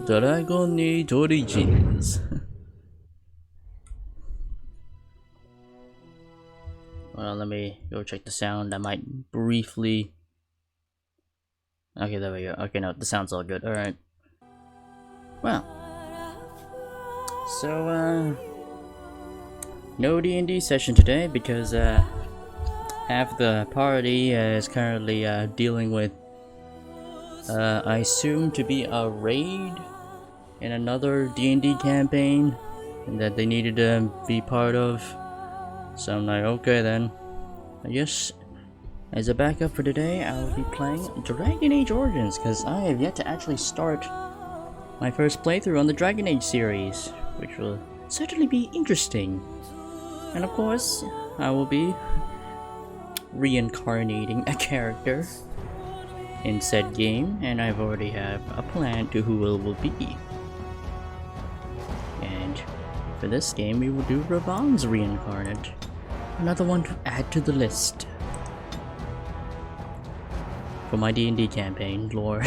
Dragon Age Origins. Well, let me go check the sound. I might briefly. Okay, there we go. Okay, no, the sound's all good. Alright. Well. So, no D&D session today because, half the party is currently, dealing with, I assume to be a raid in another D&D campaign that they needed to be part of. So I'm like, okay then. I guess as a backup for today, I'll be playing Dragon Age Origins, because I have yet to actually start my first playthrough on the Dragon Age series, which will certainly be interesting. And of course, I will be reincarnating a character in said game, and I've already have a plan to who it will be. And for this game, we will do Ravan's reincarnate. Another one to add to the list for my D&D campaign lore.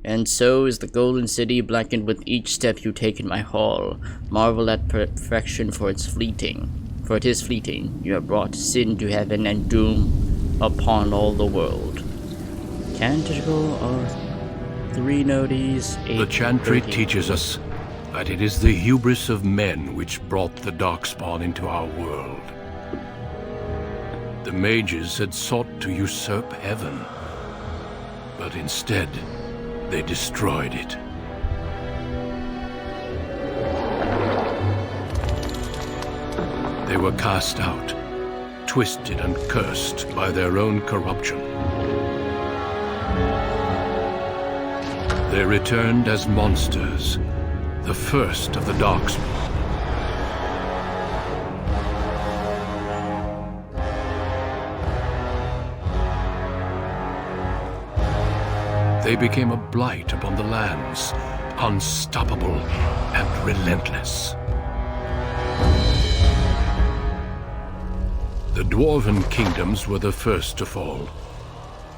And so is the golden city blackened with each step you take in my hall. Marvel at perfection for its fleeting. For it is fleeting. You have brought sin to heaven and doom upon all the world. Canticle of 3 noties. The chantry teaches us that it is the hubris of men which brought the Darkspawn into our world. The mages had sought to usurp heaven, but instead they destroyed it. They were cast out, twisted and cursed by their own corruption. They returned as monsters, the first of the Darkspawn. They became a blight upon the lands, unstoppable and relentless. The Dwarven kingdoms were the first to fall,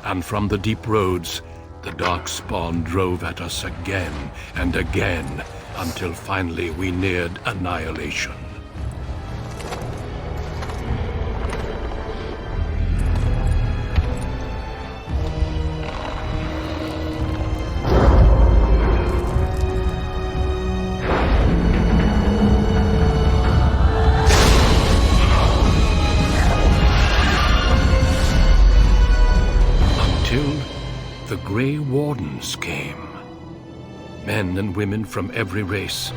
and from the deep roads, the Darkspawn drove at us again and again, until finally we neared annihilation. Until the Grey Wardens came. Men and women from every race,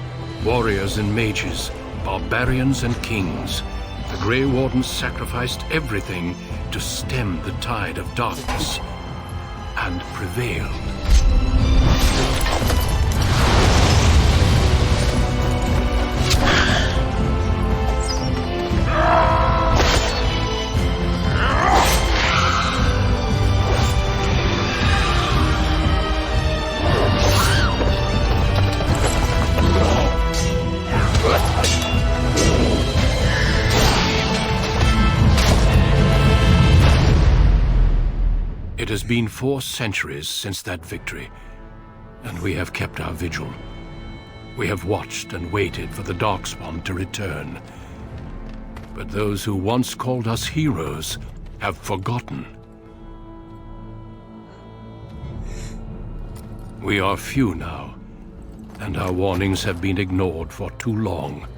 warriors and mages, barbarians and kings. The Grey Wardens sacrificed everything to stem the tide of darkness, and prevailed. It has been 4 centuries since that victory, and we have kept our vigil. We have watched and waited for the Darkspawn to return. But those who once called us heroes have forgotten. We are few now, and our warnings have been ignored for too long.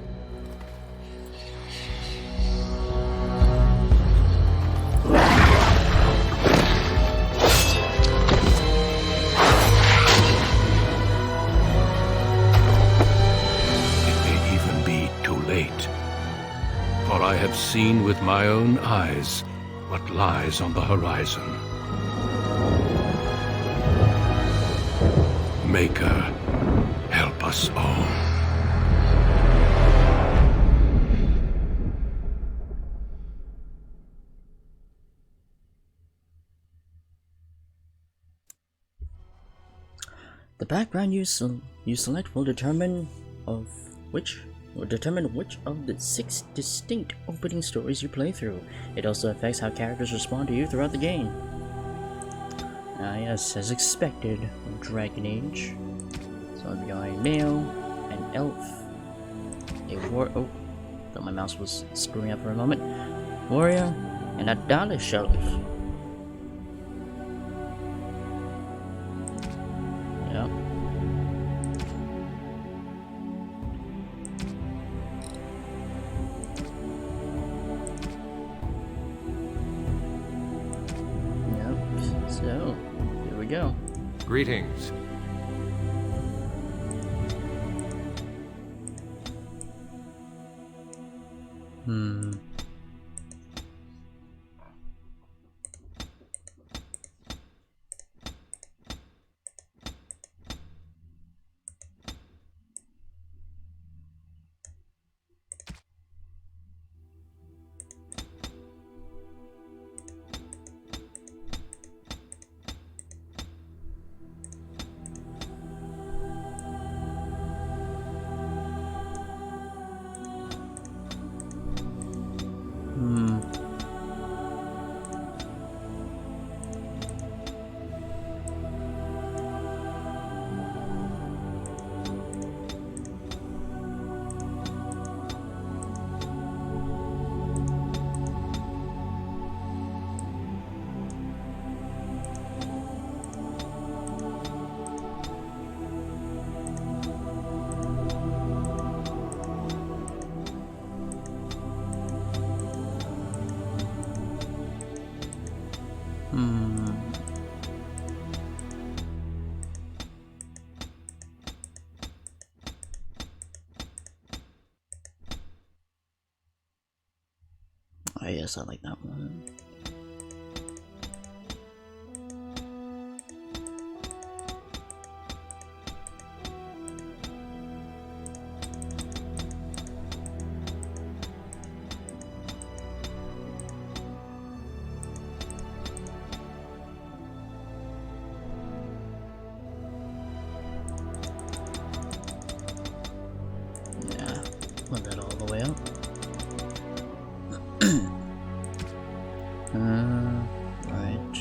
For I have seen with my own eyes what lies on the horizon. Maker, help us all. The background you select will determine which of the 6 distinct opening stories you play through. It also affects how characters respond to you throughout the game. Ah yes, as expected from Dragon Age. So I'll be a male, an elf, a oh, thought my mouse was screwing up for a moment. Warrior, and a dollar shelf. Yep. Yep. So here we go. Greetings. Oh yes, I like that one. Yeah, put that all the way up. Right.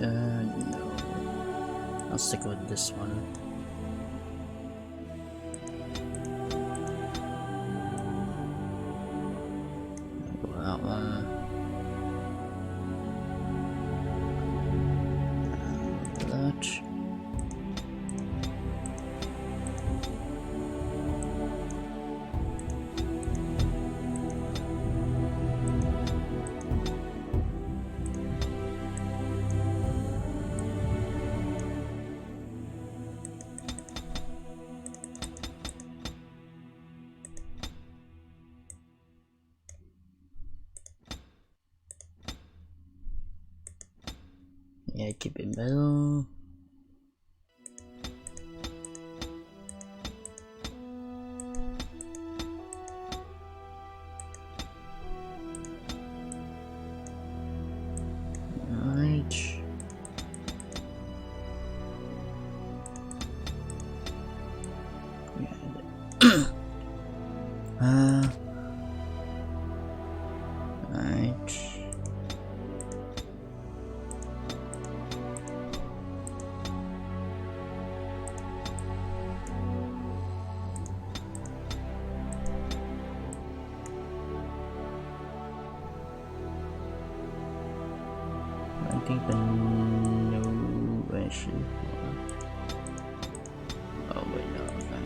Alright, no. I'll stick with this one. That one. That. Yeah, keep it middle. Alright. Alright. I think the no actually. Oh wait, no, okay.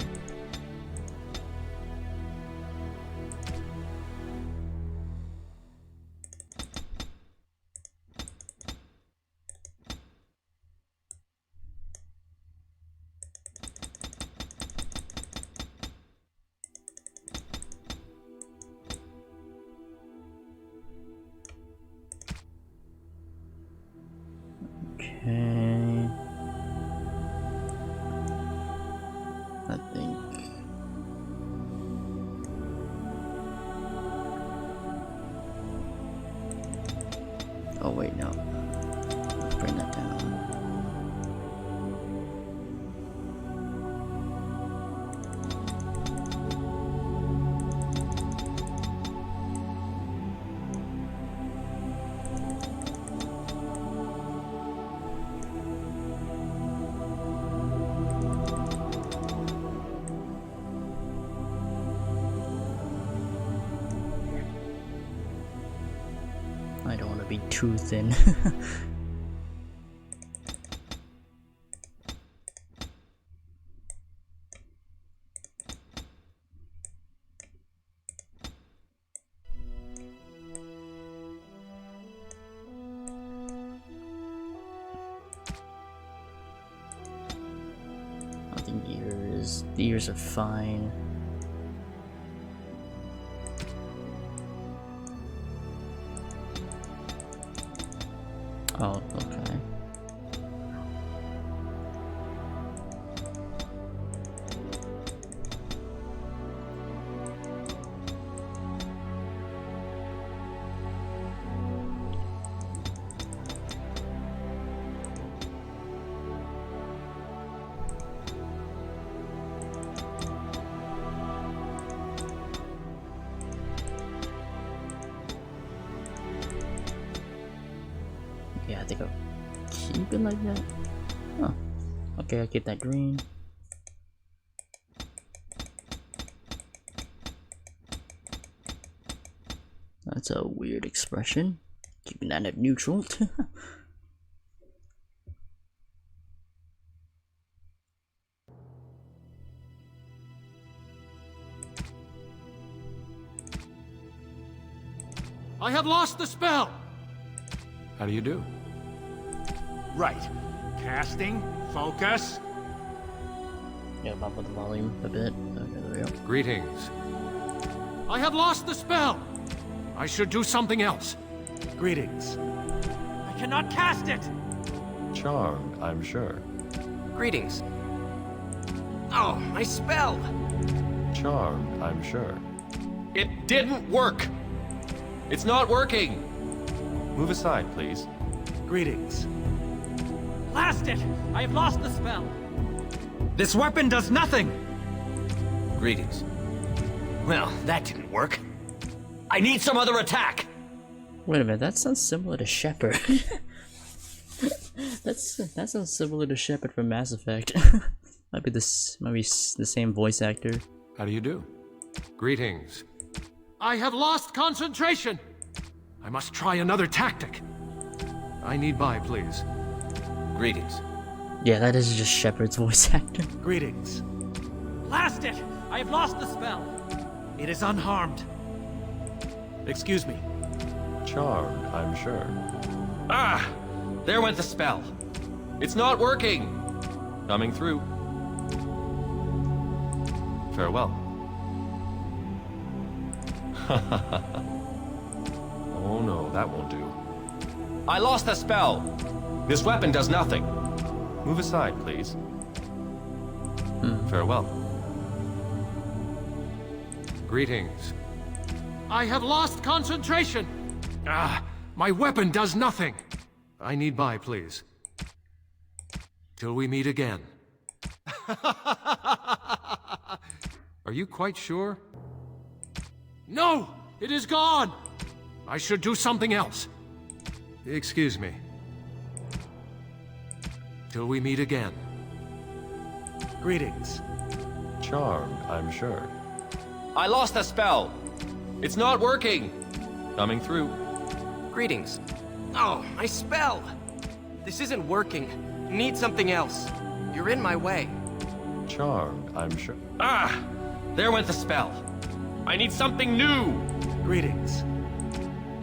Oh wait, no. Let's bring that down. I don't want to be too thin. I think the ears are fine. Oh, okay. Yeah, I think I'll keep it like that. Huh. Okay, I'll keep that green. That's a weird expression. Keeping that at neutral. I have lost the spell! How do you do? Right. Casting, focus. Yeah, bump up the volume a bit. Okay, there we go. Greetings. I have lost the spell! I should do something else. Greetings. I cannot cast it! Charmed, I'm sure. Greetings. Oh, my spell! Charmed, I'm sure. It didn't work! It's not working! Move aside, please. Greetings. Blast it! I have lost the spell! This weapon does nothing! Greetings. Well, that didn't work. I need some other attack! Wait a minute, that sounds similar to Shepard. That sounds similar to Shepard from Mass Effect. might be the same voice actor. How do you do? Greetings. I have lost concentration! I must try another tactic. I need by, please. Greetings. Yeah, that is just Shepard's voice actor. Greetings. Blast it! I have lost the spell! It is unharmed. Excuse me. Charmed, I'm sure. Ah! There went the spell. It's not working! Coming through. Farewell. Oh no, that won't do. I lost the spell! This weapon does nothing. Move aside, please. Farewell. Greetings. I have lost concentration! Ah, my weapon does nothing! I need by, please. Till we meet again. Are you quite sure? No! It is gone! I should do something else. Excuse me. Till we meet again. Greetings. Charmed, I'm sure. I lost the spell! It's not working! Coming through. Greetings. Oh, my spell! This isn't working. Need something else. You're in my way. Charmed, I'm sure. Ah! There went the spell. I need something new! Greetings.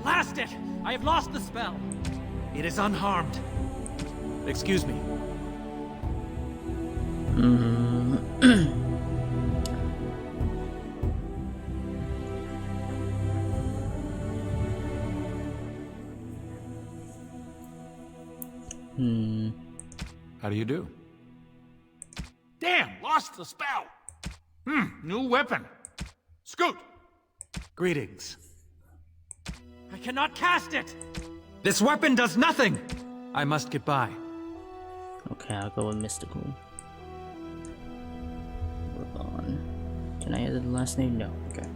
Blast it! I have lost the spell! It is unharmed. Excuse me. How do you do? Damn, lost the spell. New weapon. Scoot. Greetings. I cannot cast it! This weapon does nothing! I must get by. Okay, I'll go with mystical. Hold on. Can I edit the last name? No. Okay.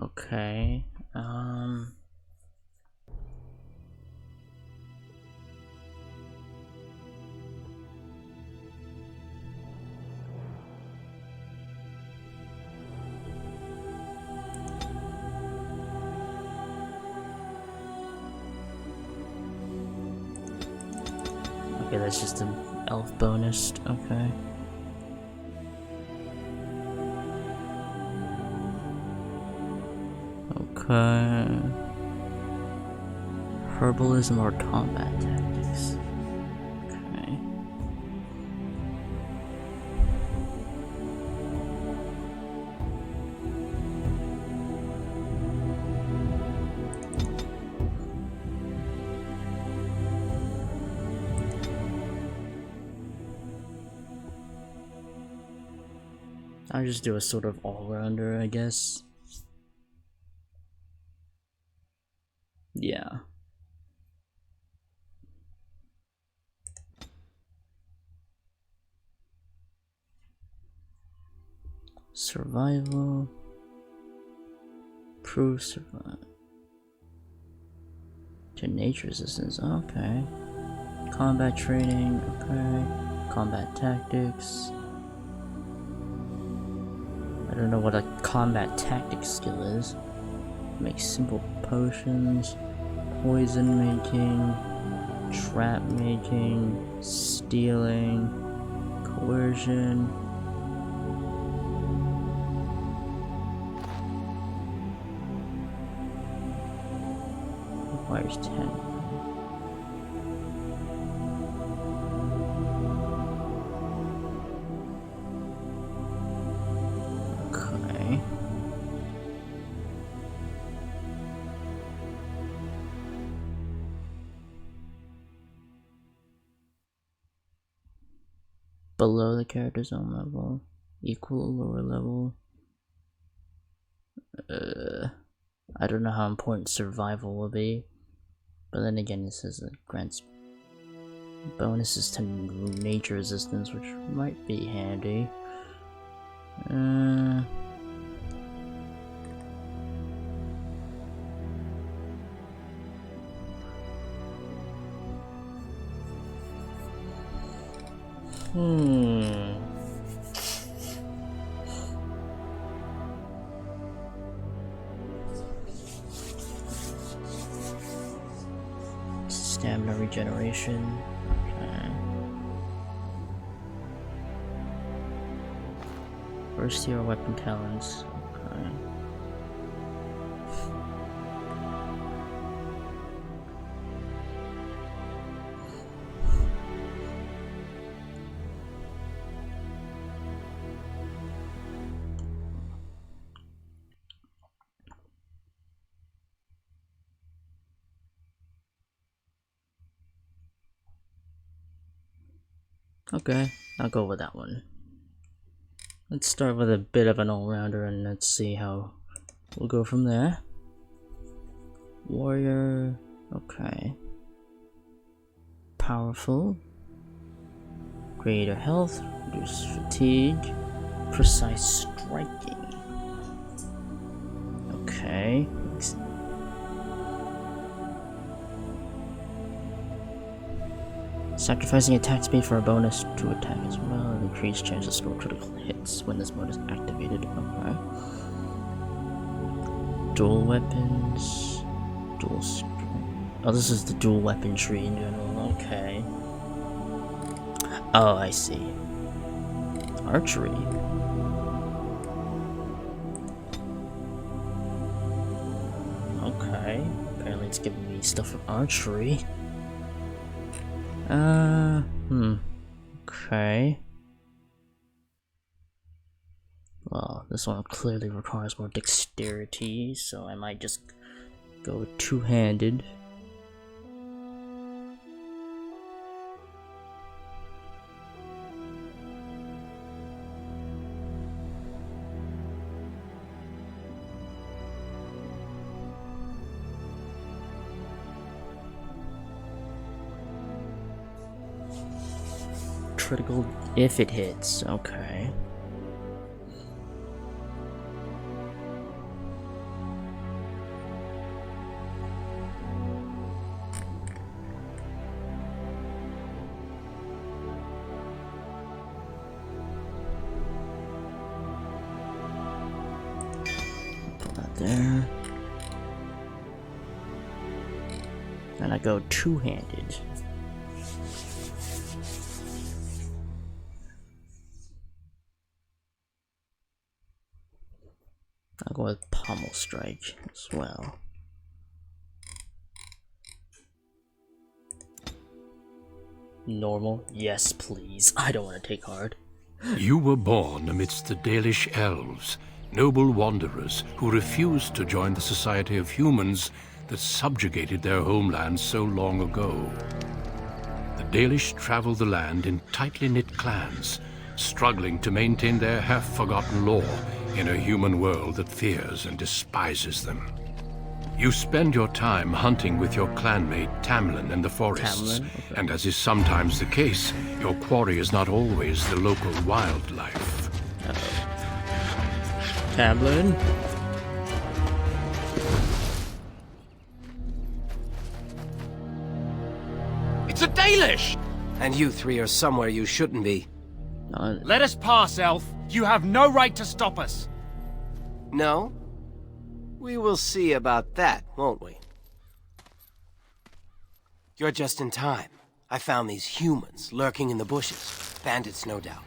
Okay. Okay, that's just an elf bonus. Okay. Okay. Herbalism or combat tactics. Okay. I'll just do a sort of all-rounder, I guess. Yeah. Survival. Prove survival. To nature resistance, okay. Combat training, okay. Combat tactics. I don't know what a combat tactics skill is. Make simple potions, poison making, trap making, stealing, coercion. Requires 10. Okay. Below the character's own level, equal or lower level. I don't know how important survival will be, but then again, it says it grants bonuses to nature resistance, which might be handy. Stamina regeneration. Okay. First year weapon talents. Okay. Okay, I'll go with that one. Let's start with a bit of an all-rounder and let's see how we'll go from there. Warrior, okay. Powerful. Greater health, reduce fatigue, precise striking. Okay. Sacrificing attack speed for a bonus to attack as well, increased chance to score critical hits when this mode is activated. Okay. Dual weapons, dual strength. Oh, this is the dual weapon tree in general. Okay. Oh, I see. Archery. Okay. Apparently it's giving me stuff for archery. Okay. Well, this one clearly requires more dexterity, so I might just go two-handed. Critical if it hits, okay. Put that there. And I go two-handed. I'll go with pommel strike as well. Normal? Yes, please. I don't want to take hard. You were born amidst the Dalish elves, noble wanderers who refused to join the society of humans that subjugated their homeland so long ago. The Dalish travel the land in tightly knit clans, struggling to maintain their half-forgotten lore in a human world that fears and despises them. You spend your time hunting with your clanmate Tamlin in the forests, Tamlin? Okay. and as is sometimes the case, your quarry is not always the local wildlife. Tamlin? It's a Dalish! And you three are somewhere you shouldn't be. Let us pass, Elf. You have no right to stop us. No? We will see about that, won't we? You're just in time. I found these humans lurking in the bushes. Bandits, no doubt.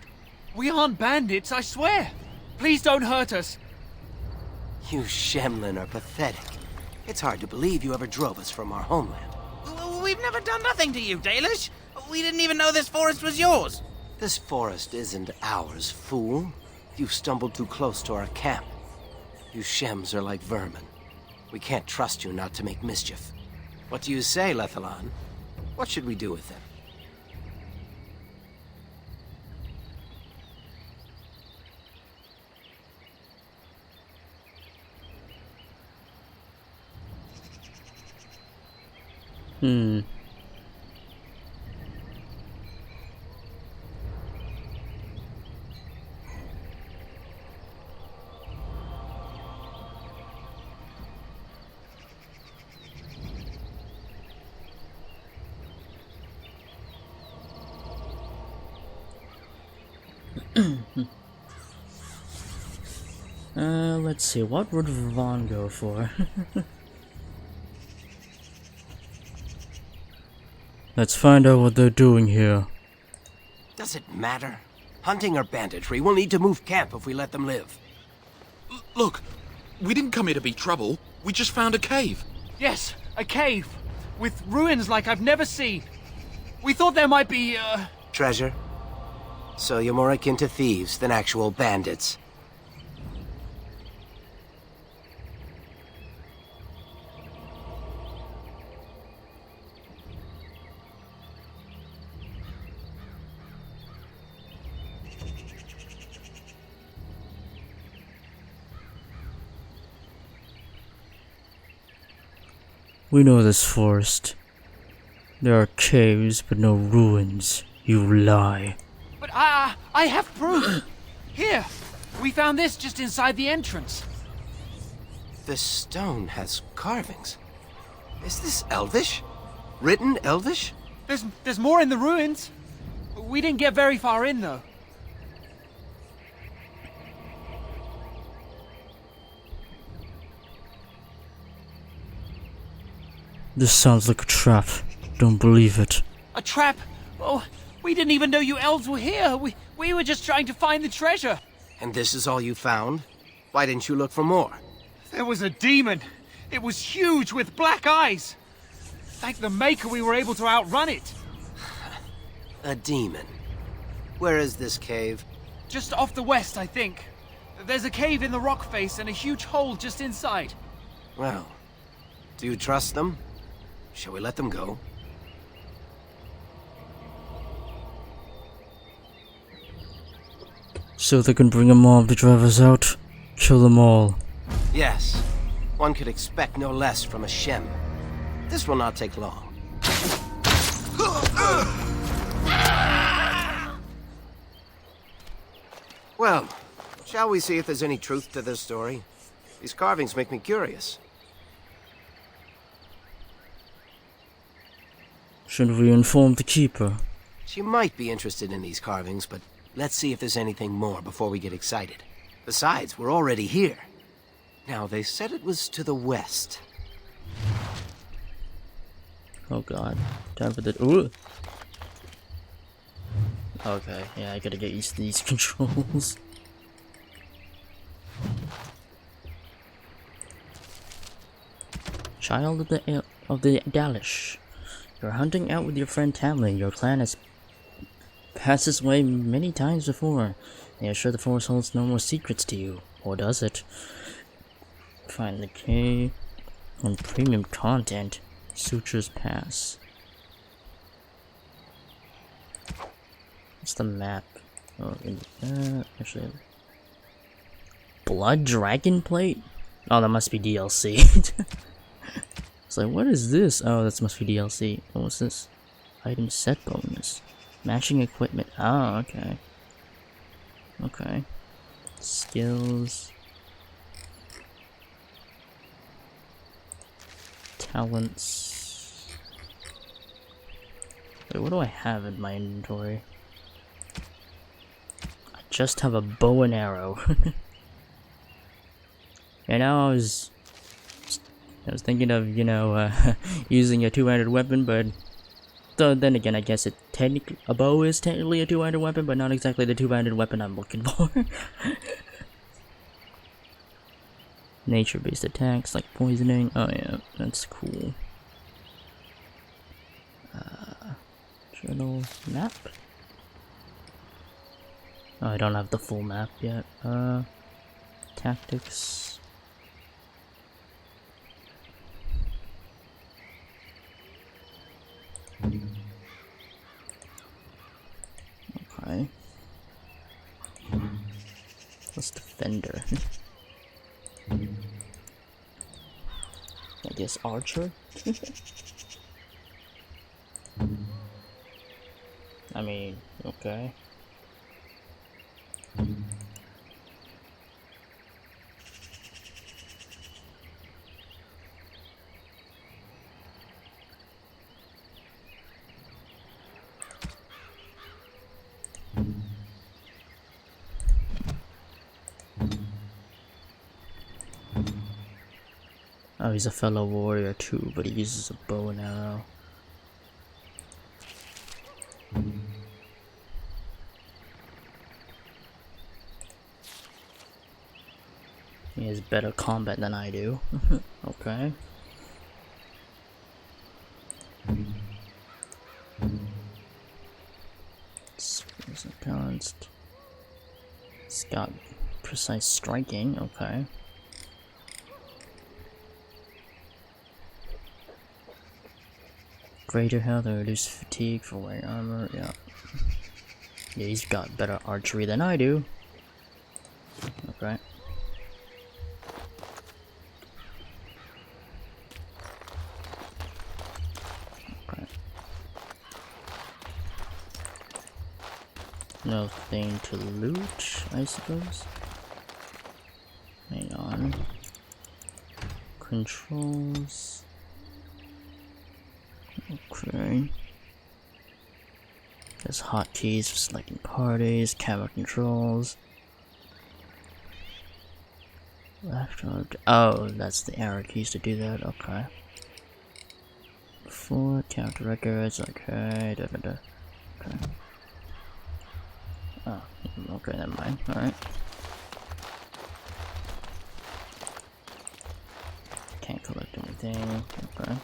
We aren't bandits, I swear. Please don't hurt us. You Shemlin are pathetic. It's hard to believe you ever drove us from our homeland. We've never done nothing to you, Dalish. We didn't even know this forest was yours. This forest isn't ours, fool. You've stumbled too close to our camp. You Shems are like vermin. We can't trust you not to make mischief. What do you say, Lethalon? What should we do with them? Let's see, what would Vaughn go for? Let's find out what they're doing here. Does it matter? Hunting or banditry, we'll need to move camp if we let them live. Look, we didn't come here to be trouble. We just found a cave. Yes, a cave. With ruins like I've never seen. We thought there might be, Treasure? So you're more akin to thieves than actual bandits. We know this forest. There are caves, but no ruins. You lie. But I have proof. Here, we found this just inside the entrance. This stone has carvings. Is this Elvish? Written Elvish? There's more in the ruins. We didn't get very far in, though. This sounds like a trap. Don't believe it. A trap? Oh, we didn't even know you elves were here. We were just trying to find the treasure. And this is all you found? Why didn't you look for more? There was a demon. It was huge with black eyes. Thank the Maker we were able to outrun it. A demon. Where is this cave? Just off the west, I think. There's a cave in the rock face and a huge hole just inside. Well, do you trust them? Shall we let them go? So they can bring a mob to drive us out? Kill them all. Yes. One could expect no less from a Shem. This will not take long. Well, shall we see if there's any truth to this story? These carvings make me curious. Should we inform the keeper? She might be interested in these carvings, but let's see if there's anything more before we get excited. Besides, we're already here. Now, they said it was to the west. Oh god. Time for the... Ooh! Okay, yeah, I gotta get used to these controls. Child of the Dalish. You're hunting out with your friend Tamlin. Your clan has passed this way many times before. They are sure the forest holds no more secrets to you. Or does it? Find the key and premium content. Sutures Pass. What's the map? Oh, actually, Blood Dragon Plate? Oh, that must be DLC. It's like, what is this? Oh, that must be DLC. What was this? Item set bonus. Matching equipment. Oh, okay. Okay. Skills. Talents. Wait, what do I have in my inventory? I just have a bow and arrow. And now I was thinking of, you know, using a two-handed weapon, but then again, I guess a bow is technically a two-handed weapon, but not exactly the two-handed weapon I'm looking for. Nature-based attacks like poisoning. Oh yeah, that's cool. Journal map. Oh, I don't have the full map yet. Tactics. Okay. What's Defender? I guess Archer? I mean, okay. Oh, he's a fellow warrior too, but he uses a bow and arrow. He has better combat than I do. Okay. Skills and talents. It's got precise striking, okay. Greater health or reduced fatigue for wearing armor, yeah. Yeah, he's got better archery than I do. Okay. Okay. Nothing to loot, I suppose. Hang on. Controls. Okay. There's hotkeys for selecting parties, camera controls. Left or oh, that's the arrow keys to do that. Okay. 4 character records. Okay. Okay. Oh, okay, never mind. Alright. Can't collect anything. Okay.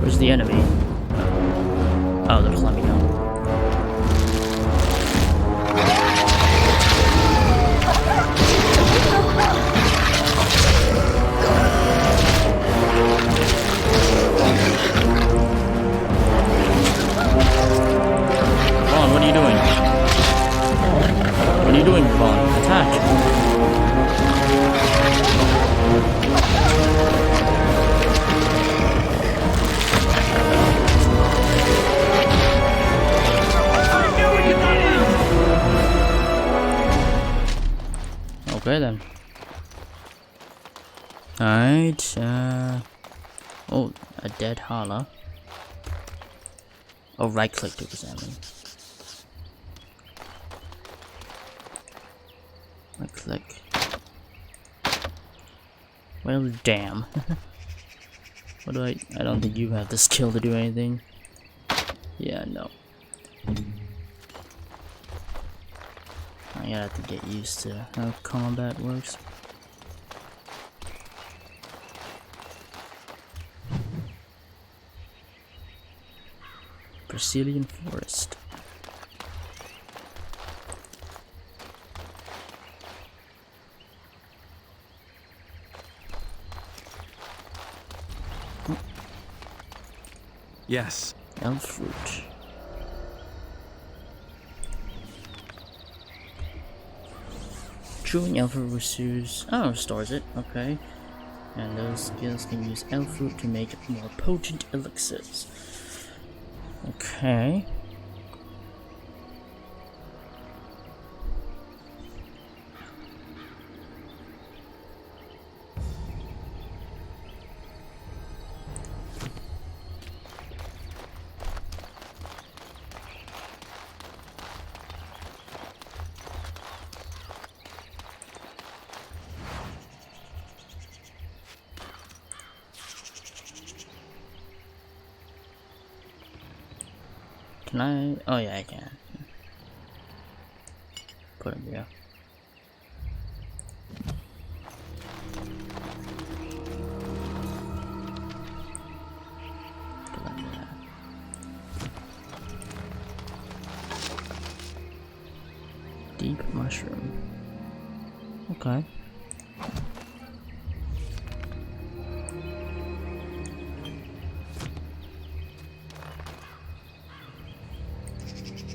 Where's the enemy? Oh, they're climbing down. Vaughn, what are you doing? What are you doing, Vaughn? Attack! Okay then. Alright, oh, a dead holler. Oh, right click to examine. Right click. Well, damn. What do I don't think you have the skill to do anything. Yeah, no. I gotta have to get used to how combat works. Brazilian forest. Yes. Elf fruit. Chewing elf fruit restores it, okay. And those skills can use elf fruit to make more potent elixirs. Okay. Can I? Oh yeah, I can. Put him here. Put him there. Deep mushroom. Okay.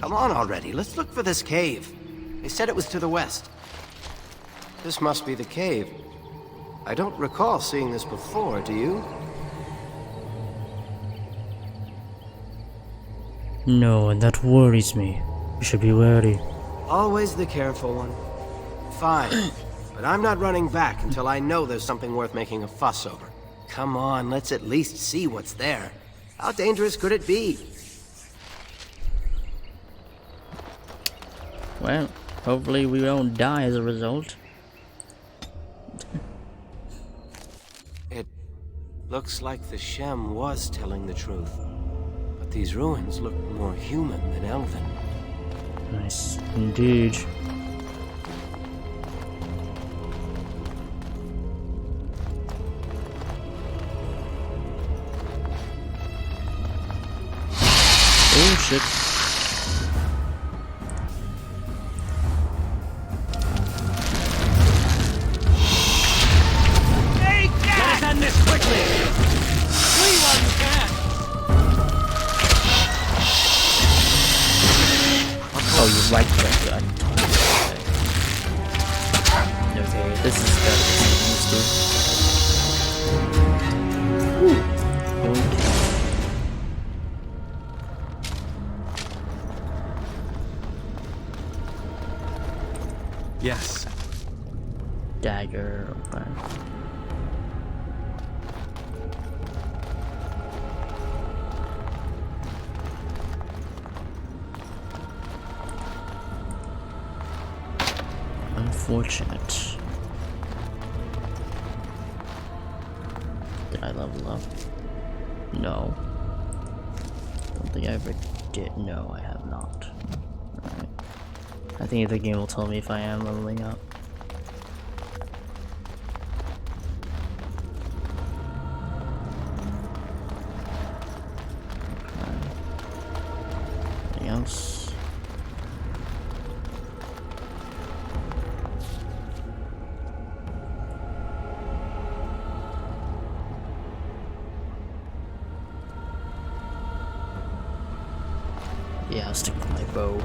Come on already, let's look for this cave. They said it was to the west. This must be the cave. I don't recall seeing this before, do you? No, and that worries me. You should be wary. Always the careful one. Fine, but I'm not running back until I know there's something worth making a fuss over. Come on, let's at least see what's there. How dangerous could it be? Well, hopefully we won't die as a result. It looks like the Shem was telling the truth. But these ruins look more human than elven. Nice, indeed. Oh shit. Oh, you're right there. Okay, this is better than I'm used to. Okay. Yes. Dagger. Okay. Unfortunate. Did I level up? No. Don't think I ever did. No, I have not. Alright. I think the game will tell me if I am leveling up. Okay. Anything else? Yeah, I'll stick with my bow.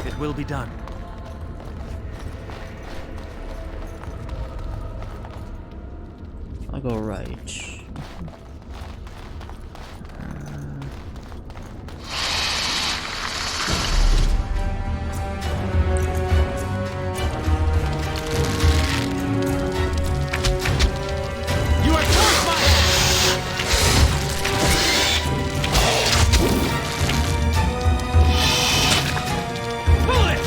It will be done. I'll go right. You are forced my pull it!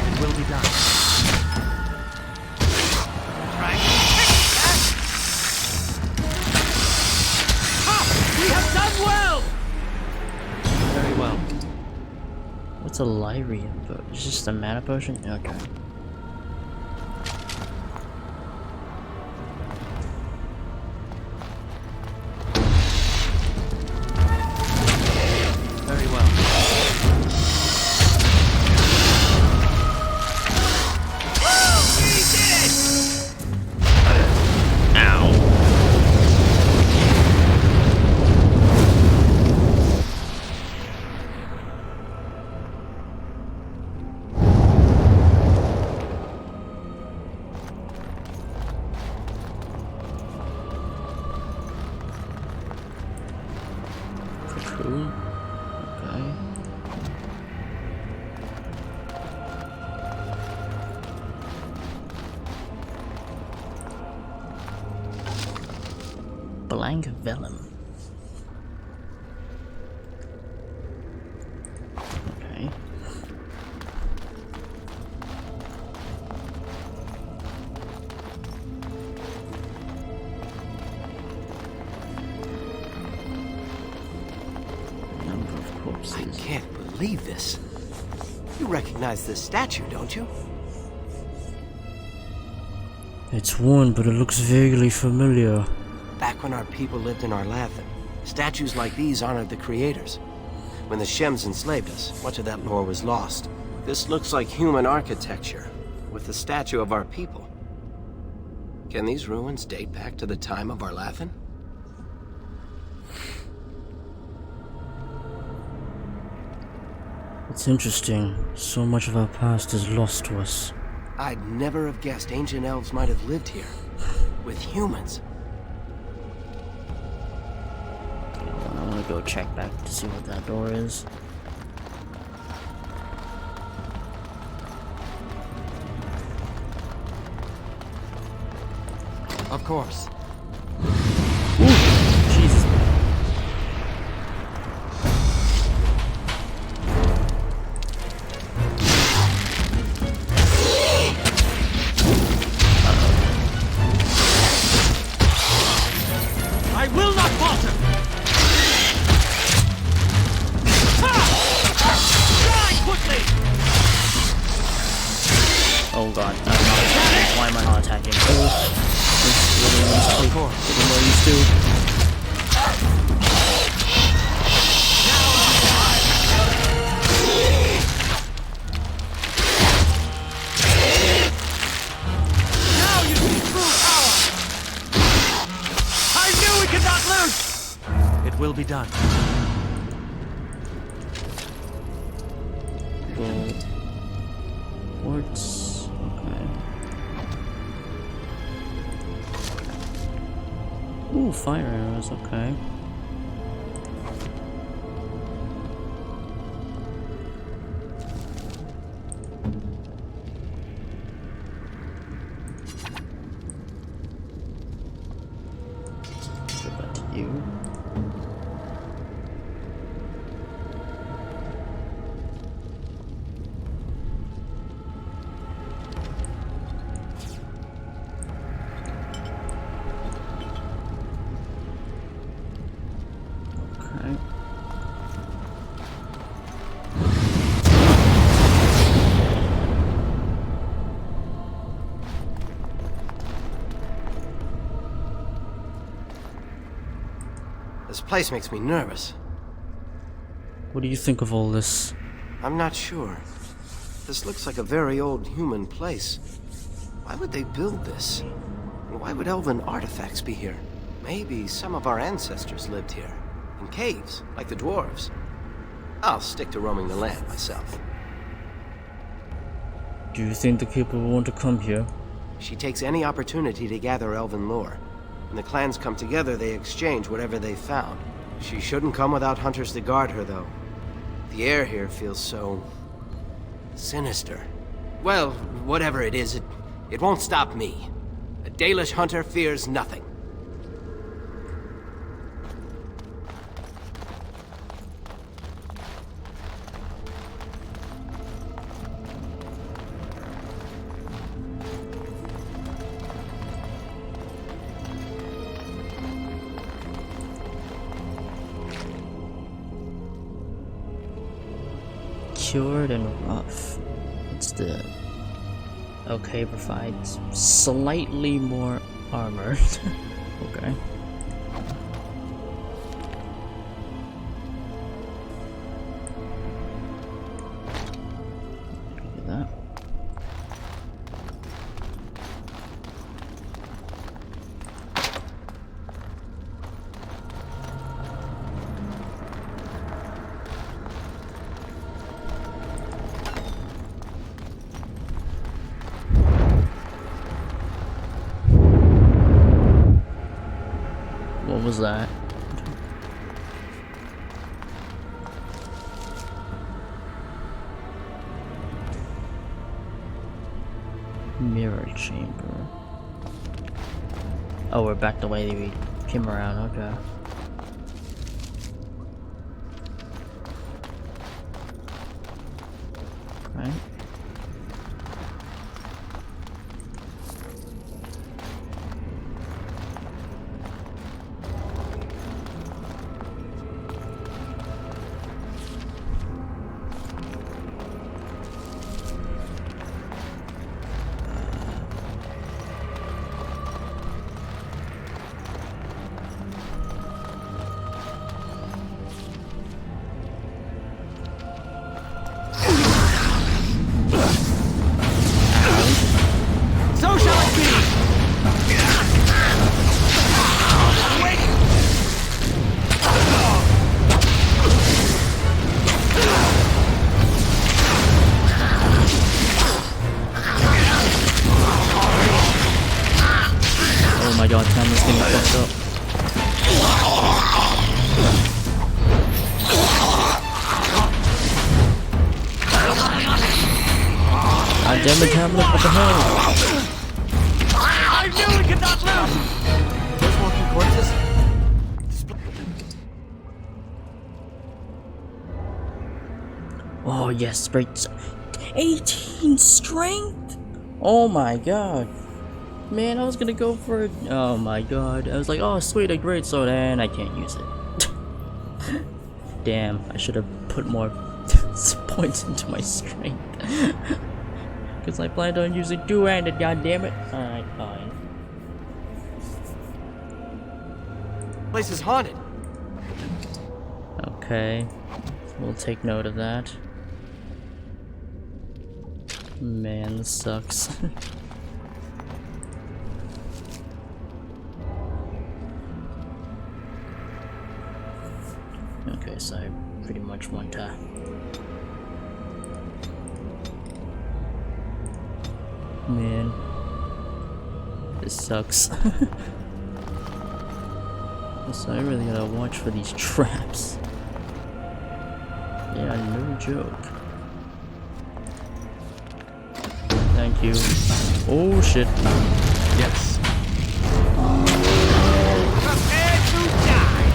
It will be done. Right. We have done well! Very well. What's a Lyrian book? It's just a mana potion? Okay. Very well. Cool. Okay. Blank vellum. Okay. Number of I corpses. can't believe this. You recognize this statue, don't you? It's worn, but it looks vaguely familiar. Back when our people lived in Arlathan, statues like these honored the creators. When the Shems enslaved us, much of that lore was lost. This looks like human architecture, with the statue of our people. Can these ruins date back to the time of Arlathan? It's interesting. So much of our past is lost to us. I'd never have guessed ancient elves might have lived here. With humans. I'm gonna go check back to see what that door is. Of course. Jesus. I will not falter! Die quickly! Oh god, I'm not attacking. Why am I not attacking? Oh, Of course. getting more used to. Now you see true power! I knew we could not lose! It will be done. Gold. Quartz. Okay. Ooh, fire arrows, okay. Give that to you. Okay. This place makes me nervous. What do you think of all this? I'm not sure. This looks like a very old human place. Why would they build this? And why would elven artifacts be here? Maybe some of our ancestors lived here. In caves, like the dwarves. I'll stick to roaming the land myself. Do you think the people want to come here? She takes any opportunity to gather elven lore. When the clans come together, they exchange whatever they found. She shouldn't come without hunters to guard her, though. The air here feels so... sinister. Well, whatever it is, it won't stop me. A Dalish hunter fears nothing. Cured and rough. What's the... Okay, provides slightly more armor. Okay. Give you that. What was that? Mirror chamber. Oh, we're back the way we came around, okay. Right. So shall it be! Oh my god, camera's getting fucked up. God damn it, camera, what the hell? I knew we could not lose! Those walking corpses? Oh yes, great. 18 strength? Oh my god. Man, I was gonna go for it. Oh my god. I was like, oh sweet, a great sword, and I can't use it. Damn, I should have put more points into my strength. Because I planned on using two-handed, goddammit. Alright, fine. Place is haunted. Okay. We'll take note of that. Man, this sucks. Okay, so I pretty much want to... Man. This sucks. So I really gotta watch for these traps. Yeah, no joke. Thank you. Oh shit. Yes. Prepare to die!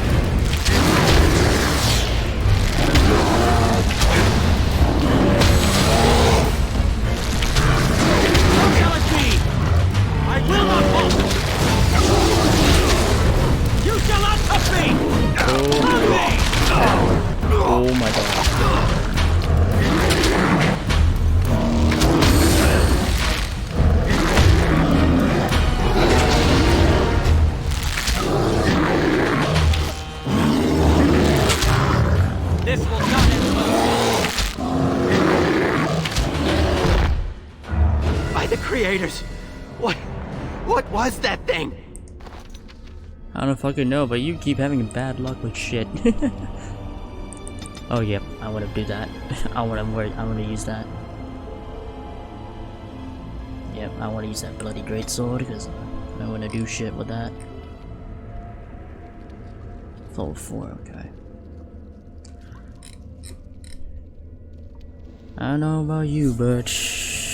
Don't challenge me! I will not falter! You shall not touch me! Oh my god. This will not end well. By the creators! What was that thing? I don't fucking know, but you keep having bad luck with shit. Oh yep, I wanna do that. I wanna use that. Yep, I wanna use that bloody great sword because I wanna do shit with that. Level 4, okay. I don't know about you, but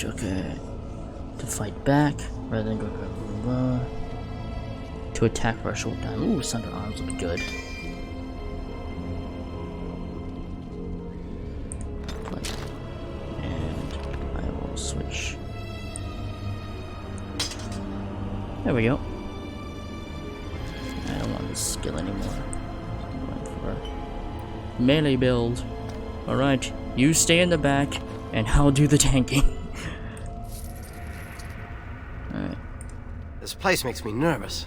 okay. To fight back rather than go to attack for a short time. Ooh, Sunder Arms will be good. And I will switch. There we go. I don't want this skill anymore. I'm going for melee build. Alright, you stay in the back and I'll do the tanking. Alright. This place makes me nervous.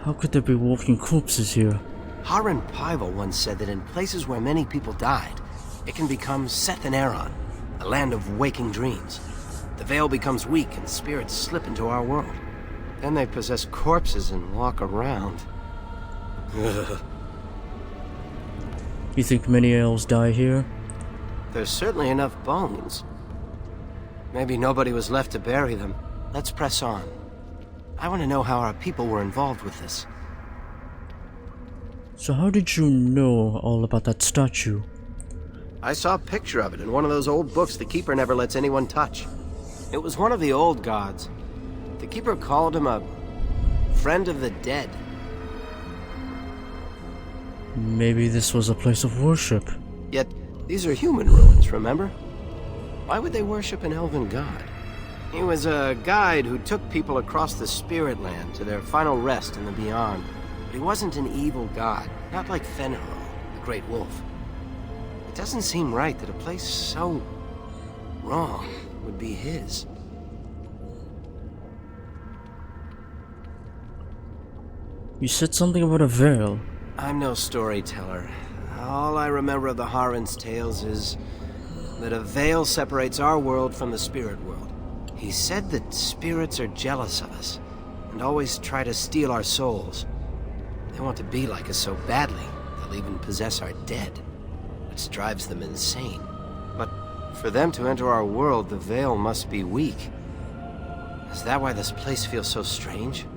How could there be walking corpses here? Harren Pivel once said that in places where many people died, it can become Seth and Aaron, a land of waking dreams. The veil becomes weak and spirits slip into our world. Then they possess corpses and walk around. You think many elves die here? There's certainly enough bones. Maybe nobody was left to bury them. Let's press on. I want to know how our people were involved with this. So how did you know all about that statue? I saw a picture of it in one of those old books the Keeper never lets anyone touch. It was one of the old gods. The Keeper called him a friend of the dead. Maybe this was a place of worship. Yet, these are human ruins, remember? Why would they worship an elven god? He was a guide who took people across the spirit land to their final rest in the beyond. But he wasn't an evil god, not like Fenrir, the Great Wolf. It doesn't seem right that a place so wrong would be his. You said something about a veil. I'm no storyteller. All I remember of the Harren's tales is that a veil separates our world from the spirit world. He said that spirits are jealous of us and always try to steal our souls. They want to be like us so badly, they'll even possess our dead, which drives them insane. But for them to enter our world, the veil must be weak. Is that why this place feels so strange?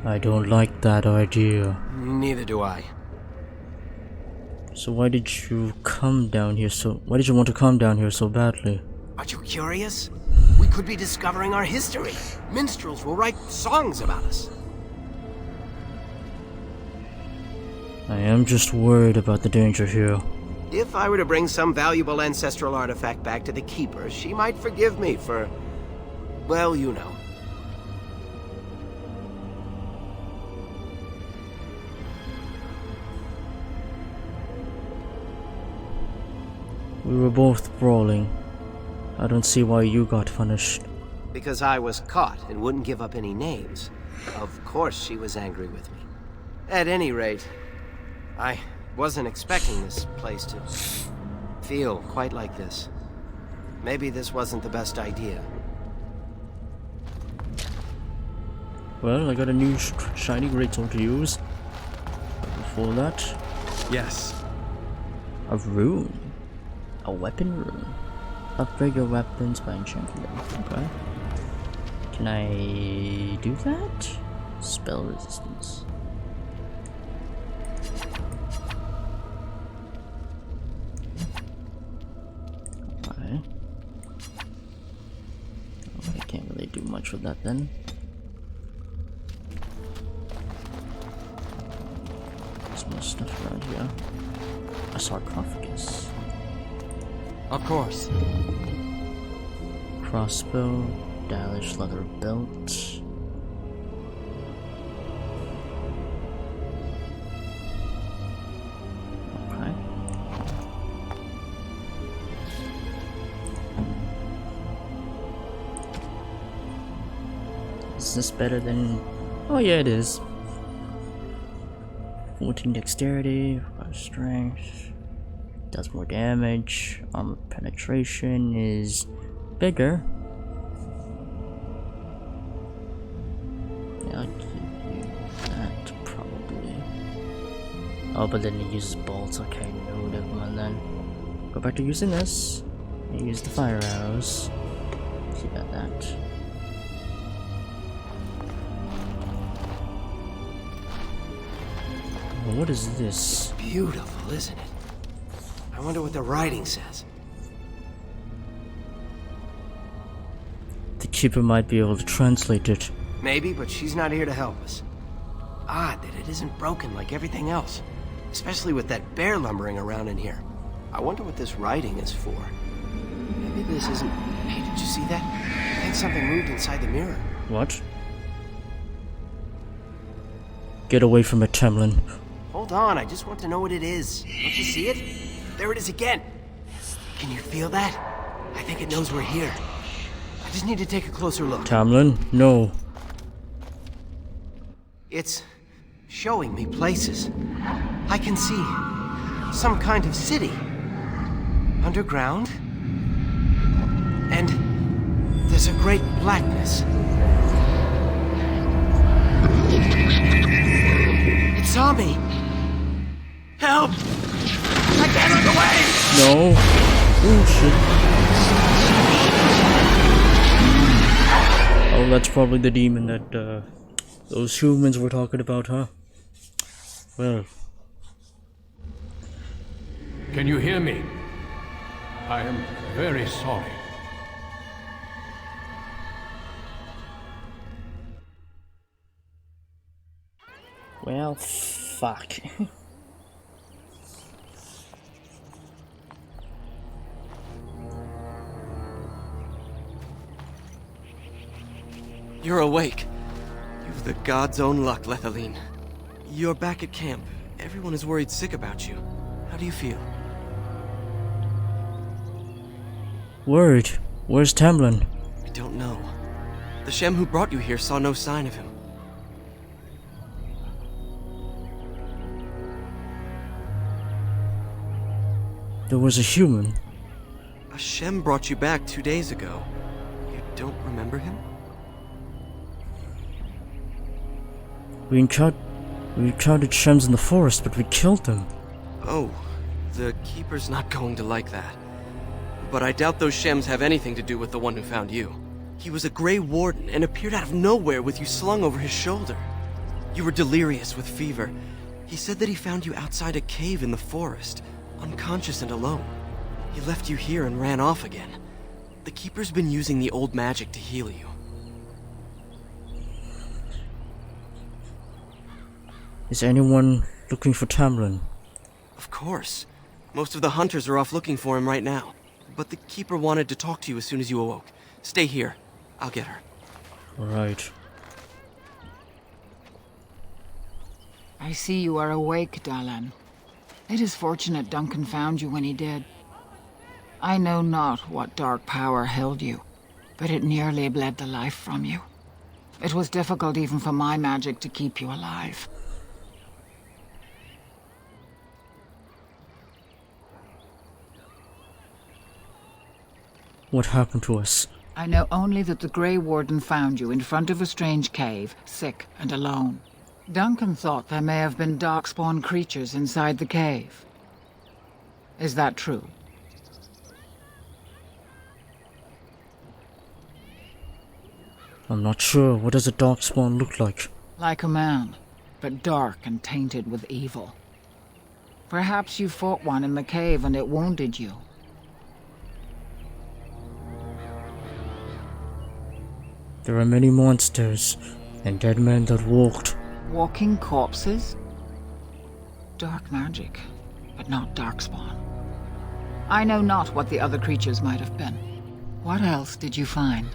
I don't like that idea. Neither do I. So why did you come down here why did you want to come down here so badly? Aren't you curious? We could be discovering our history. Minstrels will write songs about us. I am just worried about the danger here. If I were to bring some valuable ancestral artifact back to the Keeper, she might forgive me for, well, you know. We were both brawling. I don't see why you got punished. Because I was caught and wouldn't give up any names. Of course she was angry with me. At any rate, I wasn't expecting this place to feel quite like this. Maybe this wasn't the best idea. Well, I got a new shiny greatsword to use. But before that, Yes. a rune. A weapon rune. Upgrade your weapons by enchanting them. Okay. Can I do that? Spell resistance. Okay. Oh, I can't really do much with that then. There's more stuff around here. A sarcophagus. Of course. Crossbow, stylish leather belt. Okay. Is this better than... Oh yeah, it is. 14 dexterity, 5 strength. Does more damage. Armor penetration is bigger. Yeah, I'll give you that probably. Oh, but then it uses bolts. Okay, no, never mind then. Go back to using this. And use the fire arrows. So you got that. What is this? Beautiful, isn't it? I wonder what the writing says. The keeper might be able to translate it. Maybe, but she's not here to help us. Odd that it isn't broken like everything else. Especially with that bear lumbering around in here. I wonder what this writing is for. Maybe this isn't... Hey, did you see that? I think something moved inside the mirror. What? Get away from it, Tamlin. Hold on, I just want to know what it is. Don't you see it? There it is again. Can you feel that? I think it knows we're here. I just need to take a closer look. Tamlin, no. It's showing me places. I can see some kind of city. Underground. And there's a great blackness. It saw me. Help! I can't look away! No. Oh shit. Oh, that's probably the demon that those humans were talking about, huh? Well. Can you hear me? I am very sorry. Well, fuck. You're awake. You've the god's own luck, Lethaline. You're back at camp. Everyone is worried sick about you. How do you feel? Word. Where's Tamlin? I don't know. The Shem who brought you here saw no sign of him. There was a human. A Shem brought you back 2 days ago. You don't remember him? We encountered Shems in the forest, but we killed them. Oh, the Keeper's not going to like that. But I doubt those Shems have anything to do with the one who found you. He was a Grey Warden and appeared out of nowhere with you slung over his shoulder. You were delirious with fever. He said that he found you outside a cave in the forest, unconscious and alone. He left you here and ran off again. The Keeper's been using the old magic to heal you. Is anyone looking for Tamlin? Of course. Most of the hunters are off looking for him right now. But the Keeper wanted to talk to you as soon as you awoke. Stay here. I'll get her. Right. I see you are awake, Dalan. It is fortunate Duncan found you when he did. I know not what dark power held you, but it nearly bled the life from you. It was difficult even for my magic to keep you alive. What happened to us? I know only that the Grey Warden found you in front of a strange cave, sick and alone. Duncan thought there may have been darkspawn creatures inside the cave. Is that true? I'm not sure. What does a darkspawn look like? Like a man, but dark and tainted with evil. Perhaps you fought one in the cave and it wounded you. There are many monsters and dead men that walked. Walking corpses? Dark magic, but not darkspawn. I know not what the other creatures might have been. What else did you find?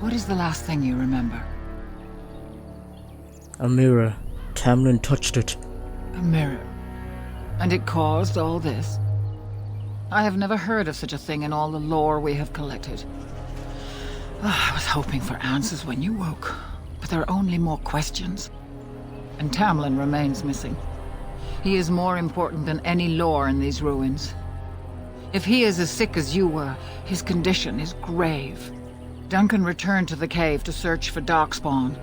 What is the last thing you remember? A mirror. Tamlin touched it. A mirror. And it caused all this? I have never heard of such a thing in all the lore we have collected. I was hoping for answers when you woke, but there are only more questions. And Tamlin remains missing. He is more important than any lore in these ruins. If he is as sick as you were, his condition is grave. Duncan returned to the cave to search for Darkspawn,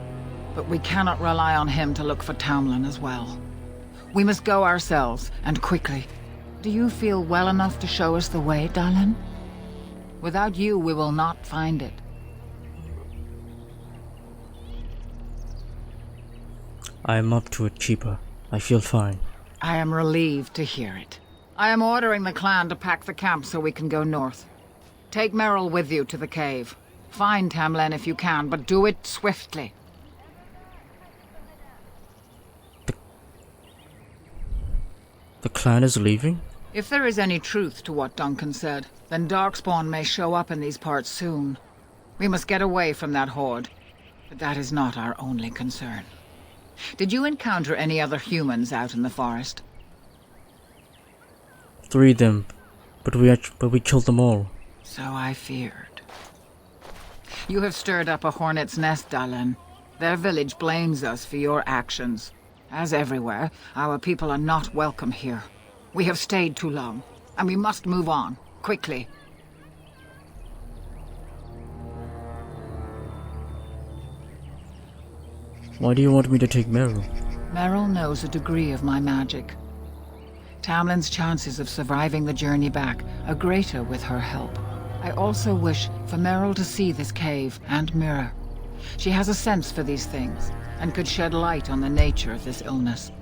but we cannot rely on him to look for Tamlin as well. We must go ourselves, and quickly. Do you feel well enough to show us the way, Dallin? Without you, we will not find it. I am up to it, Keeper. I feel fine. I am relieved to hear it. I am ordering the clan to pack the camp so we can go north. Take Merrill with you to the cave. Find Tamlin if you can, but do it swiftly. The clan is leaving? If there is any truth to what Duncan said, then Darkspawn may show up in these parts soon. We must get away from that horde. But that is not our only concern. Did you encounter any other humans out in the forest? 3 of them, but we killed them all. So I feared. You have stirred up a hornet's nest, Dallin. Their village blames us for your actions. As everywhere, our people are not welcome here. We have stayed too long, and we must move on, quickly. Why do you want me to take Merrill? Merrill knows a degree of my magic. Tamlin's chances of surviving the journey back are greater with her help. I also wish for Merrill to see this cave and mirror. She has a sense for these things, and could shed light on the nature of this illness.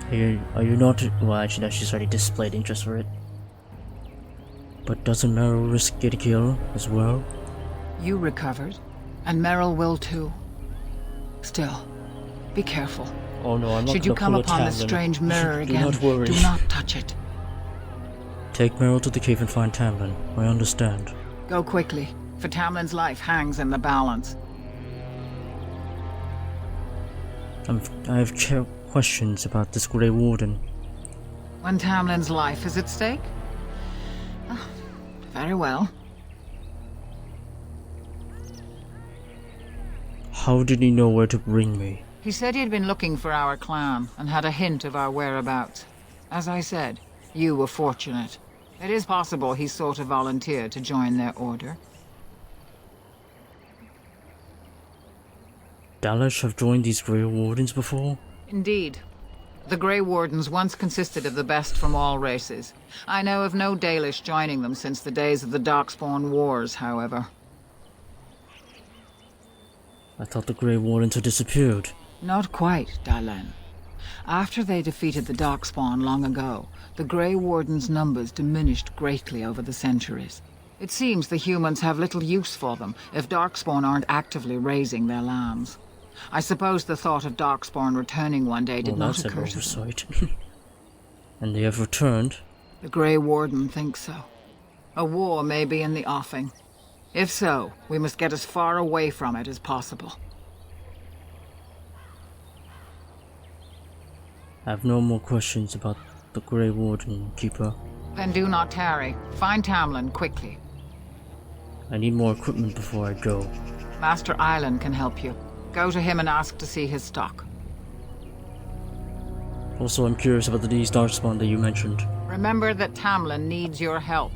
Are you not... Well, actually, no, she's already displayed interest for it. But doesn't Merrill risk getting killed as well? You recovered, and Merrill will too. Still, be careful. Oh no, I'm not Should you come gonna pull a upon this Tamlin. strange mirror Do again, not worry. do not touch it. Take Merrill to the cave and find Tamlin. I understand. Go quickly, for Tamlin's life hangs in the balance. I have questions about this Grey Warden. When Tamlin's life is at stake? Oh, very well. How did he know where to bring me? He said he'd been looking for our clan and had a hint of our whereabouts. As I said, you were fortunate. It is possible he sought a volunteer to join their order. Dalish have joined these Grey Wardens before? Indeed. The Grey Wardens once consisted of the best from all races. I know of no Dalish joining them since the days of the Darkspawn Wars, however. I thought the Grey Wardens had disappeared. Not quite, Dallin. After they defeated the Darkspawn long ago, the Grey Wardens' numbers diminished greatly over the centuries. It seems the humans have little use for them if Darkspawn aren't actively raising their lambs. I suppose the thought of Darkspawn returning one day did not occur to them. Oversight. And they have returned? The Grey Warden thinks so. A war may be in the offing. If so, we must get as far away from it as possible. I have no more questions about the Grey Warden, Keeper. Then do not tarry. Find Tamlin quickly. I need more equipment before I go. Master Island can help you. Go to him and ask to see his stock. Also, I'm curious about the Darkspawn that you mentioned. Remember that Tamlin needs your help.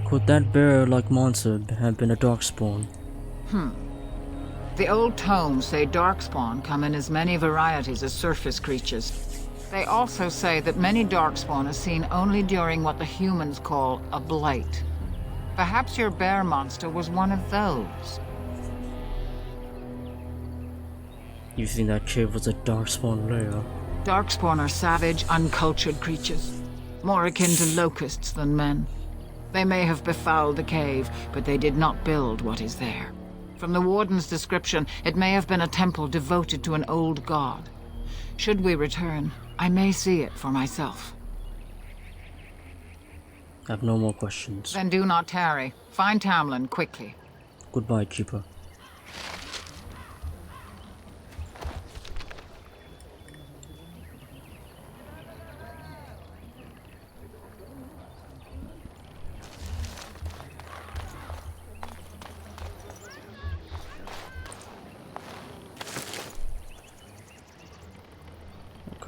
Could that bear-like monster have been a Darkspawn? The old tomes say darkspawn come in as many varieties as surface creatures. They also say that many darkspawn are seen only during what the humans call a blight. Perhaps your bear monster was one of those. You think that cave was a darkspawn lair? Darkspawn are savage, uncultured creatures, more akin to locusts than men. They may have befouled the cave, but they did not build what is there. From the Warden's description, it may have been a temple devoted to an old god. Should we return, I may see it for myself. I have no more questions. Then do not tarry. Find Tamlin quickly. Goodbye, Keeper.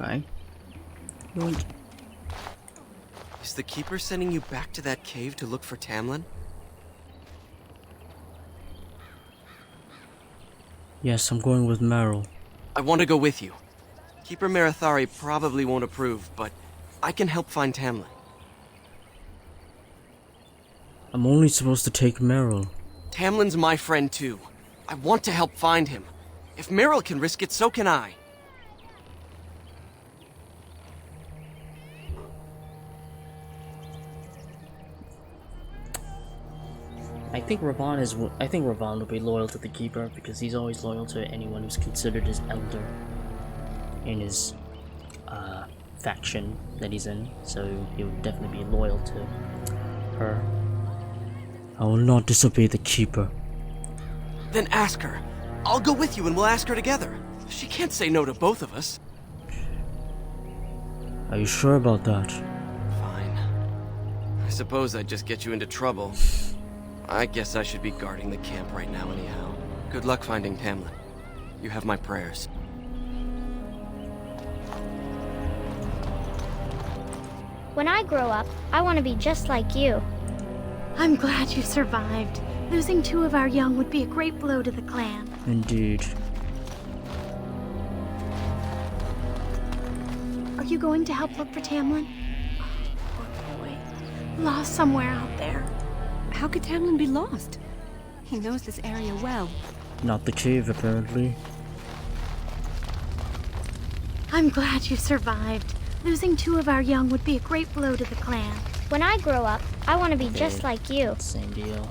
Okay. Yoink. Is the Keeper sending you back to that cave to look for Tamlin? Yes, I'm going with Meryl. I want to go with you. Keeper Marathari probably won't approve, but I can help find Tamlin. I'm only supposed to take Meryl. Tamlin's my friend too. I want to help find him. If Meryl can risk it, so can I. I think Ravan will be loyal to the Keeper because he's always loyal to anyone who's considered his elder in his faction that he's in, so he'll definitely be loyal to her. I will not disobey the Keeper. Then ask her. I'll go with you and we'll ask her together. She can't say no to both of us. Are you sure about that? Fine. I suppose I'd just get you into trouble. I guess I should be guarding the camp right now anyhow. Good luck finding Tamlin. You have my prayers. When I grow up, I want to be just like you. I'm glad you survived. Losing 2 of our young would be a great blow to the clan. Indeed. Are you going to help look for Tamlin? Oh, poor boy. Lost somewhere out there. How could Tamlin be lost? He knows this area well. Not the cave, apparently. I'm glad you survived. Losing 2 of our young would be a great blow to the clan. When I grow up, I want to be just like you. Same deal.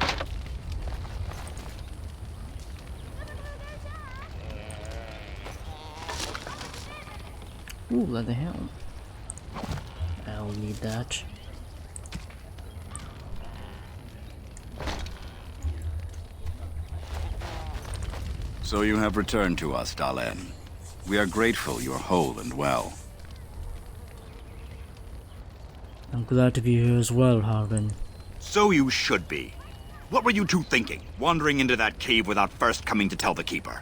Ooh, leather helm. I'll need that. So you have returned to us, Dalen. We are grateful you are whole and well. I'm glad to be here as well, Harvin. So you should be. What were you two thinking, wandering into that cave without first coming to tell the Keeper?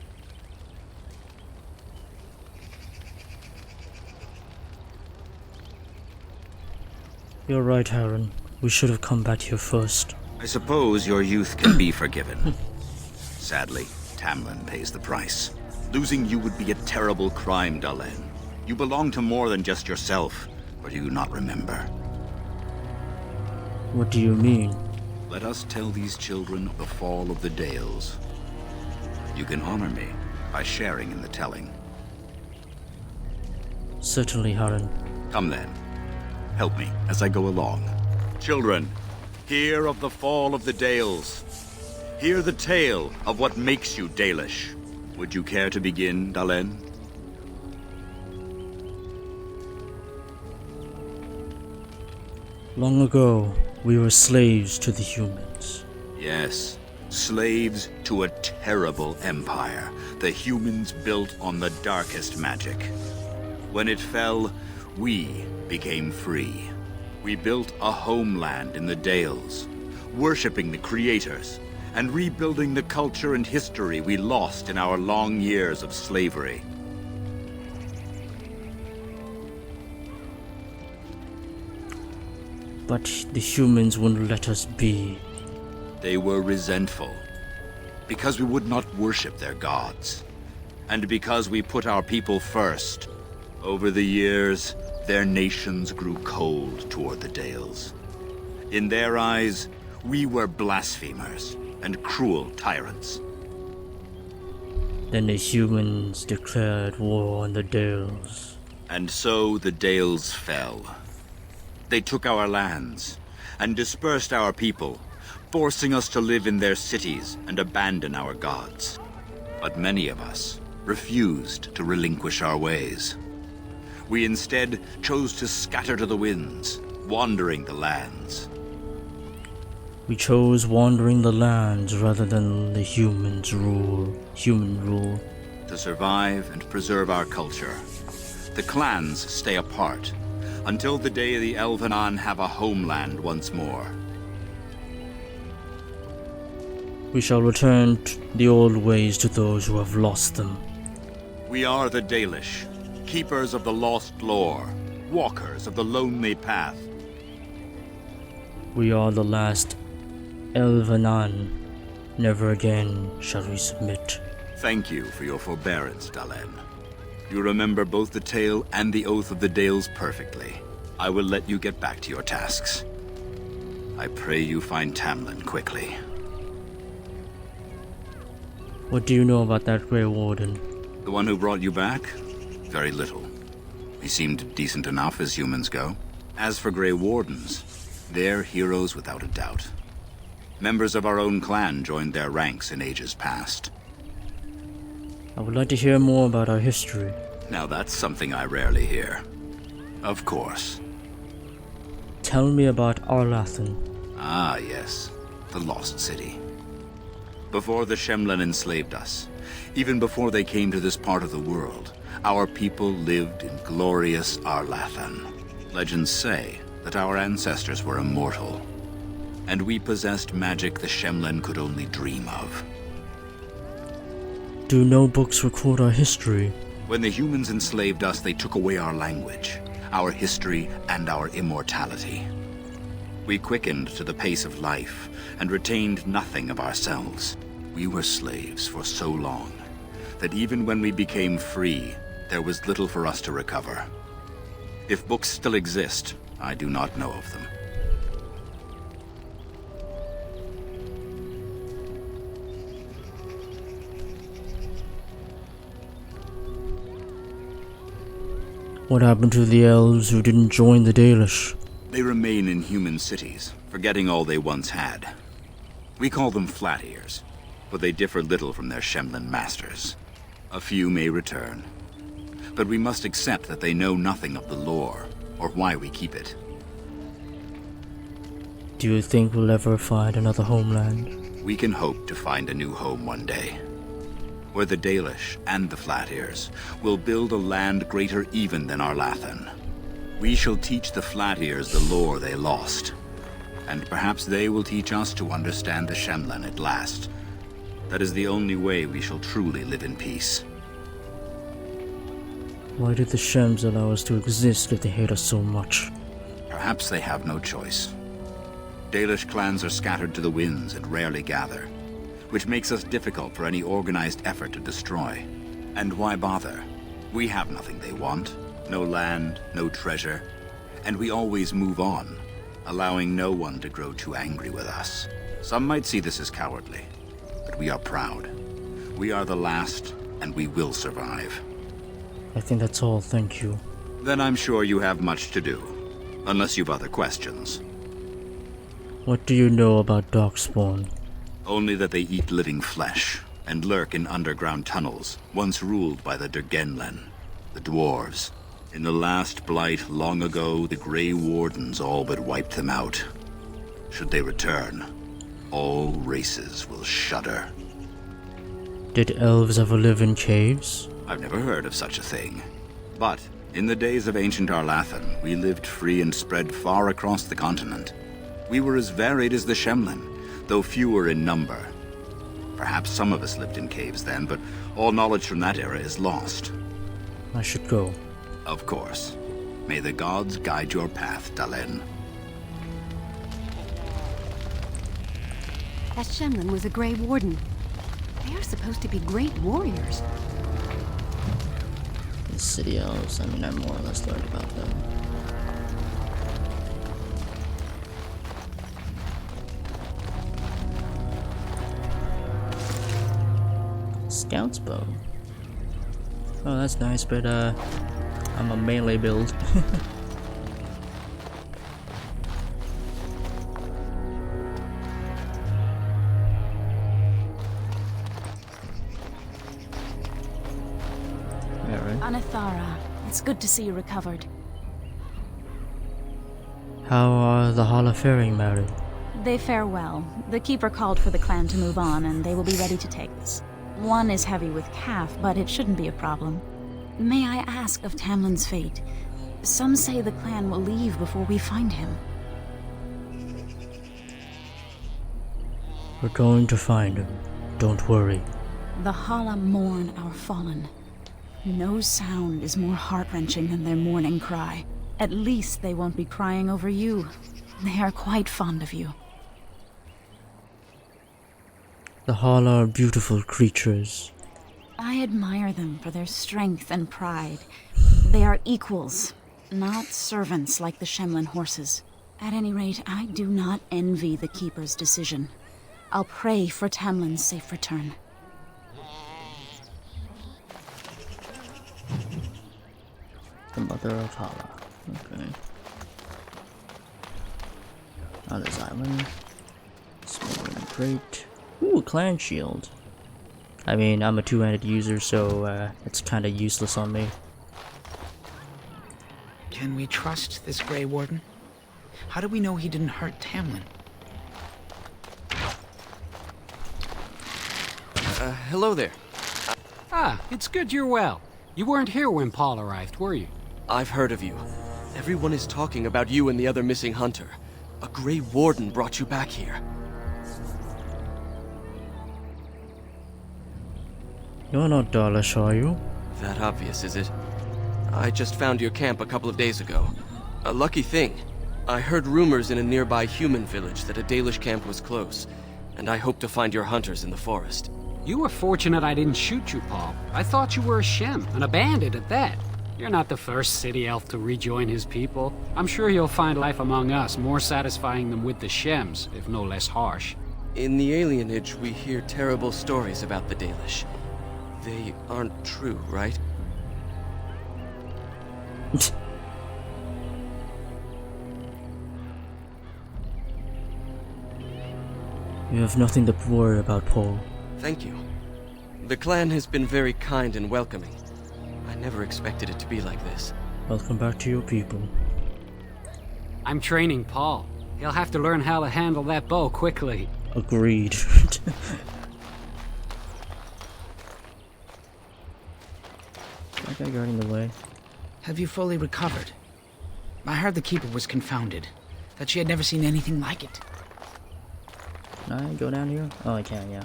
You're right, Harren. We should have come back here first. I suppose your youth can be forgiven. Sadly, Tamlin pays the price. Losing you would be a terrible crime, Dalen. You belong to more than just yourself, or do you not remember? What do you mean? Let us tell these children the fall of the Dales. You can honor me by sharing in the telling. Certainly, Harren. Come then. Help me as I go along. Children, hear of the fall of the Dales. Hear the tale of what makes you Dalish. Would you care to begin, Dalen? Long ago, we were slaves to the humans. Yes, slaves to a terrible empire the humans built on the darkest magic. When it fell, we became free. We built a homeland in the Dales, worshipping the creators, and rebuilding the culture and history we lost in our long years of slavery. But the humans wouldn't let us be. They were resentful. because we would not worship their gods, and because we put our people first. Over the years, their nations grew cold toward the Dales. In their eyes, we were blasphemers and cruel tyrants. Then the humans declared war on the Dales. And so the Dales fell. They took our lands and dispersed our people, forcing us to live in their cities and abandon our gods. But many of us refused to relinquish our ways. We instead chose to scatter to the winds, wandering the lands. We chose wandering the lands rather than the human rule. To survive and preserve our culture, the clans stay apart until the day the Elvenan have a homeland once more. We shall return the old ways to those who have lost them. We are the Dalish, keepers of the lost lore, walkers of the lonely path. We are the last Elvenan. Never again shall we submit. Thank you for your forbearance, Dalen. You remember both the tale and the oath of the Dales perfectly. I will let you get back to your tasks. I pray you find Tamlin quickly. What do you know about that Grey Warden? The one who brought you back? Very little. He seemed decent enough as humans go. As for Grey Wardens, they're heroes without a doubt. Members of our own clan joined their ranks in ages past. I would like to hear more about our history. Now that's something I rarely hear. Of course. Tell me about Arlathan. Ah, yes. The Lost City. Before the Shemlen enslaved us, even before they came to this part of the world, our people lived in glorious Arlathan. Legends say that our ancestors were immortal, and we possessed magic the Shemlen could only dream of. Do no books record our history? When the humans enslaved us, they took away our language, our history, and our immortality. We quickened to the pace of life and retained nothing of ourselves. We were slaves for so long that even when we became free, there was little for us to recover. If books still exist, I do not know of them. What happened to the elves who didn't join the Dalish? They remain in human cities, forgetting all they once had. We call them Flat Ears, but they differ little from their Shemlen masters. A few may return, but we must accept that they know nothing of the lore, or why we keep it. Do you think we'll ever find another homeland? We can hope to find a new home one day, where the Dalish and the Flat Ears will build a land greater even than Arlathan. We shall teach the Flat Ears the lore they lost, and perhaps they will teach us to understand the Shemlen at last. That is the only way we shall truly live in peace. Why did the Shems allow us to exist if they hate us so much? Perhaps they have no choice. Dalish clans are scattered to the winds and rarely gather, which makes us difficult for any organized effort to destroy. And why bother? We have nothing they want. No land, no treasure, and we always move on, allowing no one to grow too angry with us. Some might see this as cowardly, but we are proud. We are the last, and we will survive. I think that's all, thank you. Then I'm sure you have much to do, unless you've other questions. What do you know about Darkspawn? Only that they eat living flesh, and lurk in underground tunnels, once ruled by the Dergenlen, the dwarves. In the last blight long ago, the Grey Wardens all but wiped them out. Should they return, all races will shudder. Did elves ever live in caves? I've never heard of such a thing. But in the days of ancient Arlathan, we lived free and spread far across the continent. We were as varied as the Shemlen, though fewer in number. Perhaps some of us lived in caves then, but all knowledge from that era is lost. I should go. Of course. May the gods guide your path, Dalen. That Shemlen was a Grey Warden. They are supposed to be great warriors. The city elves, I mean, I more or less learned about them. Scout's bow. Oh, that's nice, but I'm a melee build. Anathara, it's good to see you recovered. How are the Hala faring, Mary? They fare well. The Keeper called for the clan to move on, and they will be ready to take us. One is heavy with calf, but it shouldn't be a problem. May I ask of Tamlin's fate? Some say the clan will leave before we find him. We're going to find him. Don't worry. The Hala mourn our fallen. No sound is more heart-wrenching than their mourning cry. At least they won't be crying over you. They are quite fond of you. The Hala are beautiful creatures. I admire them for their strength and pride. They are equals, not servants like the Shemlin horses. At any rate, I do not envy the Keeper's decision. I'll pray for Tamlin's safe return. The mother of Hala. Okay. On this island. Smoldering crate. Ooh, a clan shield. I mean, I'm a two-handed user, so it's kind of useless on me. Can we trust this Grey Warden? How do we know he didn't hurt Tamlin? Hello there. Ah, it's good you're well. You weren't here when Paul arrived, were you? I've heard of you. Everyone is talking about you and the other missing hunter. A Grey Warden brought you back here. You're not Dalish, are you? That obvious, is it? I just found your camp a couple of days ago. A lucky thing. I heard rumors in a nearby human village that a Dalish camp was close, and I hope to find your hunters in the forest. You were fortunate I didn't shoot you, Paul. I thought you were a Shem, and a bandit at that. You're not the first city elf to rejoin his people. I'm sure you'll find life among us more satisfying than with the Shems, if no less harsh. In the alienage, we hear terrible stories about the Dalish. They aren't true, right? You have nothing to worry about, Paul. Thank you. The clan has been very kind and welcoming. I never expected it to be like this. Welcome back to your people. I'm training Paul. He'll have to learn how to handle that bow quickly. Agreed. That guy guarding the way. Have you fully recovered? I heard the Keeper was confounded, that she had never seen anything like it. Can I go down here? Oh, I can, yeah.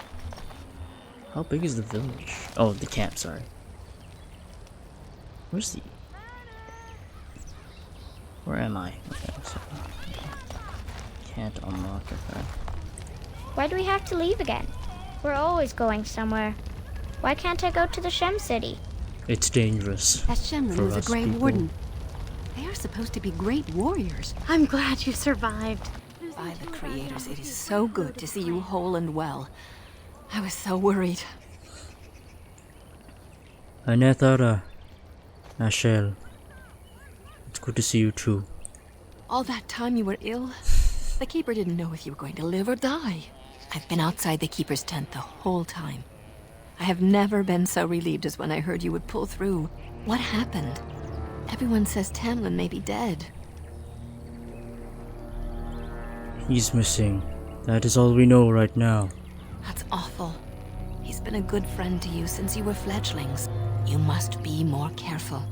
How big is the village? Oh, the camp, sorry. Where's the... Where am I? Okay, so... Can't unlock it, okay. Why do we have to leave again? We're always going somewhere. Why can't I go to the Shem City? It's dangerous. That Shemlin was a Grey Warden. They are supposed to be great warriors. I'm glad you survived. By the creators, it is so good to see you whole and well. I was so worried. Anathara. Ashel. It's good to see you too. All that time you were ill, the Keeper didn't know if you were going to live or die. I've been outside the Keeper's tent the whole time. I have never been so relieved as when I heard you would pull through. What happened? Everyone says Tamlin may be dead. He's missing. That is all we know right now. That's awful. He's been a good friend to you since you were fledglings. You must be more careful.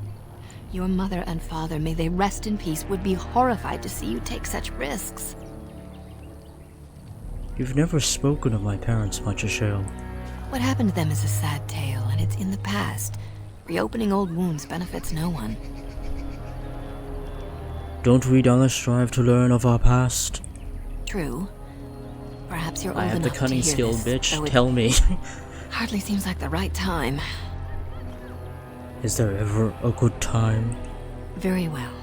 Your mother and father, may they rest in peace, would be horrified to see you take such risks. You've never spoken of my parents much, Ashel. What happened to them is a sad tale, and it's in the past. Reopening old wounds benefits no one. Don't we Dalish strive to learn of our past? True. Perhaps you're old I have enough the cunning to hear skill, this, bitch. though Tell me. Hardly seems like the right time. Is there ever a good time? Very well.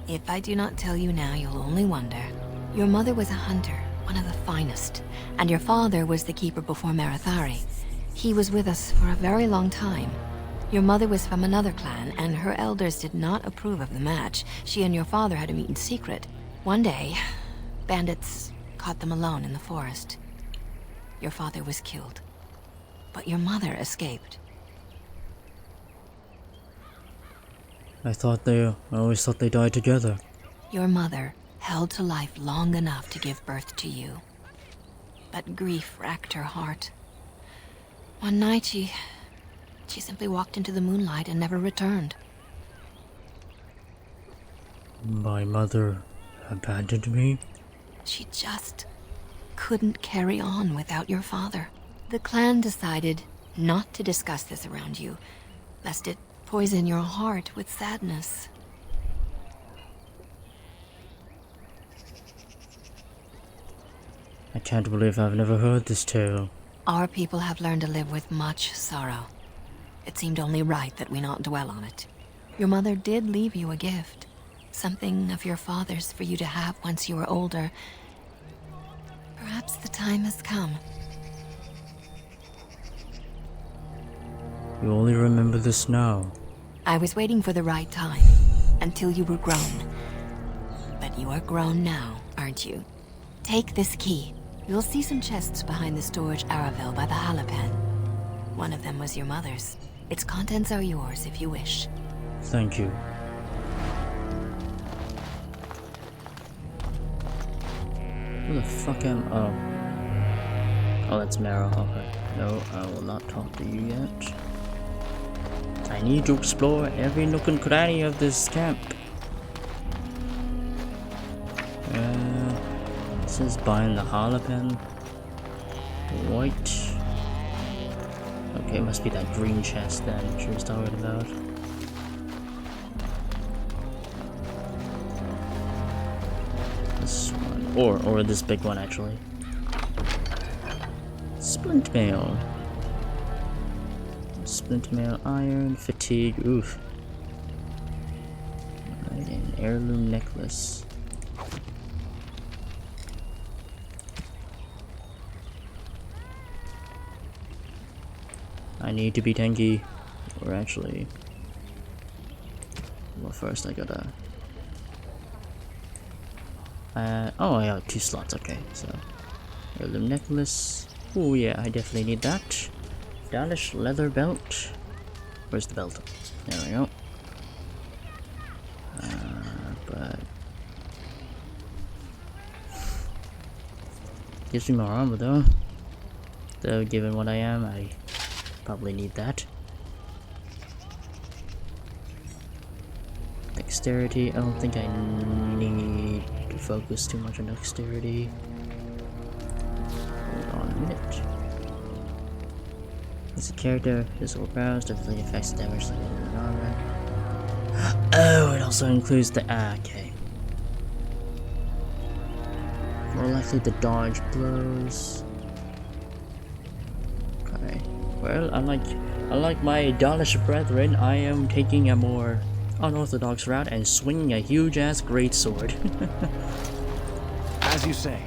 If I do not tell you now, you'll only wonder. Your mother was a hunter, one of the finest, and your father was the keeper before Marathari. He was with us for a very long time. Your mother was from another clan, and her elders did not approve of the match. She and your father had to meet in secret. One day, bandits caught them alone in the forest. Your father was killed, but your mother escaped. I always thought they died together. Your mother held to life long enough to give birth to you. But grief racked her heart. One night she simply walked into the moonlight and never returned. My mother abandoned me? She just couldn't carry on without your father. The clan decided not to discuss this around you, lest it poison your heart with sadness. I can't believe I've never heard this tale. Our people have learned to live with much sorrow. It seemed only right that we not dwell on it. Your mother did leave you a gift. Something of your father's for you to have once you are older. Perhaps the time has come. You only remember this now. I was waiting for the right time, until you were grown. But you are grown now, aren't you? Take this key. You'll see some chests behind the storage Aravel by the Halapan. One of them was your mother's. Its contents are yours if you wish. Thank you. Who the fuck am... Oh, that's Mara. Okay. No, I will not talk to you yet. I need to explore every nook and cranny of this camp. This is behind the Halapan. White. Okay, it must be that green chest then she was talking about. This one. Or this big one actually. Splint mail. Splint mail, iron, fatigue, oof. Right, an heirloom necklace. I need to be tanky, or actually, well first I gotta, oh I have 2 slots, okay, so, heirloom necklace, oh yeah, I definitely need that, Dalish leather belt, where's the belt, there we go, but, gives me more armor though given what I am, I probably need that. Dexterity, I don't think I need to focus too much on dexterity. Hold on a minute. As a character, physical powers definitely affects damage like an armor. Oh, it also includes the okay. More likely to dodge blows. Okay. Well, unlike my Dalish brethren, I am taking a more unorthodox route and swinging a huge-ass greatsword. As you say.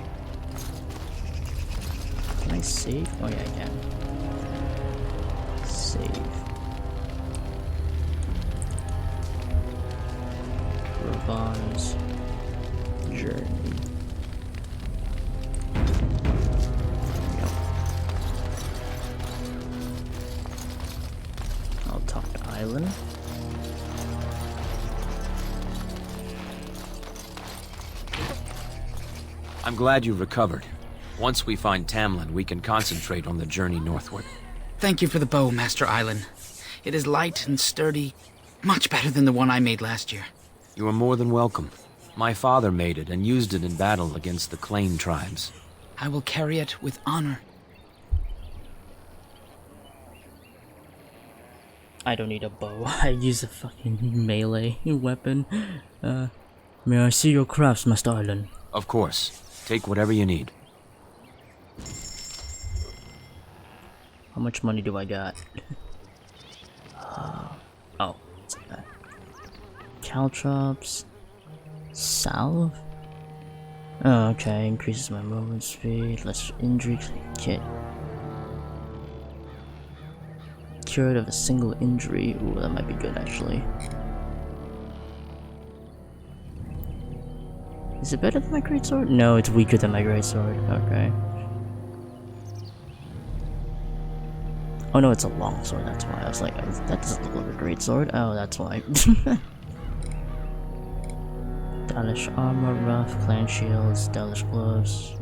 Can I save? Oh yeah, I can. Save. Revise. Journey. Island. I'm glad you've recovered. Once we find Tamlin, we can concentrate on the journey northward. Thank you for the bow, Master Island. It is light and sturdy, much better than the one I made last year. You are more than welcome. My father made it and used it in battle against the Clane tribes. I will carry it with honor. I don't need a bow. I use a fucking melee weapon. May I see your crafts, Master Island? Of course. Take whatever you need. How much money do I got? Oh, it's like that. Caltrops. Salve? Oh, okay. Increases my movement speed, less injury kit. Cured of a single injury. Ooh, that might be good actually. Is it better than my greatsword? No, it's weaker than my greatsword. Okay. Oh no, it's a longsword, that's why. I was like, that doesn't look like a greatsword. Oh, that's why. Stylish armor, rough, clan shields, stylish gloves.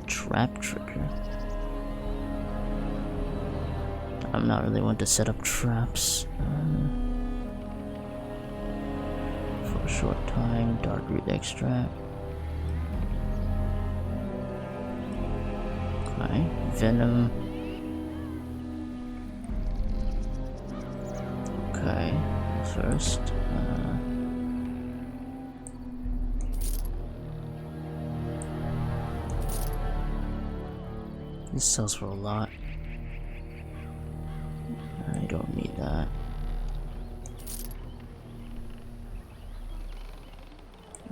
Trap trigger. I'm not really one to set up traps. For a short time, dark root extract. Okay, venom. Okay, first. This sells for a lot. I don't need that.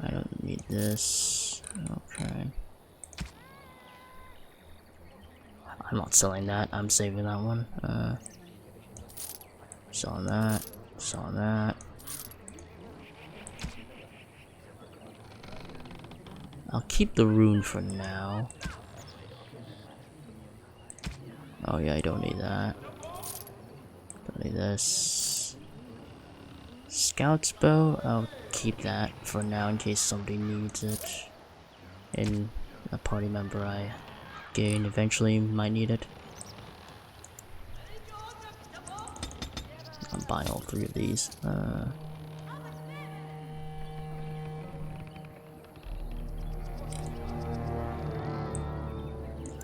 I don't need this. Okay. I'm not selling that. I'm saving that one. Selling that. Selling that. I'll keep the rune for now. Oh yeah, I don't need that. Don't need this. Scout's bow, I'll keep that for now in case somebody needs it. And a party member I gain eventually might need it. I'm buying all three of these.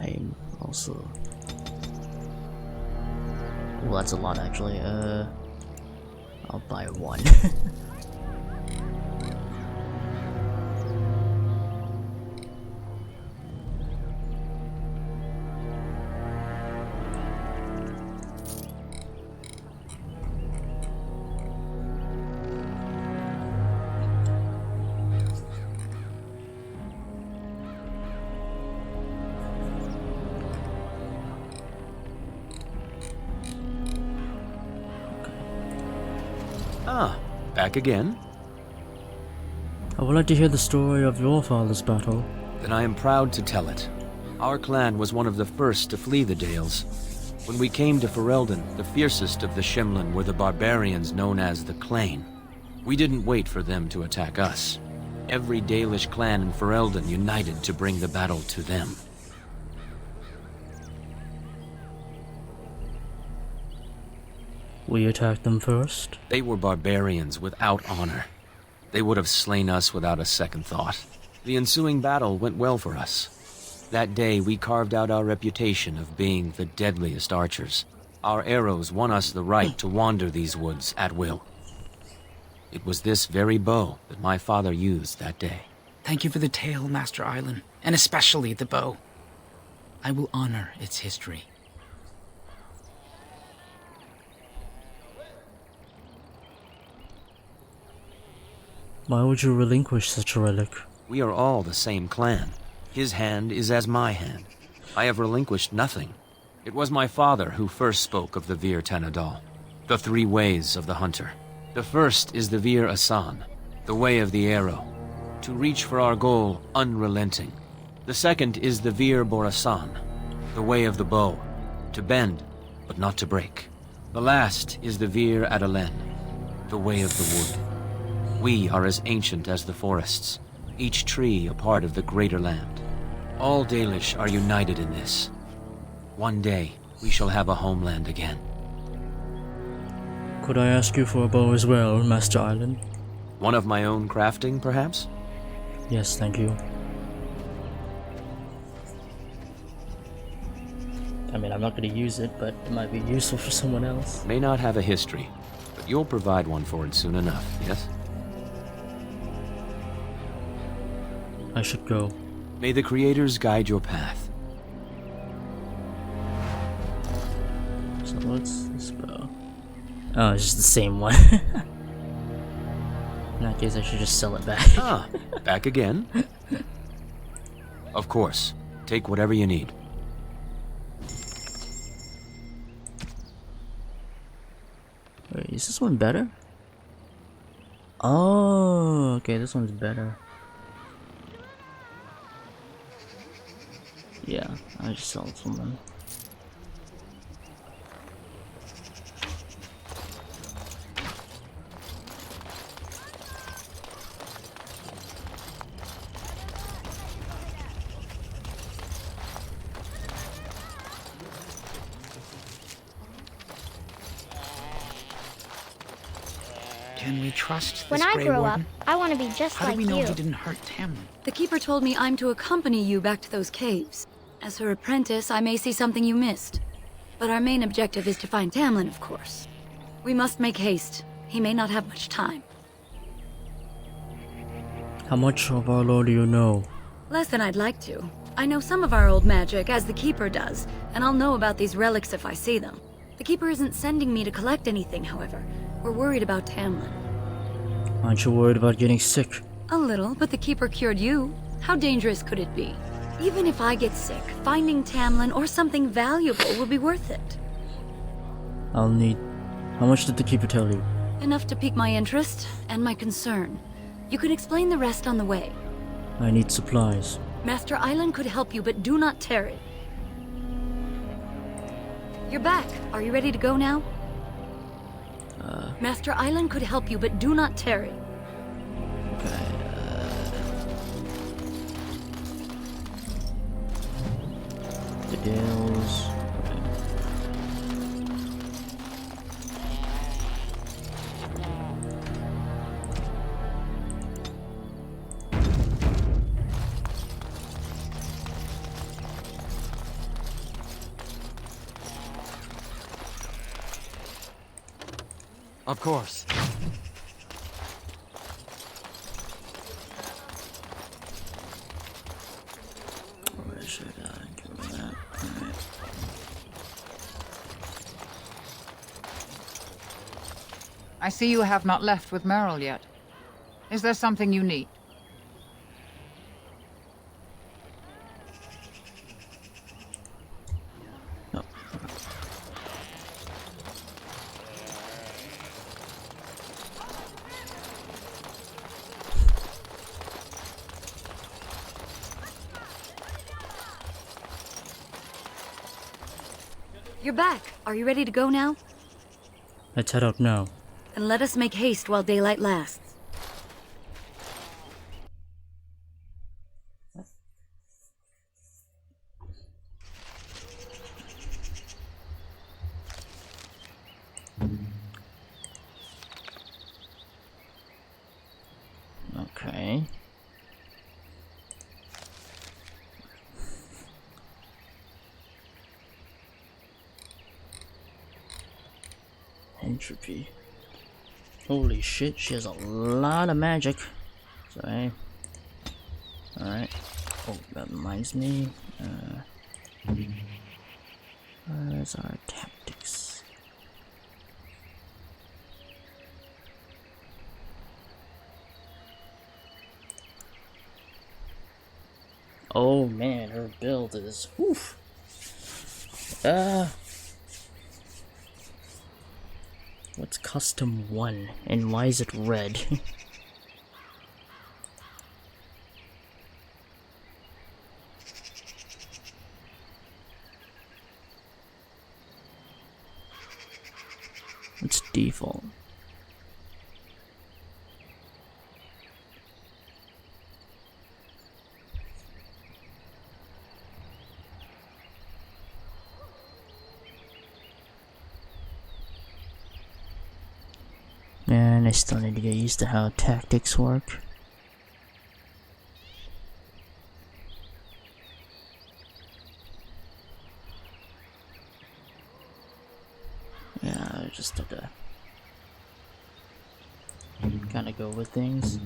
I'm also... Well, that's a lot actually. I'll buy one. Ah, back again? I would like to hear the story of your father's battle. Then I am proud to tell it. Our clan was one of the first to flee the Dales. When we came to Ferelden, the fiercest of the Shemlen were the barbarians known as the Clane. We didn't wait for them to attack us. Every Dalish clan in Ferelden united to bring the battle to them. We attacked them first? They were barbarians without honor. They would have slain us without a second thought. The ensuing battle went well for us. That day, we carved out our reputation of being the deadliest archers. Our arrows won us the right to wander these woods at will. It was this very bow that my father used that day. Thank you for the tale, Master Island, and especially the bow. I will honor its history. Why would you relinquish such a relic? We are all the same clan. His hand is as my hand. I have relinquished nothing. It was my father who first spoke of the Vir Tanadal, the three ways of the hunter. The first is the Vir Asan, the way of the arrow, to reach for our goal unrelenting. The second is the Vir Borasan, the way of the bow, to bend but not to break. The last is the Vir Adalen, the way of the wood. We are as ancient as the forests, each tree a part of the greater land. All Dalish are united in this. One day, we shall have a homeland again. Could I ask you for a bow as well, Master Island? One of my own crafting, perhaps? Yes, thank you. I mean, I'm not going to use it, but it might be useful for someone else. May not have a history, but you'll provide one for it soon enough, yes? I should go. May the creators guide your path. So what's the spell? Oh, it's just the same one. In that case, I should just sell it back. Ah, back again? Of course. Take whatever you need. Wait, is this one better? Oh, okay, this one's better. Yeah, I just sold someone. Can we trust this When I Grey grow Warden? up, I want to be just How like do we know you. he didn't hurt Tamlin? The Keeper told me I'm to accompany you back to those caves. As her apprentice, I may see something you missed. But our main objective is to find Tamlin, of course. We must make haste. He may not have much time. How much of our lore do you know? Less than I'd like to. I know some of our old magic, as the Keeper does, and I'll know about these relics if I see them. The Keeper isn't sending me to collect anything, however. We're worried about Tamlin. Aren't you worried about getting sick? A little, but the Keeper cured you. How dangerous could it be? Even if I get sick, finding Tamlin or something valuable will be worth it. I'll need... How much did the Keeper tell you? Enough to pique my interest and my concern. You can explain the rest on the way. I need supplies. Master Island could help you, but do not tarry. You're back. Are you ready to go now? Master Island could help you, but do not tarry. Okay, the deals. Of course. Where should I do that? Alright. I see you have not left with Merrill yet. Is there something you need? No. You're back. Are you ready to go now? Let's head out now. Then let us make haste while daylight lasts. Okay. Entropy. Holy shit, she has a lot of magic. Sorry. Alright. Oh, that reminds me. Where's our tactics? Oh man, her build is oof. What's custom 1 and why is it red? What's default? Man, I still need to get used to how tactics work. Yeah, I just have to kind of go with things.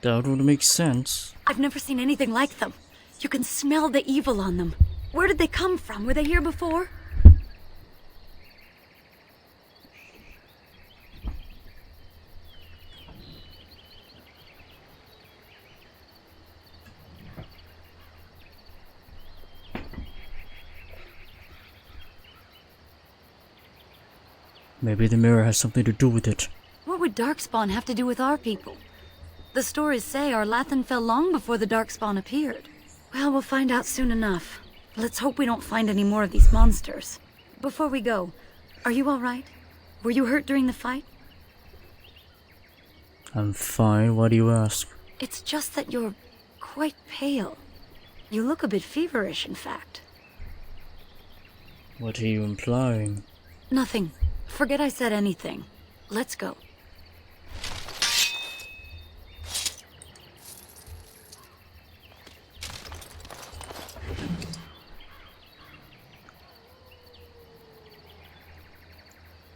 That would make sense. I've never seen anything like them. You can smell the evil on them. Where did they come from? Were they here before? Maybe the mirror has something to do with it. What would Darkspawn have to do with our people? The stories say our Lathan fell long before the Darkspawn appeared. Well, we'll find out soon enough. Let's hope we don't find any more of these monsters. Before we go, are you all right? Were you hurt during the fight? I'm fine, why do you ask? It's just that you're quite pale. You look a bit feverish, in fact. What are you implying? Nothing. Forget I said anything. Let's go.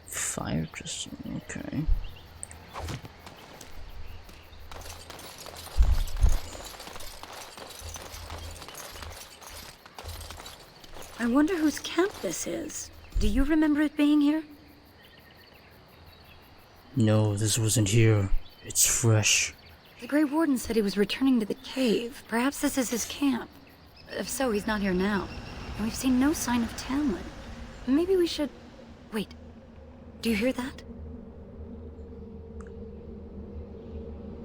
Fire crystal, okay. I wonder whose camp this is. Do you remember it being here? No, this wasn't here. It's fresh. The Grey Warden said he was returning to the cave. Perhaps this is his camp. If so, he's not here now. And we've seen no sign of Tamlin. Maybe we should... Wait. Do you hear that?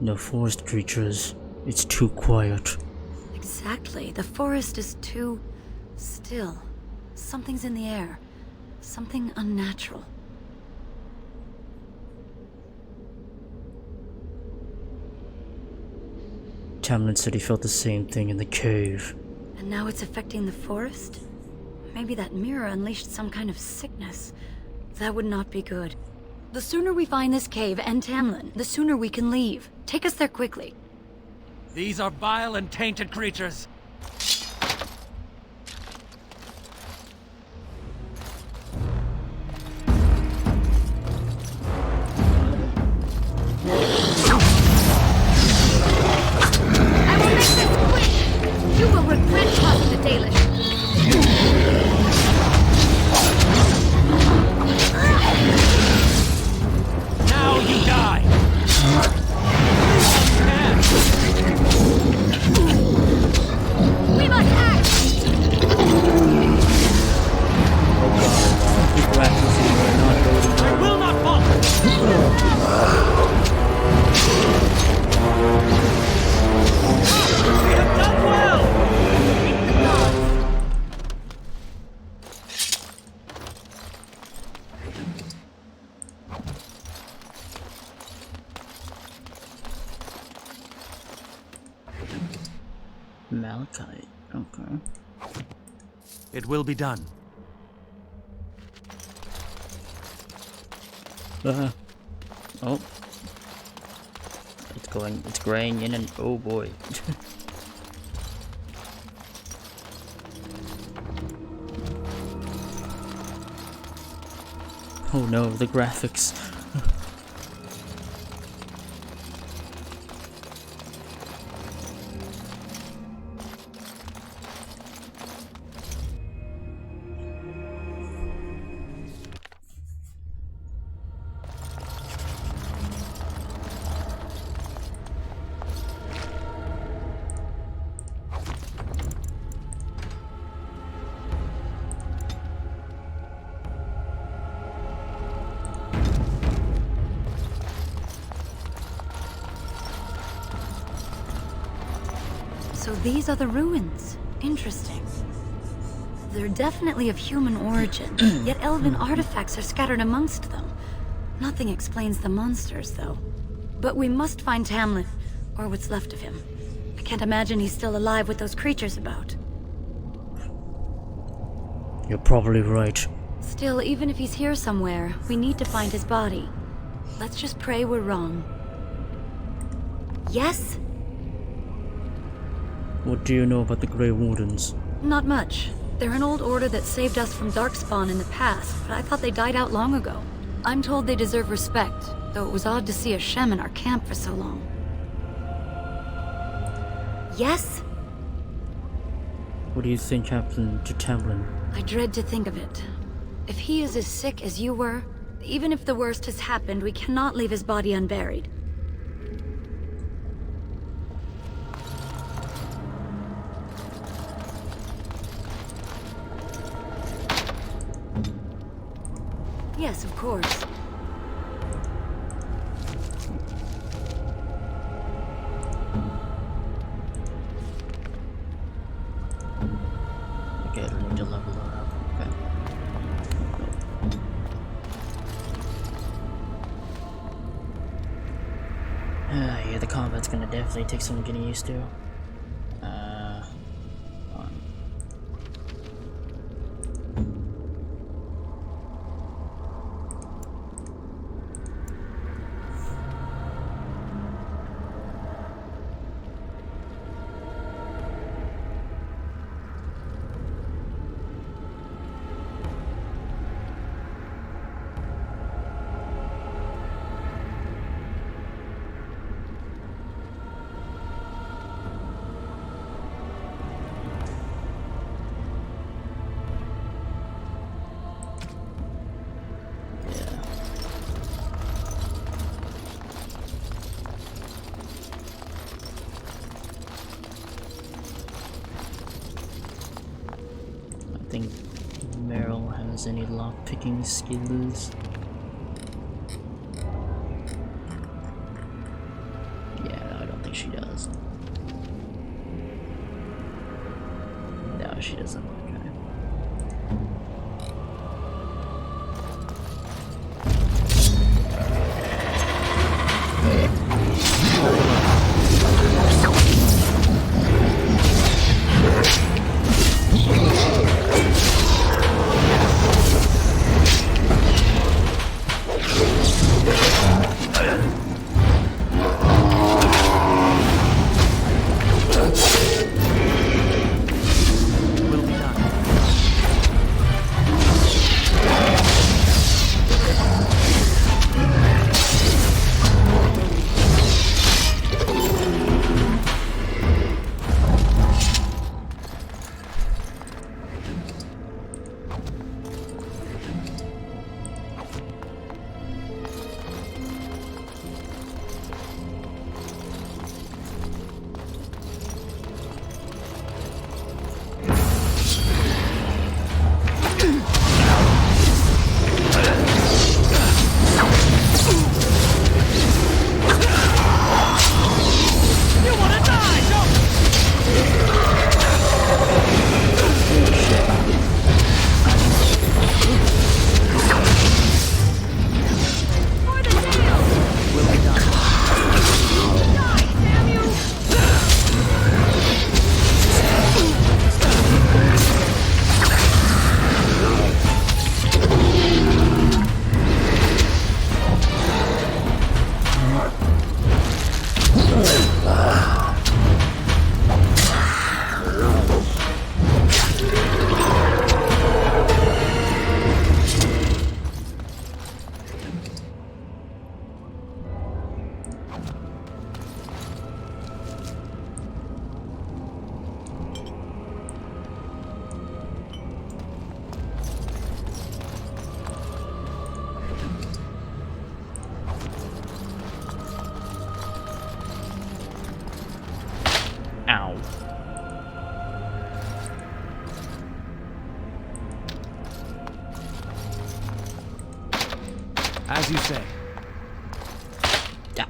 No forest creatures. It's too quiet. Exactly. The forest is too... still. Something's in the air. Something unnatural. Tamlin said he felt the same thing in the cave. And now it's affecting the forest? Maybe that mirror unleashed some kind of sickness. That would not be good. The sooner we find this cave and Tamlin, the sooner we can leave. Take us there quickly. These are vile and tainted creatures. Malachite, okay. It will be done. Oh. It's graying in and oh boy. Oh no, the graphics. So these are the ruins. Interesting. They're definitely of human origin, yet elven artifacts are scattered amongst them. Nothing explains the monsters, though. But we must find Tamlin, or what's left of him. I can't imagine he's still alive with those creatures about. You're probably right. Still, even if he's here somewhere, we need to find his body. Let's just pray we're wrong. Yes? What do you know about the Grey Wardens? Not much. They're an old order that saved us from Darkspawn in the past, but I thought they died out long ago. I'm told they deserve respect, though it was odd to see a Shem in our camp for so long. Yes? What do you think happened to Tamlin? I dread to think of it. If he is as sick as you were, even if the worst has happened, we cannot leave his body unburied. Yes, of course. Okay, I don't need to level her up. Okay. Yeah, the combat's gonna definitely take some getting used to. I think Meryl has any lock-picking skills. Yeah, I don't think she does. No, she doesn't. Okay. Ow. As you say. Yeah.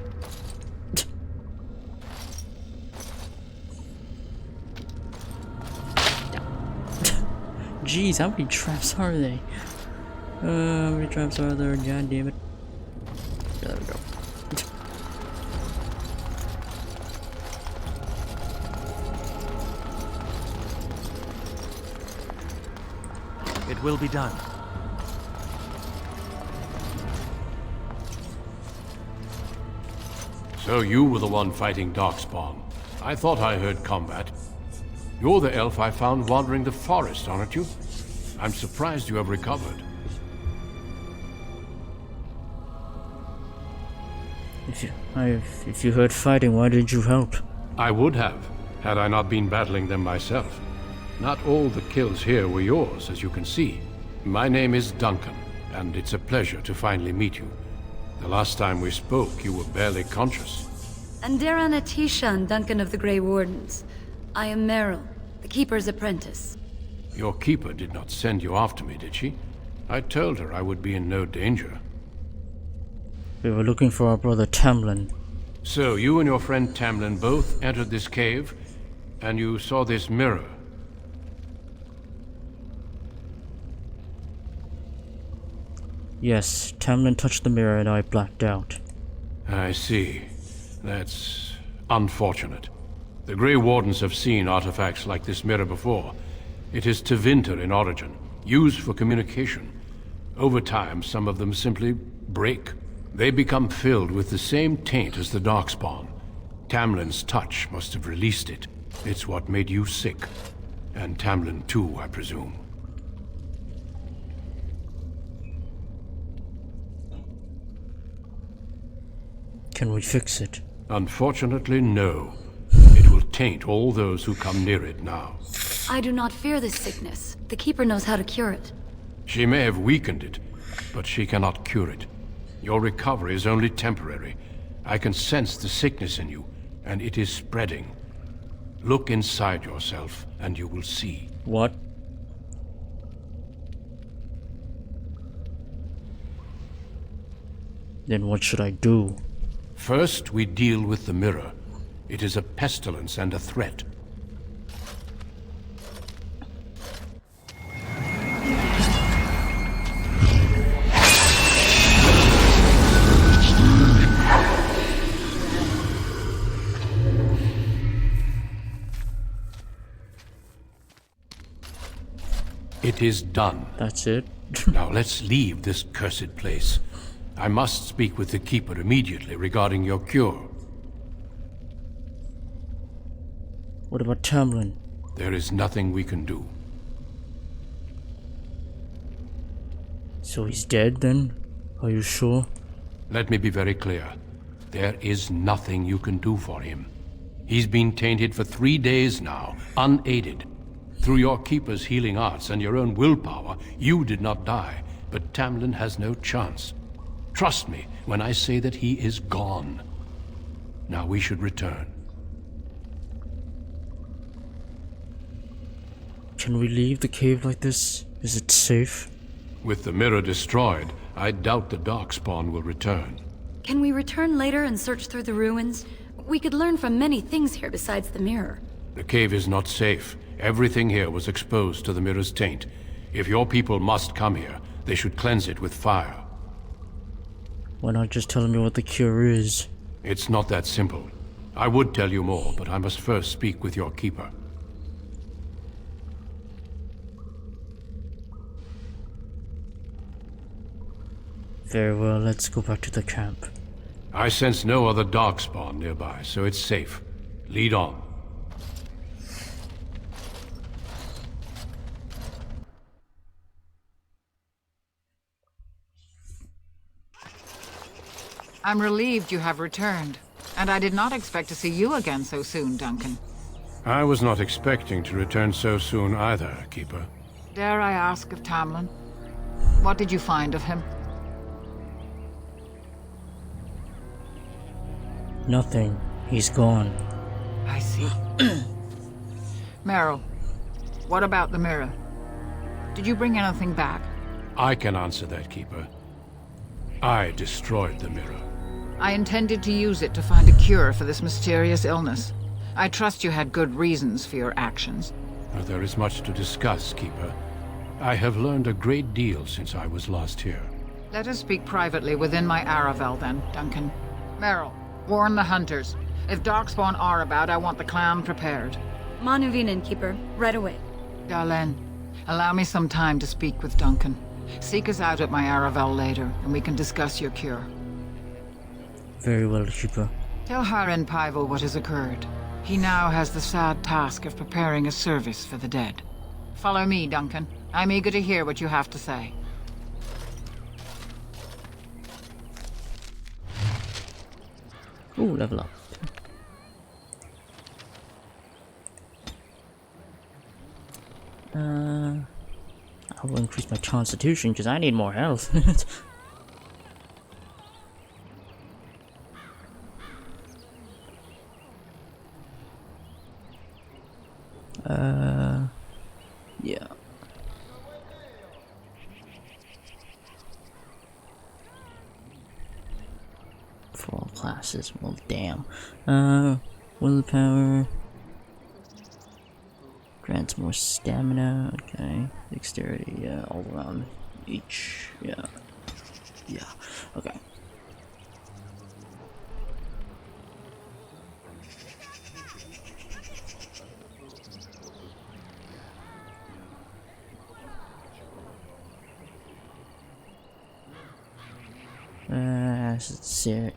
Jeez, how many traps are they? How many traps are there? God damn it. There we go. It will be done. So you were the one fighting Darkspawn. I thought I heard combat. You're the elf I found wandering the forest, aren't you? I'm surprised you have recovered. If you heard fighting, why did you help? I would have, had I not been battling them myself. Not all the kills here were yours, as you can see. My name is Duncan, and it's a pleasure to finally meet you. The last time we spoke, you were barely conscious. Andera Natishan, Duncan of the Grey Wardens. I am Meryl, the Keeper's apprentice. Your keeper did not send you after me, did she? I told her I would be in no danger. We were looking for our brother Tamlin. So, you and your friend Tamlin both entered this cave, and you saw this mirror. Yes, Tamlin touched the mirror and I blacked out. I see. That's unfortunate. The Grey Wardens have seen artifacts like this mirror before. It is Tevinter in origin, used for communication. Over time, some of them simply break. They become filled with the same taint as the Darkspawn. Tamlin's touch must have released it. It's what made you sick. And Tamlin too, I presume. Can we fix it? Unfortunately, no. It will taint all those who come near it now. I do not fear this sickness. The Keeper knows how to cure it. She may have weakened it, but she cannot cure it. Your recovery is only temporary. I can sense the sickness in you, and it is spreading. Look inside yourself, and you will see. What? Then what should I do? First, we deal with the mirror. It is a pestilence and a threat. It is done. That's it? Now let's leave this cursed place. I must speak with the Keeper immediately regarding your cure. What about Tamlin? There is nothing we can do. So he's dead then? Are you sure? Let me be very clear. There is nothing you can do for him. He's been tainted for 3 days now, unaided. Through your Keeper's healing arts and your own willpower, you did not die, but Tamlin has no chance. Trust me when I say that he is gone. Now we should return. Can we leave the cave like this? Is it safe? With the mirror destroyed, I doubt the Darkspawn will return. Can we return later and search through the ruins? We could learn from many things here besides the mirror. The cave is not safe. Everything here was exposed to the mirror's taint. If your people must come here, they should cleanse it with fire. Why not just tell me what the cure is? It's not that simple. I would tell you more, but I must first speak with your Keeper. Very well, let's go back to the camp. I sense no other Darkspawn nearby, so it's safe. Lead on. I'm relieved you have returned, and I did not expect to see you again so soon, Duncan. I was not expecting to return so soon either, Keeper. Dare I ask of Tamlin? What did you find of him? Nothing. He's gone. I see. Meryl, what about the mirror? Did you bring anything back? I can answer that, Keeper. I destroyed the mirror. I intended to use it to find a cure for this mysterious illness. I trust you had good reasons for your actions. There is much to discuss, Keeper. I have learned a great deal since I was last here. Let us speak privately within my Aravel then, Duncan. Meryl, warn the hunters. If Darkspawn are about, I want the clan prepared. Manuvinen, Keeper. Right away. Dalen, allow me some time to speak with Duncan. Seek us out at my Aravel later, and we can discuss your cure. Very well, Keeper. Tell Harin Paival what has occurred. He now has the sad task of preparing a service for the dead. Follow me, Duncan. I'm eager to hear what you have to say. Ooh, level up. I will increase my constitution because I need more health. Yeah. For all classes, well, damn. Willpower. Grants more stamina, okay. Dexterity, yeah, all around each, yeah. Yeah, okay.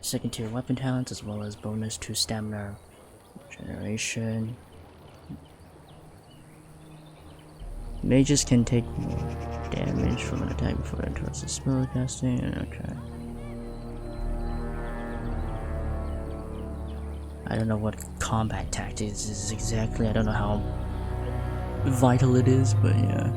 Second tier weapon talents as well as bonus to stamina generation. Mages can take more damage from an attack before it enters the spell casting. Okay. I don't know what combat tactics is exactly. I don't know how vital it is, but yeah.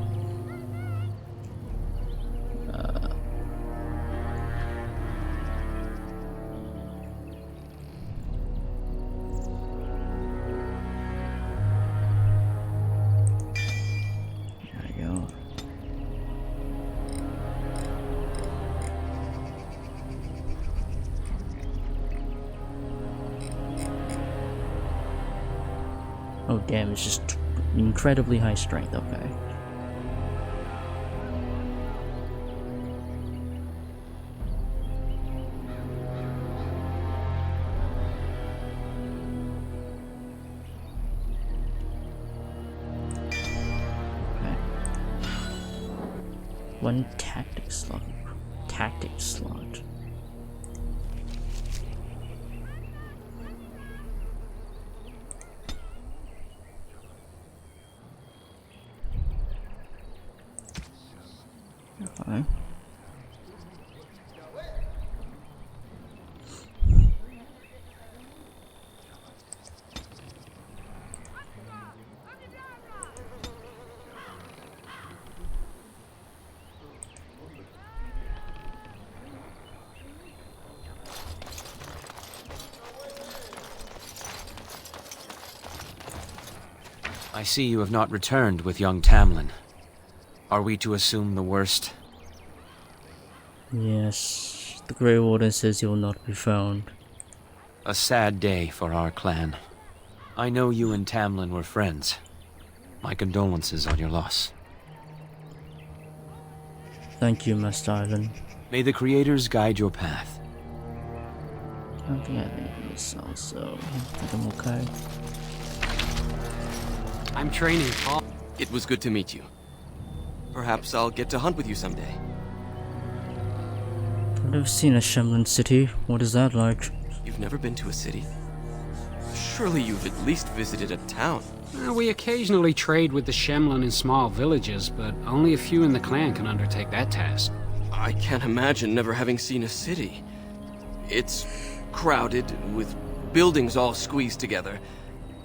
Oh damn, it's just incredibly high strength, okay. Okay. One tactic slot. Tactic slot. Okay. I see you have not returned with young Tamlin. Are we to assume the worst? Yes, the Grey Warden says he will not be found. A sad day for our clan. I know you and Tamlin were friends. My condolences on your loss. Thank you, Master Ivan. May the creators guide your path. I don't think I have this also. I think I'm okay. I'm training Paul. It was good to meet you. Perhaps I'll get to hunt with you someday. I've never seen a Shemlin city. What is that like? You've never been to a city? Surely you've at least visited a town. We occasionally trade with the Shemlin in small villages, but only a few in the clan can undertake that task. I can't imagine never having seen a city. It's crowded, with buildings all squeezed together.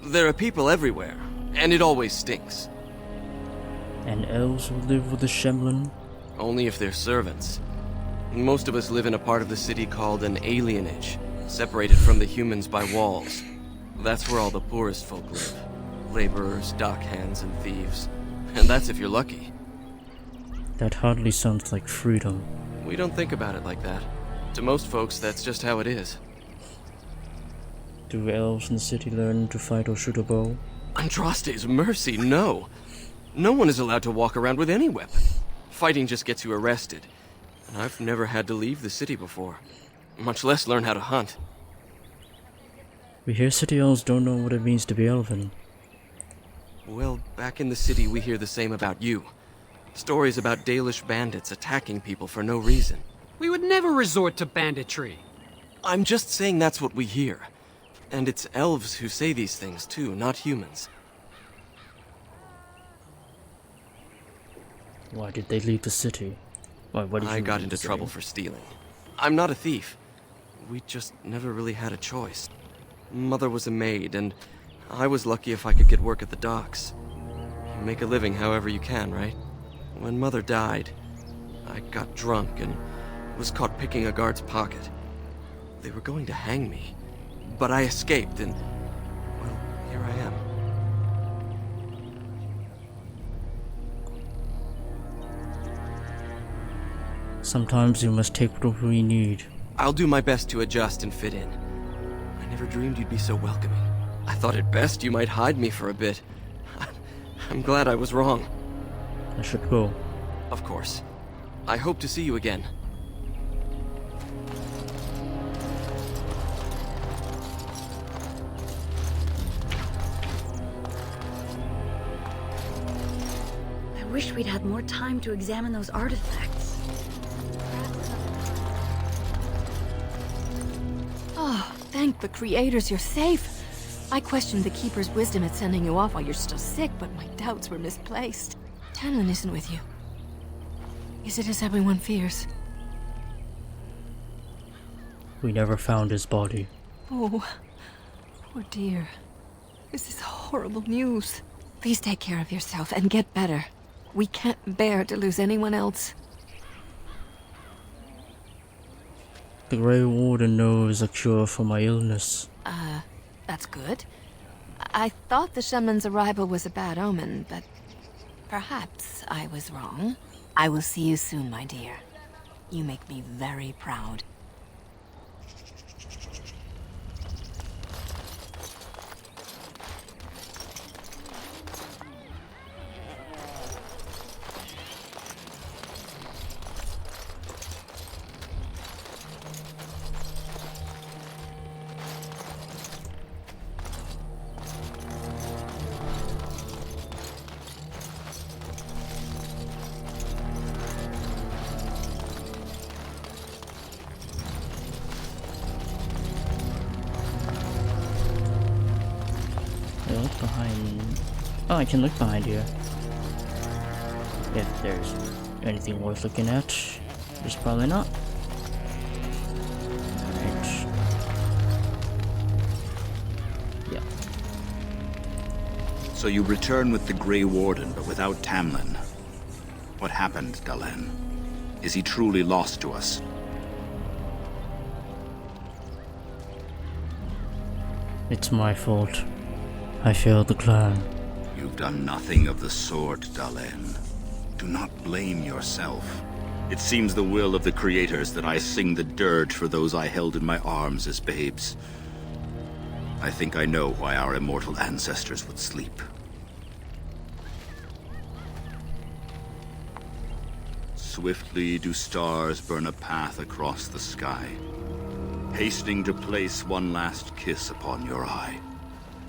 There are people everywhere, and it always stinks. And elves will live with the Shemlin? Only if they're servants. Most of us live in a part of the city called an alienage, separated from the humans by walls. That's where all the poorest folk live. Laborers, dock hands, and thieves. And that's if you're lucky. That hardly sounds like freedom. We don't think about it like that. To most folks, that's just how it is. Do elves in the city learn to fight or shoot a bow? Andraste's mercy, no. No one is allowed to walk around with any weapon. Fighting just gets you arrested. And I've never had to leave the city before. Much less learn how to hunt. We hear city elves don't know what it means to be elven. Well, back in the city we hear the same about you. Stories about Dalish bandits attacking people for no reason. We would never resort to banditry. I'm just saying that's what we hear. And it's elves who say these things too, not humans. Why did they leave the city? Why did I you got leave into the trouble city? for stealing. I'm not a thief. We just never really had a choice. Mother was a maid, and I was lucky if I could get work at the docks. make a living however you can, right? When Mother died, I got drunk and was caught picking a guard's pocket. They were going to hang me, but I escaped and, well, here I am. Sometimes you must take what we need. I'll do my best to adjust and fit in. I never dreamed you'd be so welcoming. I thought at best you might hide me for a bit. I'm glad I was wrong. I should go. Of course. I hope to see you again. I wish we'd had more time to examine those artifacts. Oh, thank the creators you're safe. I questioned the Keeper's wisdom at sending you off while you're still sick, but my doubts were misplaced. Tamlin isn't with you. Is it as everyone fears? We never found his body. Oh, poor dear. This is horrible news. Please take care of yourself and get better. We can't bear to lose anyone else. The Grey Warden knows a cure for my illness. That's good. I thought the Shemlin's arrival was a bad omen, but perhaps I was wrong. I will see you soon, my dear. You make me very proud. Look behind. Oh, I can look behind here. If there's anything worth looking at. There's probably not. Alright. Yeah. So you return with the Grey Warden, but without Tamlin. What happened, Dalen? Is he truly lost to us? It's my fault. I failed the clan. You've done nothing of the sort, Dalen. Do not blame yourself. It seems the will of the creators that I sing the dirge for those I held in my arms as babes. I think I know why our immortal ancestors would sleep. Swiftly do stars burn a path across the sky, hastening to place one last kiss upon your eye.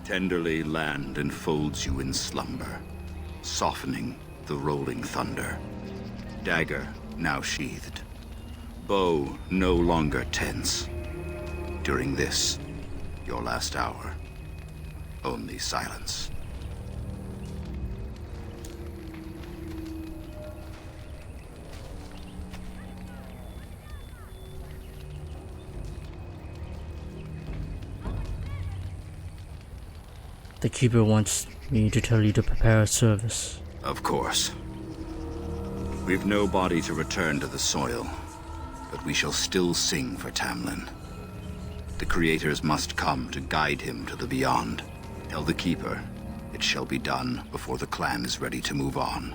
Tenderly land enfolds you in slumber, softening the rolling thunder. Dagger now sheathed, bow no longer tense. During this, your last hour, only silence. The Keeper wants me to tell you to prepare a service. Of course. We've no body to return to the soil, but we shall still sing for Tamlin. The creators must come to guide him to the beyond. Tell the Keeper it shall be done before the clan is ready to move on.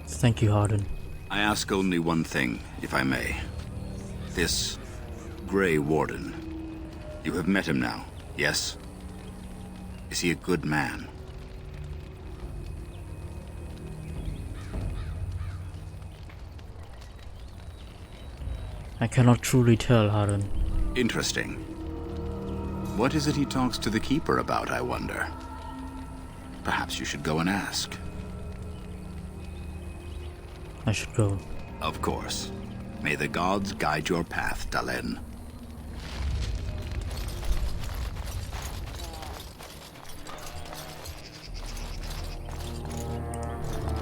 Thank you, Harden. I ask only one thing, if I may. This Grey Warden. You have met him now, yes? Is he a good man? I cannot truly tell, Harden. Interesting. What is it he talks to the Keeper about, I wonder? Perhaps you should go and ask. I should go. Of course. May the gods guide your path, Dalen.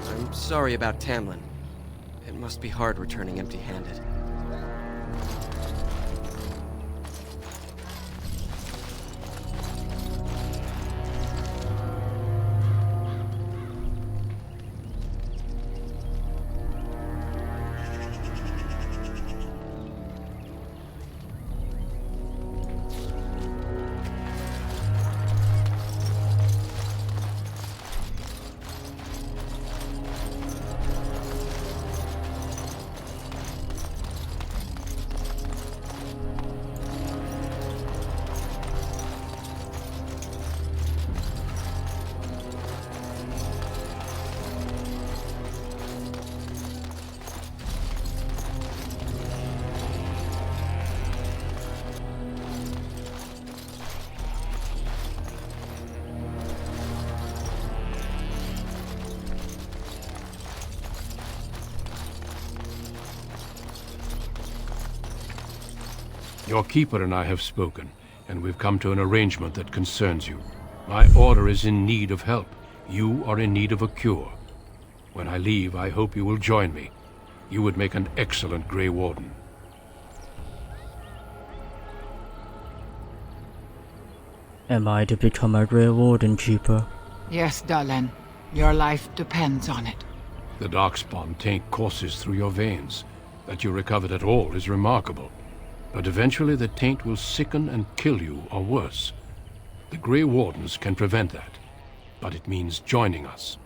I'm sorry about Tamlin. It must be hard returning empty-handed. Your keeper and I have spoken, and we've come to an arrangement that concerns you. My order is in need of help. You are in need of a cure. When I leave, I hope you will join me. You would make an excellent Grey Warden. Am I to become a Grey Warden, Keeper? Yes, Dalen. Your life depends on it. The Darkspawn taint courses through your veins. That you recovered at all is remarkable. But eventually the taint will sicken and kill you, or worse. The Grey Wardens can prevent that, but it means joining us.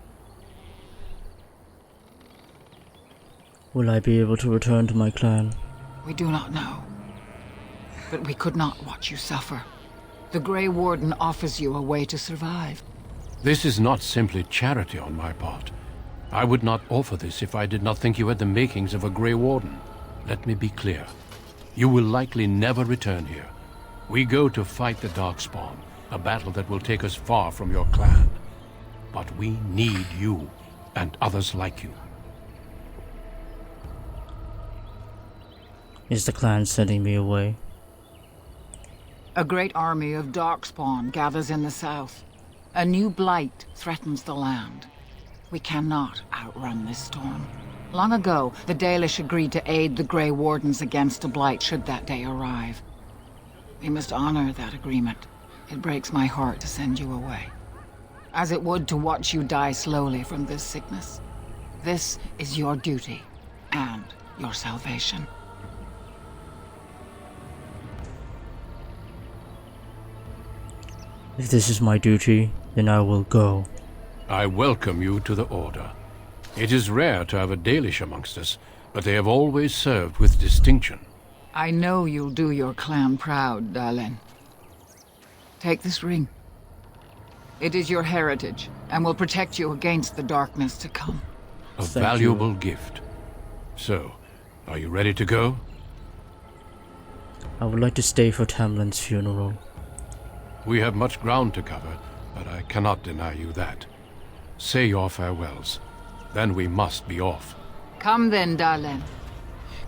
Will I be able to return to my clan? We do not know. But we could not watch you suffer. The Grey Warden offers you a way to survive. This is not simply charity on my part. I would not offer this if I did not think you had the makings of a Grey Warden. Let me be clear. You will likely never return here. We go to fight the Darkspawn, a battle that will take us far from your clan. But we need you, and others like you. Is the clan sending me away? A great army of Darkspawn gathers in the south. A new blight threatens the land. We cannot outrun this storm. Long ago, the Dalish agreed to aid the Grey Wardens against a blight should that day arrive. We must honor that agreement. It breaks my heart to send you away, as it would to watch you die slowly from this sickness. This is your duty, and your salvation. If this is my duty, then I will go. I welcome you to the Order. It is rare to have a Dalish amongst us, but they have always served with distinction. I know you'll do your clan proud, Dalen. Take this ring. It is your heritage, and will protect you against the darkness to come. A valuable gift. So, are you ready to go? I would like to stay for Tamlin's funeral. We have much ground to cover, but I cannot deny you that. Say your farewells. Then we must be off. Come then, Dalen.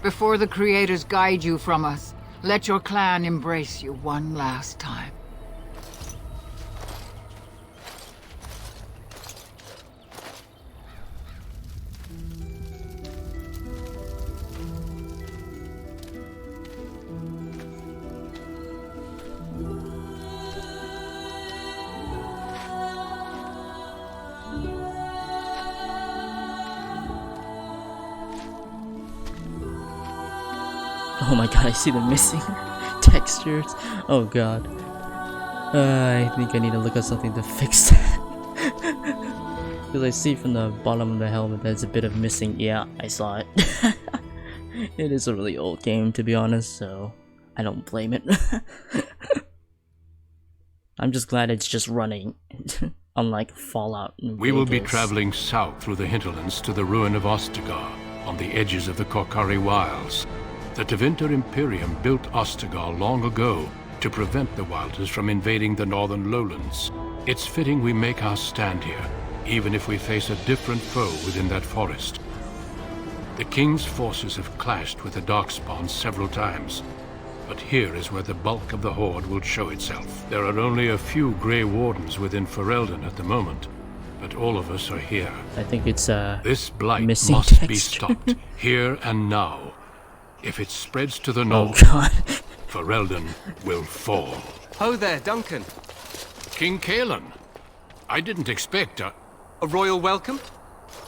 Before the Creators guide you from us, let your clan embrace you one last time. Oh my god, I see the missing textures. Oh god. I think I need to look at something to fix that. Because I see from the bottom of the helmet there's a bit of missing. Yeah, I saw it. It is a really old game, to be honest, so I don't blame it. I'm just glad it's just running. Unlike Fallout. We will be traveling south through the hinterlands to the ruin of Ostagar, on the edges of the Korkari Wilds. The Tevinter Imperium built Ostagar long ago to prevent the Wilders from invading the northern lowlands. It's fitting we make our stand here, even if we face a different foe within that forest. The King's forces have clashed with the Darkspawn several times, but here is where the bulk of the Horde will show itself. There are only a few Grey Wardens within Ferelden at the moment, but all of us are here. I think it's this blight missing must texture. be stopped, here and now. If it spreads to the Oh north, god. Ferelden will fall. Ho there, Duncan. King Kaelan. I didn't expect a royal welcome?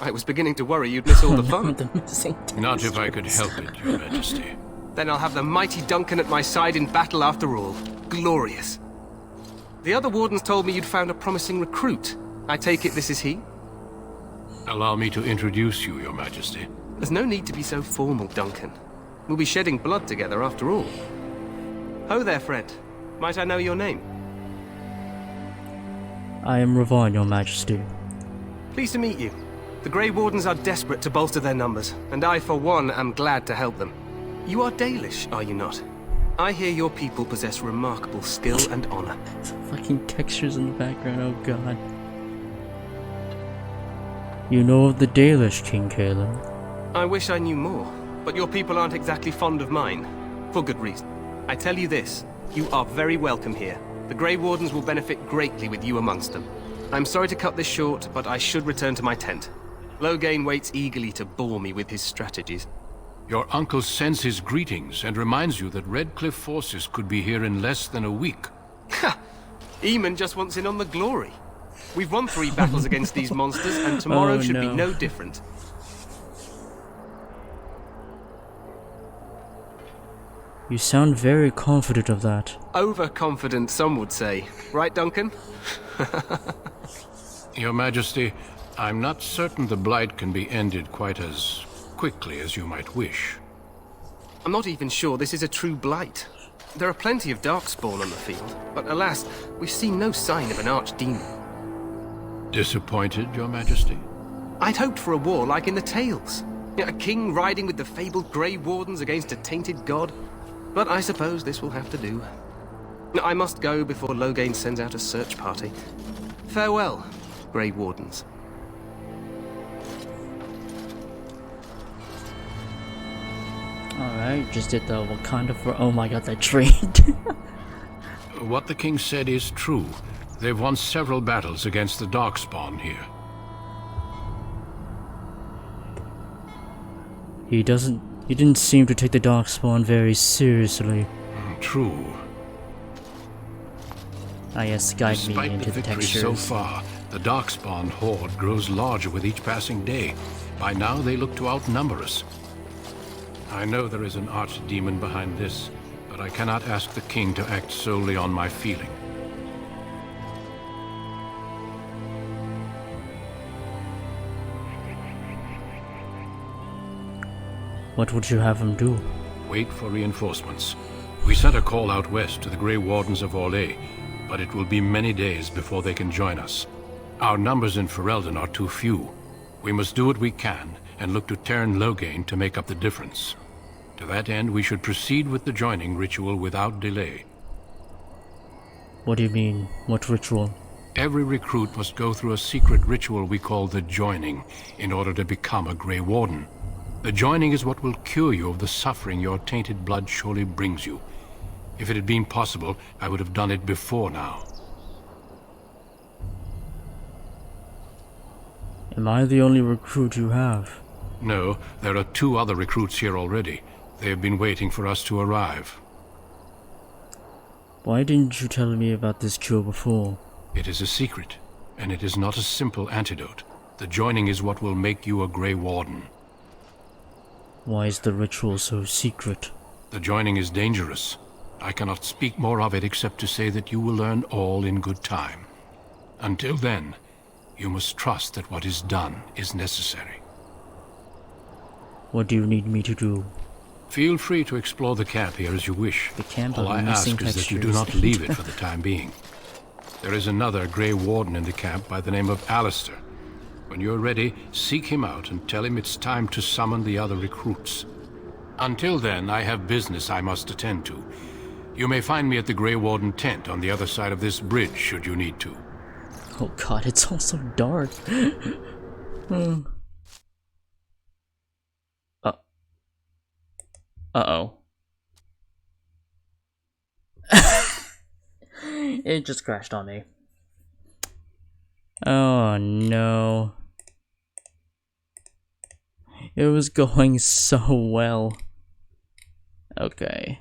I was beginning to worry you'd miss all the fun. The missing Not if I could help it, Your Majesty. Then I'll have the mighty Duncan at my side in battle after all. Glorious. The other wardens told me you'd found a promising recruit. I take it this is he? Allow me to introduce you, Your Majesty. There's no need to be so formal, Duncan. We'll be shedding blood together after all. Ho there, friend. Might I know your name? I am Ravon, Your Majesty. Pleased to meet you. The Grey Wardens are desperate to bolster their numbers, and I, for one, am glad to help them. You are Dalish, are you not? I hear your people possess remarkable skill and honor. Fucking textures in the background, oh god. You know of the Dalish, King Kaelan? I wish I knew more, but your people aren't exactly fond of mine. For good reason. I tell you this, you are very welcome here. The Grey Wardens will benefit greatly with you amongst them. I'm sorry to cut this short, but I should return to my tent. Loghain waits eagerly to bore me with his strategies. Your uncle sends his greetings and reminds you that Redcliffe forces could be here in less than a week. Ha! Eamon just wants in on the glory. We've won 3 battles against these monsters, and tomorrow should be no different. You sound very confident of that. Overconfident, some would say. Right, Duncan? Your Majesty, I'm not certain the Blight can be ended quite as quickly as you might wish. I'm not even sure this is a true Blight. There are plenty of Darkspawn on the field, but alas, we've seen no sign of an archdemon. Disappointed, Your Majesty? I'd hoped for a war like in the tales. A king riding with the fabled Grey Wardens against a tainted god. But I suppose this will have to do. I must go before Loghain sends out a search party. Farewell, Grey Wardens. Alright, just did the Wakanda for— oh my god, that tree. What the king said is true. They've won several battles against the Darkspawn here. He didn't seem to take the Darkspawn very seriously. True. Ah yes, guide me Despite into the victory textures. so far, the Darkspawn horde grows larger with each passing day. By now, they look to outnumber us. I know there is an archdemon behind this, but I cannot ask the king to act solely on my feeling. What would you have him do? Wait for reinforcements. We sent a call out west to the Grey Wardens of Orlais, but it will be many days before they can join us. Our numbers in Ferelden are too few. We must do what we can and look to turn Loghain to make up the difference. To that end, we should proceed with the joining ritual without delay. What do you mean? What ritual? Every recruit must go through a secret ritual we call the joining in order to become a Grey Warden. The joining is what will cure you of the suffering your tainted blood surely brings you. If it had been possible, I would have done it before now. Am I the only recruit you have? No, there are 2 other recruits here already. They have been waiting for us to arrive. Why didn't you tell me about this cure before? It is a secret, and it is not a simple antidote. The joining is what will make you a Grey Warden. Why is the ritual so secret? The joining is dangerous. I cannot speak more of it except to say that you will learn all in good time. Until then, you must trust that what is done is necessary. What do you need me to do? Feel free to explore the camp here as you wish. The camp All of I ask missing is that you do textures. not leave it for the time being. There is another Grey Warden in the camp by the name of Alistair. When you're ready, seek him out and tell him it's time to summon the other recruits. Until then, I have business I must attend to. You may find me at the Grey Warden tent on the other side of this bridge, should you need to. Oh god, it's all so dark. Uh-oh. It just crashed on me. Oh no. It was going so well. Okay.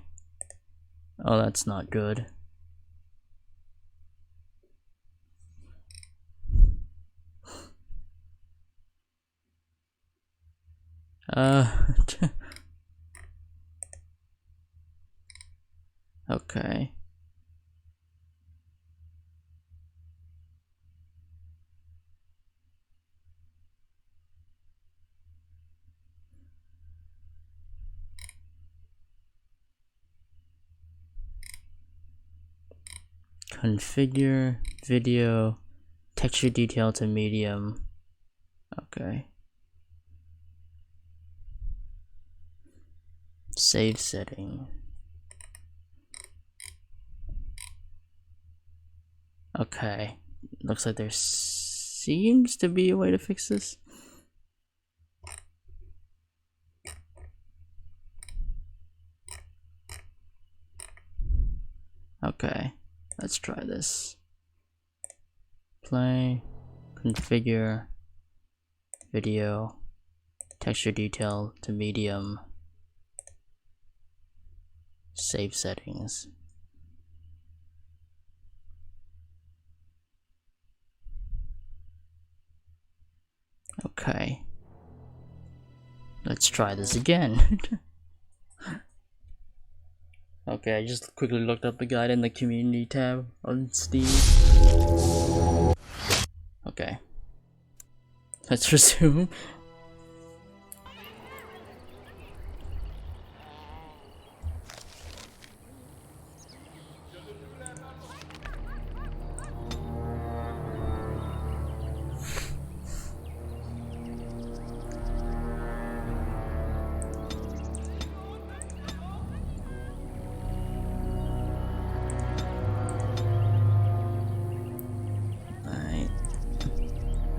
Oh, that's not good. Okay. Configure video texture detail to medium. Okay. Save setting. Okay. Looks like there seems to be a way to fix this. Okay, let's try this. Play, configure, video, texture detail to medium, save settings. Okay, let's try this again. Okay, I just quickly looked up the guide in the community tab on Steam. Okay, let's resume.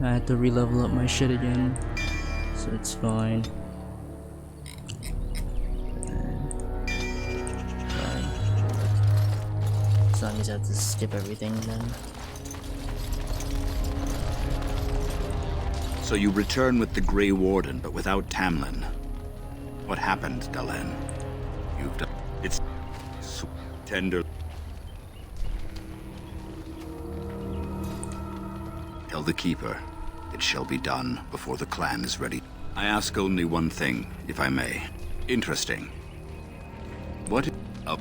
I had to re-level up my shit again, so it's fine. As long as I have to skip everything then. So you return with the Grey Warden, but without Tamlin. What happened, Dalen? You've done... It's... tender... Tell the Keeper. It shall be done before the clan is ready. I ask only one thing, if I may. Interesting. What is up?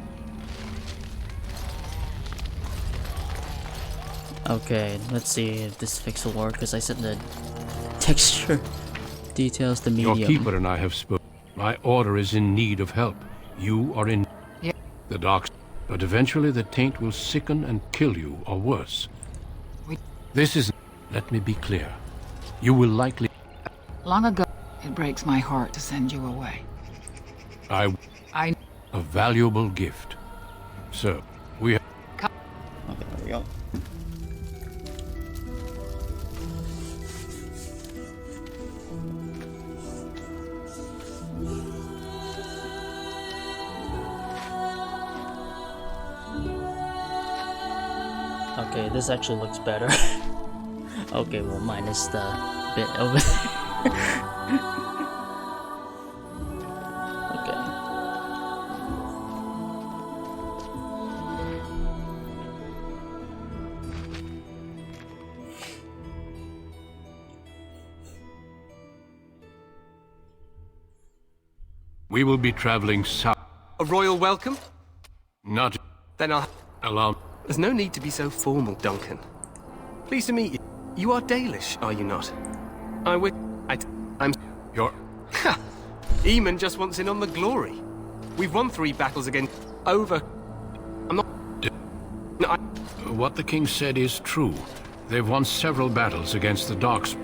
Okay, let's see if this fix will work, because I set the texture details to medium. Your Keeper and I have spoken. My order is in need of help. You are in the dark, but eventually the taint will sicken and kill you, or worse. This is... Let me be clear. You will likely... Long ago, it breaks my heart to send you away. I... A valuable gift. So, we have... Okay, there we go. Okay, this actually looks better. Okay, well, minus the bit over there. Okay. We will be traveling south. A royal welcome? Not... Then I'll... Allow... There's no need to be so formal, Duncan. Pleased to meet you. You are Dalish, are you not? I'm... You're... Ha! Eamon just wants in on the glory. We've won 3 battles against... Over... I'm not... No, What the king said is true. They've won several battles against the Darks.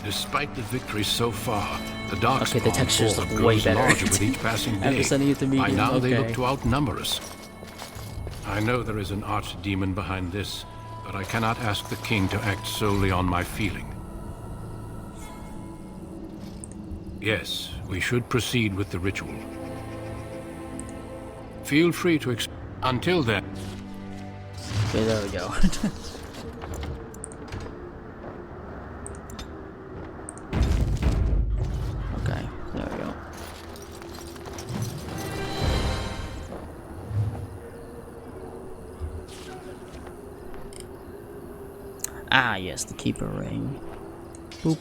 Despite the victory so far, the Darks the textures look way better. larger with each passing day. After sending it to medium, By now they okay. look to outnumber us. I know there is an archdemon behind this, but I cannot ask the king to act solely on my feeling. Yes, we should proceed with the ritual. Feel free to until then. Okay, there we go. Okay, there we go. Ah, yes, the Keeper ring. Boop.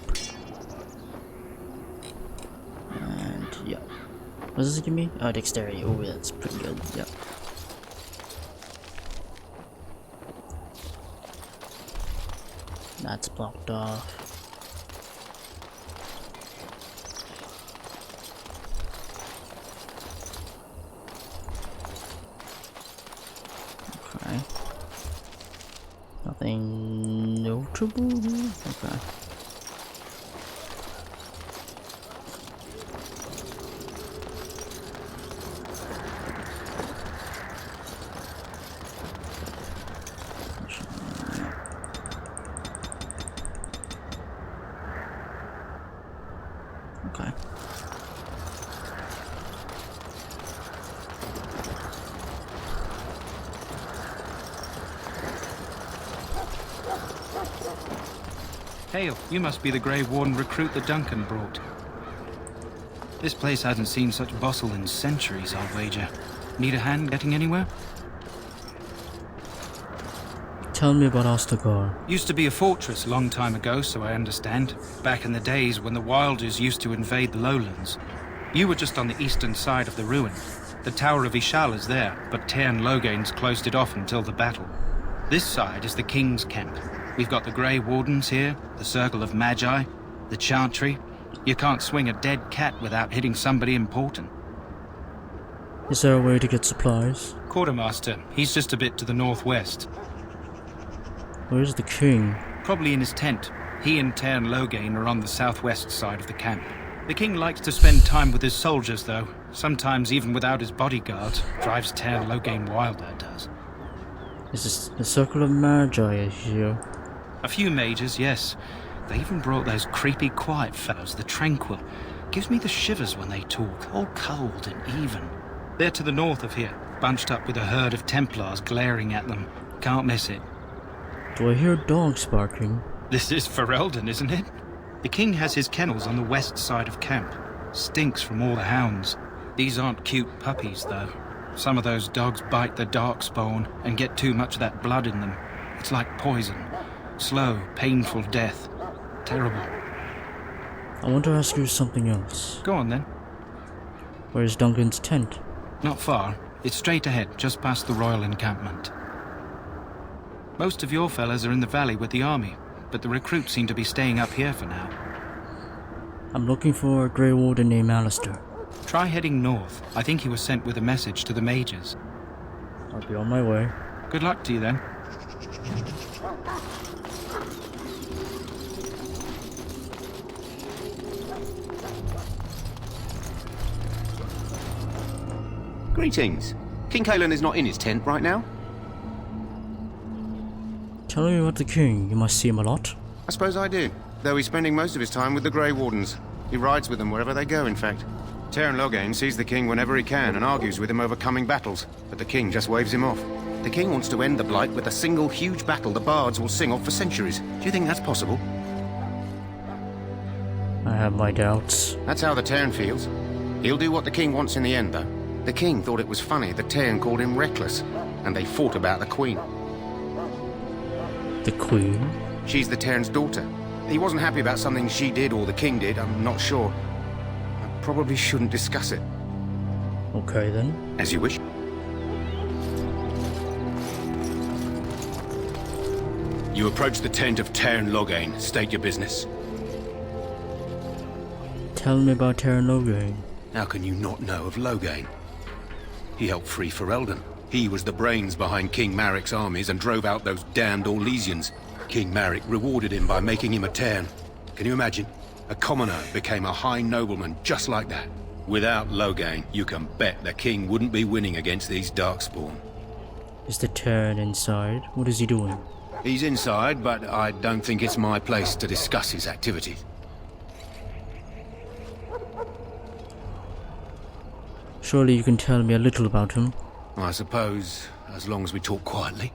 And, yeah. What does it give me? Oh, dexterity. Oh, that's pretty good. Yep. That's blocked off. Okay. Nothing notable. Okay. Okay. Hail, you must be the Grey Warden recruit that Duncan brought. This place hasn't seen such bustle in centuries, I'll wager. Need a hand getting anywhere? Tell me about Ostagar. Used to be a fortress a long time ago, so I understand. Back in the days when the Wilders used to invade the lowlands. You were just on the eastern side of the ruin. The Tower of Ishal is there, but Tairn Logain's closed it off until the battle. This side is the King's camp. We've got the Grey Wardens here, the Circle of Magi, the Chantry. You can't swing a dead cat without hitting somebody important. Is there a way to get supplies? Quartermaster, he's just a bit to the northwest. Where's the king? Probably in his tent. He and Tairn Logain are on the southwest side of the camp. The king likes to spend time with his soldiers, though. Sometimes even without his bodyguard. Drives Tairn Logain wild, that does. Is this the Circle of Magi here? A few mages, yes. They even brought those creepy quiet fellows, the Tranquil. Gives me the shivers when they talk, all cold and even. They're to the north of here, bunched up with a herd of Templars glaring at them. Can't miss it. Do I hear dogs barking? This is Ferelden, isn't it? The king has his kennels on the west side of camp. Stinks from all the hounds. These aren't cute puppies, though. Some of those dogs bite the darkspawn and get too much of that blood in them. It's like poison. Slow, painful death. Terrible. I want to ask you something else. Go on, then. Where's Duncan's tent? Not far. It's straight ahead, just past the royal encampment. Most of your fellas are in the valley with the army, but the recruits seem to be staying up here for now. I'm looking for a Grey Warden named Alistair. Try heading north. I think he was sent with a message to the mages. I'll be on my way. Good luck to you, then. Greetings. King Kaelan is not in his tent right now? Tell me about the king. You must see him a lot. I suppose I do, though he's spending most of his time with the Grey Wardens. He rides with them wherever they go, in fact. Tairn Logain sees the king whenever he can and argues with him over coming battles, but the king just waves him off. The king wants to end the Blight with a single huge battle the bards will sing of for centuries. Do you think that's possible? I have my doubts. That's how the Tairn feels. He'll do what the king wants in the end, though. The king thought it was funny that Tairn called him reckless, and they fought about the queen. The queen? She's the Tairn's daughter. He wasn't happy about something she did or the king did, I'm not sure. I probably shouldn't discuss it. Okay, then. As you wish. You approach the tent of Tairn Logain. State your business. Tell me about Tairn Logain. How can you not know of Logain? He helped free Ferelden. He was the brains behind King Maric's armies and drove out those damned Orlesians. King Maric rewarded him by making him a Tairn. Can you imagine? A commoner became a high nobleman just like that. Without Logain, you can bet the king wouldn't be winning against these Darkspawn. Is the Tairn inside? What is he doing? He's inside, but I don't think it's my place to discuss his activities. Surely you can tell me a little about him. I suppose, as long as we talk quietly.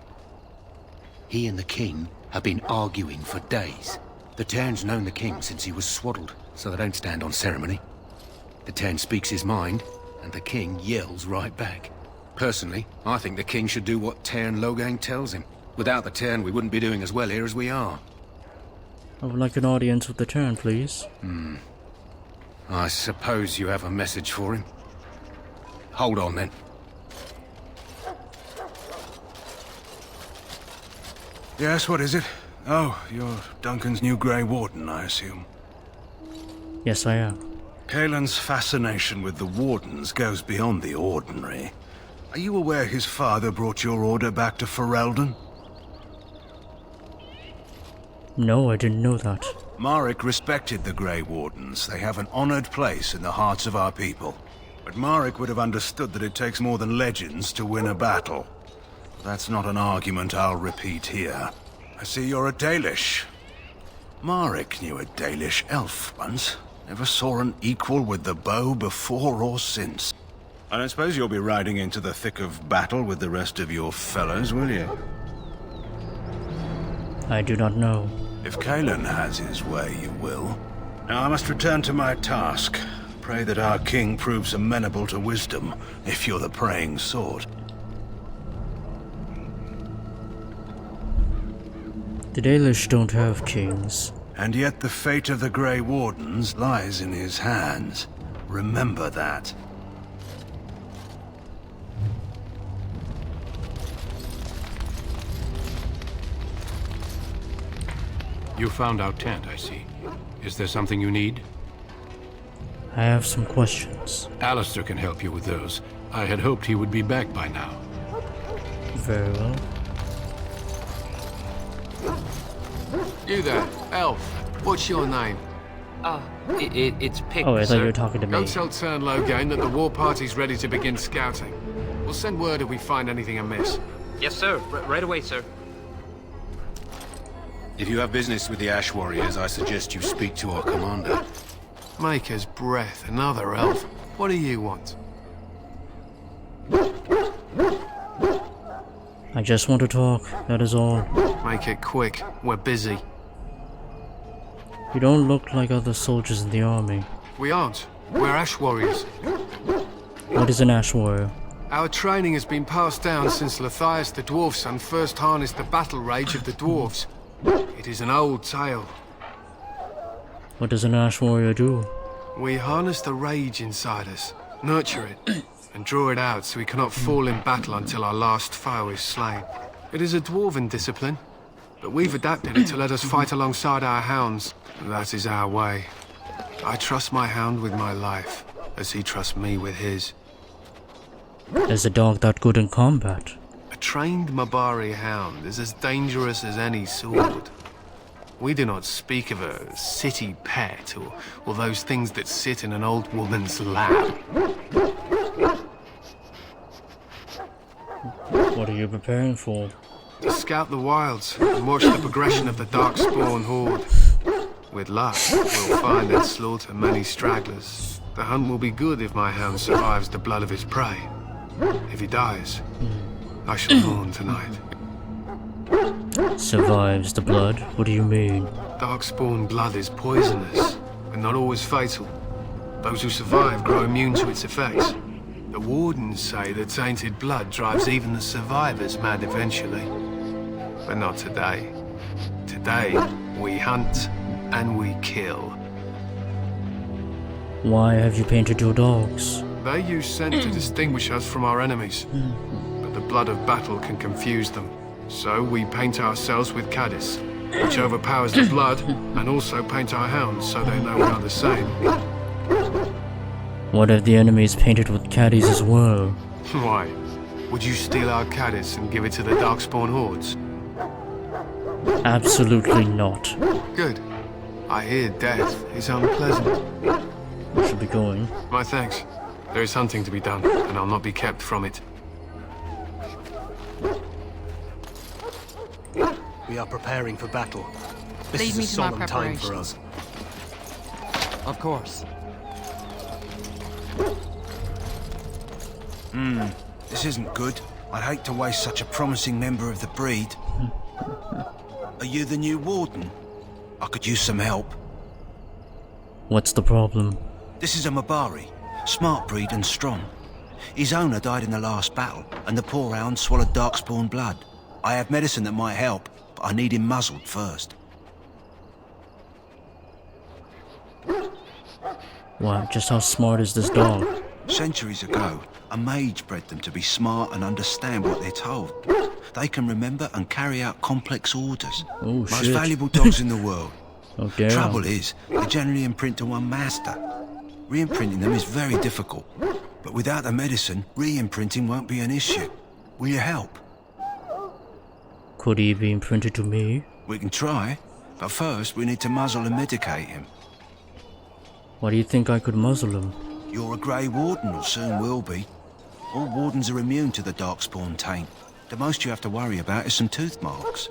He and the king have been arguing for days. The Tairn's known the king since he was swaddled, so they don't stand on ceremony. The Tairn speaks his mind, and the king yells right back. Personally, I think the king should do what Tairn Logain tells him. Without the Tairn, we wouldn't be doing as well here as we are. I would like an audience with the Tairn, please. I suppose you have a message for him. Hold on, then. Yes, what is it? Oh, you're Duncan's new Grey Warden, I assume. Yes, I am. Kaelan's fascination with the Wardens goes beyond the ordinary. Are you aware his father brought your order back to Ferelden? No, I didn't know that. Maric respected the Grey Wardens. They have an honored place in the hearts of our people. But Maric would have understood that it takes more than legends to win a battle. That's not an argument I'll repeat here. I see you're a Dalish. Maric knew a Dalish elf once. Never saw an equal with the bow before or since. I don't suppose you'll be riding into the thick of battle with the rest of your fellows, will you? I do not know. If Kalen has his way, you will. Now I must return to my task. Pray that our king proves amenable to wisdom, if you're the praying sort. The Dalish don't have kings. And yet the fate of the Grey Wardens lies in his hands. Remember that. You found our tent, I see. Is there something you need? I have some questions. Alistair can help you with those. I had hoped he would be back by now. Very well. You there, elf. What's your name? It's Pick, Oh, I thought sir. you were talking to me. Go tell Turnlogain that the war party's ready to begin scouting. We'll send word if we find anything amiss. Yes, sir. Right away, sir. If you have business with the Ash Warriors, I suggest you speak to our commander. Maker's breath, another elf. What do you want? I just want to talk, that is all. Make it quick. We're busy. You don't look like other soldiers in the army. We aren't. We're Ash Warriors. What is an Ash Warrior? Our training has been passed down since Lathias the Dwarf's son first harnessed the battle rage of the dwarves. It is an old tale. What does an Ash Warrior do? We harness the rage inside us, nurture it, and draw it out so we cannot fall in battle until our last foe is slain. It is a dwarven discipline, but we've adapted it to let us fight alongside our hounds. That is our way. I trust my hound with my life, as he trusts me with his. Is a dog that good in combat? A trained Mabari hound is as dangerous as any sword. We do not speak of a city pet or those things that sit in an old woman's lap. What are you preparing for? To scout the wilds and watch the progression of the Darkspawn horde. With luck, we'll find and slaughter many stragglers. The hunt will be good if my hound survives the blood of his prey. If he dies, I shall mourn tonight. Survives the blood? What do you mean? Darkspawn blood is poisonous, but not always fatal. Those who survive grow immune to its effects. The wardens say that tainted blood drives even the survivors mad eventually. But not today. Today, we hunt and we kill. Why have you painted your dogs? They use scent to distinguish us from our enemies. But the blood of battle can confuse them. So we paint ourselves with caddis, which overpowers the blood, and also paint our hounds so they know we are the same. What if the enemy is painted with caddies as well? Why? Would you steal our caddis and give it to the Darkspawn hordes? Absolutely not. Good. I hear death is unpleasant. We should be going. My thanks. There is hunting to be done, and I'll not be kept from it. We are preparing for battle. This Lead is me a to my solemn time for us. Of course. This isn't good. I'd hate to waste such a promising member of the breed. Are you the new warden? I could use some help. What's the problem? This is a Mabari, smart breed and strong. His owner died in the last battle, and the poor hound swallowed Darkspawn blood. I have medicine that might help, but I need him muzzled first. Wow, just how smart is this dog? Centuries ago, a mage bred them to be smart and understand what they're told. They can remember and carry out complex orders. Oh, Most shit. valuable dogs in the world. Oh, damn. Trouble is, they generally imprint to one master. Re-imprinting them is very difficult. But without the medicine, re-imprinting won't be an issue. Will you help? Could he be imprinted to me? We can try, but first we need to muzzle and medicate him. Why do you think I could muzzle him? You're a Grey Warden, or soon will be. All wardens are immune to the Darkspawn taint. The most you have to worry about is some tooth marks.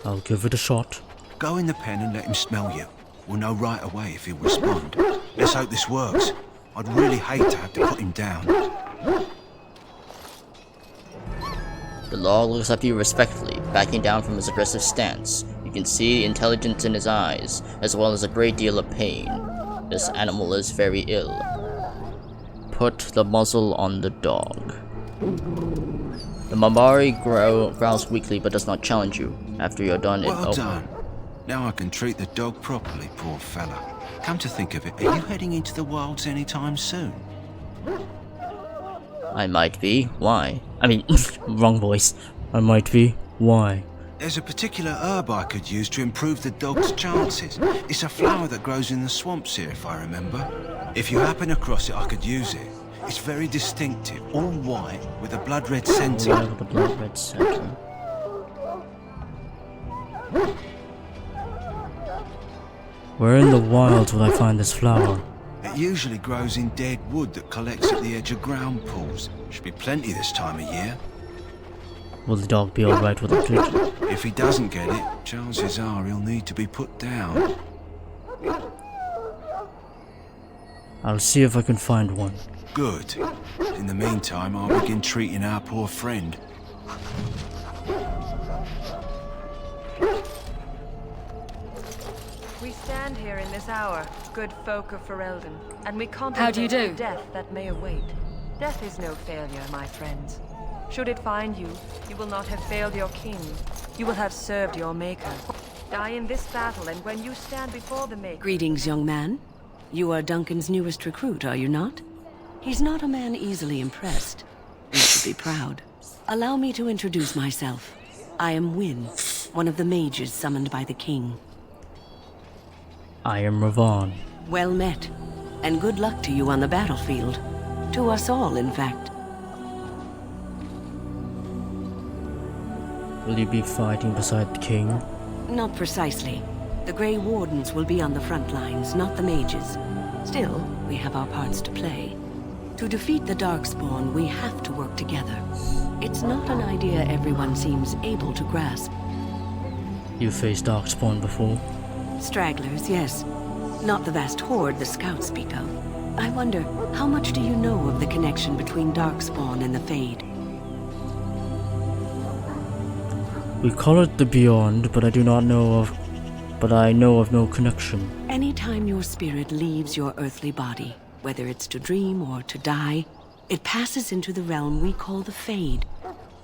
I'll give it a shot. Go in the pen and let him smell you. We'll know right away if he'll respond. Let's hope this works. I'd really hate to have to put him down. The log looks up to you respectfully, backing down from his aggressive stance. You can see intelligence in his eyes, as well as a great deal of pain. This animal is very ill. Put the muzzle on the dog. The Mambari growls weakly but does not challenge you. After you're done, Well done. Now I can treat the dog properly, poor fella. Come to think of it, are you heading into the wilds anytime soon? I might be. Why? I mean, wrong voice. I might be. Why? There's a particular herb I could use to improve the dog's chances. It's a flower that grows in the swamps here, if I remember. If you happen across it, I could use it. It's very distinctive, all white, with a blood-red centre. Yeah, with a blood-red centre. Where in the wilds will I find this flower? It usually grows in dead wood that collects at the edge of ground pools. Should be plenty this time of year. Will the dog be alright with it? If he doesn't get it, chances are he'll need to be put down. I'll see if I can find one. Good. In the meantime, I'll begin treating our poor friend. We stand here in this hour, good folk of Ferelden, and we How do you contemplate do? the death that may await. Death is no failure, my friends. Should it find you, you will not have failed your king. You will have served your maker. Die in this battle, and when you stand before the maker... Greetings, young man. You are Duncan's newest recruit, are you not? He's not a man easily impressed. You should be proud. Allow me to introduce myself. I am Wynne, one of the mages summoned by the king. I am Ravon. Well met, and good luck to you on the battlefield. To us all, in fact. Will you be fighting beside the king? Not precisely. The Grey Wardens will be on the front lines, not the mages. Still, we have our parts to play. To defeat the Darkspawn, we have to work together. It's not an idea everyone seems able to grasp. You faced Darkspawn before? Stragglers, yes. Not the vast horde the scouts speak of. I wonder, how much do you know of the connection between Darkspawn and the Fade? We call it the Beyond, but I know of no connection. Anytime your spirit leaves your earthly body, whether it's to dream or to die, it passes into the realm we call the Fade.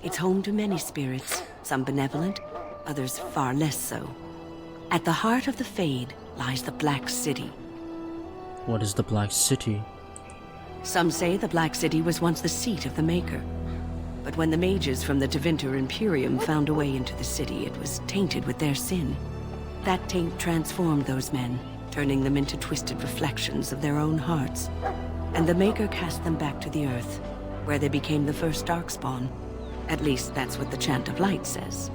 It's home to many spirits, some benevolent, others far less so. At the heart of the Fade lies the Black City. What is the Black City? Some say the Black City was once the seat of the Maker. But when the mages from the Tevinter Imperium found a way into the city, it was tainted with their sin. That taint transformed those men, turning them into twisted reflections of their own hearts. And the Maker cast them back to the Earth, where they became the first Darkspawn. At least that's what the Chant of Light says.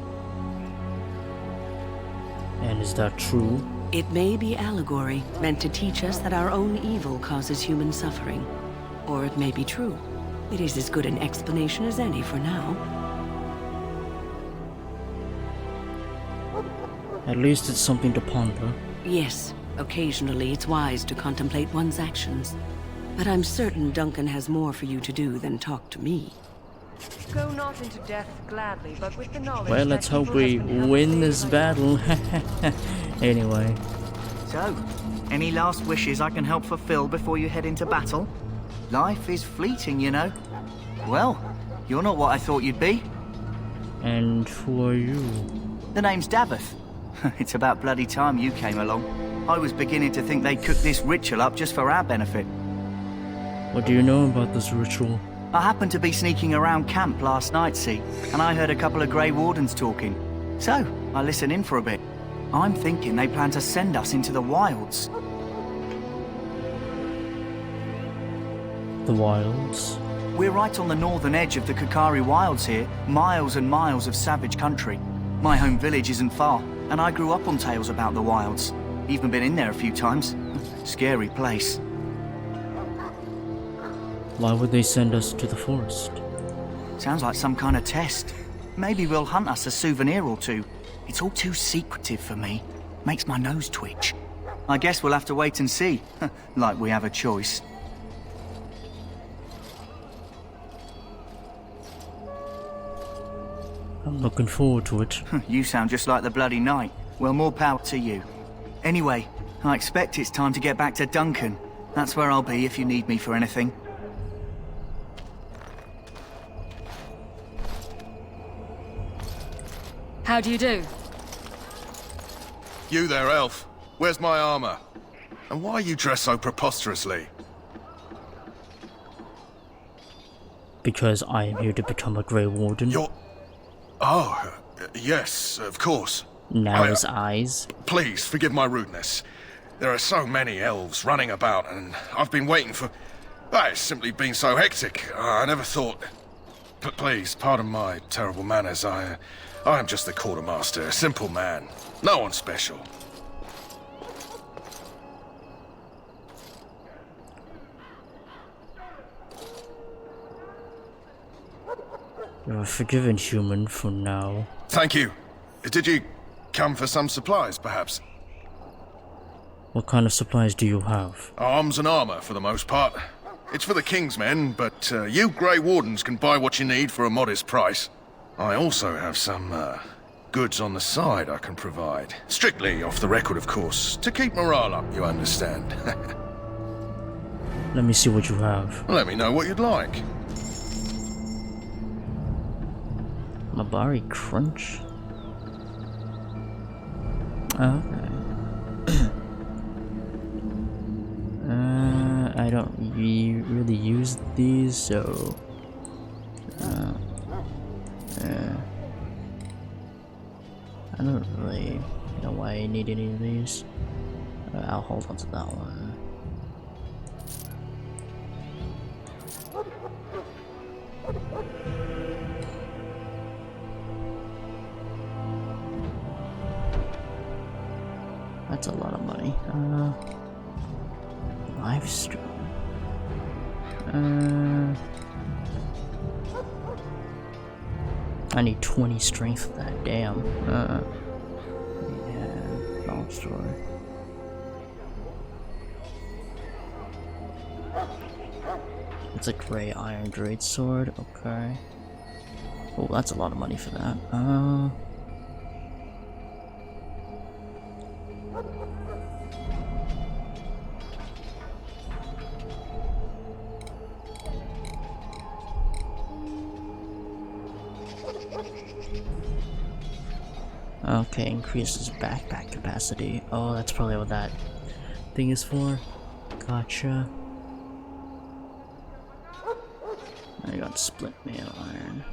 And is that true? It may be allegory, meant to teach us that our own evil causes human suffering. Or it may be true. It is as good an explanation as any for now. At least it's something to ponder. Yes, occasionally it's wise to contemplate one's actions. But I'm certain Duncan has more for you to do than talk to me. Go not into death gladly, but with the knowledge Well, that let's hope evil we has been win this battle. Anyway. So, any last wishes I can help fulfill before you head into battle? Life is fleeting, you know. Well, you're not what I thought you'd be. And who are you? The name's Daveth. It's about bloody time you came along. I was beginning to think they'd cooked this ritual up just for our benefit. What do you know about this ritual? I happened to be sneaking around camp last night, see, and I heard a couple of Grey Wardens talking. So, I listened in for a bit. I'm thinking they plan to send us into the wilds. The wilds? We're right on the northern edge of the Kakari Wilds here, miles and miles of savage country. My home village isn't far, and I grew up on tales about the wilds. Even been in there a few times. Scary place. Why would they send us to the forest? Sounds like some kind of test. Maybe we'll hunt us a souvenir or two. It's all too secretive for me. Makes my nose twitch. I guess we'll have to wait and see. Like we have a choice. I'm looking forward to it. You sound just like the bloody knight. Well, more power to you. Anyway, I expect it's time to get back to Duncan. That's where I'll be if you need me for anything. How do you do? You there, elf. Where's my armor? And why are you dressed so preposterously? Because I am here to become a Grey Warden. Oh, yes, of course. Now his eyes. Please, forgive my rudeness. There are so many elves running about, and I've been waiting for... it's simply been so hectic. I never thought... Please, pardon my terrible manners. I am just the quartermaster, a simple man. No one special. You're a forgiven human for now. Thank you. Did you come for some supplies, perhaps? What kind of supplies do you have? Arms and armor, for the most part. It's for the King's men, but you Grey Wardens can buy what you need for a modest price. I also have some goods on the side I can provide. Strictly off the record, of course. To keep morale up, you understand. Let me see what you have. Let me know what you'd like. Mabari Crunch? Okay. I don't really use these, so... I don't really know why I need any of these. I'll hold on to that one. That's a lot of money. Live stream. I need 20 strength for that. Damn. Yeah, long story. It's a gray iron great sword. Okay. Oh, that's a lot of money for that. Okay, increases backpack capacity. Oh, that's probably what that thing is for. Gotcha. I got split mail iron.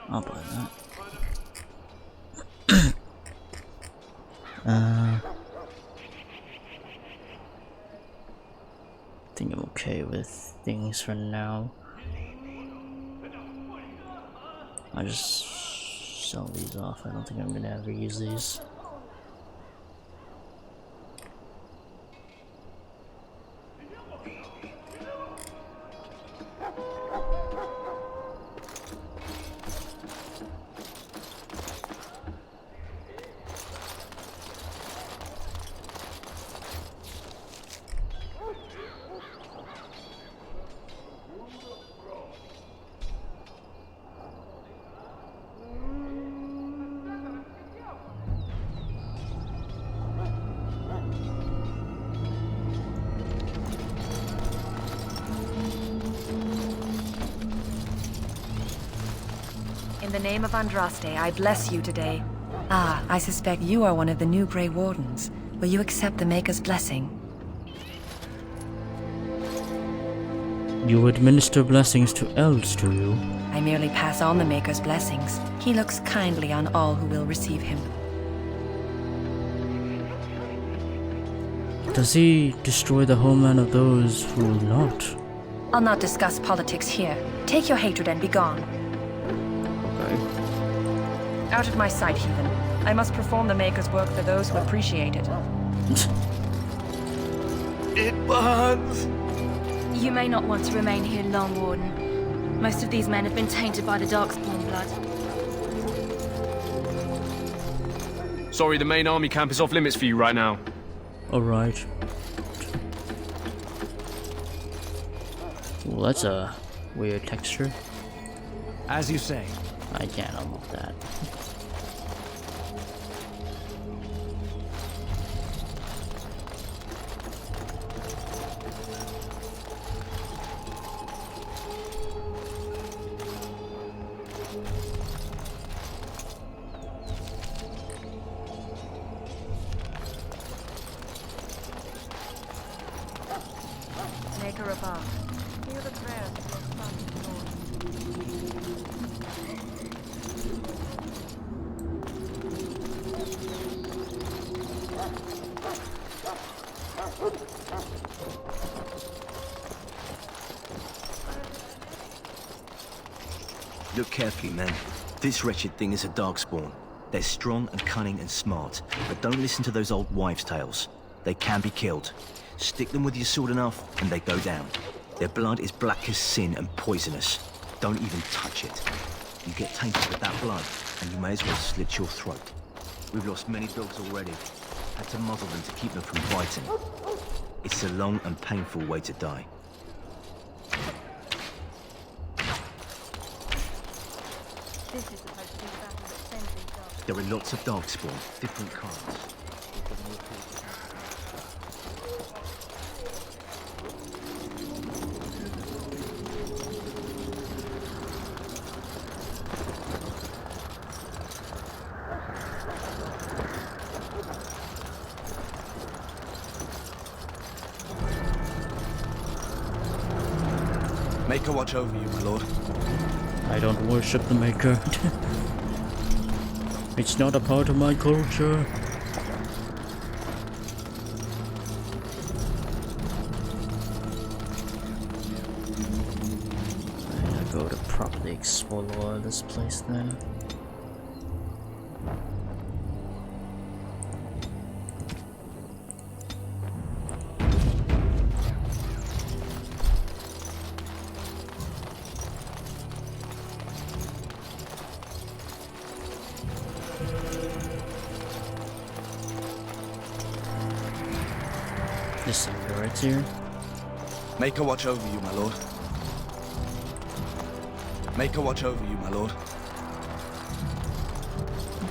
I'll buy that. I think I'm okay with things for now. I'll just sell these off. I don't think I'm gonna ever use these. In the name of Andraste, I bless you today. Ah, I suspect you are one of the new Grey Wardens. Will you accept the Maker's blessing? You administer blessings to elves, do you? I merely pass on the Maker's blessings. He looks kindly on all who will receive him. Does he destroy the homeland of those who will not? I'll not discuss politics here. Take your hatred and be gone. Out of my sight, heathen. I must perform the Maker's work for those who appreciate it. It burns! You may not want to remain here long, Warden. Most of these men have been tainted by the Darkspawn blood. Sorry, the main army camp is off limits for you right now. Alright. Well, that's a weird texture. As you say. I can't unlock that. Maker above, hear the prayers of your son, Lord. Look carefully, man. This wretched thing is a darkspawn. They're strong and cunning and smart, but don't listen to those old wives' tales. They can be killed. Stick them with your sword enough, and they go down. Their blood is black as sin and poisonous. Don't even touch it. You get tainted with that blood, and you may as well slit your throat. We've lost many dogs already. Had to muzzle them to keep them from biting. It's a long and painful way to die. This is supposed to be the battle that sends these dogs. There are lots of darkspawn, different kinds. Maker watch over you, my lord. I don't worship the Maker. It's not a part of my culture. I'm gonna go to properly explore this place then. There's some turrets here. Maker watch over you, my lord. Maker watch over you, my lord.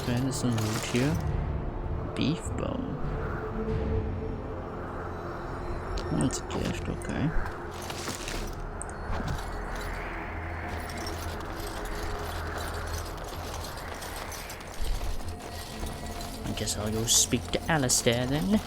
Okay, there's some loot here. Beef bone. Oh, that's a gift, okay. I guess I'll go speak to Alistair then.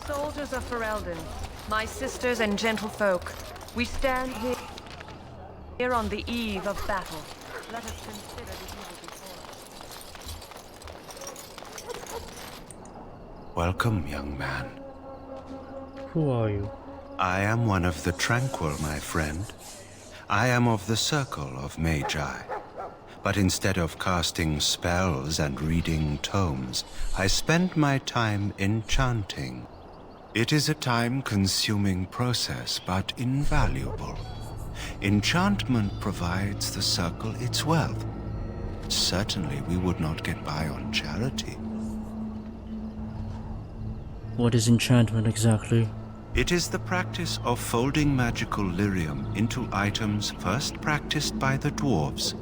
Soldiers of Ferelden, my sisters and gentlefolk, we stand here on the eve of battle. Let us consider the evil before us. Welcome, young man. Who are you? I am one of the Tranquil, my friend. I am of the Circle of Magi. But instead of casting spells and reading tomes, I spend my time enchanting. It is a time-consuming process, but invaluable. Enchantment provides the Circle its wealth. Certainly we would not get by on charity. What is enchantment exactly? It is the practice of folding magical lyrium into items first practiced by the dwarves.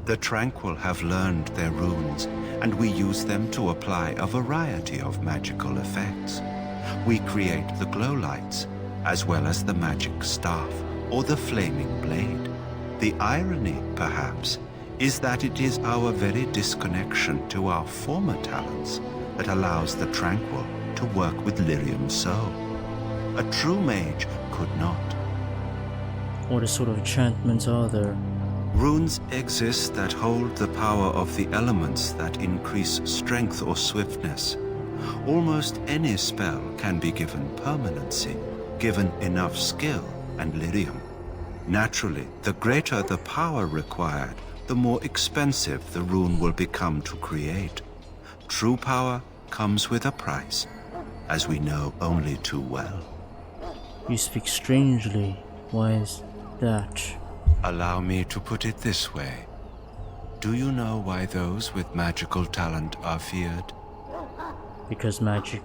The Tranquil have learned their runes, and we use them to apply a variety of magical effects. We create the glow lights, as well as the magic staff or the flaming blade. The irony, perhaps, is that it is our very disconnection to our former talents that allows the Tranquil to work with lyrium so. A true mage could not. What sort of enchantments are there? Runes exist that hold the power of the elements that increase strength or swiftness. Almost any spell can be given permanency, given enough skill and lyrium. Naturally, the greater the power required, the more expensive the rune will become to create. True power comes with a price, as we know only too well. You speak strangely. Why is that? Allow me to put it this way. Do you know why those with magical talent are feared? Because magic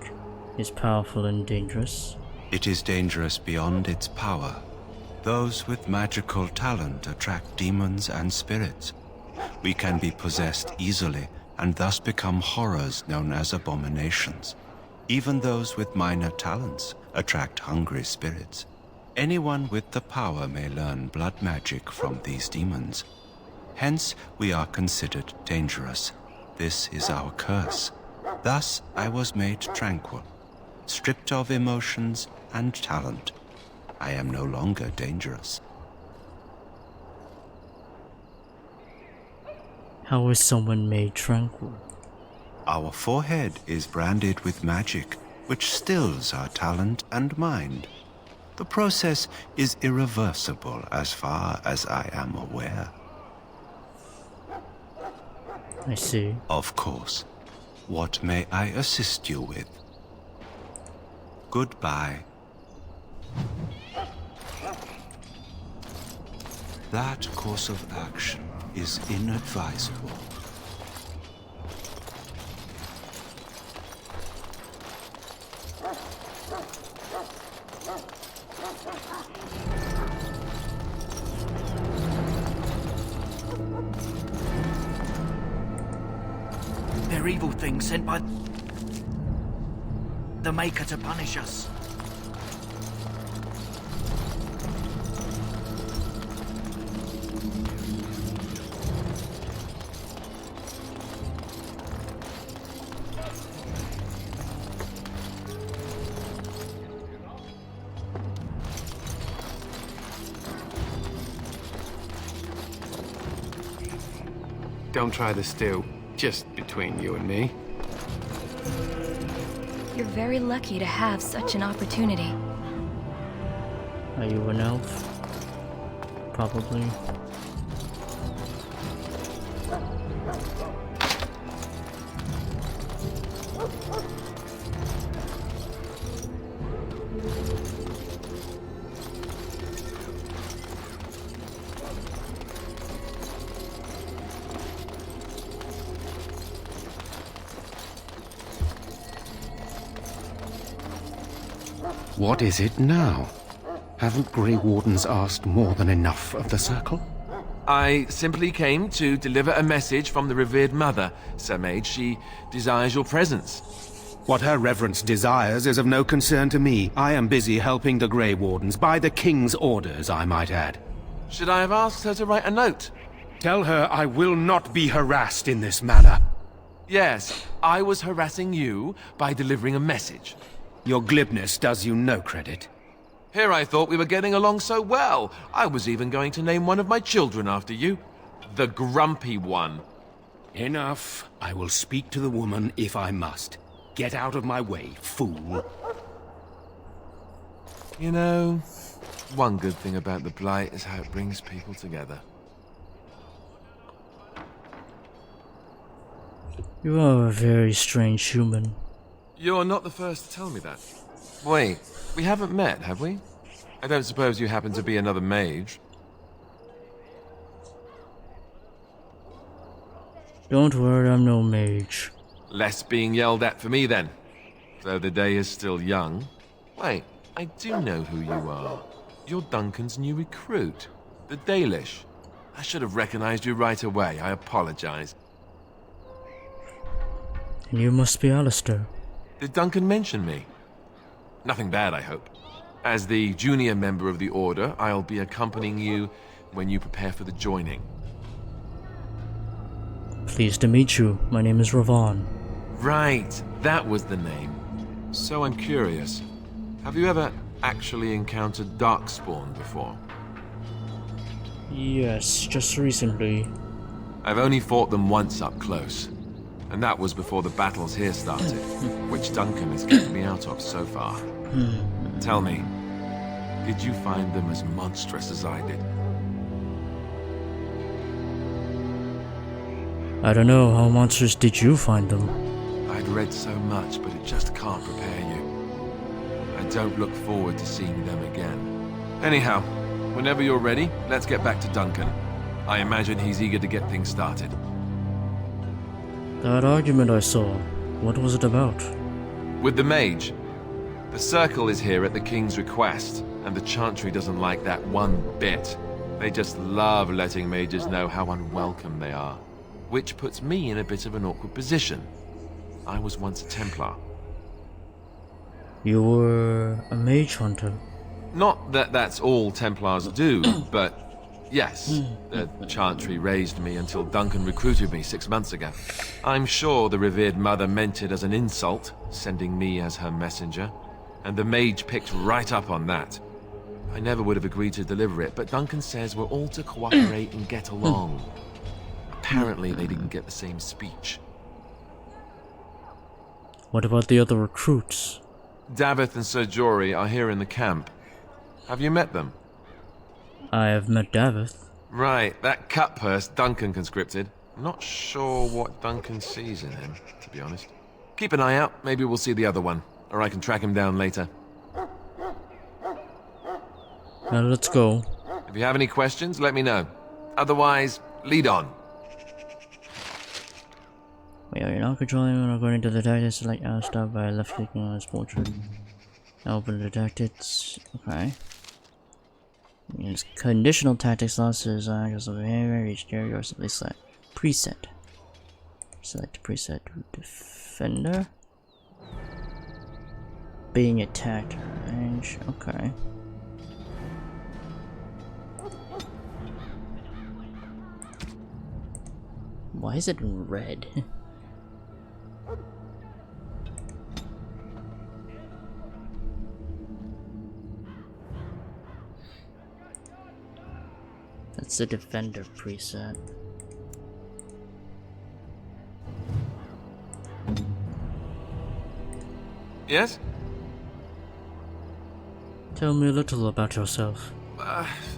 is powerful and dangerous. It is dangerous beyond its power. Those with magical talent attract demons and spirits. We can be possessed easily and thus become horrors known as abominations. Even those with minor talents attract hungry spirits. Anyone with the power may learn blood magic from these demons. Hence, we are considered dangerous. This is our curse. Thus, I was made tranquil, stripped of emotions and talent. I am no longer dangerous. How is someone made tranquil? Our forehead is branded with magic, which stills our talent and mind. The process is irreversible as far as I am aware. I see. Of course. What may I assist you with? Goodbye. That course of action is inadvisable. They're evil things sent by the Maker to punish us. Don't try the stew. Just between you and me. You're very lucky to have such an opportunity. Are you an elf? Probably. What is it now? Haven't Grey Wardens asked more than enough of the Circle? I simply came to deliver a message from the revered mother, Sir Mage. She desires your presence. What her reverence desires is of no concern to me. I am busy helping the Grey Wardens, by the King's orders, I might add. Should I have asked her to write a note? Tell her I will not be harassed in this manner. Yes, I was harassing you by delivering a message. Your glibness does you no credit. Here I thought we were getting along so well. I was even going to name one of my children after you. The Grumpy One. Enough. I will speak to the woman if I must. Get out of my way, fool. You know, one good thing about the Blight is how it brings people together. You are a very strange human. You're not the first to tell me that. Wait, we haven't met, have we? I don't suppose you happen to be another mage. Don't worry, I'm no mage. Less being yelled at for me, then. Though the day is still young. Wait, I do know who you are. You're Duncan's new recruit, the Dalish. I should have recognized you right away. I apologize. And you must be Alistair. Did Duncan mention me? Nothing bad, I hope. As the junior member of the Order, I'll be accompanying you when you prepare for the joining. Pleased to meet you. My name is Ravon. Right, that was the name. So I'm curious. Have you ever actually encountered Darkspawn before? Yes, just recently. I've only fought them once up close, and that was before the battles here started, which Duncan has kept me out of so far. Tell me, did you find them as monstrous as I did? I don't know, how monstrous did you find them? I'd read so much, but it just can't prepare you. I don't look forward to seeing them again. Anyhow, whenever you're ready, let's get back to Duncan. I imagine he's eager to get things started. That argument I saw, what was it about? With the mage. The circle is here at the king's request, and the chantry doesn't like that one bit. They just love letting mages know how unwelcome they are. Which puts me in a bit of an awkward position. I was once a Templar. You were a mage hunter? Not that that's all Templars do, but yes, the chantry raised me until Duncan recruited me 6 months ago. I'm sure the revered mother meant it as an insult, sending me as her messenger, and the mage picked right up on that. I never would have agreed to deliver it, but Duncan says we're all to cooperate and get along. Apparently they didn't get the same speech. What about the other recruits? Davith and Sir Jory are here in the camp. Have you met them? I have met Davith. Right, that cut-purse Duncan conscripted. I'm not sure what Duncan sees in him, to be honest. Keep an eye out, maybe we'll see the other one, or I can track him down later. Now let's go. If you have any questions, let me know. Otherwise, lead on. Wait, are you not controlling when according to the tactics? Select out stop by left clicking on his portrait. Open the tactics. Okay. Use conditional tactics losses because of behavior. Each area or simply select preset. Select preset defender. Being attacked range. Okay. Why is it in red? That's the defender preset. Yes? Tell me a little about yourself.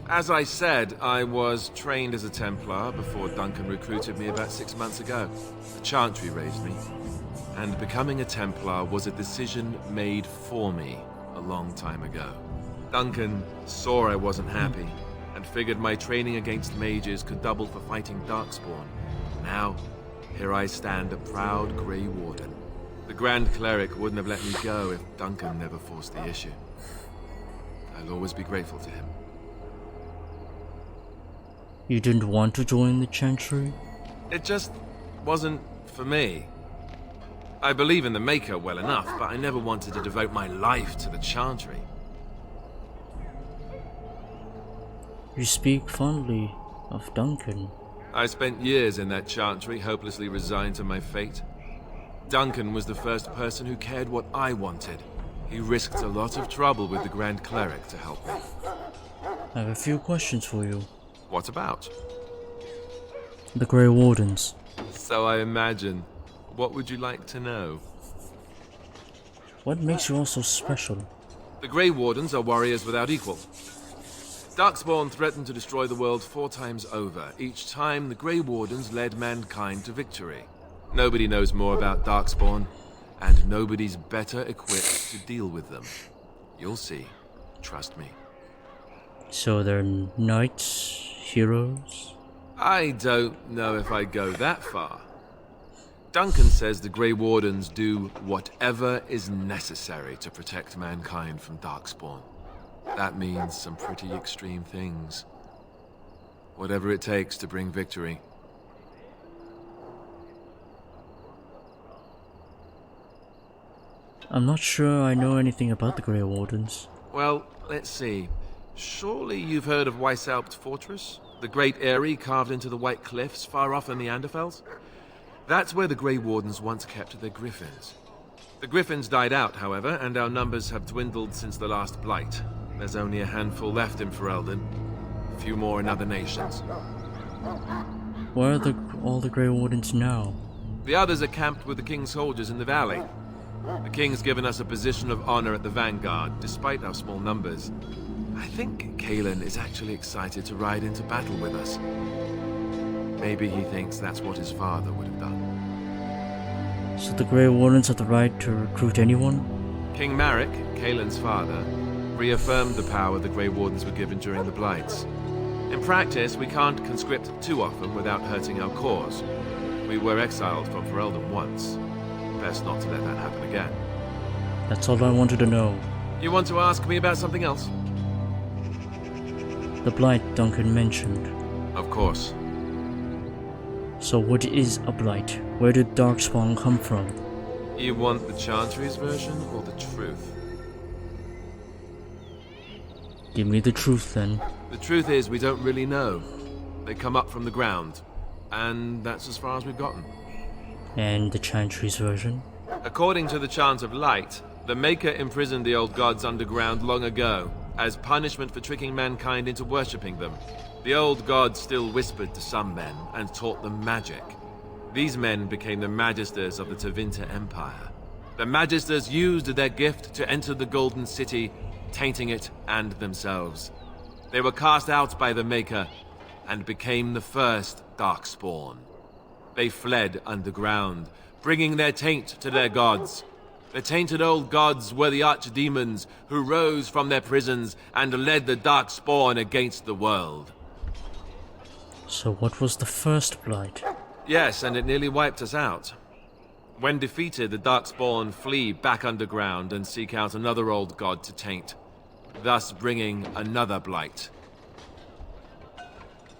As I said, I was trained as a Templar before Duncan recruited me about 6 months ago. The Chantry raised me, and becoming a Templar was a decision made for me a long time ago. Duncan saw I wasn't happy, and figured my training against mages could double for fighting Darkspawn. Now, here I stand, a proud Grey Warden. The Grand Cleric wouldn't have let me go if Duncan never forced the issue. I'll always be grateful to him. You didn't want to join the Chantry? It just wasn't for me. I believe in the Maker well enough, but I never wanted to devote my life to the Chantry. You speak fondly of Duncan. I spent years in that Chantry, hopelessly resigned to my fate. Duncan was the first person who cared what I wanted. He risked a lot of trouble with the Grand Cleric to help me. I have a few questions for you. What about? The Grey Wardens. So I imagine. What would you like to know? What makes you all so special? The Grey Wardens are warriors without equal. Darkspawn threatened to destroy the world 4 times over. Each time, the Grey Wardens led mankind to victory. Nobody knows more about Darkspawn, and nobody's better equipped to deal with them. You'll see. Trust me. So they're knights, heroes? I don't know if I go that far. Duncan says the Grey Wardens do whatever is necessary to protect mankind from Darkspawn. That means some pretty extreme things. Whatever it takes to bring victory. I'm not sure I know anything about the Grey Wardens. Well, let's see. Surely you've heard of Weishaupt Fortress? The great eyrie carved into the White Cliffs far off in the Anderfels? That's where the Grey Wardens once kept their griffins. The griffins died out, however, and our numbers have dwindled since the last blight. There's only a handful left in Ferelden. few more in other nations. Where are all the Grey Wardens now? The others are camped with the King's soldiers in the valley. The King's given us a position of honor at the vanguard, despite our small numbers. I think Kalen is actually excited to ride into battle with us. Maybe he thinks that's what his father would have done. So the Grey Wardens have the right to recruit anyone? King Marek, Kalen's father, reaffirmed the power the Grey Wardens were given during the Blights. In practice, we can't conscript too often without hurting our cause. We were exiled from Ferelden once. Best not to let that happen again. That's all I wanted to know. You want to ask me about something else? The Blight Duncan mentioned. Of course. So what is a Blight? Where did Darkspawn come from? You want the Chantry's version or the truth? Give me the truth then. The truth is we don't really know. They come up from the ground. And that's as far as we've gotten. And the Chantry's version? According to the Chant of Light, the Maker imprisoned the old gods underground long ago, as punishment for tricking mankind into worshipping them. The old gods still whispered to some men, and taught them magic. These men became the Magisters of the Tevinter Empire. The Magisters used their gift to enter the Golden City, tainting it and themselves. They were cast out by the Maker, and became the first Darkspawn. They fled underground, bringing their taint to their gods. The tainted old gods were the archdemons who rose from their prisons and led the Darkspawn against the world. So what was the first Blight? Yes, and it nearly wiped us out. When defeated, the Darkspawn flee back underground and seek out another old god to taint, thus bringing another Blight.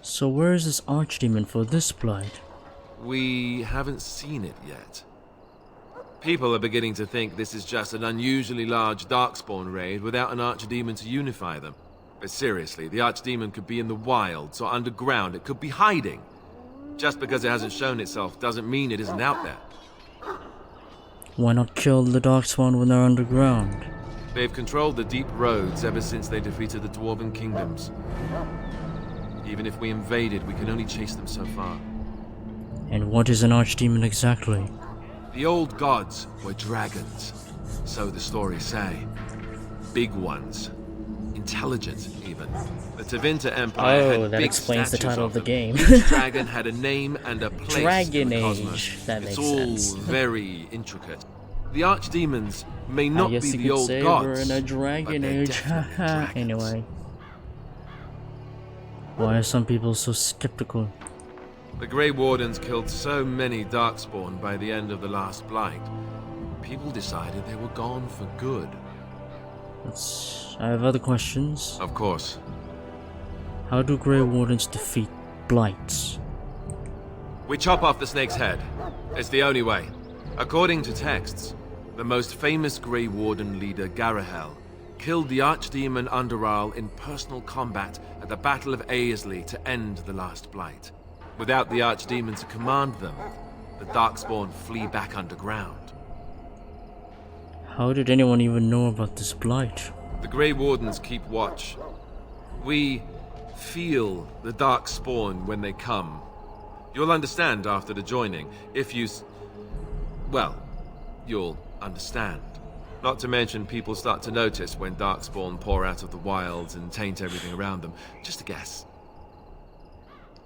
So where is this archdemon for this Blight? We haven't seen it yet. People are beginning to think this is just an unusually large Darkspawn raid without an archdemon to unify them. But seriously, the archdemon could be in the wilds or underground. It could be hiding. Just because it hasn't shown itself doesn't mean it isn't out there. Why not kill the Darkspawn when they're underground? They've controlled the deep roads ever since they defeated the Dwarven kingdoms. Even if we invaded, we can only chase them so far. And what is an archdemon exactly? The old gods were dragons, so the stories say. Big ones. Intelligent, even. The Tevinter Empire had that big explains the title of the game. Each dragon had a name and a place Dragon in the Age. cosmos. That it's makes all sense. very intricate. The archdemons may not I guess be you the could old say gods, we're in a Dragon but they're Age. definitely dragons. Anyway. Why are some people so skeptical? The Grey Wardens killed so many Darkspawn by the end of the last Blight. People decided they were gone for good. I have other questions. Of course. How do Grey Wardens defeat Blights? We chop off the snake's head. It's the only way. According to texts, the most famous Grey Warden leader, Garahel, killed the Archdemon Underal in personal combat at the Battle of Aesley to end the last Blight. Without the Archdemon to command them, the Darkspawn flee back underground. How did anyone even know about this Blight? The Grey Wardens keep watch. We feel the Darkspawn when they come. You'll understand after the joining, if you... well, you'll understand. Not to mention people start to notice when Darkspawn pour out of the wilds and taint everything around them. Just a guess.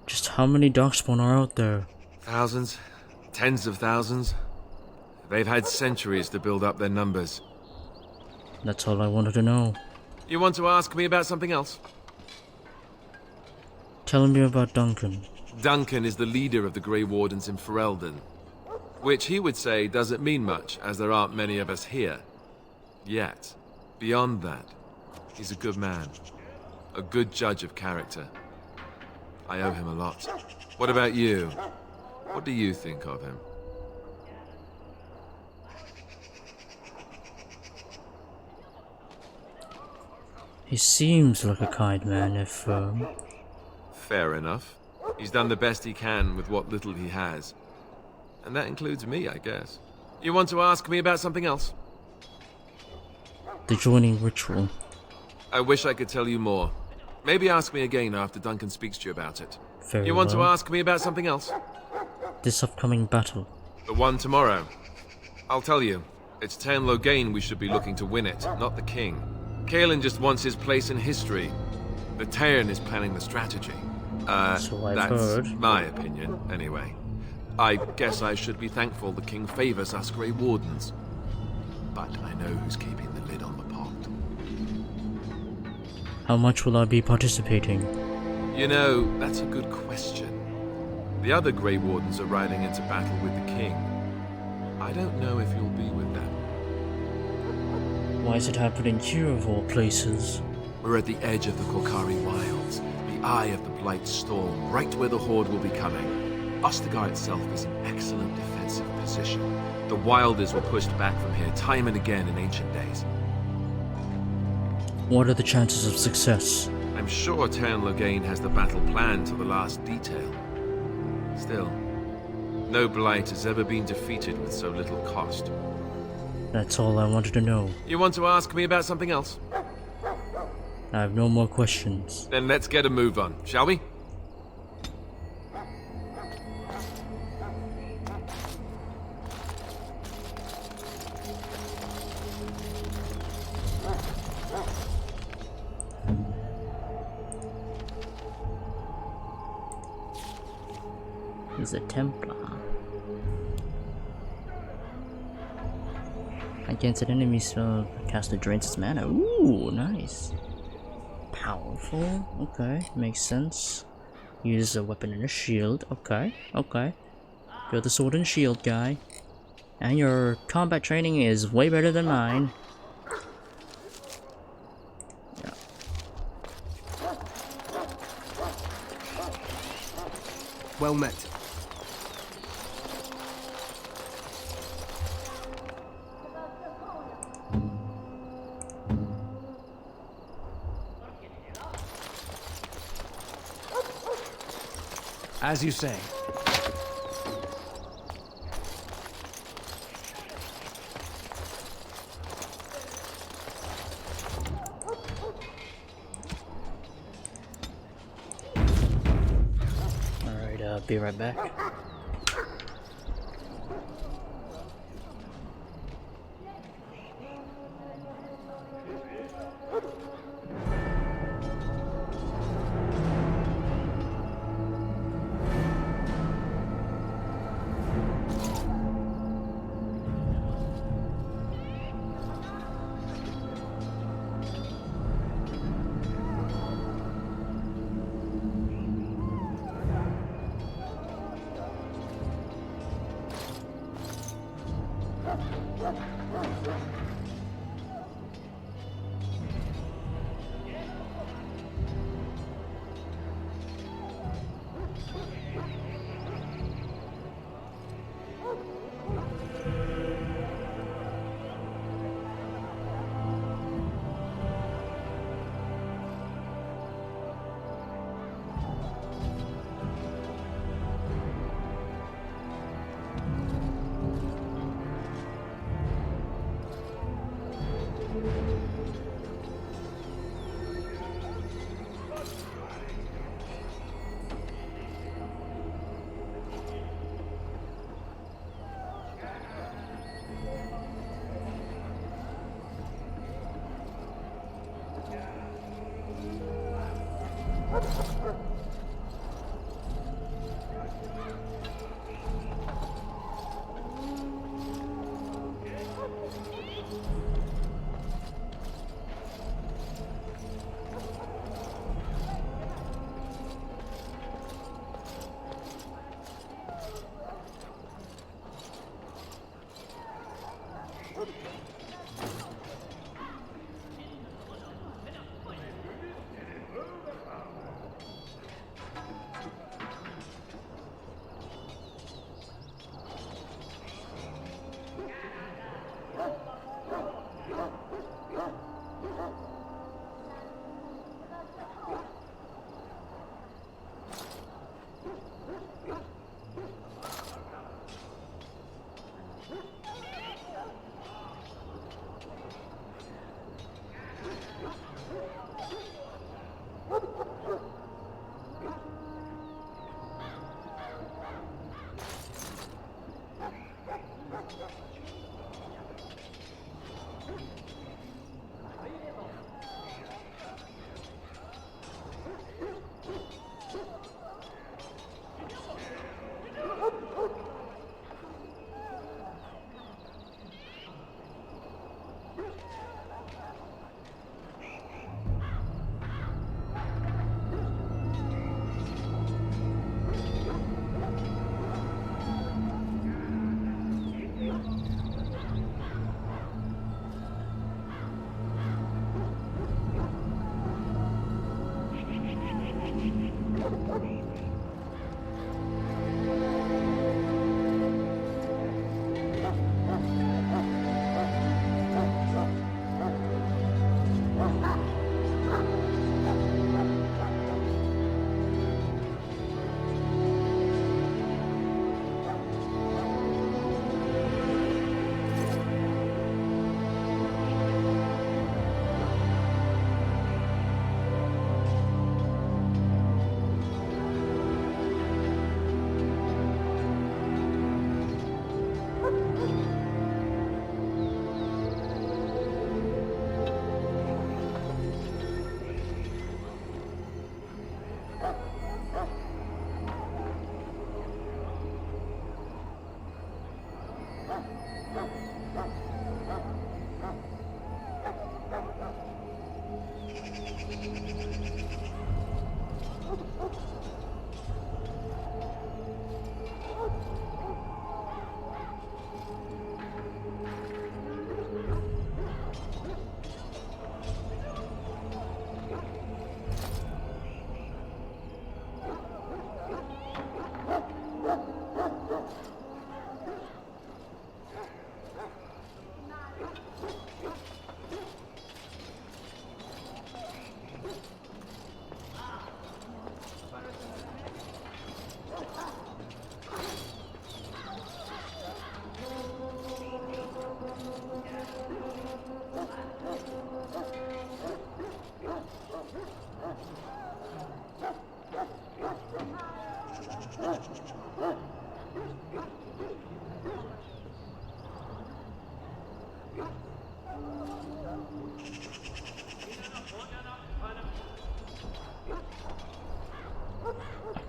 Just how many Darkspawn are out there? Thousands. Tens of thousands. They've had centuries to build up their numbers. That's all I wanted to know. You want to ask me about something else? Tell me about Duncan. Duncan is the leader of the Grey Wardens in Ferelden. Which he would say doesn't mean much, as there aren't many of us here. Yet. Beyond that, he's a good man. A good judge of character. I owe him a lot. What about you? What do you think of him? He seems like a kind man, if, Fair enough. He's done the best he can with what little he has. And that includes me, I guess. You want to ask me about something else? The joining ritual. I wish I could tell you more. Maybe ask me again after Duncan speaks to you about it. Very You want to well. ask me about something else? This upcoming battle. The one tomorrow. I'll tell you. It's Tan Loghain we should be looking to win it, not the king. Kaelin just wants his place in history. The Tairn is planning the strategy. So I've That's heard. my opinion, anyway. I guess I should be thankful the king favors us Grey Wardens. But I know who's keeping the lid on the pot. How much will I be participating? You know, that's a good question. The other Grey Wardens are riding into battle with the king. I don't know if you'll be with them. Why is it happening here of all places? We're at the edge of the Korkari Wilds, the eye of the Blight Storm, right where the Horde will be coming. Ostagar itself is an excellent defensive position. The Wilders were pushed back from here time and again in ancient days. What are the chances of success? I'm sure Tan Loghain has the battle planned to the last detail. Still, no Blight has ever been defeated with so little cost. That's all I wanted to know. You want to ask me about something else? I have no more questions. Then let's get a move on, shall we? He's a Templar. Against an enemy spell, caster drains its mana. Ooh, nice. Powerful. Okay, makes sense. Use a weapon and a shield. Okay, okay. You're the sword and shield guy. And your combat training is way better than mine. Yeah. Well met. As you say. Alright, be right back.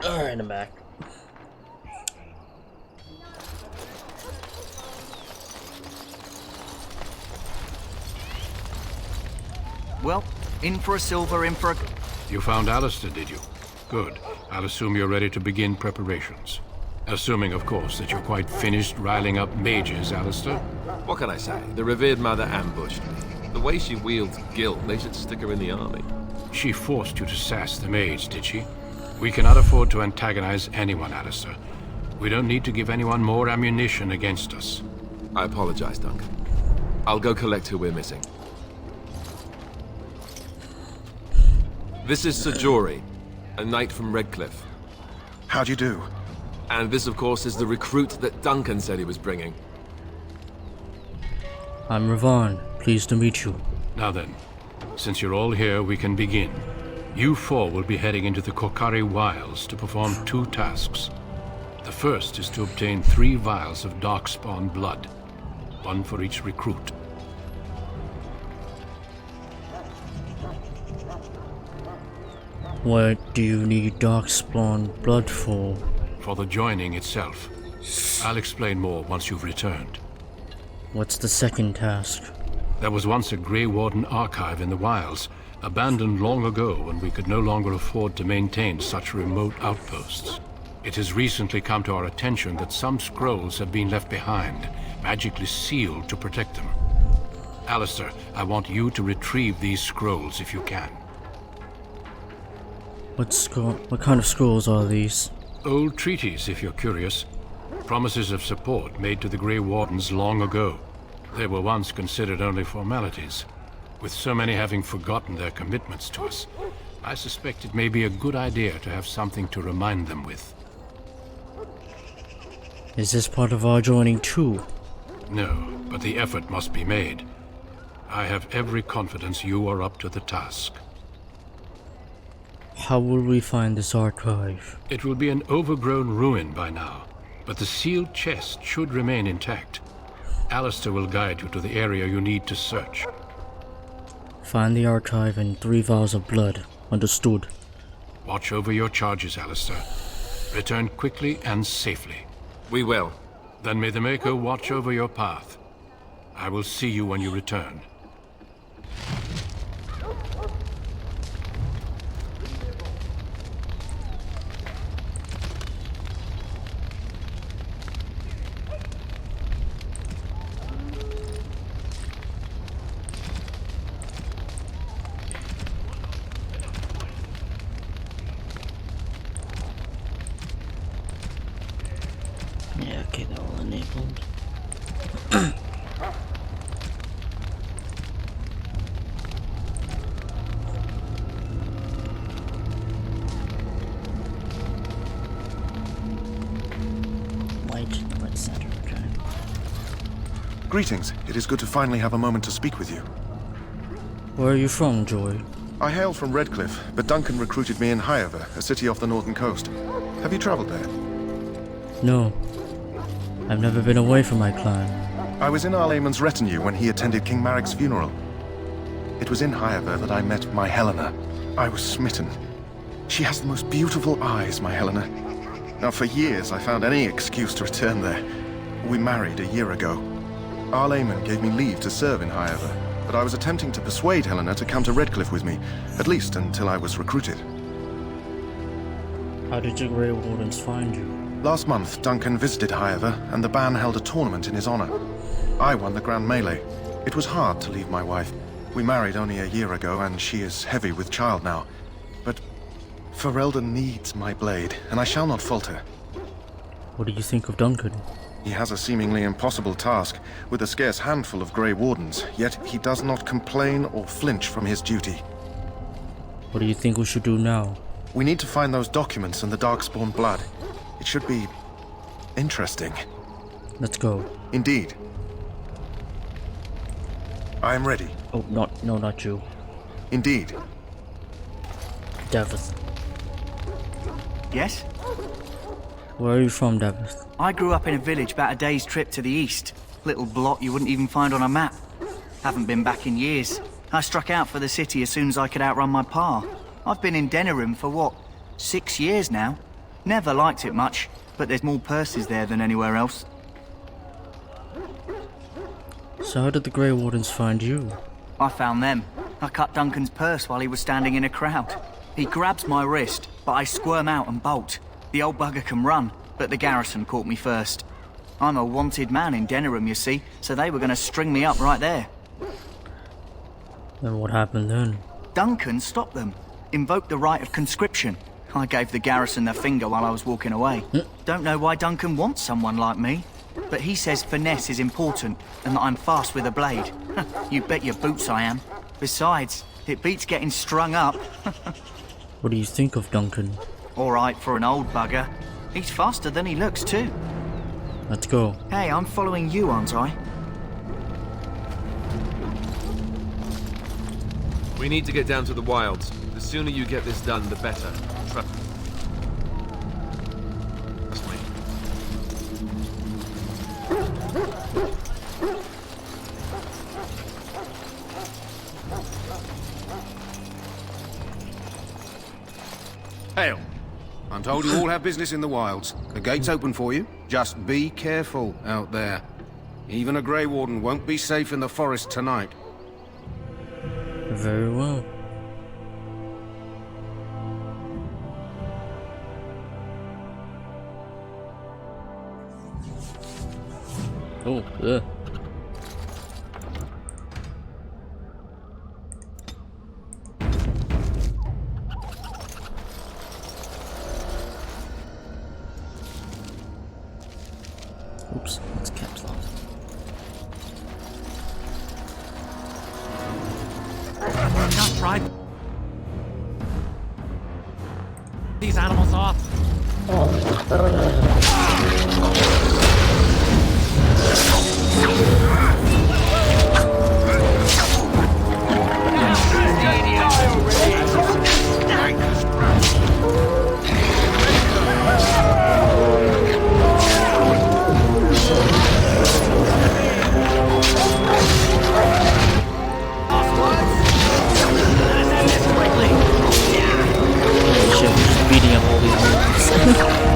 Alright, I'm back. Well, in for a silver, in for a... You found Alistair, did you? Good. I'll assume you're ready to begin preparations. Assuming, of course, that you're quite finished riling up mages, Alistair. What can I say? The revered mother ambushed me. The way she wields guilt, they should stick her in the army. She forced you to sass the mage, did she? We cannot afford to antagonize anyone, Alistair. We don't need to give anyone more ammunition against us. I apologize, Duncan. I'll go collect who we're missing. This is Sir Jory, a knight from Redcliffe. How do you do? And this, of course, is the recruit that Duncan said he was bringing. I'm Ravan. Pleased to meet you. Now then, since you're all here, we can begin. You four will be heading into the Kokari Wilds to perform 2 tasks. The first is to obtain 3 vials of Darkspawn blood, 1 for each recruit. What do you need Darkspawn blood for? For the joining itself. I'll explain more once you've returned. What's the second task? There was once a Grey Warden archive in the wilds, abandoned long ago when we could no longer afford to maintain such remote outposts. It has recently come to our attention that some scrolls have been left behind, magically sealed to protect them. Alistair, I want you to retrieve these scrolls if you can. What kind of scrolls are these? Old treaties, if you're curious. Promises of support made to the Grey Wardens long ago. They were once considered only formalities. With so many having forgotten their commitments to us, I suspect it may be a good idea to have something to remind them with. Is this part of our joining too? No, but the effort must be made. I have every confidence you are up to the task. How will we find this archive? It will be an overgrown ruin by now, but the sealed chest should remain intact. Alistair will guide you to the area you need to search. Find the archive and 3 vials of blood. Understood. Watch over your charges, Alistair. Return quickly and safely. We will. Then may the Maker watch over your path. I will see you when you return. Yeah, okay, they're all enabled. White center, okay. Greetings. It is good to finally have a moment to speak with you. Where are you from, Joy? I hail from Redcliffe, but Duncan recruited me in Highover, a city off the northern coast. Have you traveled there? No. I've never been away from my clan. I was in Arlayman's retinue when he attended King Maric's funeral. It was in Highover that I met my Helena. I was smitten. She has the most beautiful eyes, my Helena. Now, for years, I found any excuse to return there. We married a year ago. Arlayman gave me leave to serve in Highover, but I was attempting to persuade Helena to come to Redcliffe with me, at least until I was recruited. How did your Grey Wardens find you? Last month, Duncan visited Highover, and the band held a tournament in his honor. I won the Grand Melee. It was hard to leave my wife. We married only a year ago, and she is heavy with child now. But Ferelden needs my blade, and I shall not falter. What do you think of Duncan? He has a seemingly impossible task, with a scarce handful of Grey Wardens, yet he does not complain or flinch from his duty. What do you think we should do now? We need to find those documents and the Darkspawn blood. It should be interesting. Let's go. Indeed. I am ready. Oh, not you. Indeed. Davith. Yes? Where are you from, Davith? I grew up in a village about a day's trip to the east. Little blot you wouldn't even find on a map. Haven't been back in years. I struck out for the city as soon as I could outrun my pa. I've been in Denerim for what, 6 years now? Never liked it much, but there's more purses there than anywhere else. So how did the Grey Wardens find you? I found them. I cut Duncan's purse while he was standing in a crowd. He grabs my wrist, but I squirm out and bolt. The old bugger can run, but the garrison caught me first. I'm a wanted man in Denerim, you see, so they were going to string me up right there. Then what happened then? Duncan stopped them, invoked the right of conscription. I gave the garrison the finger while I was walking away. Don't know why Duncan wants someone like me, but he says finesse is important and that I'm fast with a blade. You bet your boots I am. Besides, it beats getting strung up. What do you think of Duncan? All right for an old bugger. He's faster than he looks too. Let's go. Hey, I'm following you, aren't I? We need to get down to the wilds. The sooner you get this done, the better. Trust me. Hail. I'm told you all have business in the wilds. The gate's open for you. Just be careful out there. Even a Grey Warden won't be safe in the forest tonight. Very well. Oh, ugh. Oops, it's caps lock. Not try these animals off. Beating up all these wolves.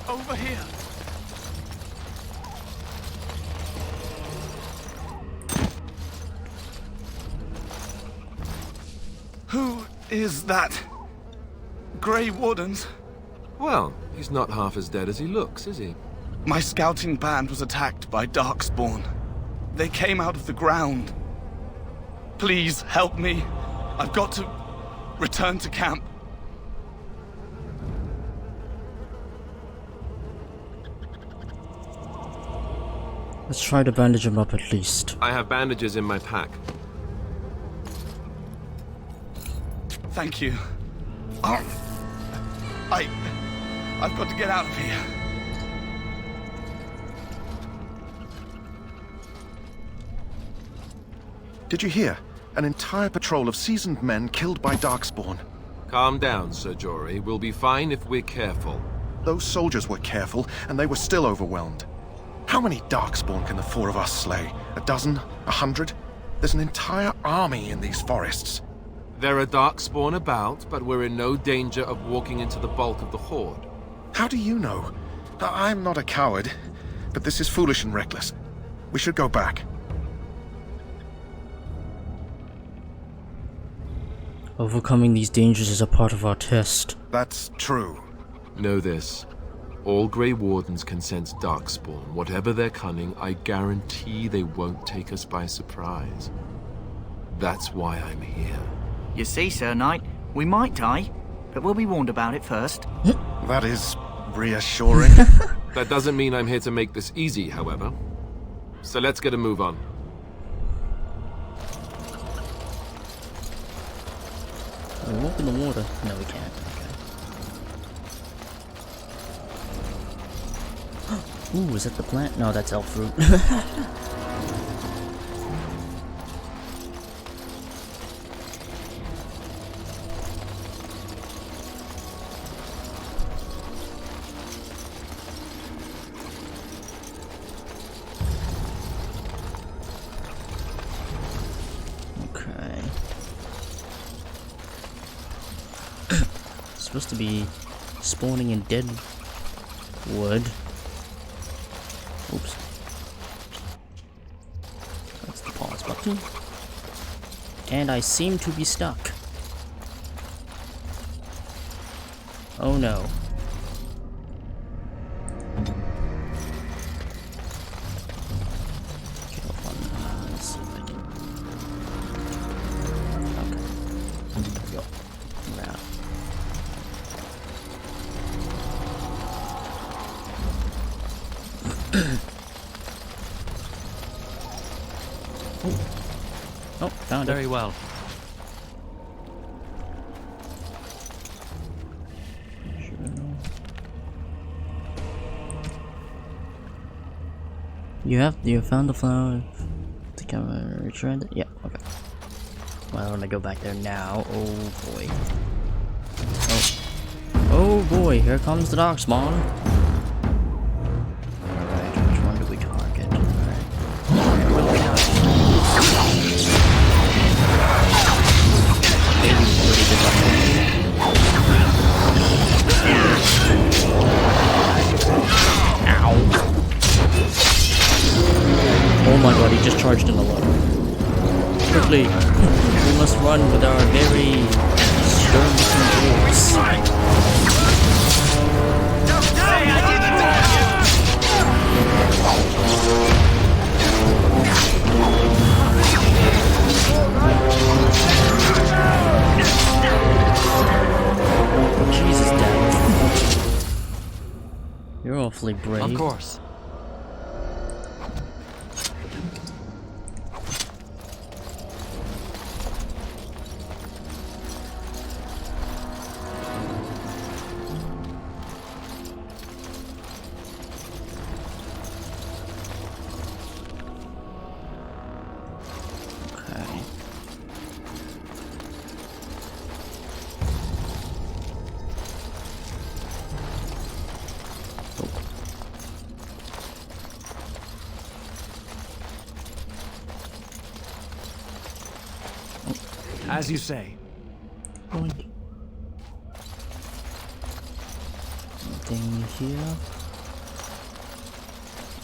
Over here. Who is that? Grey Wardens? Well, he's not half as dead as he looks, is he? My scouting band was attacked by Darkspawn. They came out of the ground. Please help me. I've got to return to camp. Let's try to bandage him up at least. I have bandages in my pack. Thank you. I've got to get out of here. Did you hear? An entire patrol of seasoned men killed by Darkspawn. Calm down, Sir Jory. We'll be fine if we're careful. Those soldiers were careful, and they were still overwhelmed. How many Darkspawn can the four of us slay? A dozen? 100? There's an entire army in these forests. There are Darkspawn about, but we're in no danger of walking into the bulk of the Horde. How do you know? I'm not a coward, but this is foolish and reckless. We should go back. Overcoming these dangers is a part of our test. That's true. Know this. All Grey Wardens can sense Darkspawn. Whatever their cunning, I guarantee they won't take us by surprise. That's why I'm here. You see, Sir Knight, we might die, but we'll be warned about it first. That is reassuring. That doesn't mean I'm here to make this easy, however. So let's get a move on. Can we walk in the water? No, we can't. Okay. Ooh, is that the plant? No, that's elf fruit. Supposed to be spawning in dead wood. Oops. That's the pause button. And I seem to be stuck. Oh no. Let's see if I can. Okay. There we go. Around. Oh, found it. Very well. You found the flower. To come retrieve it? Yeah, okay. Well, I want to go back there now. Oh boy. Oh boy, here comes the dark spawn. Alright, which one do we target? Alright. Ow. Oh my god, he just charged in a lot. Quickly, we must run with our very stern-looking dwarves. Jesus, Dad. You're awfully brave. Of course. As you say. Anything here?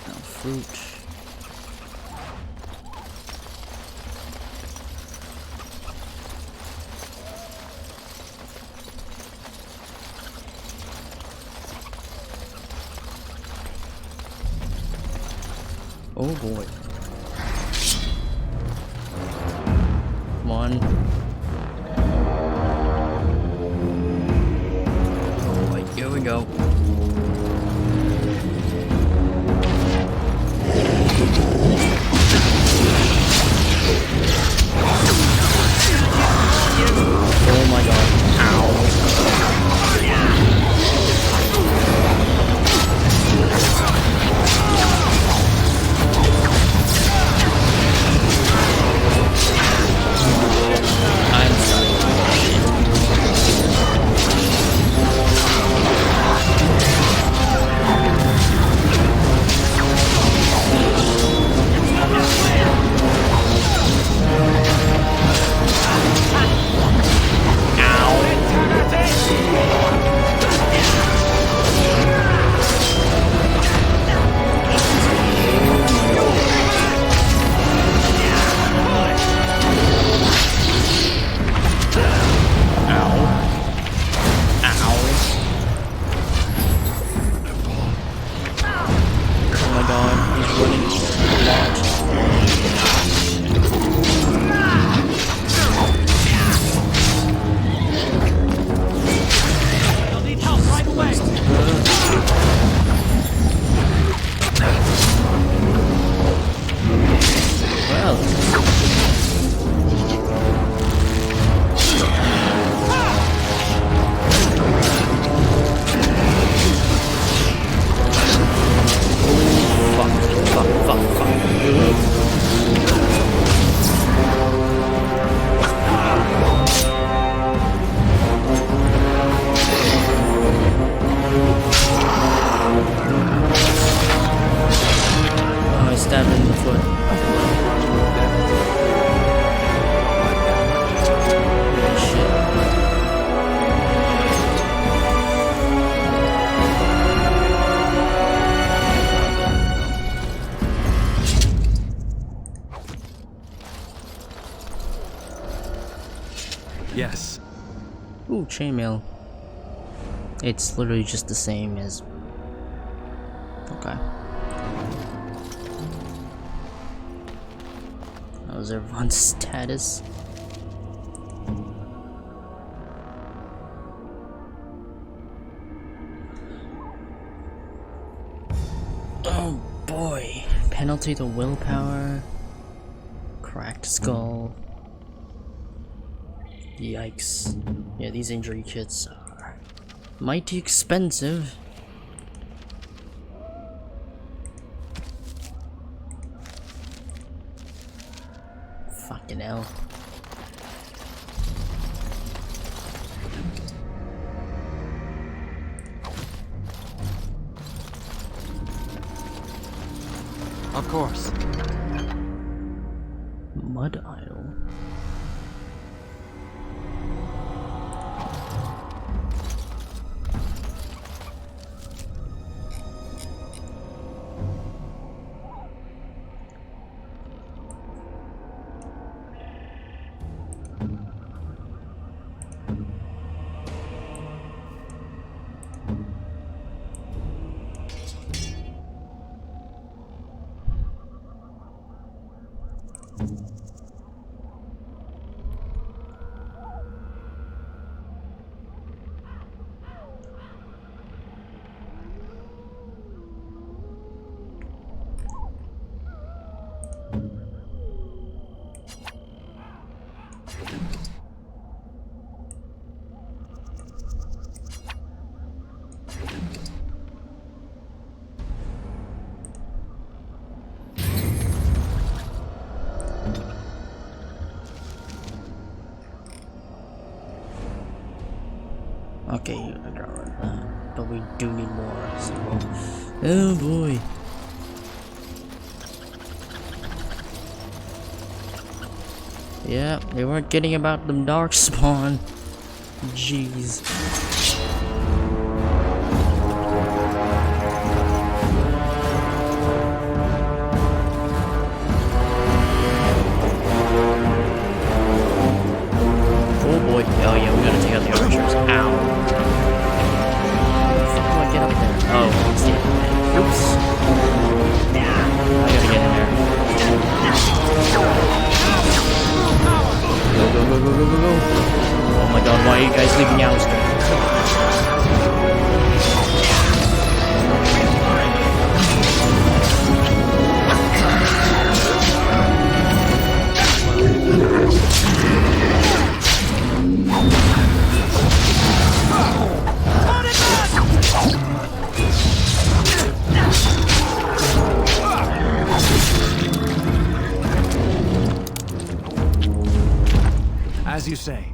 No fruit. Oh boy. Come on. Alright, here we go. Oh my god. Ow. I'm sorry. Well. stabbed him in the foot. Holy shit. Yes. Ooh, chainmail. It's literally just the same as... Okay. How's everyone's status? Oh boy. Penalty to willpower. Cracked skull. Yikes. Yeah, these injury kits are mighty expensive. Fucking hell. Of course. Mud idol. Okay, I got rid of that, but we do need more, so... Oh boy. Yeah, they weren't kidding about them dark spawn. Jeez. Oh boy. Oh yeah, we gotta take out the archers. Ow. How the fuck do I get up there? Oh, it's the oops. I gotta get in there. Go, go, go, go, go, go, go. Oh my god, why are you guys leaving Alistair? As you say.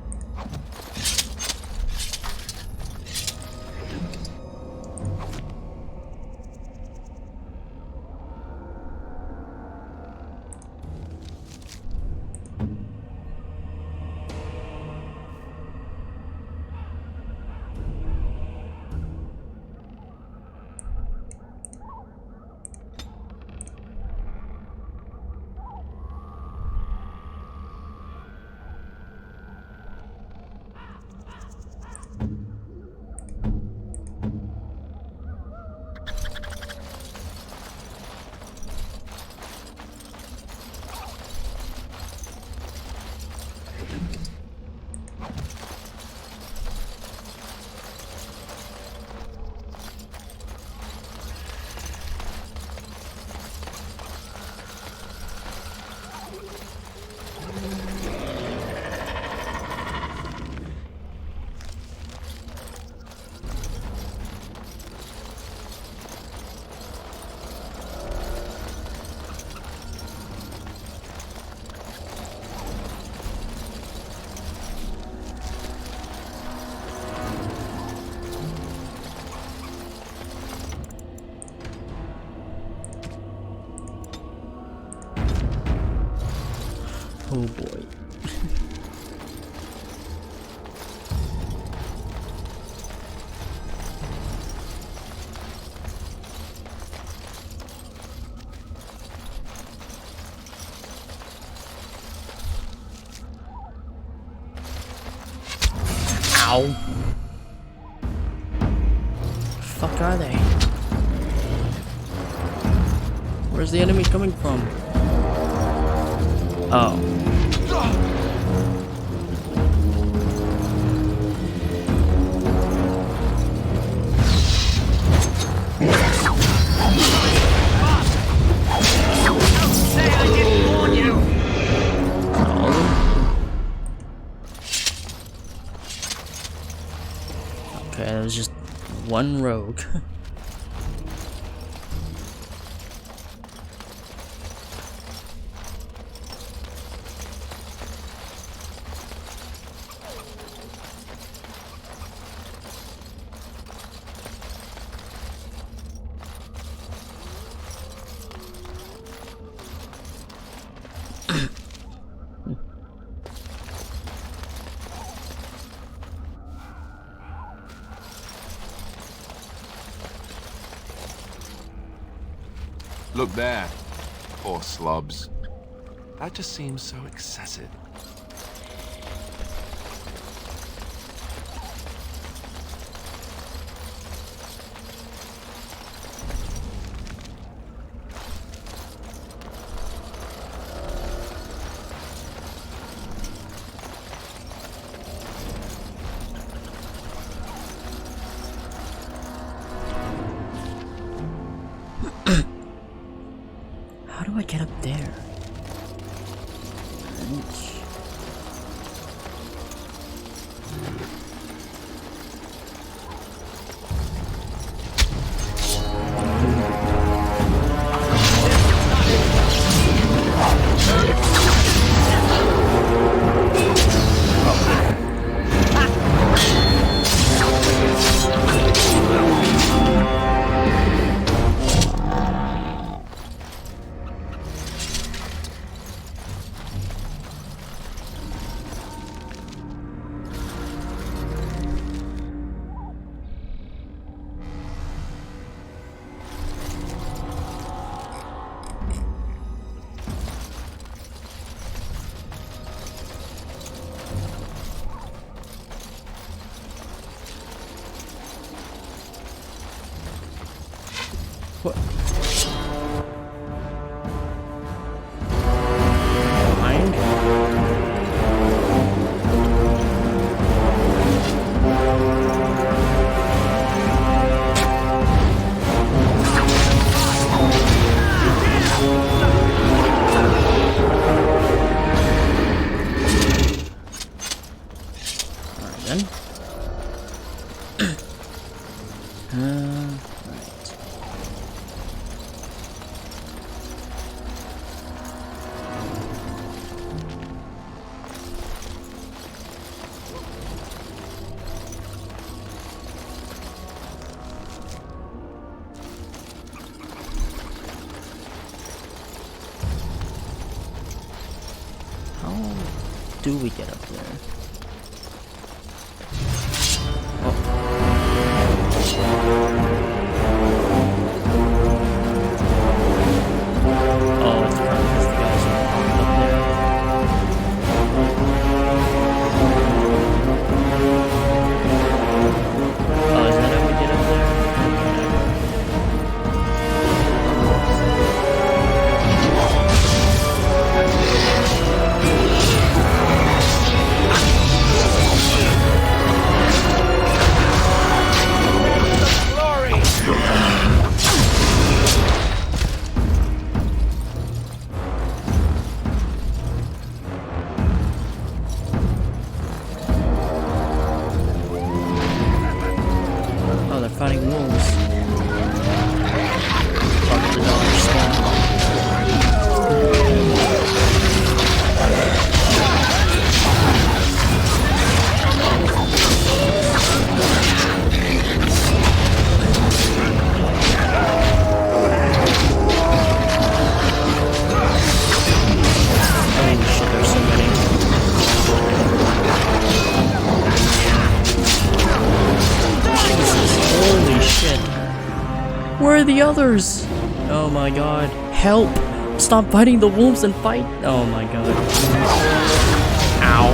Oh boy. Ow. Fuck are they? Where's the enemy coming from? Oh. Okay, that was just one rogue. Look there. Poor slobs. That just seems so excessive. How do I get up there? Ouch. What? Behind? Alright then. How do we get up there? Oh, it's probably because the guys are up there. Oh, is that how we get up there? the others? Oh my god. Help! Stop fighting the wolves and fight! Oh my god. Ow.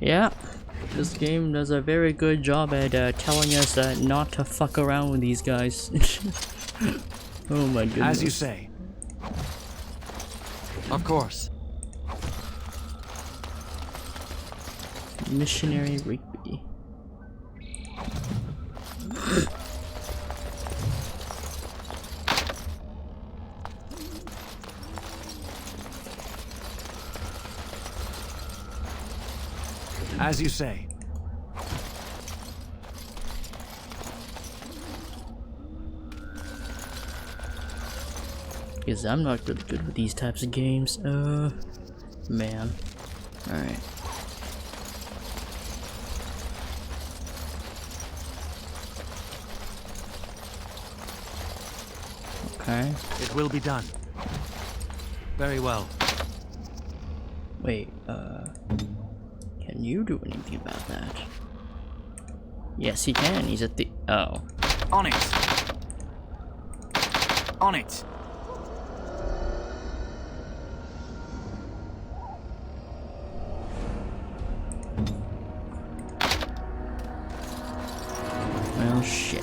Yeah, this game does a very good job at telling us not to fuck around with these guys. Oh my goodness. As you say. Of course. Missionary Rigby. As you say. Because I'm not really good with these types of games. Man. Alright. Okay. It will be done. Very well. Wait, can you do anything about that? Yes, he can. He's at the... Oh. On it! On it! Well, shit.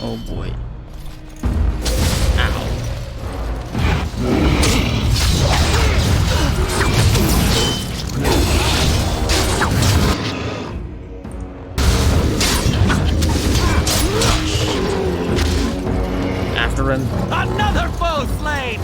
Oh boy. After him. Another foe slain!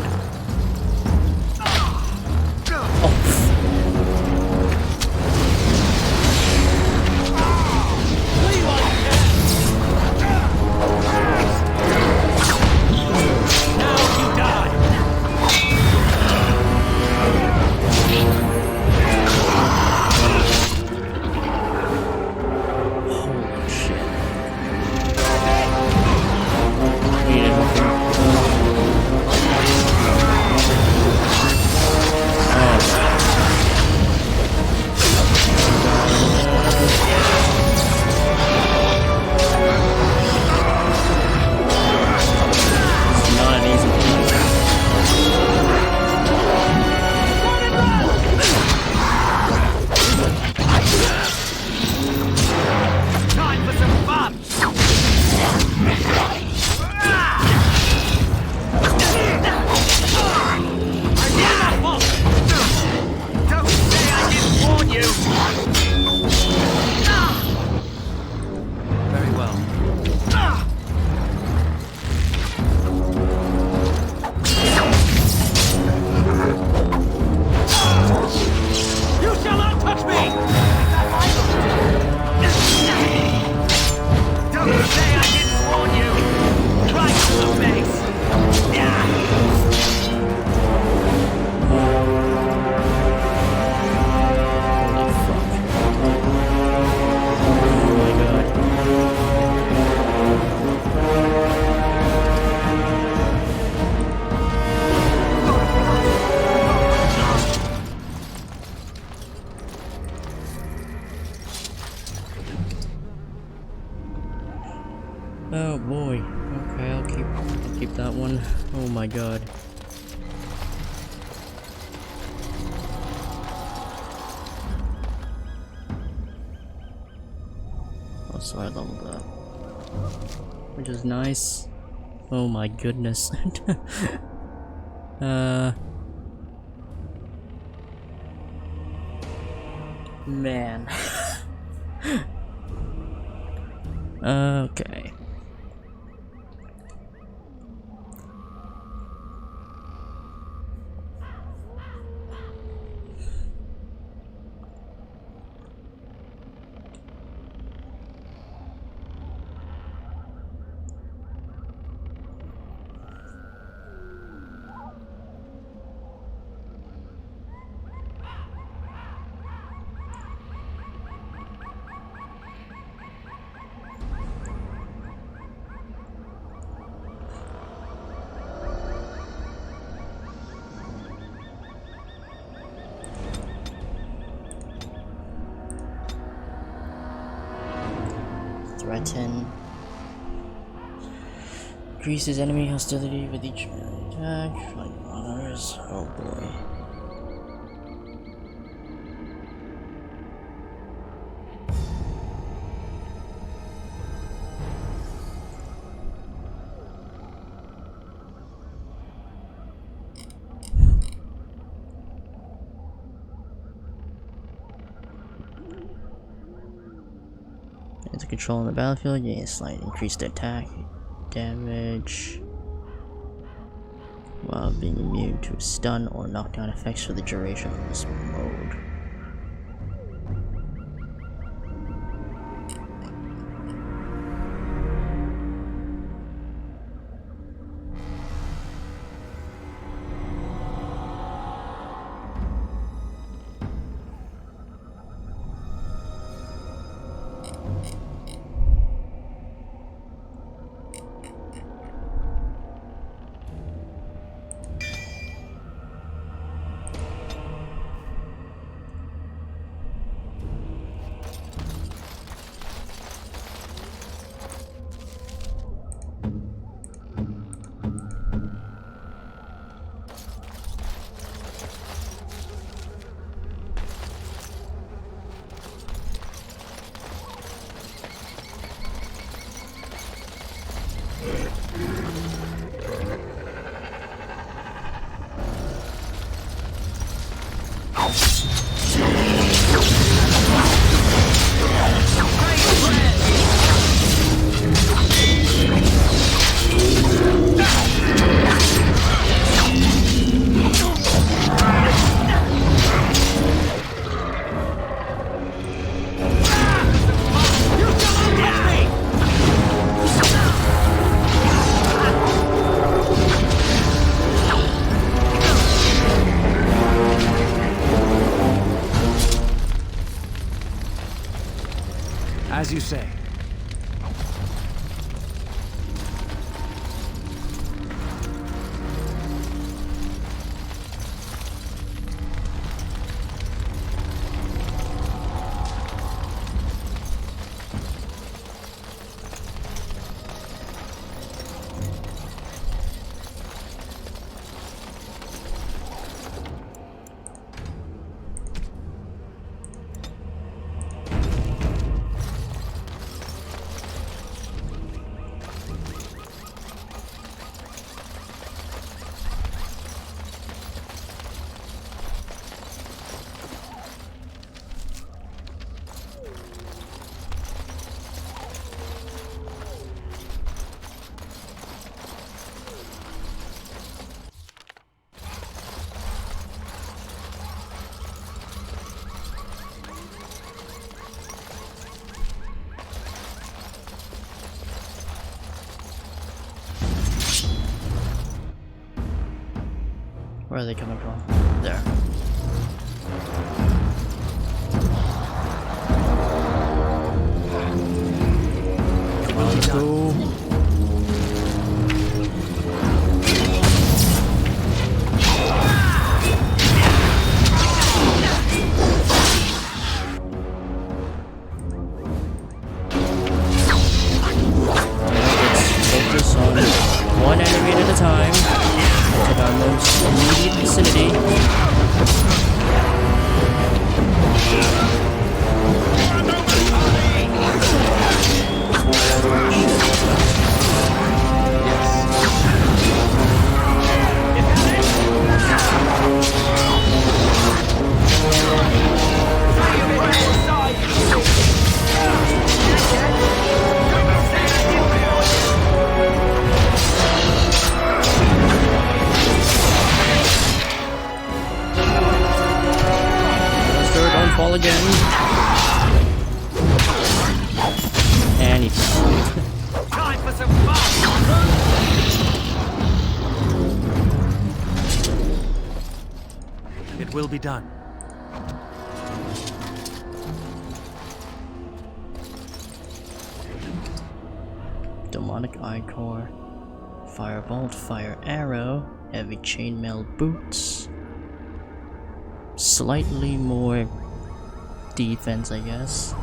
Oh boy. Okay, I'll keep that one. Oh my god. Oh, so I leveled up, which is nice. Oh my goodness. Man. Okay. Threaten. Increases enemy hostility with each attack. Find others. Oh boy. Into control on the battlefield, yeah, slight increased attack damage while being immune to stun or knockdown effects for the duration of this mode. As you say. Where are they coming from? There. Come on, let's go. time to our most immediate vicinity. Don't fall again. And he fell. Time for some fun. It will be done. Demonic Eye Core, Firebolt, Fire Arrow, Heavy Chainmail Boots, slightly more defense, I guess.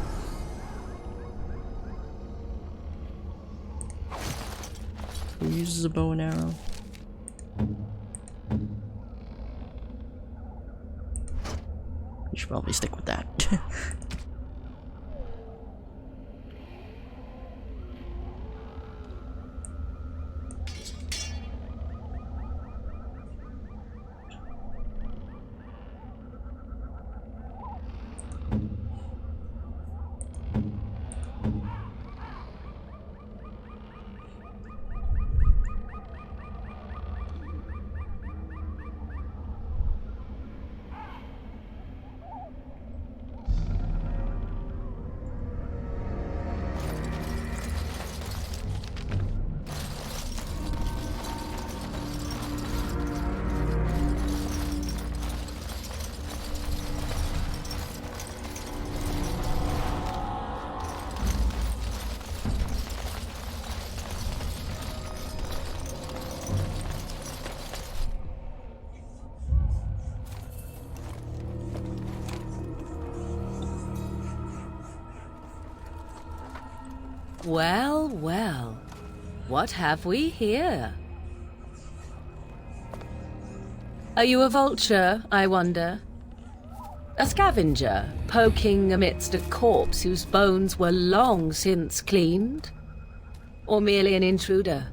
Who uses a bow and arrow? You should probably stick with that. Well, well. What have we here? Are you a vulture, I wonder? A scavenger, poking amidst a corpse whose bones were long since cleaned? Or merely an intruder,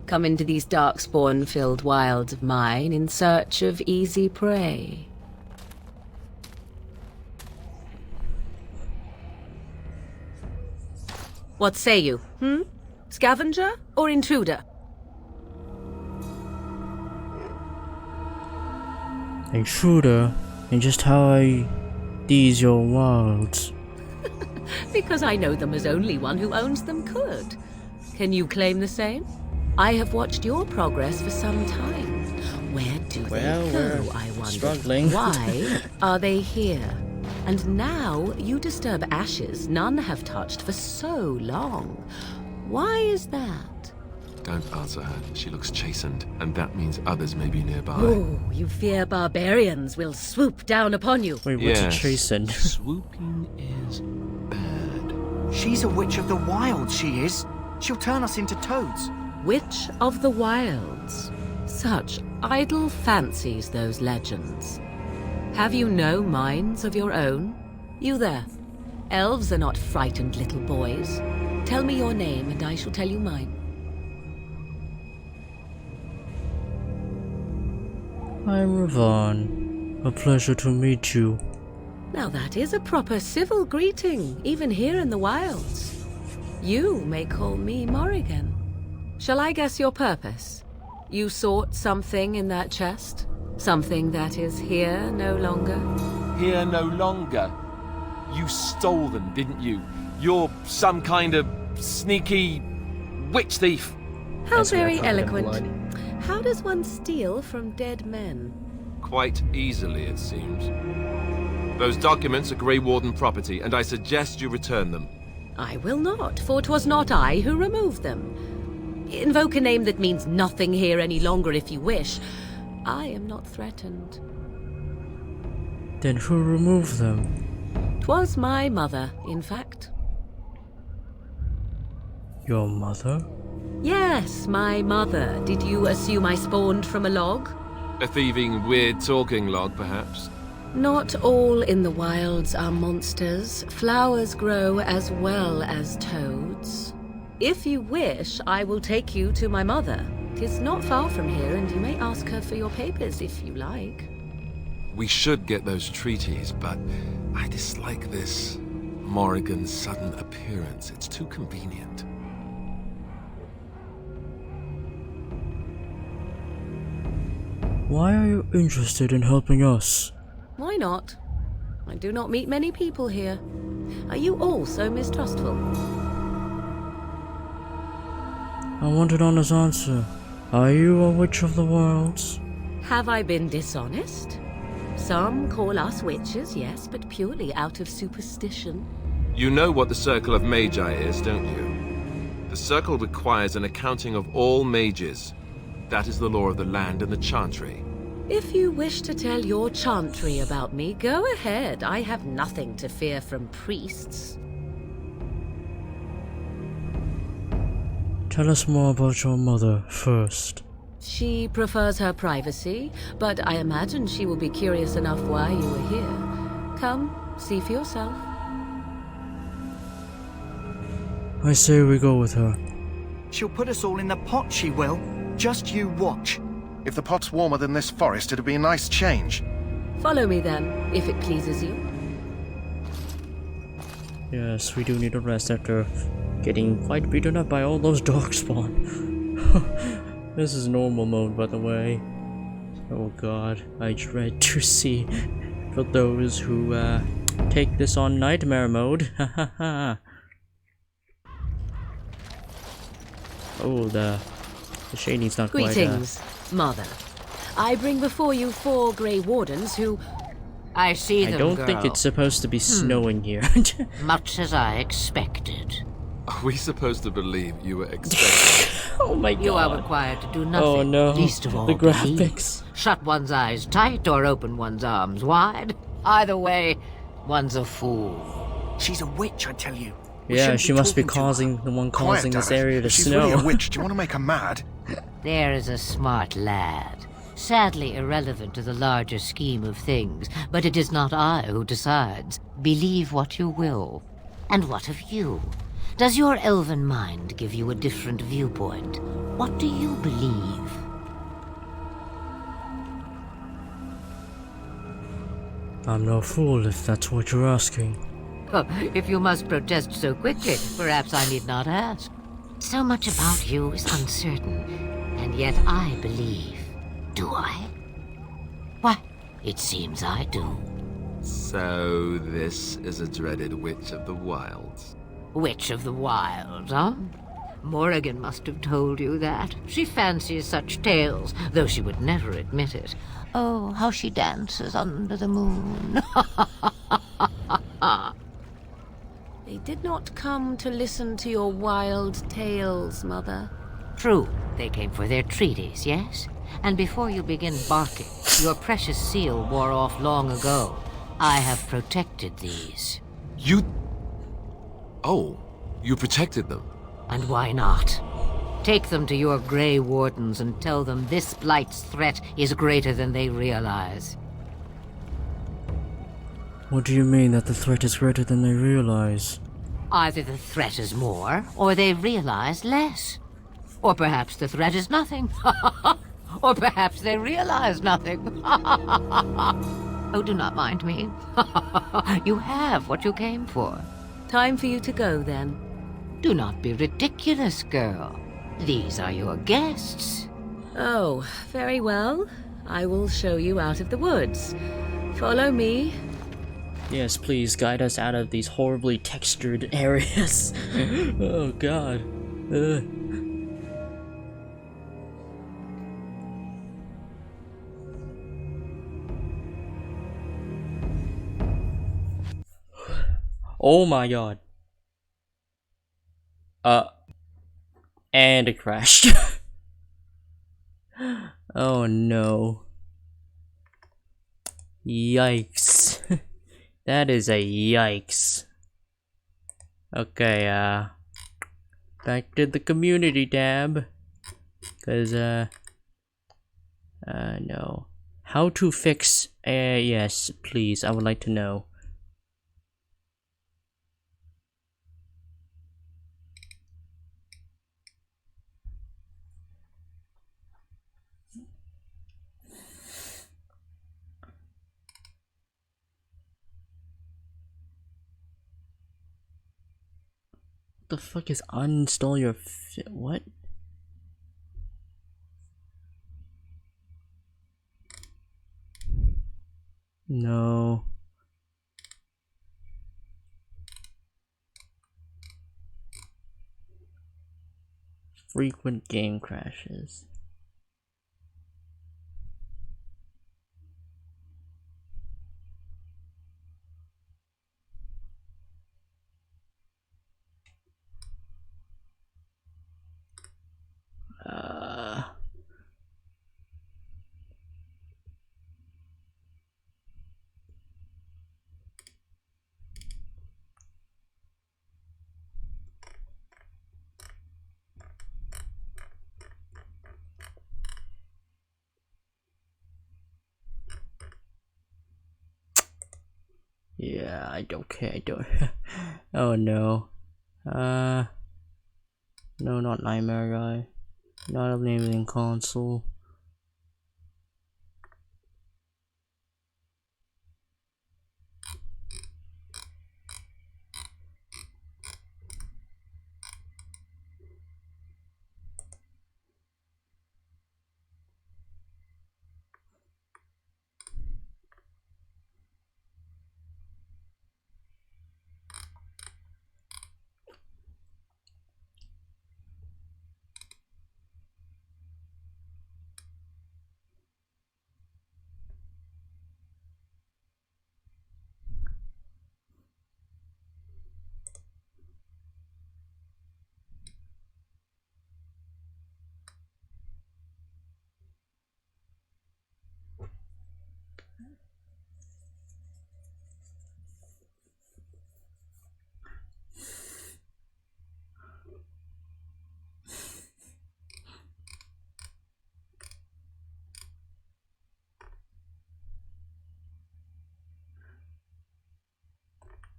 come into these darkspawn-filled wilds of mine in search of easy prey? What say you, Scavenger or intruder? Intruder, and just how are these your wilds? Because I know them as only one who owns them could. Can you claim the same? I have watched your progress for some time. Where do they go, I wonder? Struggling. Why are they here? And now you disturb ashes none have touched for so long. Why is that? Don't answer her. She looks chastened, and that means others may be nearby. Oh, you fear barbarians will swoop down upon you. Wait, what's a chastened? Swooping is bad. She's a witch of the wild, she is. She'll turn us into toads. Witch of the wilds. Such idle fancies, those legends. Have you no minds of your own? You there. Elves are not frightened little boys. Tell me your name and I shall tell you mine. I'm Ravon. A pleasure to meet you. Now that is a proper civil greeting, even here in the wilds. You may call me Morrigan. Shall I guess your purpose? You sought something in that chest? Something that is here no longer? Here no longer? You stole them, didn't you? You're some kind of sneaky witch thief. How very eloquent. How does one steal from dead men? Quite easily, it seems. Those documents are Grey Warden property, and I suggest you return them. I will not, for 'twas not I who removed them. Invoke a name that means nothing here any longer if you wish. I am not threatened. Then who removed them? 'Twas my mother, in fact. Your mother? Yes, my mother. Did you assume I spawned from a log? A thieving, weird talking log, perhaps? Not all in the wilds are monsters. Flowers grow as well as toads. If you wish, I will take you to my mother. 'Tis not far from here, and you may ask her for your papers if you like. We should get those treaties, but I dislike this Morrigan's sudden appearance. It's too convenient. Why are you interested in helping us? Why not? I do not meet many people here. Are you all so mistrustful? I want an honest answer. Are you a witch of the wilds? Have I been dishonest? Some call us witches, yes, but purely out of superstition. You know what the Circle of Magi is, don't you? The Circle requires an accounting of all mages. That is the law of the land and the Chantry. If you wish to tell your chantry about me, go ahead. I have nothing to fear from priests. Tell us more about your mother first. She prefers her privacy, but I imagine she will be curious enough why you are here. Come, see for yourself. I say we go with her. She'll put us all in the pot, she will. Just you watch. If the pot's warmer than this forest, it'd be a nice change. Follow me then, if it pleases you. Yes, we do need a rest after getting quite beaten up by all those darkspawn. This is normal mode, by the way. Oh god, I dread to see for those who take this on nightmare mode. Oh, the shading's not quite. Greetings, Mother. I bring before you 4 Grey Wardens who... I see them, I don't girl. think it's supposed to be snowing here. Much as I expected. Are we supposed to believe you were expecting? Oh my god. You are required to do nothing. Oh no. Least of all, the believe. graphics. Shut one's eyes tight or open one's arms wide. Either way, one's a fool. She's a witch, I tell you. Yeah, she must be causing the one causing this area to if she's snow. really a witch, do you want to make her mad? There is a smart lad. Sadly irrelevant to the larger scheme of things, but it is not I who decides. Believe what you will. And what of you? Does your elven mind give you a different viewpoint? What do you believe? I'm no fool if that's what you're asking. Oh, if you must protest so quickly, perhaps I need not ask. So much about you is uncertain, and yet I believe. Do I? Why, it seems I do. So this is a dreaded Witch of the Wilds. Witch of the Wilds, huh? Morrigan must have told you that. She fancies such tales, though she would never admit it. Oh, how she dances under the moon. They did not come to listen to your wild tales, Mother. True, they came for their treaties, yes? And before you begin barking, your precious seal wore off long ago. I have protected these. You... Oh, you protected them? And why not? Take them to your Grey Wardens and tell them this Blight's threat is greater than they realize. What do you mean that the threat is greater than they realize? Either the threat is more, or they realize less. Or perhaps the threat is nothing. Or perhaps they realize nothing. Oh, do not mind me. You have what you came for. Time for you to go, then. Do not be ridiculous, girl. These are your guests. Oh, very well. I will show you out of the woods. Follow me. Yes, please guide us out of these horribly textured areas. Oh god. Oh my god. And it crashed. Oh no. Yikes. That is a yikes. Okay, back to the community tab. Cause no. How to fix yes, please, I would like to know. What the fuck is uninstall your what? No. Frequent game crashes. Yeah, I don't care. I don't. Oh no. No, not Nightmare Guy. Not a naming console.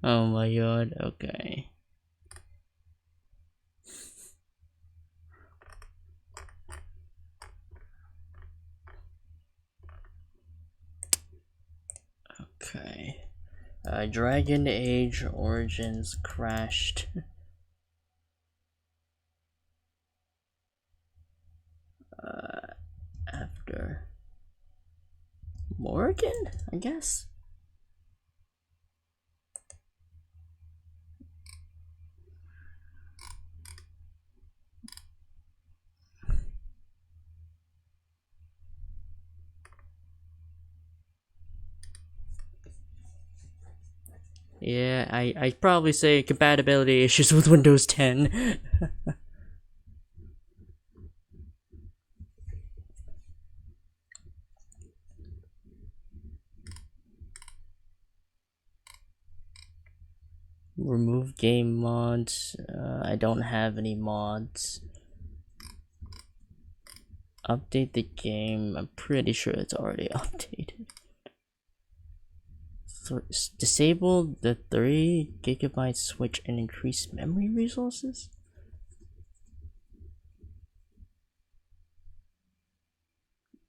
Oh my god, okay. Okay. Dragon Age Origins crashed. After Morgan, I guess? Yeah, I'd probably say compatibility issues with Windows 10. Remove game mods. I don't have any mods. Update the game. I'm pretty sure it's already updated. Disable the 3 GB switch and increase memory resources?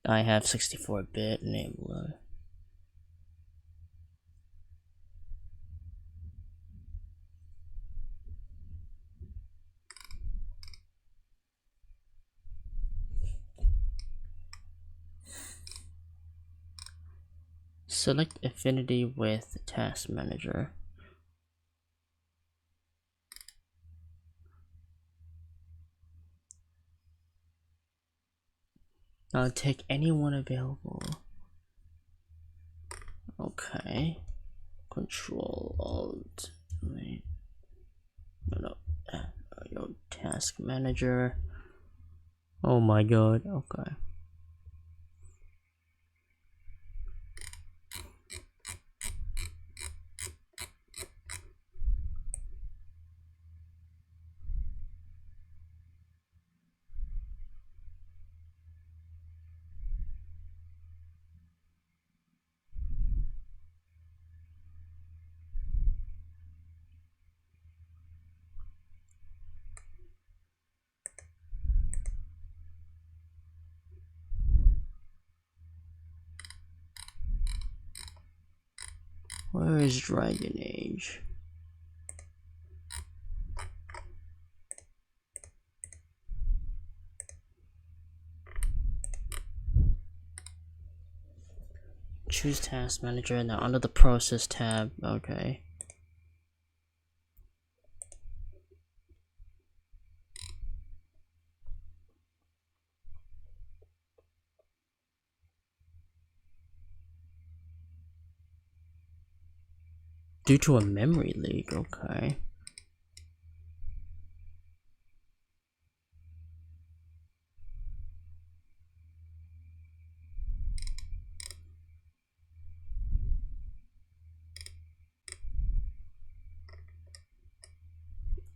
I have 64-bit enabler. Select affinity with task manager. Take anyone available. Okay. Control Alt. Wait. No. Your task manager. Oh my god. Okay. Where is Dragon Age? Choose task manager, now under the process tab. Okay. Due to a memory leak, okay.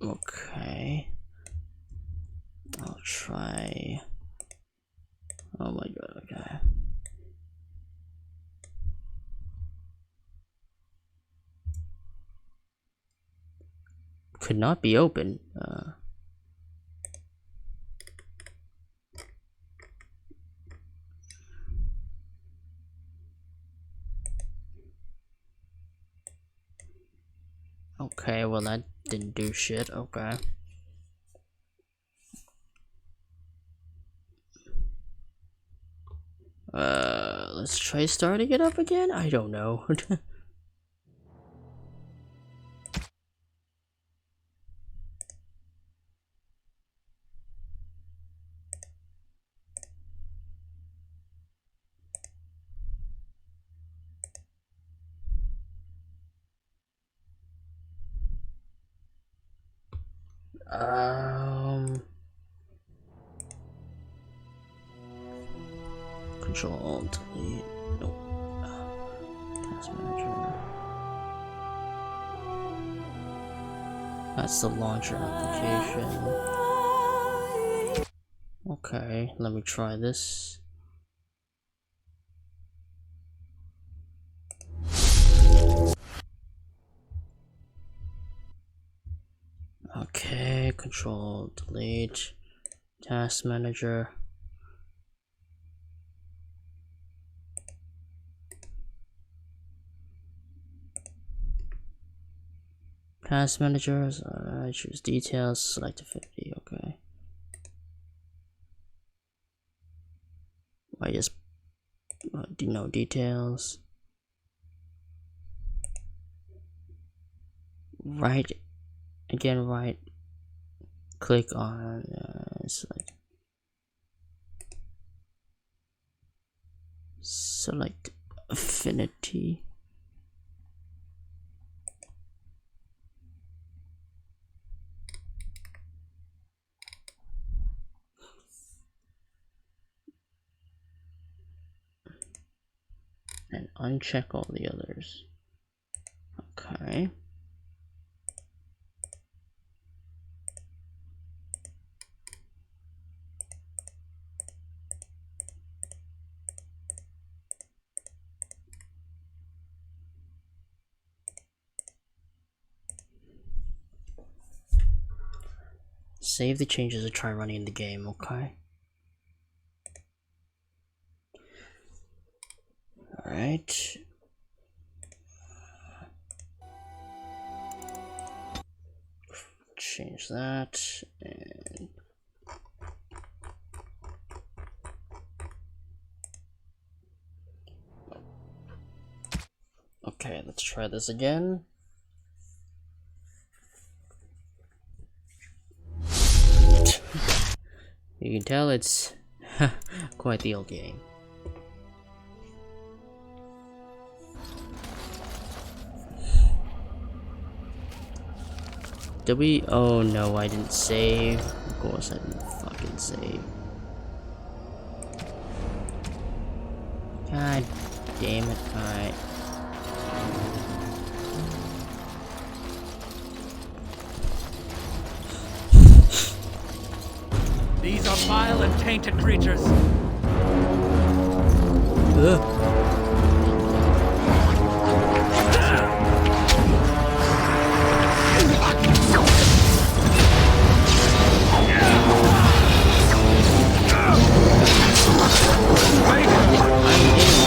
Okay. I'll try. Oh my god, okay. Could not be open. Okay, well that didn't do shit, okay. Let's try starting it up again? I don't know. Control delete. Nope. Task manager. That's the launcher application. Okay, let me try this. Okay, control delete. Task manager. Task managers, I choose details, select 50, okay. I just no details. Right, again, right click on select affinity. And uncheck all the others. Okay. Save the changes and try running the game, okay? Alright. Change that and okay, let's try this again. You can tell it's quite the old game. Oh no, I didn't save. Of course I didn't fucking save. God damn it, alright. These are vile and tainted creatures. I'm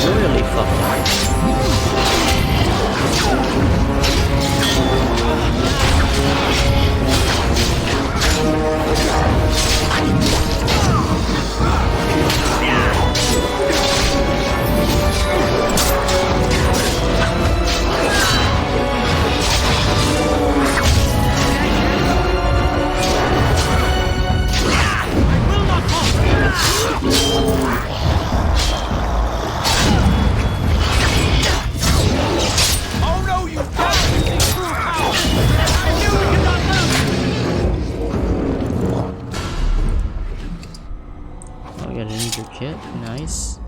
getting really fucked up. kit, nice.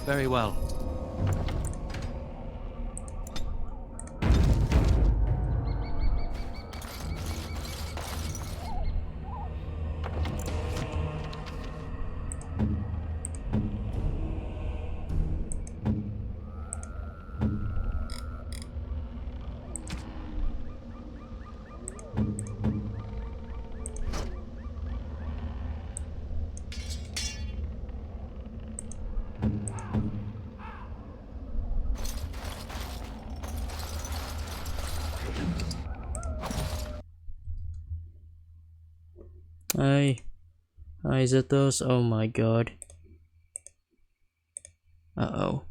Very well. Hi, is it those? Oh my god. Uh-oh.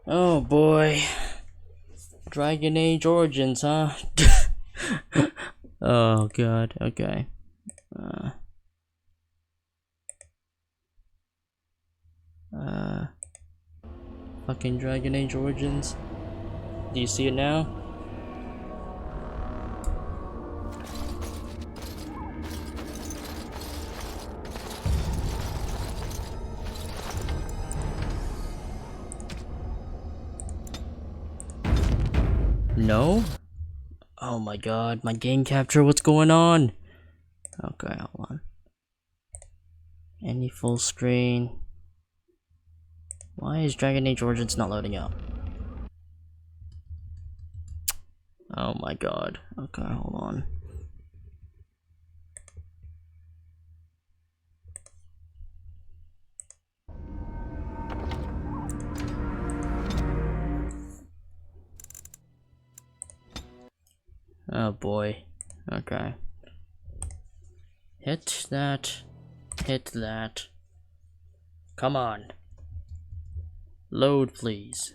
Oh boy. Dragon Age Origins, huh? Oh god, okay. Fucking Dragon Age Origins. Do you see it now? No? Oh my god, my game capture, what's going on? Okay, hold on. Any full screen. Why is Dragon Age Origins not loading up? Oh my god. Okay, hold on. Oh boy. Okay. Hit that. Hit that. Come on. Load, please.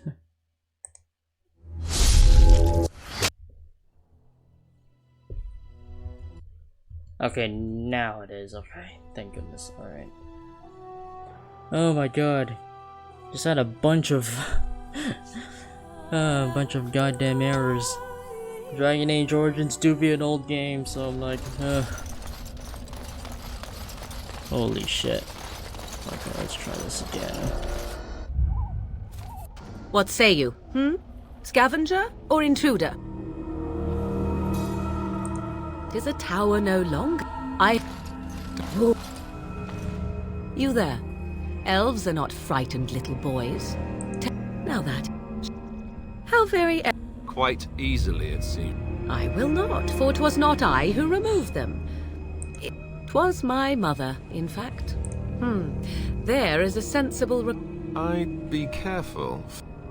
Okay, now it is. Okay, thank goodness. Alright. Oh my god. Just had a bunch of... goddamn errors. Dragon Age Origins do be an old game, so I'm like, holy shit. Okay, let's try this again. What say you? Scavenger or intruder? 'Tis a tower no longer. You there. Elves are not frightened little boys. Now that. How very... Quite easily, it seems. I will not, for 'twas not I who removed them. It was my mother, in fact. There is a sensible... I'd be careful.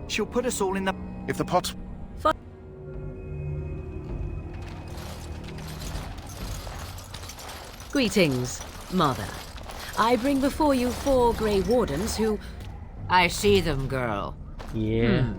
She'll put us all in the... If the pot's... Greetings, Mother. I bring before you 4 Grey Wardens who... I see them, girl. Yeah.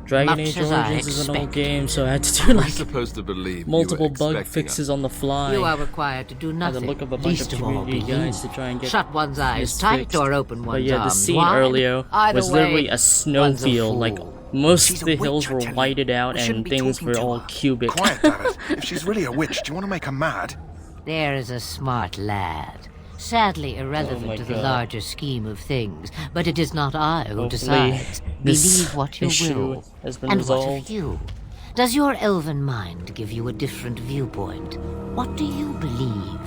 Dragon Much Age as I Origins is an old expected. game, so I had to do I'm like supposed to believe multiple you were bug expecting fixes us. on the fly. You are required to do I had nothing. to look up a bunch least of of all community believe. guides to try and get Shut one's eyes this tight fixed. or open one's But yeah, the arms scene wide. earlier Either was way, literally a snowfield. Like most She's of a the hills witch, I were tell you. whited out We shouldn't and be things talking were to all her. cubic. Quiet, David. If she's really a witch, do you want to make her mad? There is a smart lad. Sadly irrelevant my to the God. larger scheme of things, but it is not I who Hopefully decides. this Believe what you issue will. has been And resolved. what of you? Does your elven mind give you a different viewpoint? What do you believe?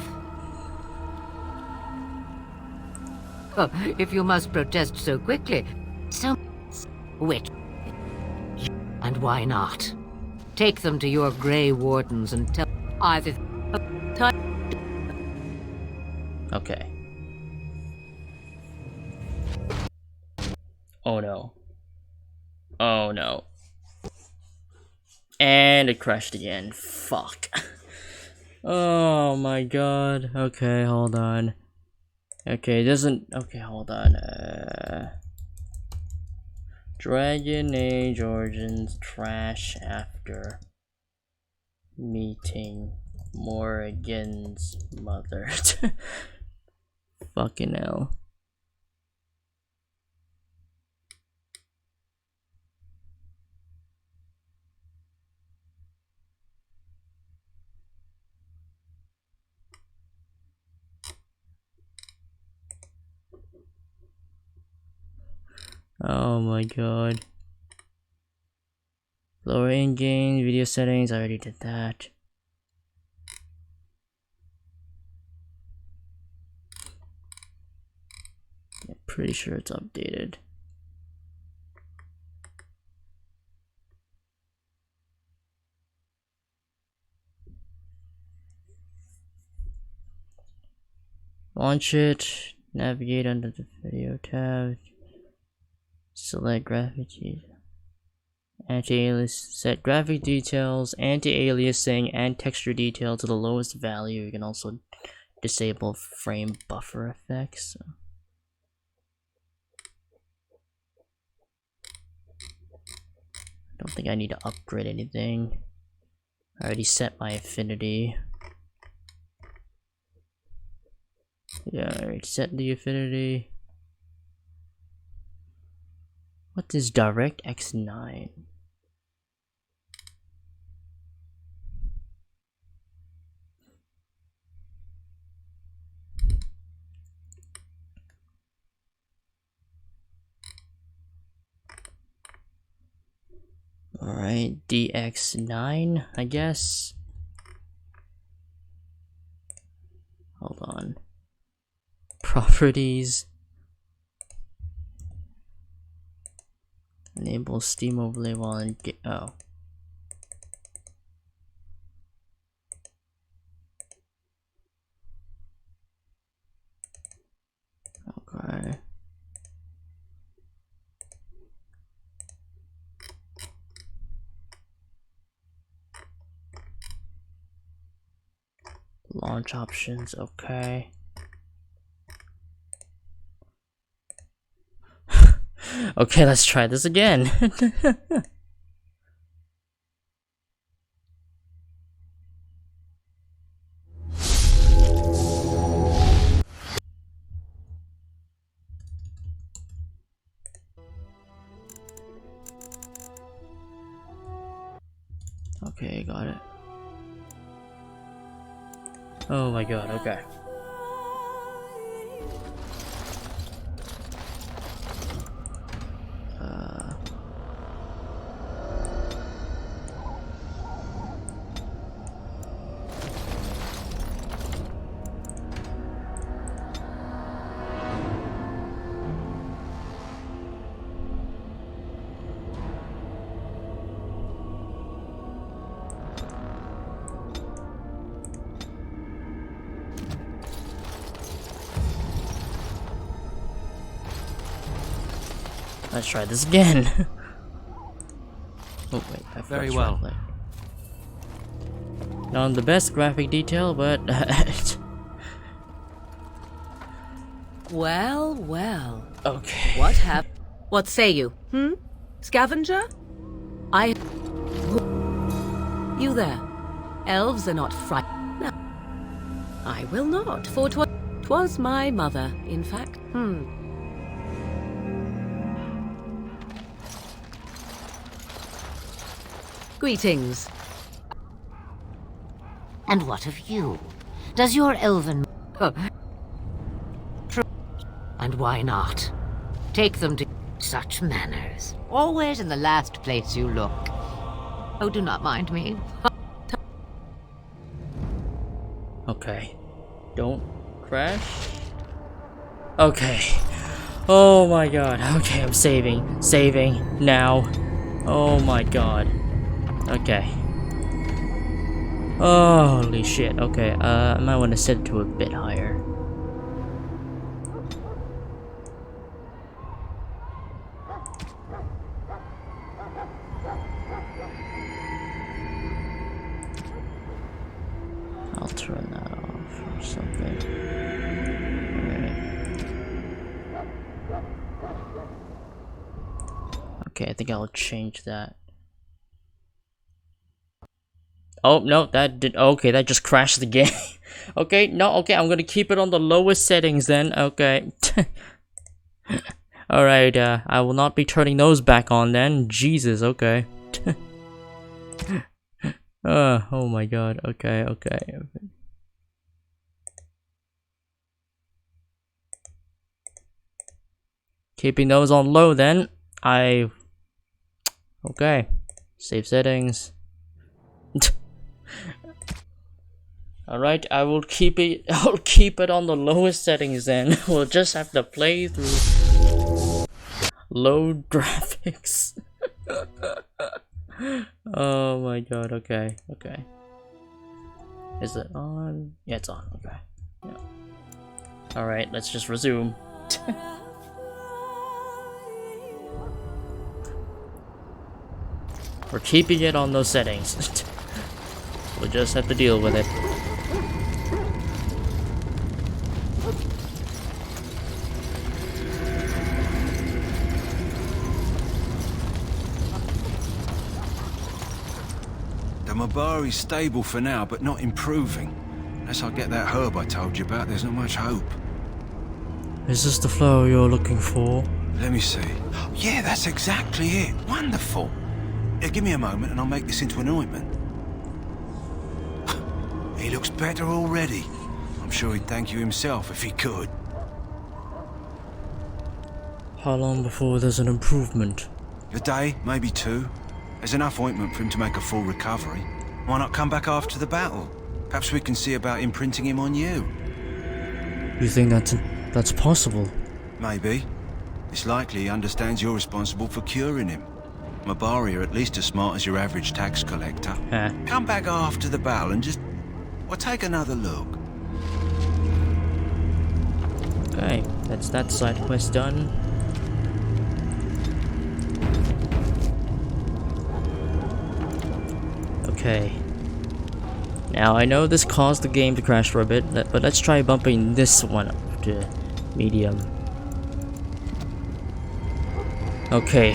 Oh, if you must protest so quickly, so which? And why not? Take them to your Grey Wardens and tell either. Okay. Oh no. Oh no. And it crashed again. Fuck. Oh my god. Okay, hold on. Okay, it doesn't... Okay, hold on. Dragon Age Origins trash after meeting Morrigan's mother. Fucking hell. Oh my god. Lower in-game video settings, I already did that. I'm pretty sure it's updated. Launch it, navigate under the video tab, select graphic details, anti-alias, set graphic details, anti-aliasing, and texture detail to the lowest value. You can also disable frame buffer effects. So. I don't think I need to upgrade anything. I already set my affinity. Yeah, I already set the affinity. What is DirectX 9? Alright, DX9, I guess. Hold on. Properties. Enable Steam overlay while in oh. Okay. Launch options, okay. Okay, let's try this again. Okay, got it. Oh my god, okay. Let's try this again. Oh wait, I very well. Not the best graphic detail, but well, well. Okay. What happened? What say you? Scavenger? You there? Elves are not frightened. No. I will not, for 'twas my mother, in fact. Greetings. And what of you? Does your elven... And why not? Take them to such manners. Always in the last place you look. Oh, do not mind me. Okay. Don't crash. Okay. Oh my god. Okay, I'm saving. Saving. Now. Oh my god. Okay. Holy shit. Okay, I might want to set it to a bit higher. I'll turn that off or something. Alright. Okay, I think I'll change that. Oh, no, that did- okay, that just crashed the game. Okay, no, okay, I'm gonna keep it on the lowest settings then, okay. Alright, I will not be turning those back on then. Jesus, okay. Oh my god, okay, okay. Keeping those on low then. Okay. Save settings. Alright, I'll keep it on the lowest settings then. We'll just have to play through low graphics. Oh my god, okay. Is it on? Yeah, it's on, okay. Yeah. Alright, let's just resume. We're keeping it on those settings. We'll just have to deal with it. The Mabari's stable for now, but not improving. Unless I get that herb I told you about, there's not much hope. Is this the flower you're looking for? Let me see. Yeah, that's exactly it. Wonderful. Yeah, give me a moment and I'll make this into an ointment. He looks better already. I'm sure he'd thank you himself if he could. How long before there's an improvement? A day, maybe 2. There's enough ointment for him to make a full recovery. Why not come back after the battle? Perhaps we can see about imprinting him on you. You think that's possible? Maybe. It's likely he understands you're responsible for curing him. Mabari are at least as smart as your average tax collector. Come back after the battle and just... well, take another look. Okay, that's that side quest done. Okay. Now, I know this caused the game to crash for a bit, but let's try bumping this one up to medium. Okay,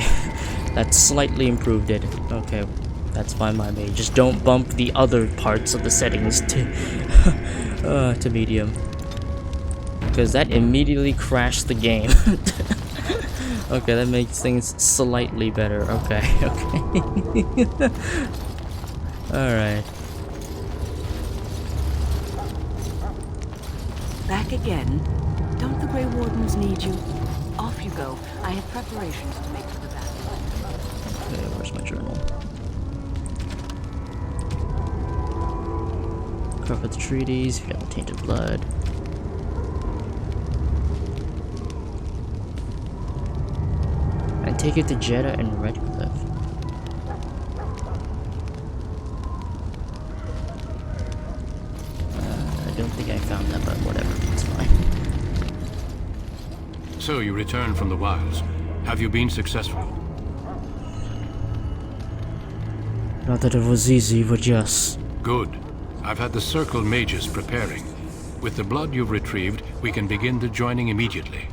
that slightly improved it. Okay, that's fine by me. Just don't bump the other parts of the settings to medium. Because that immediately crashed the game. Okay, that makes things slightly better. Okay. Alright. Back again? Don't the Grey Wardens need you? Off you go. I have preparations to make for the battle. Okay, where's my journal? Cover the treaties, we got the tainted blood. And take it to Jeddah and Redcliffe. I don't think I found that, but whatever, it's fine. So you returned from the wilds. Have you been successful? Not that it was easy, but yes. Good. I've had the Circle mages preparing. With the blood you've retrieved, we can begin the joining immediately.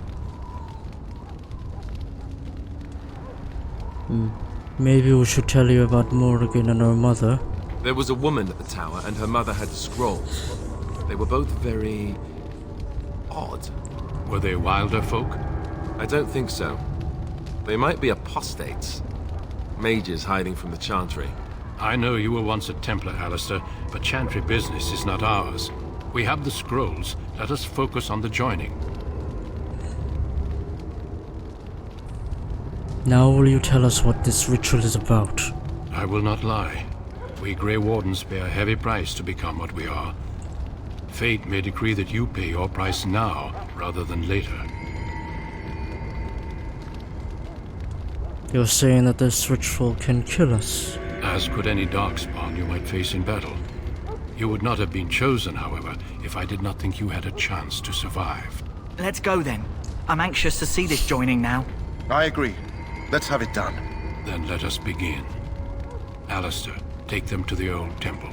Maybe we should tell you about Morrigan and her mother. There was a woman at the tower, and her mother had scrolls. They were both very... odd. Were they wilder folk? I don't think so. They might be apostates. Mages hiding from the Chantry. I know you were once a Templar, Alistair, but Chantry business is not ours. We have the scrolls. Let us focus on the joining. Now will you tell us what this ritual is about? I will not lie. We Grey Wardens pay a heavy price to become what we are. Fate may decree that you pay your price now, rather than later. You're saying that this ritual can kill us? As could any darkspawn you might face in battle. You would not have been chosen, however, if I did not think you had a chance to survive. Let's go then. I'm anxious to see this joining now. I agree. Let's have it done. Then let us begin. Alistair, take them to the old temple.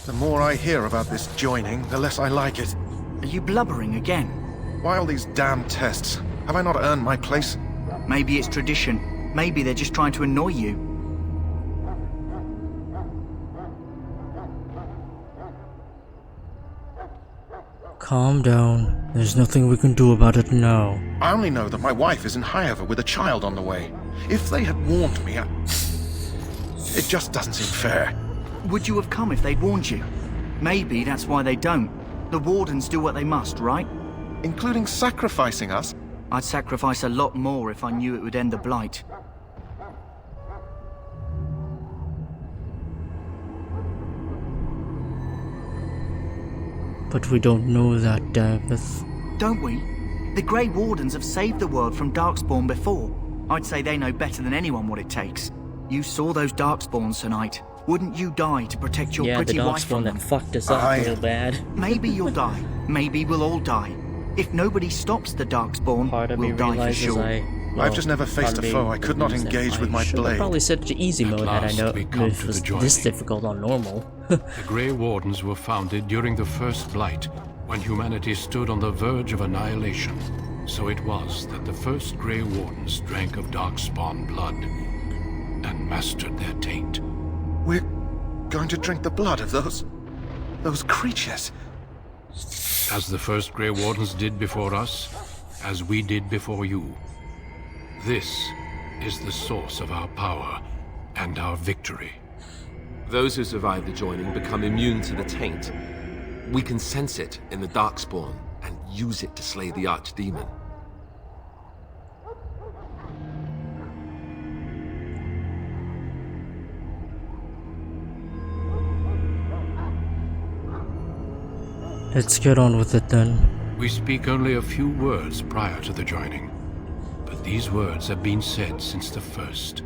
The more I hear about this joining, the less I like it. Are you blubbering again? Why all these damn tests? Have I not earned my place? Maybe it's tradition. Maybe they're just trying to annoy you. Calm down. There's nothing we can do about it now. I only know that my wife is in Highover with a child on the way. If they had warned me, it just doesn't seem fair. Would you have come if they'd warned you? Maybe that's why they don't. The Wardens do what they must, right? Including sacrificing us? I'd sacrifice a lot more if I knew it would end the Blight. But we don't know that, Davith. Don't we? The Grey Wardens have saved the world from Darkspawn before. I'd say they know better than anyone what it takes. You saw those Darkspawns tonight. Wouldn't you die to protect your pretty wife from them? Yeah, the Darkspawn that fucked us up real bad. Maybe you'll die. Maybe we'll all die. If nobody stops the Darkspawn, we'll die for sure. I've just never faced a foe I could not engage with my blade. I probably set it to easy mode had I known it was this difficult on normal. The Grey Wardens were founded during the First Blight, when humanity stood on the verge of annihilation. So it was that the first Grey Wardens drank of Darkspawn blood and mastered their taint. We're going to drink the blood of those creatures. As the first Grey Wardens did before us, as we did before you. This is the source of our power and our victory. Those who survive the joining become immune to the taint. We can sense it in the Darkspawn and use it to slay the Archdemon. Let's get on with it then. We speak only a few words prior to the joining, but these words have been said since the first.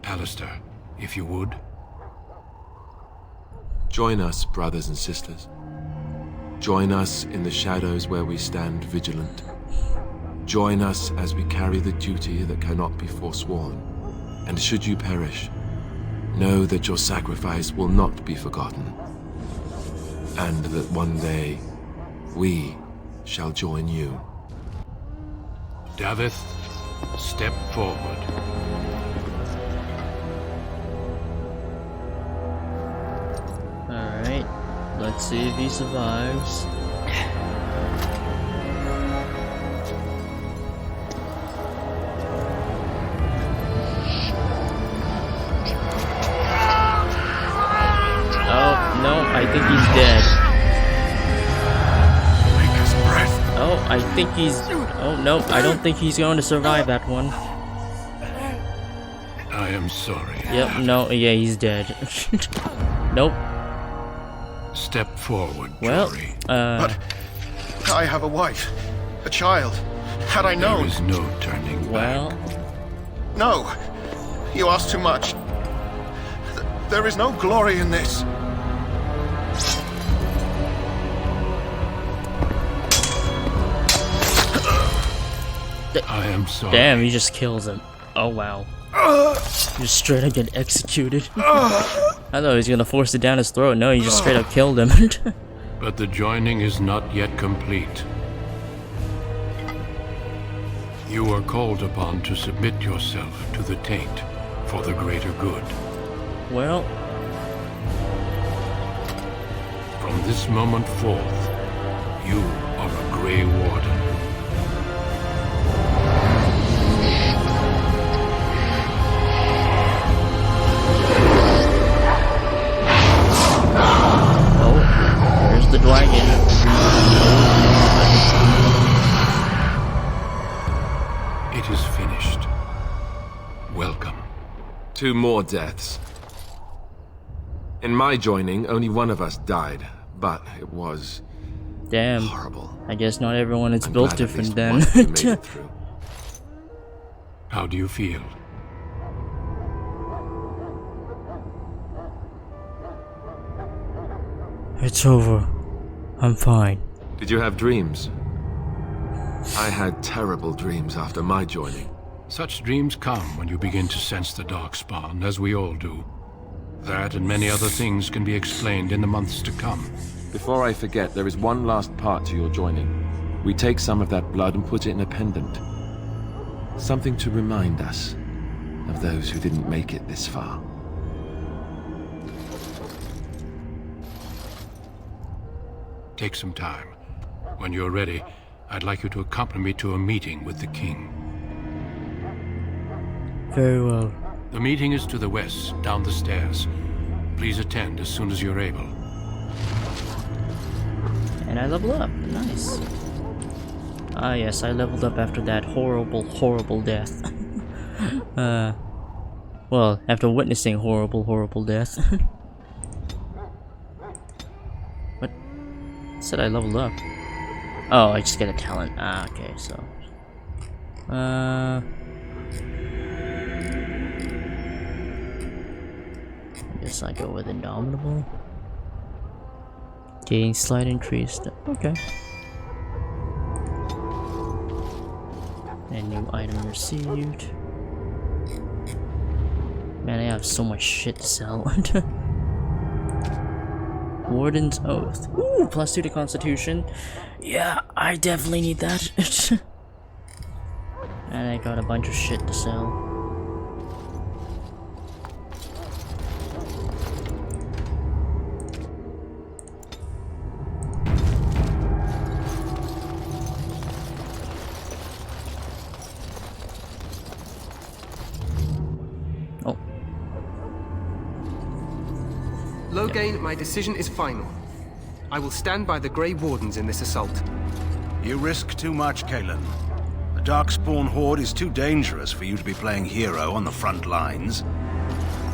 Alistair, if you would. Join us, brothers and sisters. Join us in the shadows where we stand vigilant. Join us as we carry the duty that cannot be forsworn. And should you perish, know that your sacrifice will not be forgotten. And that one day, we shall join you. Davith, step forward. Alright, let's see if he survives. Oh, no, I think he's dead. Oh, I think he's... Oh, no, I don't think he's going to survive that one. I am sorry. Yep, no, yeah, he's dead. Nope. Step forward, Well, Jory. But I have a wife, a child. Had I known... There is no turning back. No, you ask too much. There is no glory in this. I am sorry. Damn, he just kills him. Oh, wow. Just straight up get executed. I thought he was gonna force it down his throat. No, he just straight up killed him. But the joining is not yet complete. You are called upon to submit yourself to the taint for the greater good. Well... From this moment forth, you are a Grey Warden. The dragon. It is finished. Welcome. 2 more deaths. In my joining, only one of us died, but it was... Damn. Horrible. I guess not everyone is built different then. How do you feel? It's over. I'm fine. Did you have dreams? I had terrible dreams after my joining. Such dreams come when you begin to sense the Darkspawn, as we all do. That and many other things can be explained in the months to come. Before I forget, there is one last part to your joining. We take some of that blood and put it in a pendant. Something to remind us of those who didn't make it this far. Take some time. When you're ready, I'd like you to accompany me to a meeting with the king. Very well. The meeting is to the west, down the stairs. Please attend as soon as you're able. And I level up. Nice. Ah yes, I leveled up after that horrible death. Well, after witnessing horrible death. What? Said I leveled up. Oh, I just get a talent. Ah, okay, so. Guess I go with Indomitable. Gain slight increase. Okay. And new item received. Man, I have so much shit to sell. Warden's Oath. Ooh, +2 to Constitution. Yeah, I definitely need that. And I got a bunch of shit to sell. Logain, my decision is final. I will stand by the Grey Wardens in this assault. You risk too much, Kalen. The Darkspawn Horde is too dangerous for you to be playing hero on the front lines.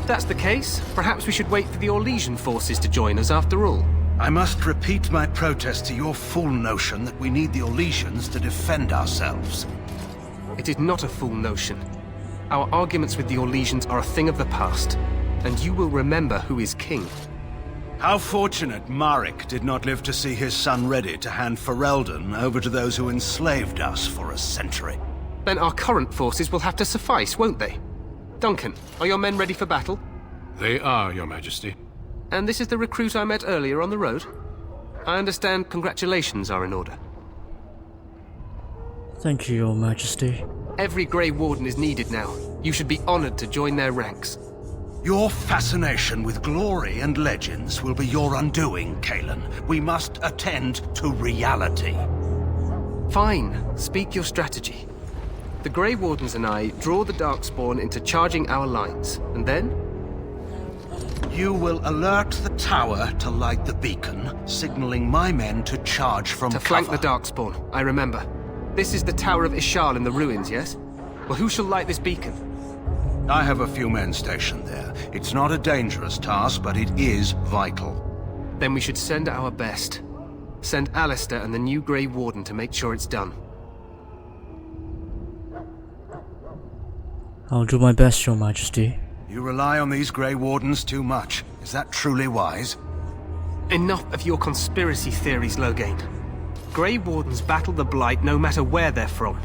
If that's the case, perhaps we should wait for the Orlesian forces to join us after all. I must repeat my protest to your fool notion that we need the Orlesians to defend ourselves. It is not a fool notion. Our arguments with the Orlesians are a thing of the past, and you will remember who is king. How fortunate Marek did not live to see his son ready to hand Ferelden over to those who enslaved us for a century. Then our current forces will have to suffice, won't they? Duncan, are your men ready for battle? They are, Your Majesty. And this is the recruit I met earlier on the road? I understand congratulations are in order. Thank you, Your Majesty. Every Grey Warden is needed now. You should be honored to join their ranks. Your fascination with glory and legends will be your undoing, Kalen. We must attend to reality. Fine. Speak your strategy. The Grey Wardens and I draw the Darkspawn into charging our lines, and then? You will alert the tower to light the beacon, signaling my men to charge from cover. To flank the Darkspawn, I remember. This is the Tower of Ishal in the ruins, yes? Well, who shall light this beacon? I have a few men stationed there. It's not a dangerous task, but it is vital. Then we should send our best. Send Alistair and the new Grey Warden to make sure it's done. I'll do my best, Your Majesty. You rely on these Grey Wardens too much. Is that truly wise? Enough of your conspiracy theories, Logain. Grey Wardens battle the Blight no matter where they're from.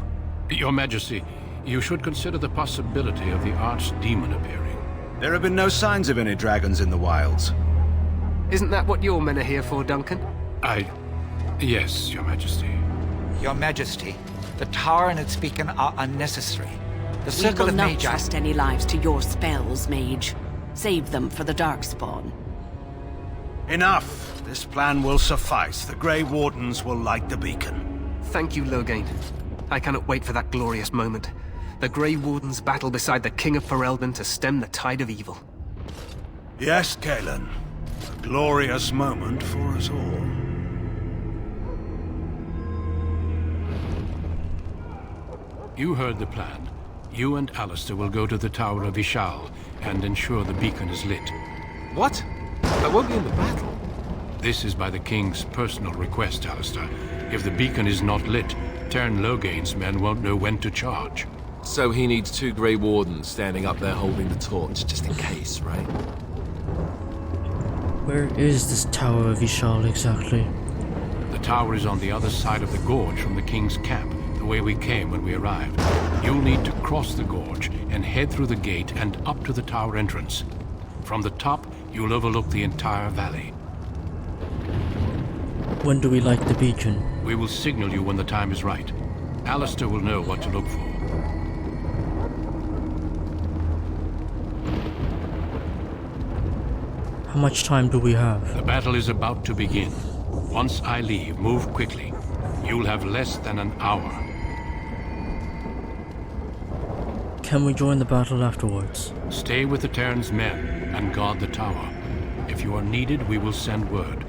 Your Majesty, you should consider the possibility of the Archdemon appearing. There have been no signs of any dragons in the wilds. Isn't that what your men are here for, Duncan? Yes, Your Majesty. Your Majesty, the tower and its beacon are unnecessary. The circle we of will not Magi... trust any lives to your spells, Mage. Save them for the Darkspawn. Enough! This plan will suffice. The Grey Wardens will light the beacon. Thank you, Logain. I cannot wait for that glorious moment. The Grey Wardens battle beside the King of Ferelden to stem the tide of evil. Yes, Kalen. A glorious moment for us all. You heard the plan. You and Alistair will go to the Tower of Ishal and ensure the beacon is lit. What? I won't be in the battle. This is by the King's personal request, Alistair. If the beacon is not lit, Tern Logain's men won't know when to charge. So he needs 2 Grey Wardens standing up there holding the torch, just in case, right? Where is this Tower of Ishal exactly? The tower is on the other side of the gorge from the King's camp, the way we came when we arrived. You'll need to cross the gorge and head through the gate and up to the tower entrance. From the top, you'll overlook the entire valley. When do we light the beacon? We will signal you when the time is right. Alistair will know what to look for. How much time do we have? The battle is about to begin. Once I leave, move quickly. You'll have less than an hour. Can we join the battle afterwards? Stay with the Terran's men and guard the tower. If you are needed, we will send word.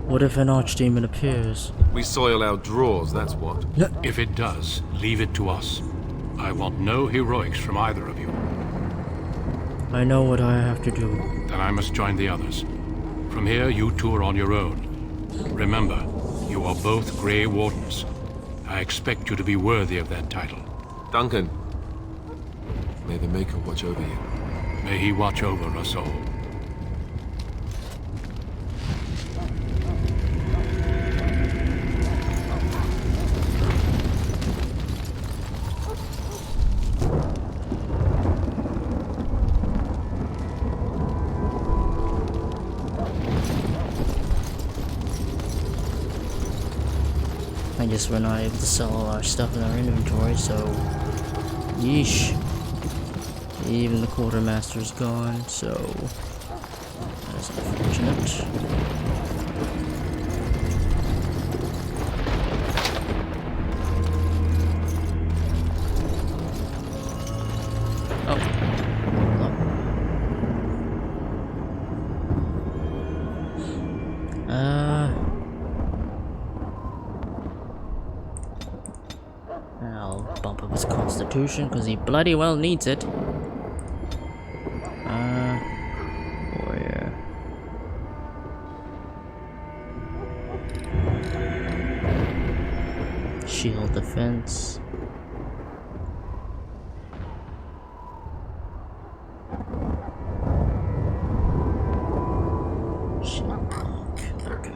What if an archdemon appears? We soil our drawers, that's what. If it does, leave it to us. I want no heroics from either of you. I know what I have to do. Then I must join the others. From here, you two are on your own. Remember, you are both Grey Wardens. I expect you to be worthy of that title. Duncan, may the Maker watch over you. May he watch over us all. I guess we're not able to sell all our stuff in our inventory, so yeesh. Even the quartermaster's gone, so that's unfortunate. I'll bump up his constitution because he bloody well needs it. Warrior. Shield defense. Shield block. Okay.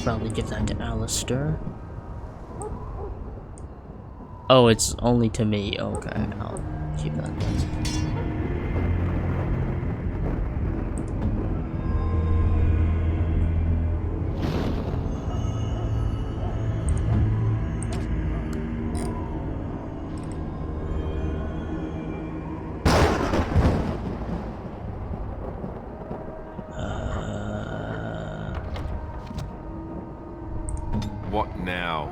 Probably give that to Alistair. Oh, it's only to me. Okay, I'll keep that then. What now?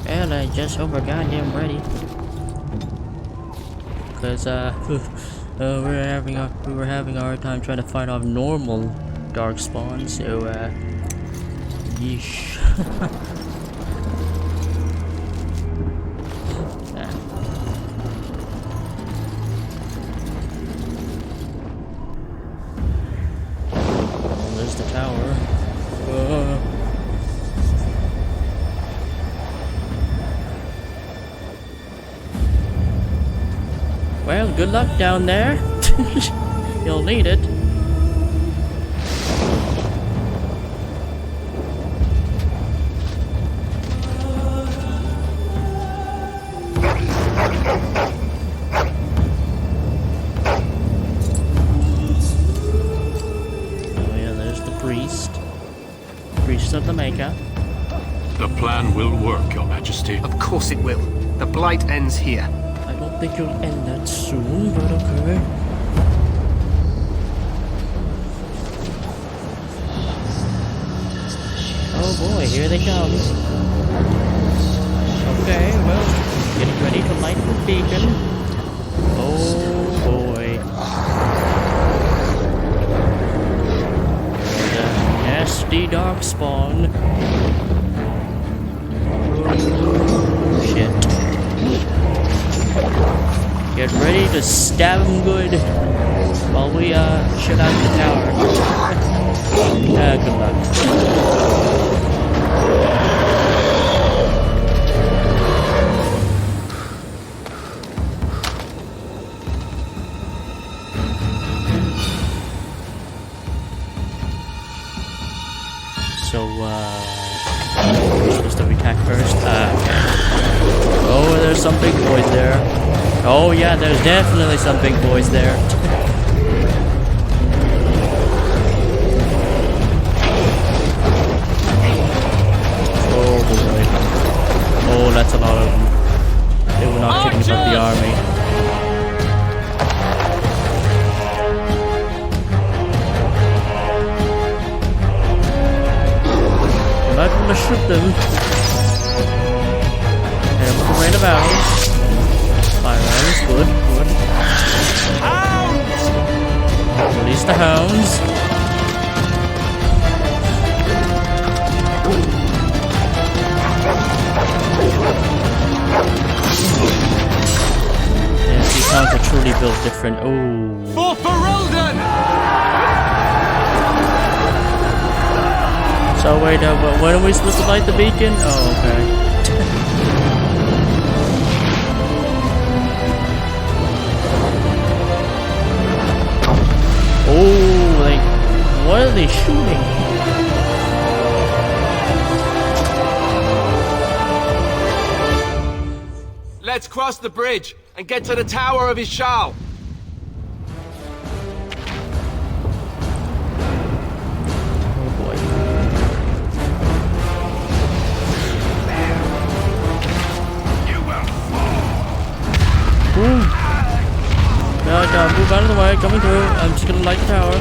And I just hope we're goddamn ready. Cause we were having a hard time trying to fight off normal darkspawn, so yeesh. Oh, there's the tower. Well, good luck down there. You'll need it. ghost of the Maker. The plan will work, Your Majesty. Of course it will. The blight ends here. I don't think you'll end that soon, but okay. Oh boy, here they come. Okay, well, getting ready to light the beacon. Oh boy. There's a nasty dark spawn. Oh, shit. Get ready to stab him good while we shut out the tower. Good luck. So, we're supposed to attack first? Oh, there's some big boys there. Oh yeah, there's definitely some big boys there. Oh boy. Oh, that's a lot of them. They were not kidding about the army. I'm not gonna shoot them. And look right about them. Fire arrows, good, good. Hounds! Release the hounds. Yes, these hounds are truly built different. Oh. For Ferelden! So wait, when are we supposed to light the beacon? Oh, okay. Oh, like, what are they shooting? Let's cross the bridge and get to the Tower of Ishal. Oh boy. Ooh. Move out of the way, coming through. I'm just gonna light the tower.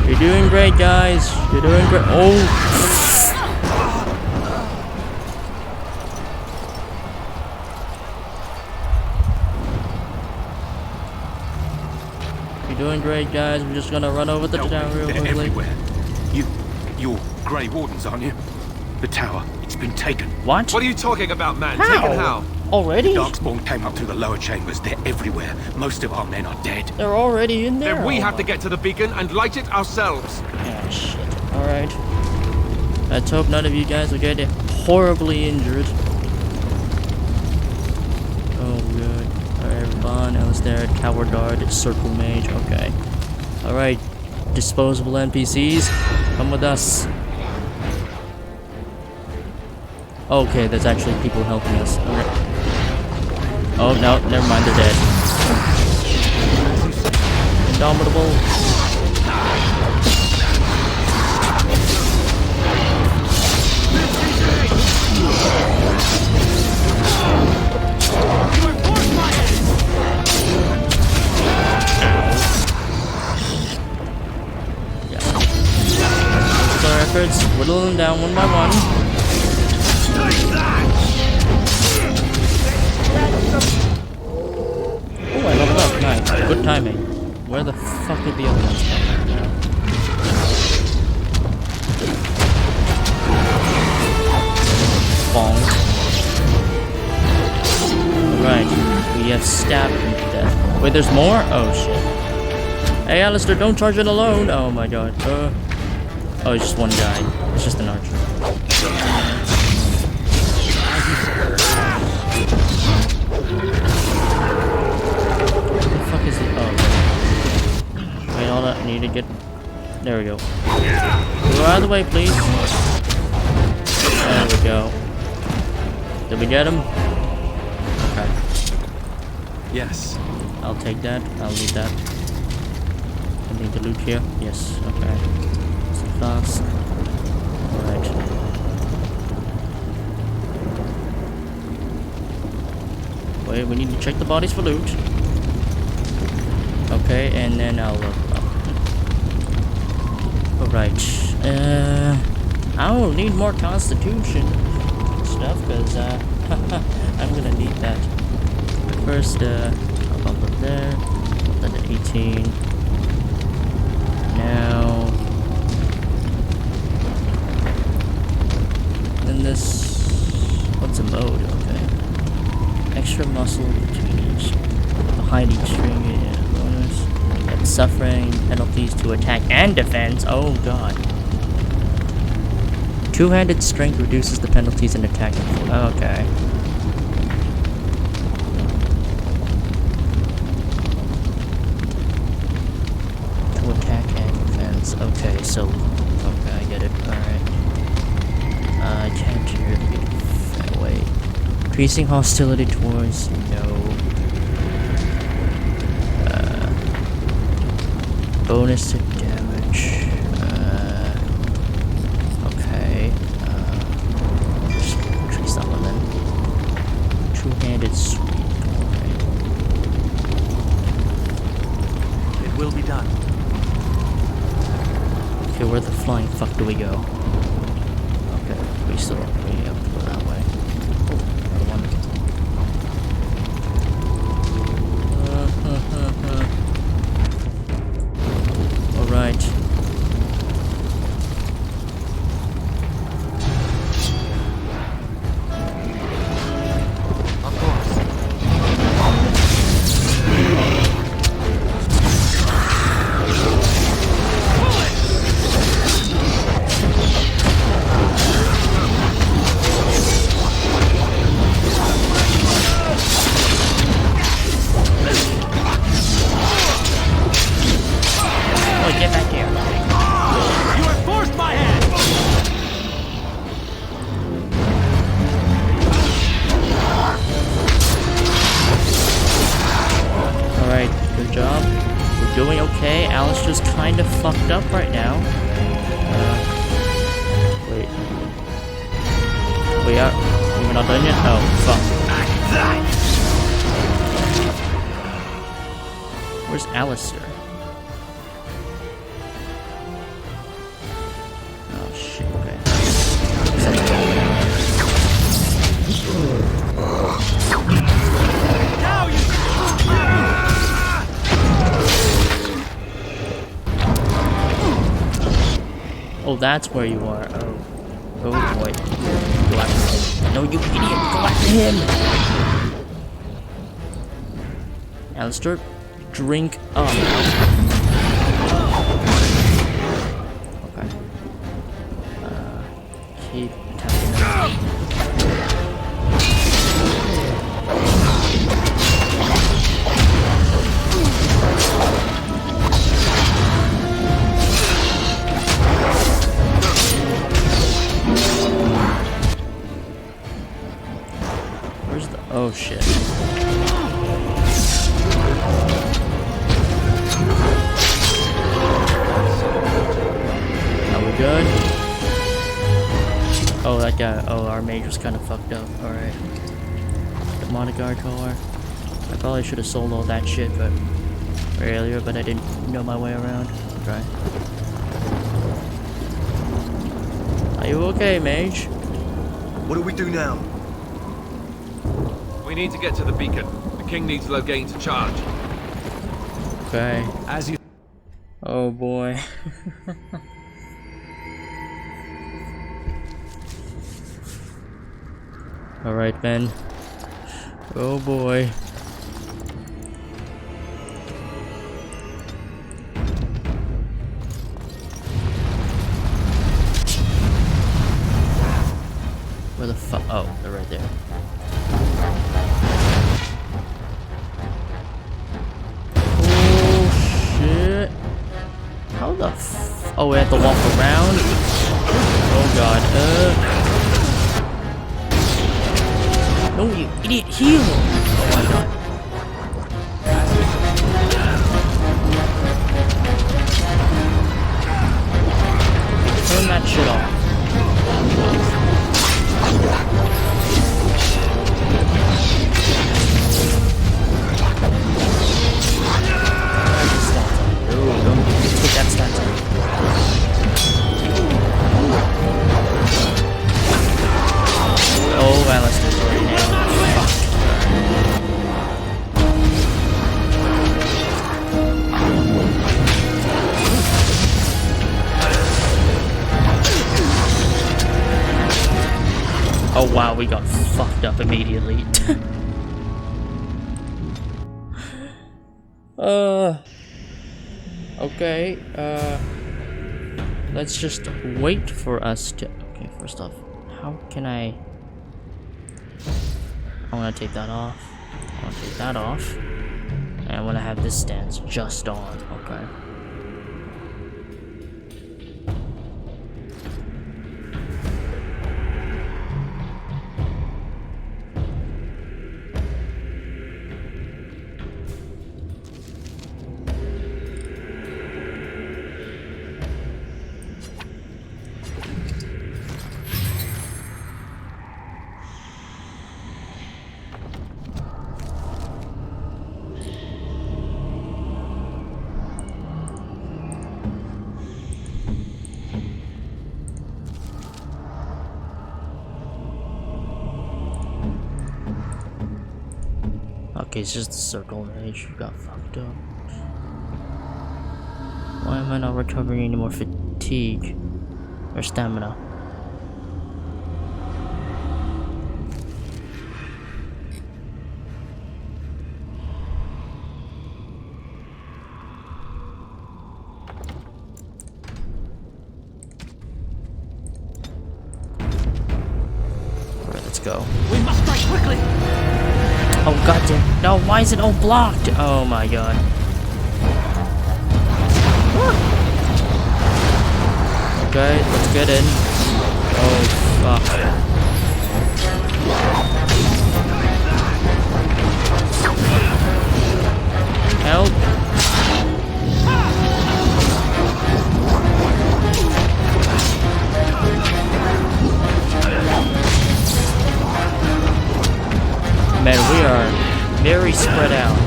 You're doing great, guys. You're doing great. Oh! You're doing great, guys. We're just gonna run over the tower real quickly. Everywhere. You're Grey Wardens, aren't you? The tower, it's been taken. What? What are you talking about, man? How? Taken how? Already? Darkspawn came up through the lower chambers. They're everywhere. Most of our men are dead. They're already in there. Then we have to get to the beacon and light it ourselves. Oh shit. Alright. Let's hope none of you guys will get horribly injured. Oh good. Alright, Vaughn, Alistair, Coward Guard, Circle Mage, okay. Alright. Disposable NPCs, come with us. Okay, there's actually people helping us. Okay. Oh no, never mind, they're dead. Indomitable. Yeah. Our efforts, whittle them down one by one. Oh, I leveled up. Nice. Good timing. Where the fuck did the other ones come from now? Bong. Alright. We have stabbed him to death. Wait, there's more? Oh, shit. Hey, Alistair, don't charge it alone. Oh, my god. Oh, it's just one guy. It's just an archer. Wait, hold on. I need to get... There we go. Go out of the way, please. There we go. Did we get him? Okay. Yes. I'll take that. I'll need that. I need the loot here. Yes. Okay. Flask. Alright. Wait, we need to check the bodies for loot. Okay, and then I'll look up. Alright. I will need more constitution stuff, because I'm gonna need that. First, I'll bump up there. Then at 18. Now. Then this. What's a mode? Okay. Extra muscle between each. Behind each string. Yeah, bonus. And suffering penalties to attack and defense. Oh god. Two-handed strength reduces the penalties in attack. Okay. To attack and defense. Okay, so okay, I get it. Alright. I can't really that way. Increasing hostility towards no. Bonus to damage. Okay. Just increase that one then. Two-handed sweep. Okay. It will be done. Okay, where the flying fuck do we go? Okay, we still have to go that way. Oh, another one. Alright. Get back here. You have forced my hand! Alright, good job. We're doing okay. Alistair's kind of fucked up right now. Wait. We're not done yet? Oh, fuck. Where's Alistair? Oh shit, okay. Oh, that's where you are. Oh. Oh boy. Go after him. No, you idiot! Go after him! Alistair, drink up. Okay. Keep attacking him. Where's the... Oh shit. Are we good? Oh, that guy. Oh, our mage was kind of fucked up. Alright. Demonic guard core. I probably should have sold all that shit but earlier, but I didn't know my way around. Okay. Are you okay, mage? What do we do now? We need to get to the beacon. The king needs Loghain to charge. Okay. As you... Oh boy. Alright, Ben. Oh boy. Where the fuck? Oh, they're right there. Oh shit. How the f... Oh, we have to walk around? Oh god. No, you idiot, heal! Oh my god. Oh wow, we got fucked up immediately. Okay, let's just wait for us to... Okay, first off, how can I want to take that off. I want to take that off. And I want to have this stance just on, okay. Okay, it's just a circle mage who got fucked up. Why am I not recovering any more fatigue or stamina? Alright, let's go. We must strike quickly. Oh goddamn! No, why is it all blocked? Oh my god! Okay, let's get in. Oh fuck! Help! Man, we are very spread out.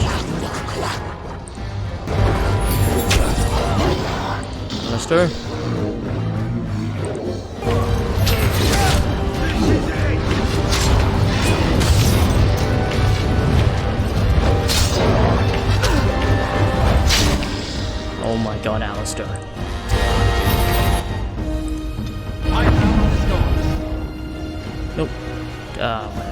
Mister? Oh my god, Alistair. Nope. Whatever.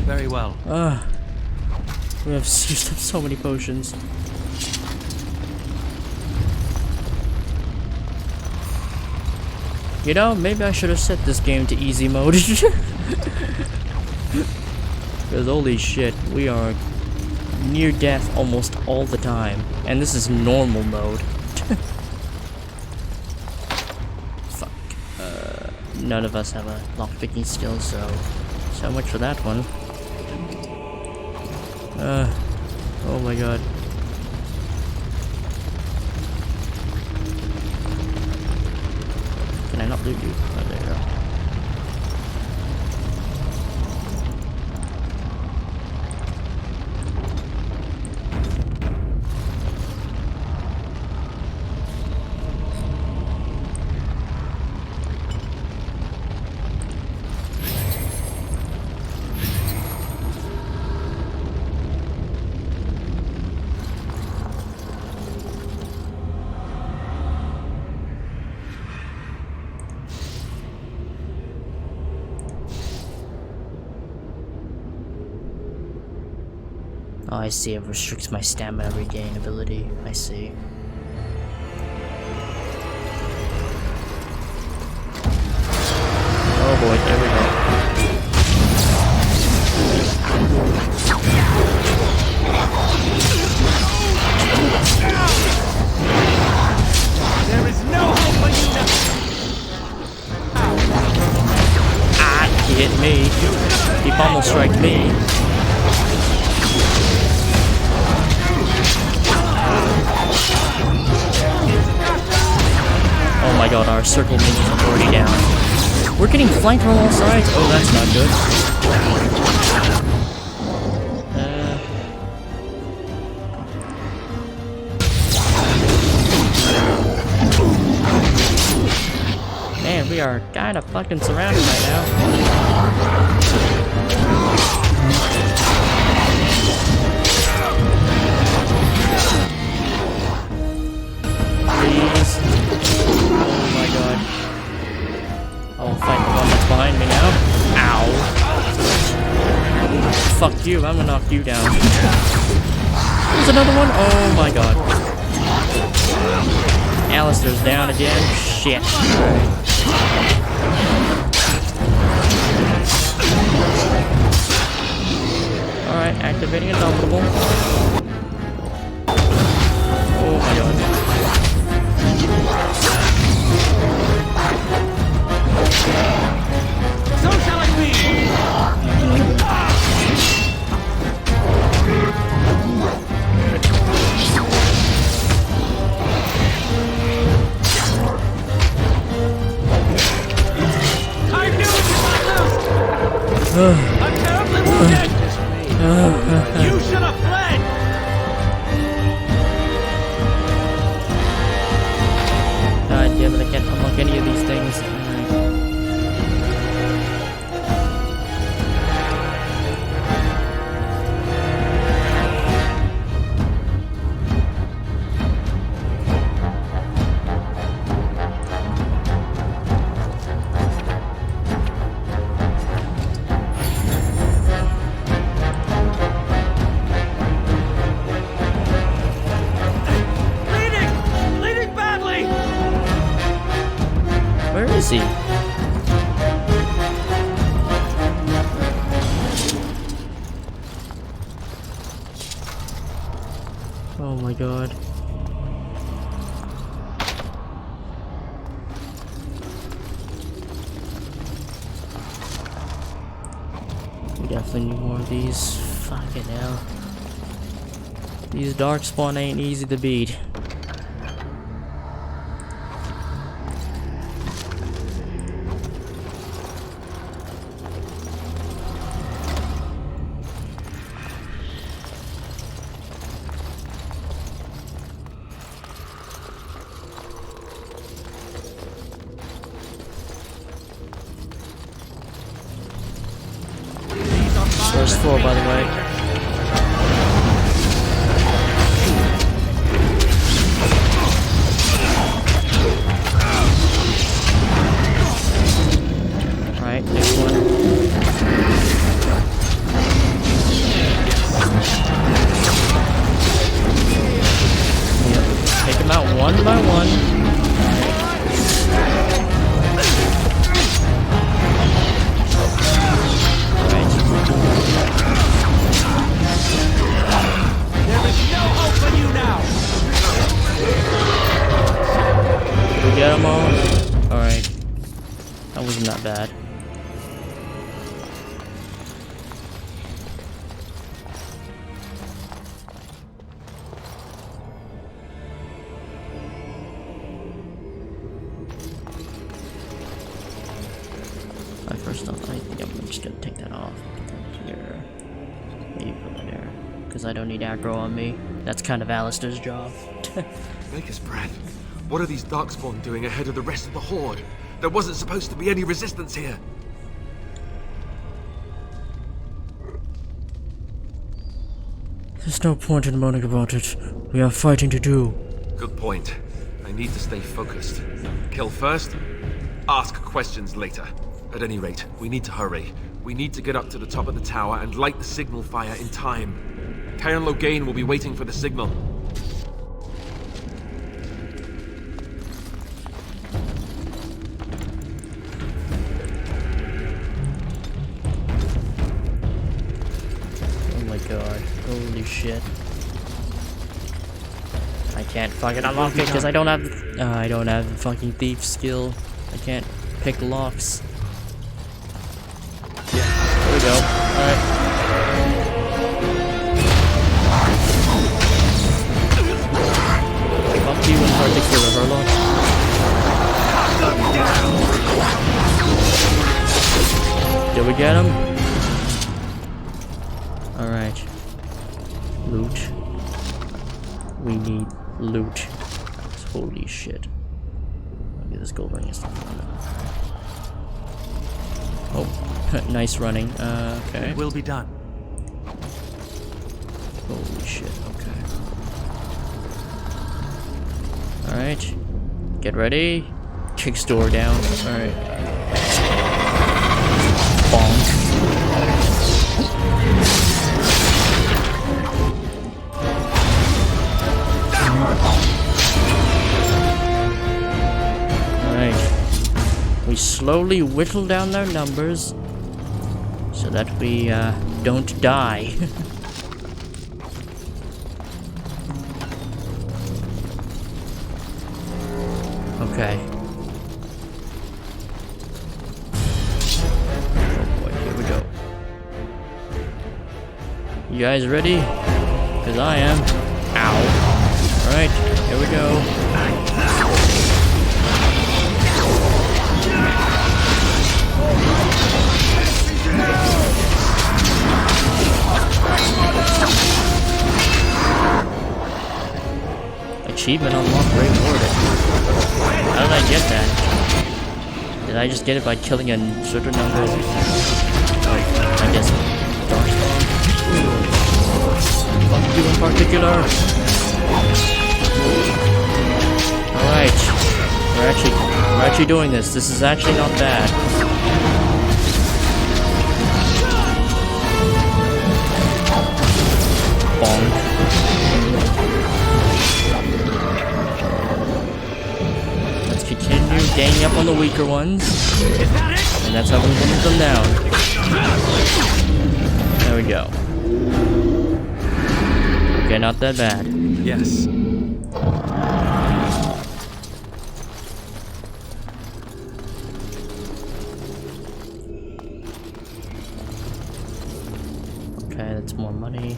Very well. We have used up so many potions. You know, maybe I should have set this game to easy mode. Because holy shit, we are near death almost all the time. And this is normal mode. Fuck. None of us have a lockpicking skill, so much for that one. Oh my god. Can I not loot you? Oh, there you go. Oh, I see. It restricts my stamina regain ability. I see. Oh boy, there we go. There is no hope for you now. Ah, he hit me. He pommel striked me. my god, our circle minions are already down. We're getting flanked from all sides? Oh, that's not good. Man, we are kinda fucking surrounded right now. Please. Oh my god. I'll fight the one that's behind me now. Ow. Fuck you, I'm gonna knock you down. There's another one? Oh my god. Alistair's down again. Shit. Alright, activating Indomitable. Oh my god. So shall it be! I knew it was loose! I'm terribly wounded! You should have fled! God damn it, I can't unlock any of these things. Bleeding badly! Where is he? Oh my god. We definitely need more of these. Fucking hell. These darkspawn ain't easy to beat. First floor, by the way. Alright, next one. Yep. Take them out one by one. Get them all? Alright. That wasn't that bad. First off, I think I'm just gonna take that off. Put that here. Maybe put that there. Because I don't need aggro on me. That's kind of Alistair's job. Maker's breath. What are these darkspawn doing ahead of the rest of the horde? There wasn't supposed to be any resistance here. There's no point in moaning about it. We have fighting to do. Good point. I need to stay focused. Kill first, ask questions later. At any rate, we need to hurry. We need to get up to the top of the tower and light the signal fire in time. Cairn Logain will be waiting for the signal. Oh my god. Holy shit. I can't fucking unlock it because I don't have the fucking thief skill. I can't pick locks. There we go. Alright. Fuck you in particular, Herlock. get him? Alright. Loot. We need loot. Holy shit. Look at this gold ring and stuff. Oh, nice running. Okay. It will be done. Holy shit, okay. Alright. Get ready. Kick door down. Alright. Bonk. Alright. We slowly whittle down their numbers so that we don't die. Okay. Oh boy, here we go. You guys ready? Because I am. Ow. Alright, here we go. Achievement unlocked, rewarded. How did I get that? Did I just get it by killing a certain number of... I guess... Darkspawn? Fuck you in particular! Alright. We're actually doing this. This is actually not bad. Bonk. Continue ganging up on the weaker ones. And that's how we limit them down. There we go. Okay, not that bad. Yes. Okay, that's more money.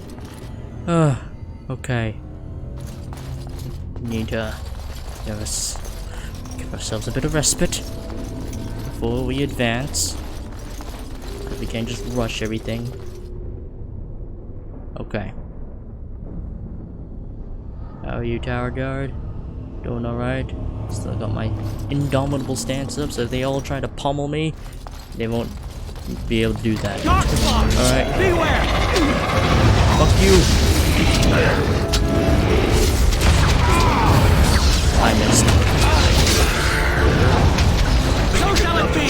Okay. Need to give ourselves a bit of respite before we advance. We can't just rush everything. Okay. How are you, Tower Guard? Doing alright? Still got my indomitable stance up, so if they all try to pummel me, they won't be able to do that. Alright. Beware! Fuck you! I missed. So shall it be!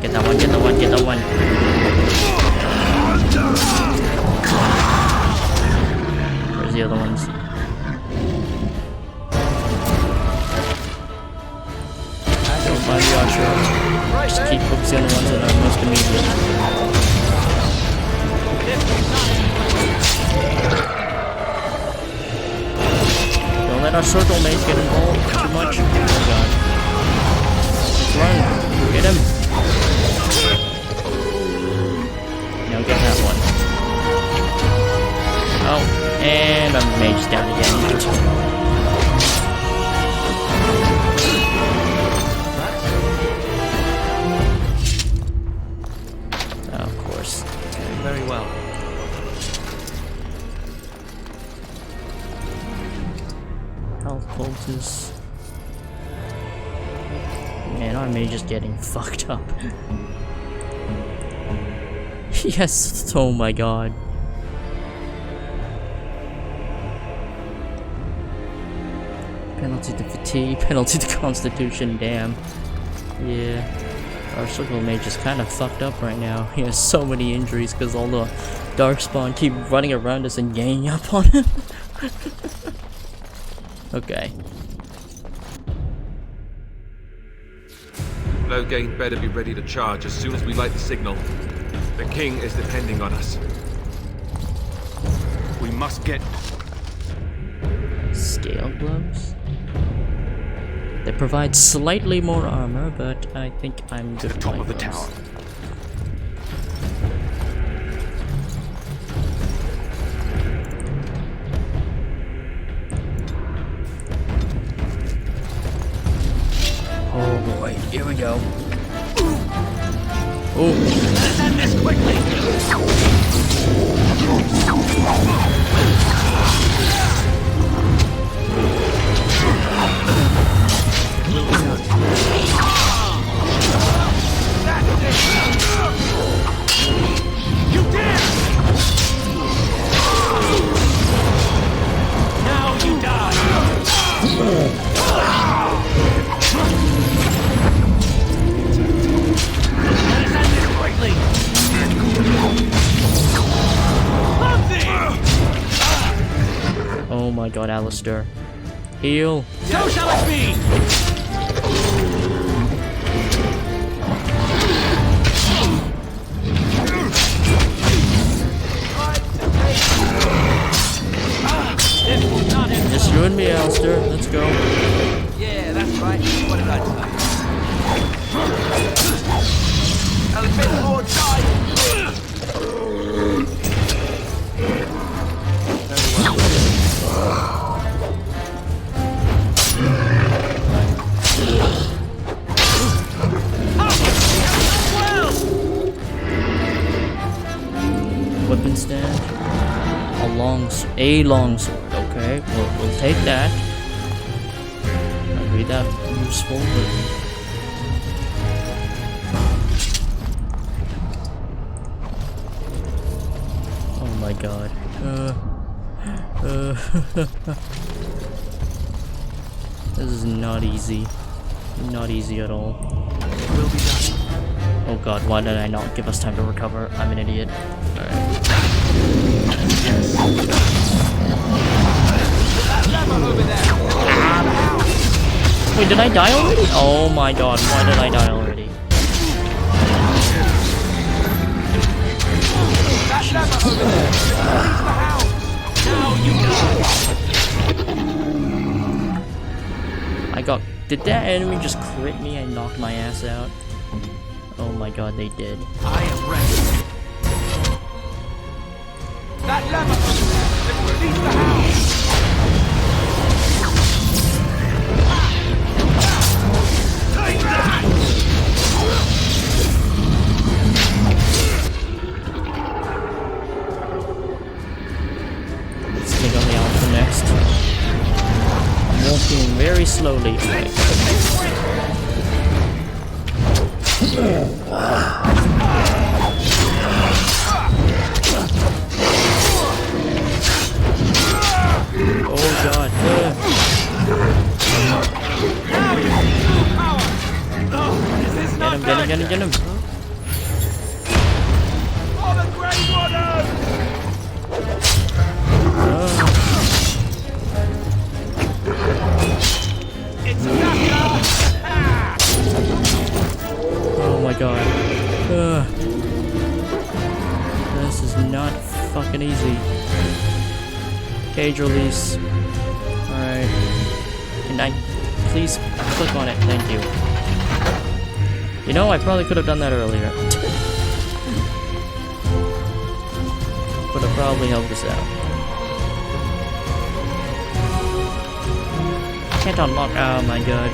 Get that one, get that one, get that one. Where's the other ones? Don't mind the archer. Just keep focusing on the ones that are most immediate. Don't let our circle mates get involved too much. Oh god. Run! Get him! Now get that one. Oh, and our mage's down again. Oh, of course. Very well. Health pulses. Man, our mage is getting fucked up. Yes, oh my god. Penalty to fatigue, penalty to constitution, damn. Yeah. Our circle mage is kind of fucked up right now. He has so many injuries because all the darkspawn keep running around us and ganging up on him. Okay. Loghain better be ready to charge as soon as we light the signal. The king is depending on us. We must get... Scale gloves? They provide slightly more armor, but I think I'm good to the top of the tower. Oh boy, here we go. Oh. Let's end this quickly. You did. Now you die. Let's end this quickly. Oh my god, Alistair. Heal. So shall it be. Just you and me, Alistair. Let's go. Yeah, that's right. What did I tell you? A bit more time. Weapon stand. A long sword. Okay, we'll take that. I'll read that useful. Oh my god. This is not easy. Not easy at all. Will be done. Oh god, why did I not give us time to recover? I'm an idiot. Alright. Wait, did I die already? Oh my god, why did I die already? I got... Did that enemy just crit me and knock my ass out? Oh my god, they did. I am ready. That lever over there! Let's release the hound! Take that! Let's take on the alpha next. I'm walking very slowly. Oh god. Get him. For the Grey Warden! It's Oh my god. This is not fucking easy. Cage release. Alright. Can I please click on it? Thank you. You know, I probably could have done that earlier. Would have probably helped us out. Can't unlock. Oh my god.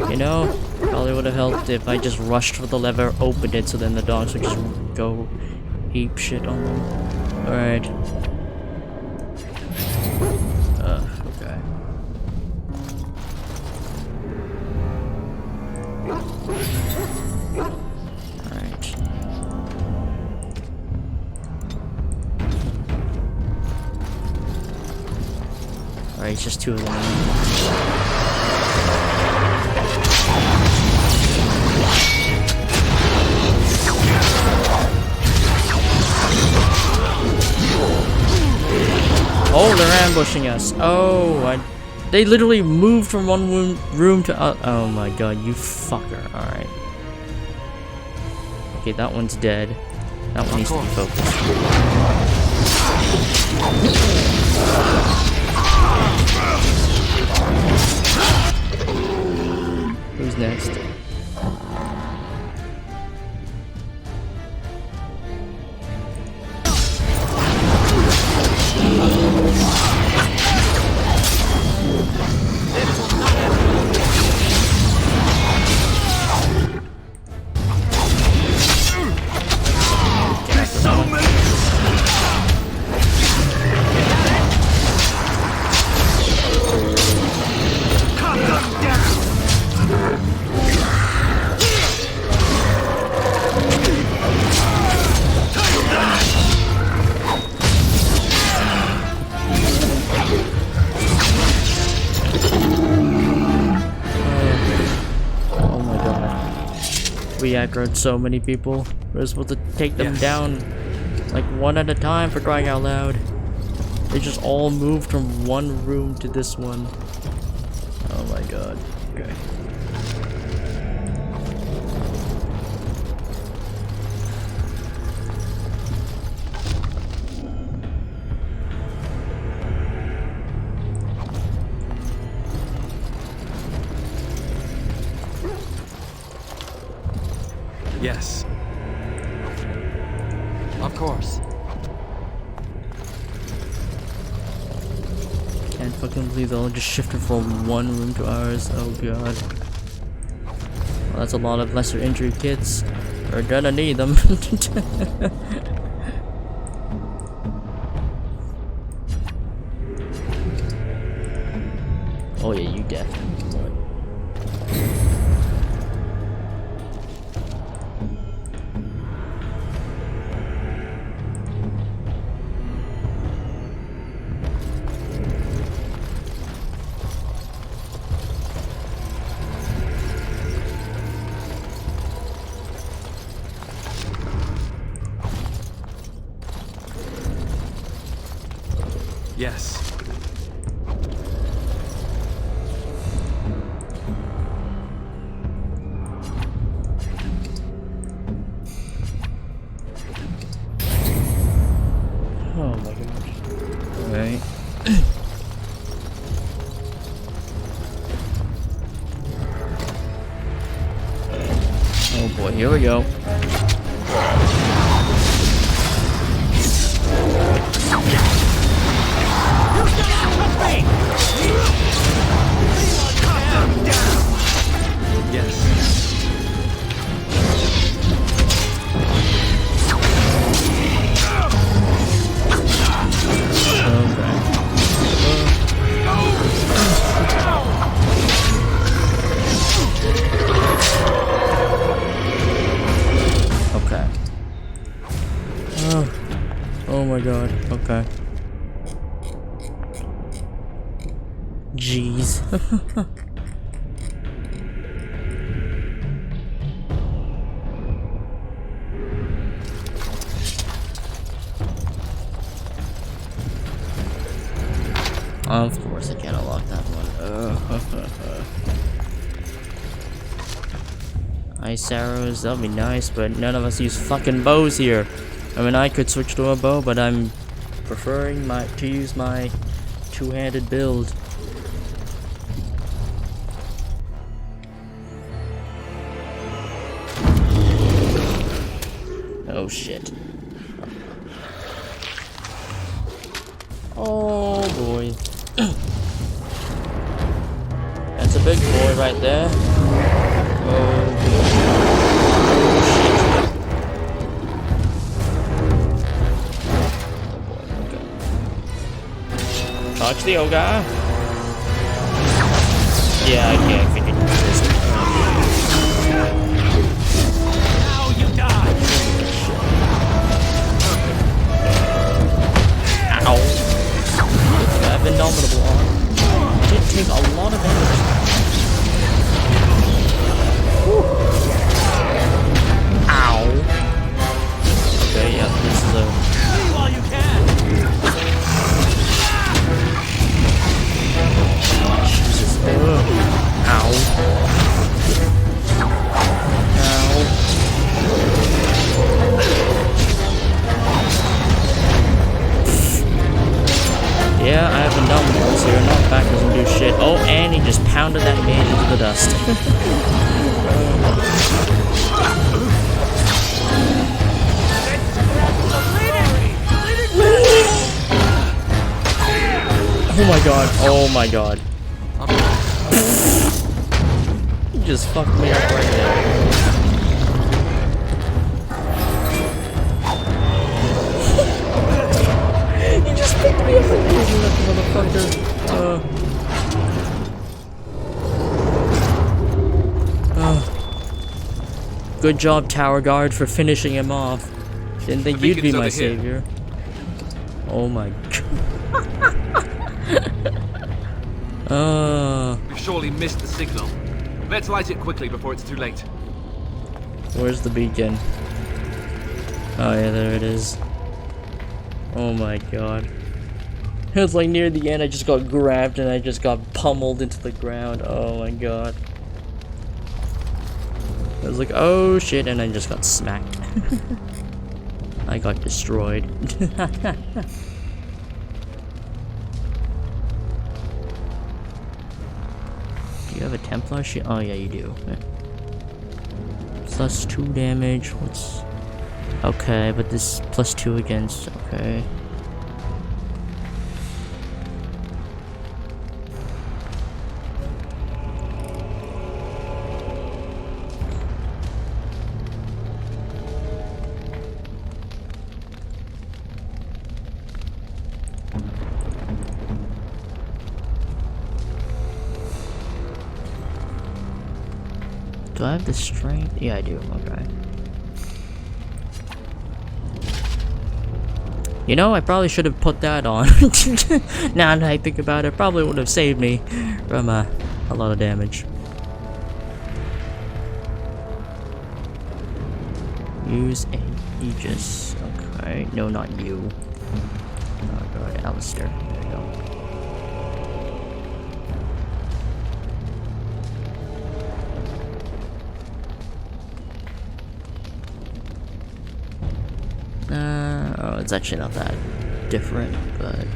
You know, probably would have helped if I just rushed for the lever, opened it, so then the dogs would just go heap shit on them. Alright. Okay. Alright. Alright, it's just two of them. Oh, they're ambushing us. Oh, they literally moved from one room to oh my god, you fucker. Alright. Okay, that one's dead. That one needs to be focused. Who's next? We aggroed so many people. We're supposed to take them Yes. down like one at a time, for crying out loud. They just all moved from one room to this one. Oh my god. Okay. Yes. Of course. Can't fucking believe they all just shifted from one room to ours. Oh god. Well, that's a lot of lesser injury kits. We're gonna need them. Oh yeah, you definitely would. Yes. Oh my gosh. Alright. Oh boy, here we go. Okay. Oh my god. Okay. Jeez. Of course I can't unlock that one. Ice arrows, that'll be nice, but none of us use fucking bows here. I mean, I could switch to a bow, but I'm preferring to use my two-handed build. Oh shit. Oh boy. That's a big boy right there. Oh boy. Touch the old guy. Yeah, I can't figure this out. Now you die. Ow. I have Indomitable on. It did take a lot of damage. Whew. Ow. Okay, yeah, this is a... Flee while you can. Jesus. Ow. Ow. Yeah, I have Indomitables here. Knockback doesn't do shit. Oh, and he just pounded that man into the dust. Oh my god. Oh my god. You just fucked me up right there. You just picked me up and you left, motherfucker. Good job, Tower Guard, for finishing him off. Didn't think you'd be my savior. Oh my god. We've surely missed the signal. Let's light it quickly before it's too late. Where's the beacon? Oh yeah, there it is. Oh my god. It was like near the end, I just got grabbed and I just got pummeled into the ground. Oh my god. I was like, oh shit, and I just got smacked. I got destroyed. Do you have a Templar shield? Oh yeah, you do. Plus 2 damage. What's... Okay, but this plus 2 against... Okay. Do I have the strength? Yeah, I do. Okay. You know, I probably should have put that on. Now that I think about it, probably would have saved me from a lot of damage. Use a Aegis. Okay. No, not you. Oh god, Alistair. There you go. Oh, it's actually not that different, but...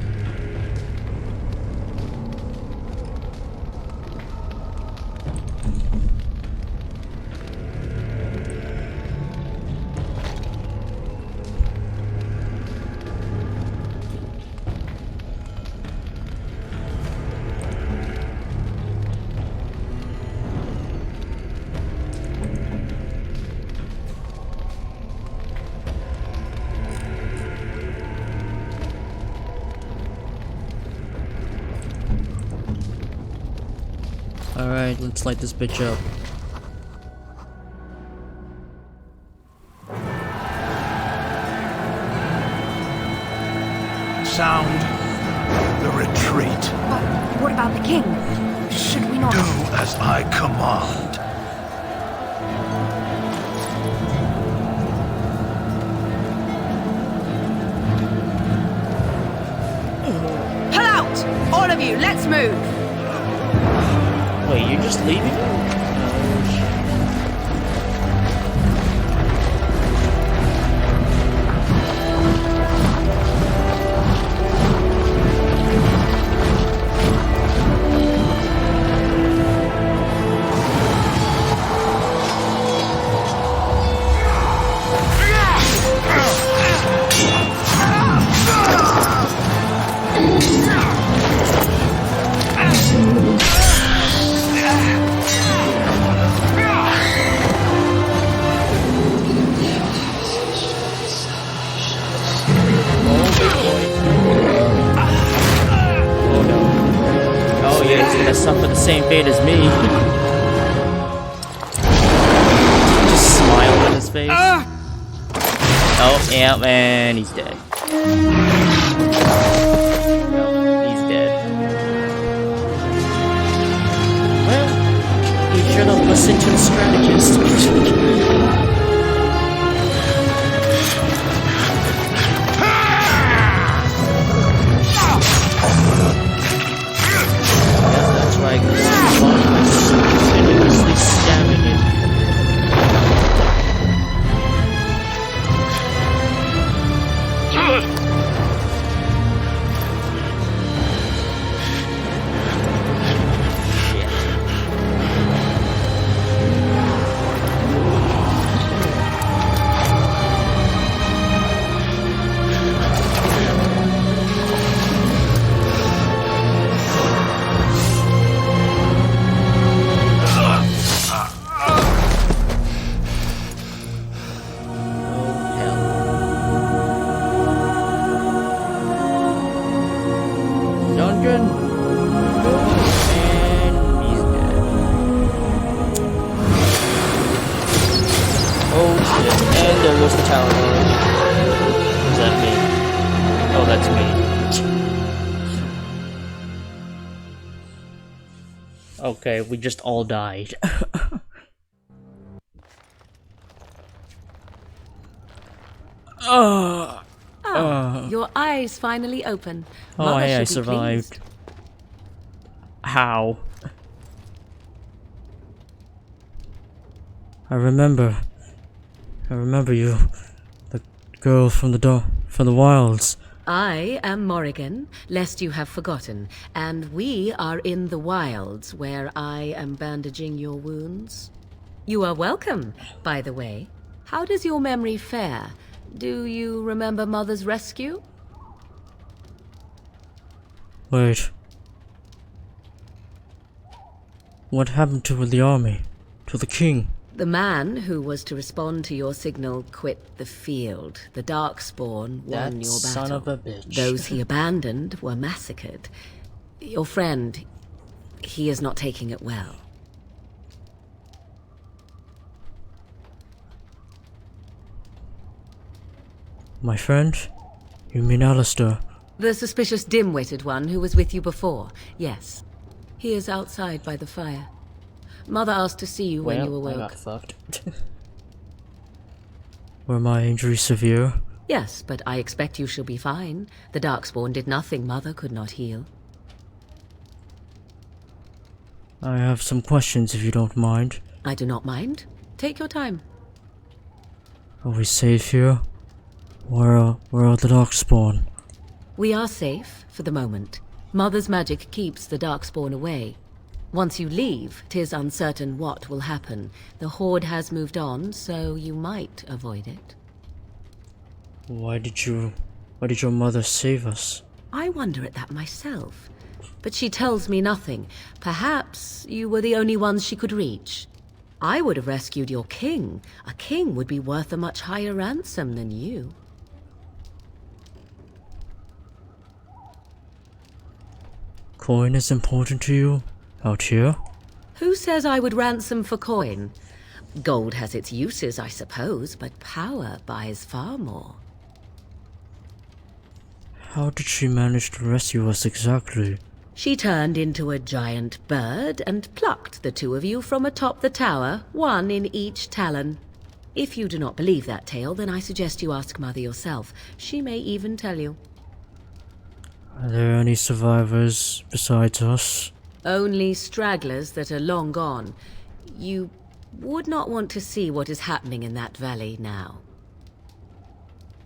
Alright, let's light this bitch up. Sound the retreat. But what about the king? Should we not... Do as I command. Pull out! All of you, let's move! Wait, you're just leaving? Suffer the same fate as me. Just smile on his face. Oh, yeah, man, he's dead. No, he's dead. Well, he should have listened to the strategist. Like continuously stabbing it. Okay, we just all died. Your eyes finally open. Oh, Mother hey, I should be survived. pleased. How? I remember you, the girl from the wilds. I am Morrigan, lest you have forgotten, and we are in the wilds where I am bandaging your wounds. You are welcome, by the way. How does your memory fare? Do you remember Mother's rescue? Wait. What happened to the army? To the king? The man who was to respond to your signal quit the field. The Darkspawn won That your battle. son of a bitch. Those he abandoned were massacred. Your friend, he is not taking it well. My friend? You mean Alistair? The suspicious dim-witted one who was with you before. Yes. He is outside by the fire. Mother asked to see you when you awoke. I got fucked. Were my injuries severe? Yes, but I expect you shall be fine. The Darkspawn did nothing Mother could not heal. I have some questions if you don't mind. I do not mind. Take your time. Are we safe here? Where are the Darkspawn? We are safe, for the moment. Mother's magic keeps the Darkspawn away. Once you leave, 'tis uncertain what will happen. The Horde has moved on, so you might avoid it. Why did your mother save us? I wonder at that myself. But she tells me nothing. Perhaps you were the only ones she could reach. I would have rescued your king. A king would be worth a much higher ransom than you. Coin is important to you? Out here? Who says I would ransom for coin? Gold has its uses, I suppose, but power buys far more. How did she manage to rescue us exactly? She turned into a giant bird and plucked the two of you from atop the tower, one in each talon. If you do not believe that tale, then I suggest you ask Mother yourself. She may even tell you. Are there any survivors besides us? Only stragglers that are long gone. You would not want to see what is happening in that valley now.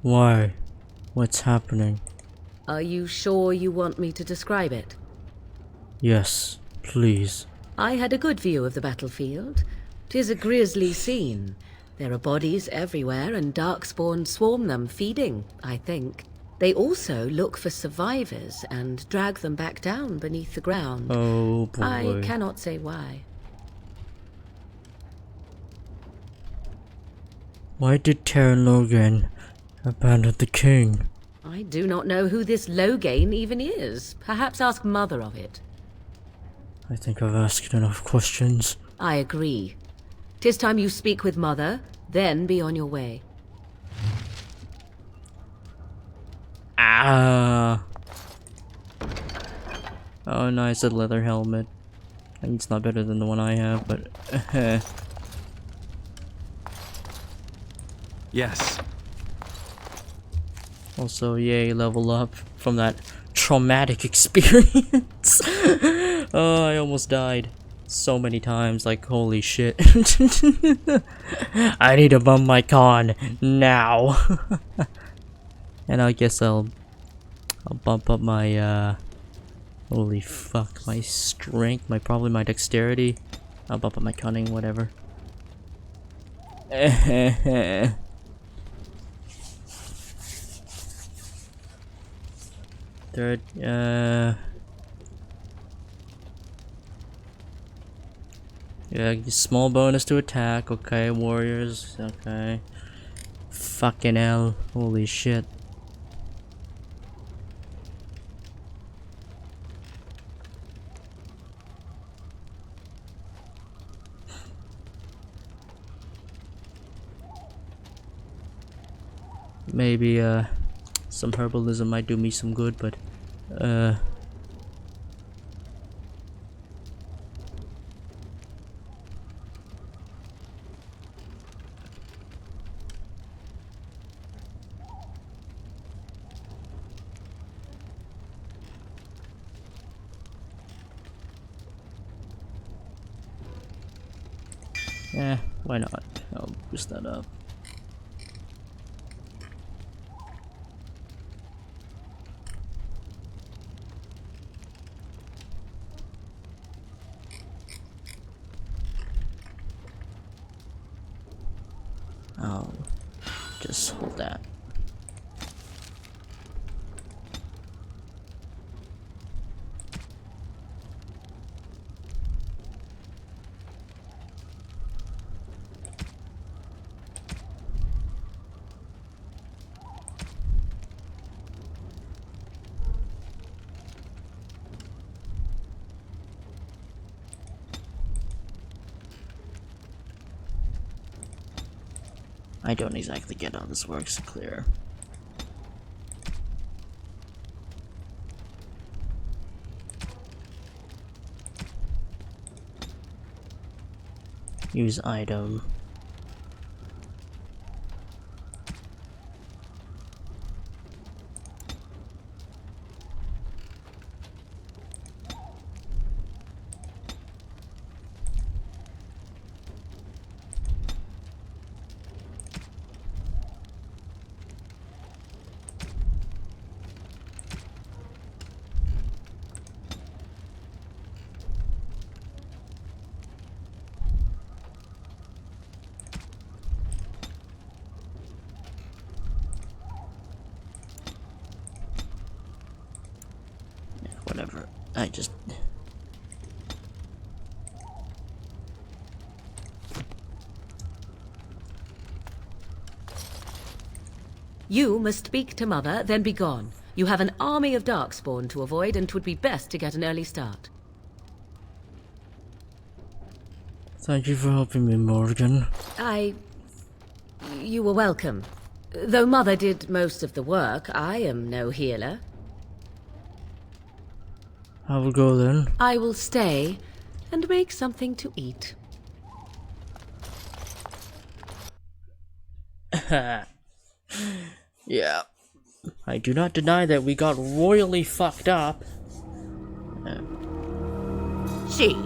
Why? What's happening? Are you sure you want me to describe it? Yes, please. I had a good view of the battlefield. 'Tis a grisly scene. There are bodies everywhere, and Darkspawn swarm them, feeding, I think. They also look for survivors and drag them back down beneath the ground. Oh boy. I cannot say why. Why did Terran Logan abandon the king? I do not know who this Loghain even is. Perhaps ask Mother of it. I think I've asked enough questions. I agree. 'Tis time you speak with Mother, then be on your way. Ah. Oh, nice, a leather helmet. I think it's not better than the one I have, but Yes. also, yay, level up from that traumatic experience. Oh, I almost died so many times, like, holy shit. I need to bump my con now. And I guess I'll bump up my holy fuck, my strength, probably my dexterity. I'll bump up my cunning, whatever. Third, yeah, small bonus to attack, okay, warriors, okay. Fucking hell, holy shit. Maybe some herbalism might do me some good, but Yeah, why not? I'll boost that up. I'll just hold that. I don't exactly get how this works clear. Use item. Whatever. I just... You must speak to Mother, then be gone. You have an army of Darkspawn to avoid, and 'twould be best to get an early start. Thank you for helping me, Morgan. You were welcome. Though Mother did most of the work, I am no healer. I will go then. I will stay and make something to eat. Yeah. I do not deny that we got royally fucked up. See,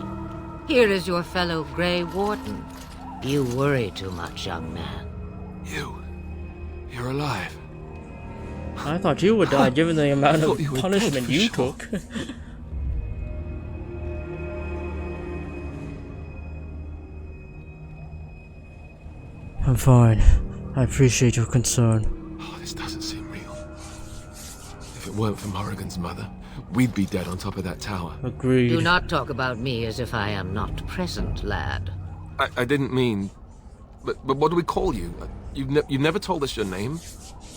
here is your fellow Grey Warden. You worry too much, young man. You're alive. I thought you would die given the amount of punishment you took. I'm fine. I appreciate your concern. Oh, this doesn't seem real. If it weren't for Morrigan's mother, we'd be dead on top of that tower. Agreed. Do not talk about me as if I am not present, lad. I didn't mean... But what do we call you? You've never told us your name?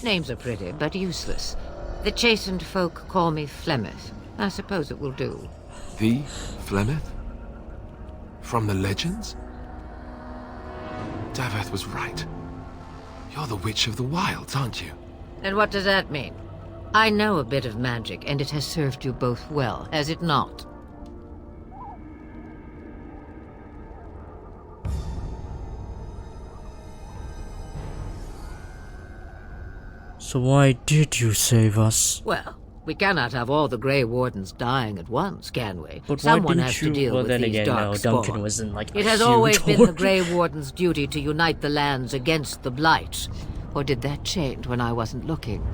Names are pretty, but useless. The chastened folk call me Flemeth. I suppose it will do. The Flemeth? From the legends? Daveth was right. You're the Witch of the Wilds, aren't you? And what does that mean? I know a bit of magic, and it has served you both well, has it not? So why did you save us? Well, we cannot have all the Grey Wardens dying at once, can we? But Someone why has didn't to you? deal Well, with then these again, no. darkspawn. Duncan was in like It a has huge always been order. the Grey Warden's duty to unite the lands against the Blight. Or did that change when I wasn't looking?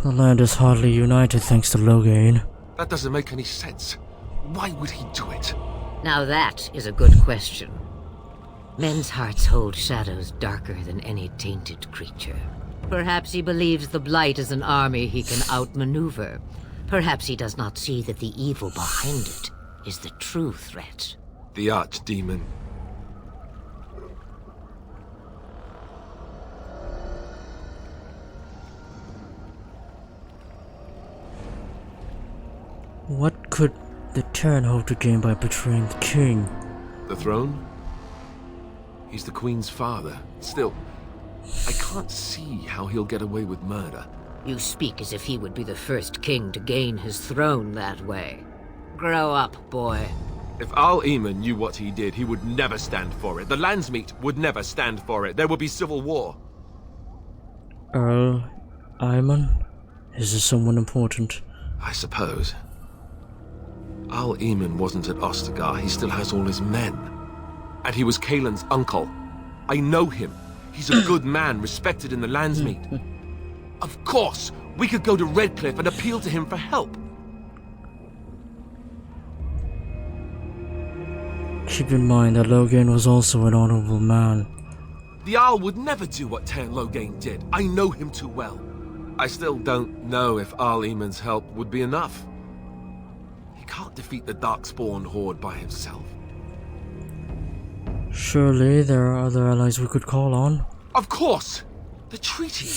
The land is hardly united thanks to Loghain. That doesn't make any sense. Why would he do it? Now that is a good question. Men's hearts hold shadows darker than any tainted creature. Perhaps he believes the Blight is an army he can outmaneuver. Perhaps he does not see that the evil behind it is the true threat. The Archdemon. What could the Terran hope to gain by betraying the king? The throne? He's the Queen's father. Still, I can't see how he'll get away with murder. You speak as if he would be the first king to gain his throne that way. Grow up, boy. If Al-Eamon knew what he did, he would never stand for it. The Landsmeet would never stand for it. There would be civil war. Earl Iman? Is this someone important? I suppose. Al-Eman wasn't at Ostagar. He still has all his men. And he was Kaelin's uncle. I know him. He's a good man, respected in the Landsmeet. Of course, we could go to Redcliffe and appeal to him for help. Keep in mind that Logan was also an honorable man. The Jarl would never do what Tairn Loghain did. I know him too well. I still don't know if Al-Eman's help would be enough. He can't defeat the Darkspawn horde by himself. Surely there are other allies we could call on. Of course! The treaty!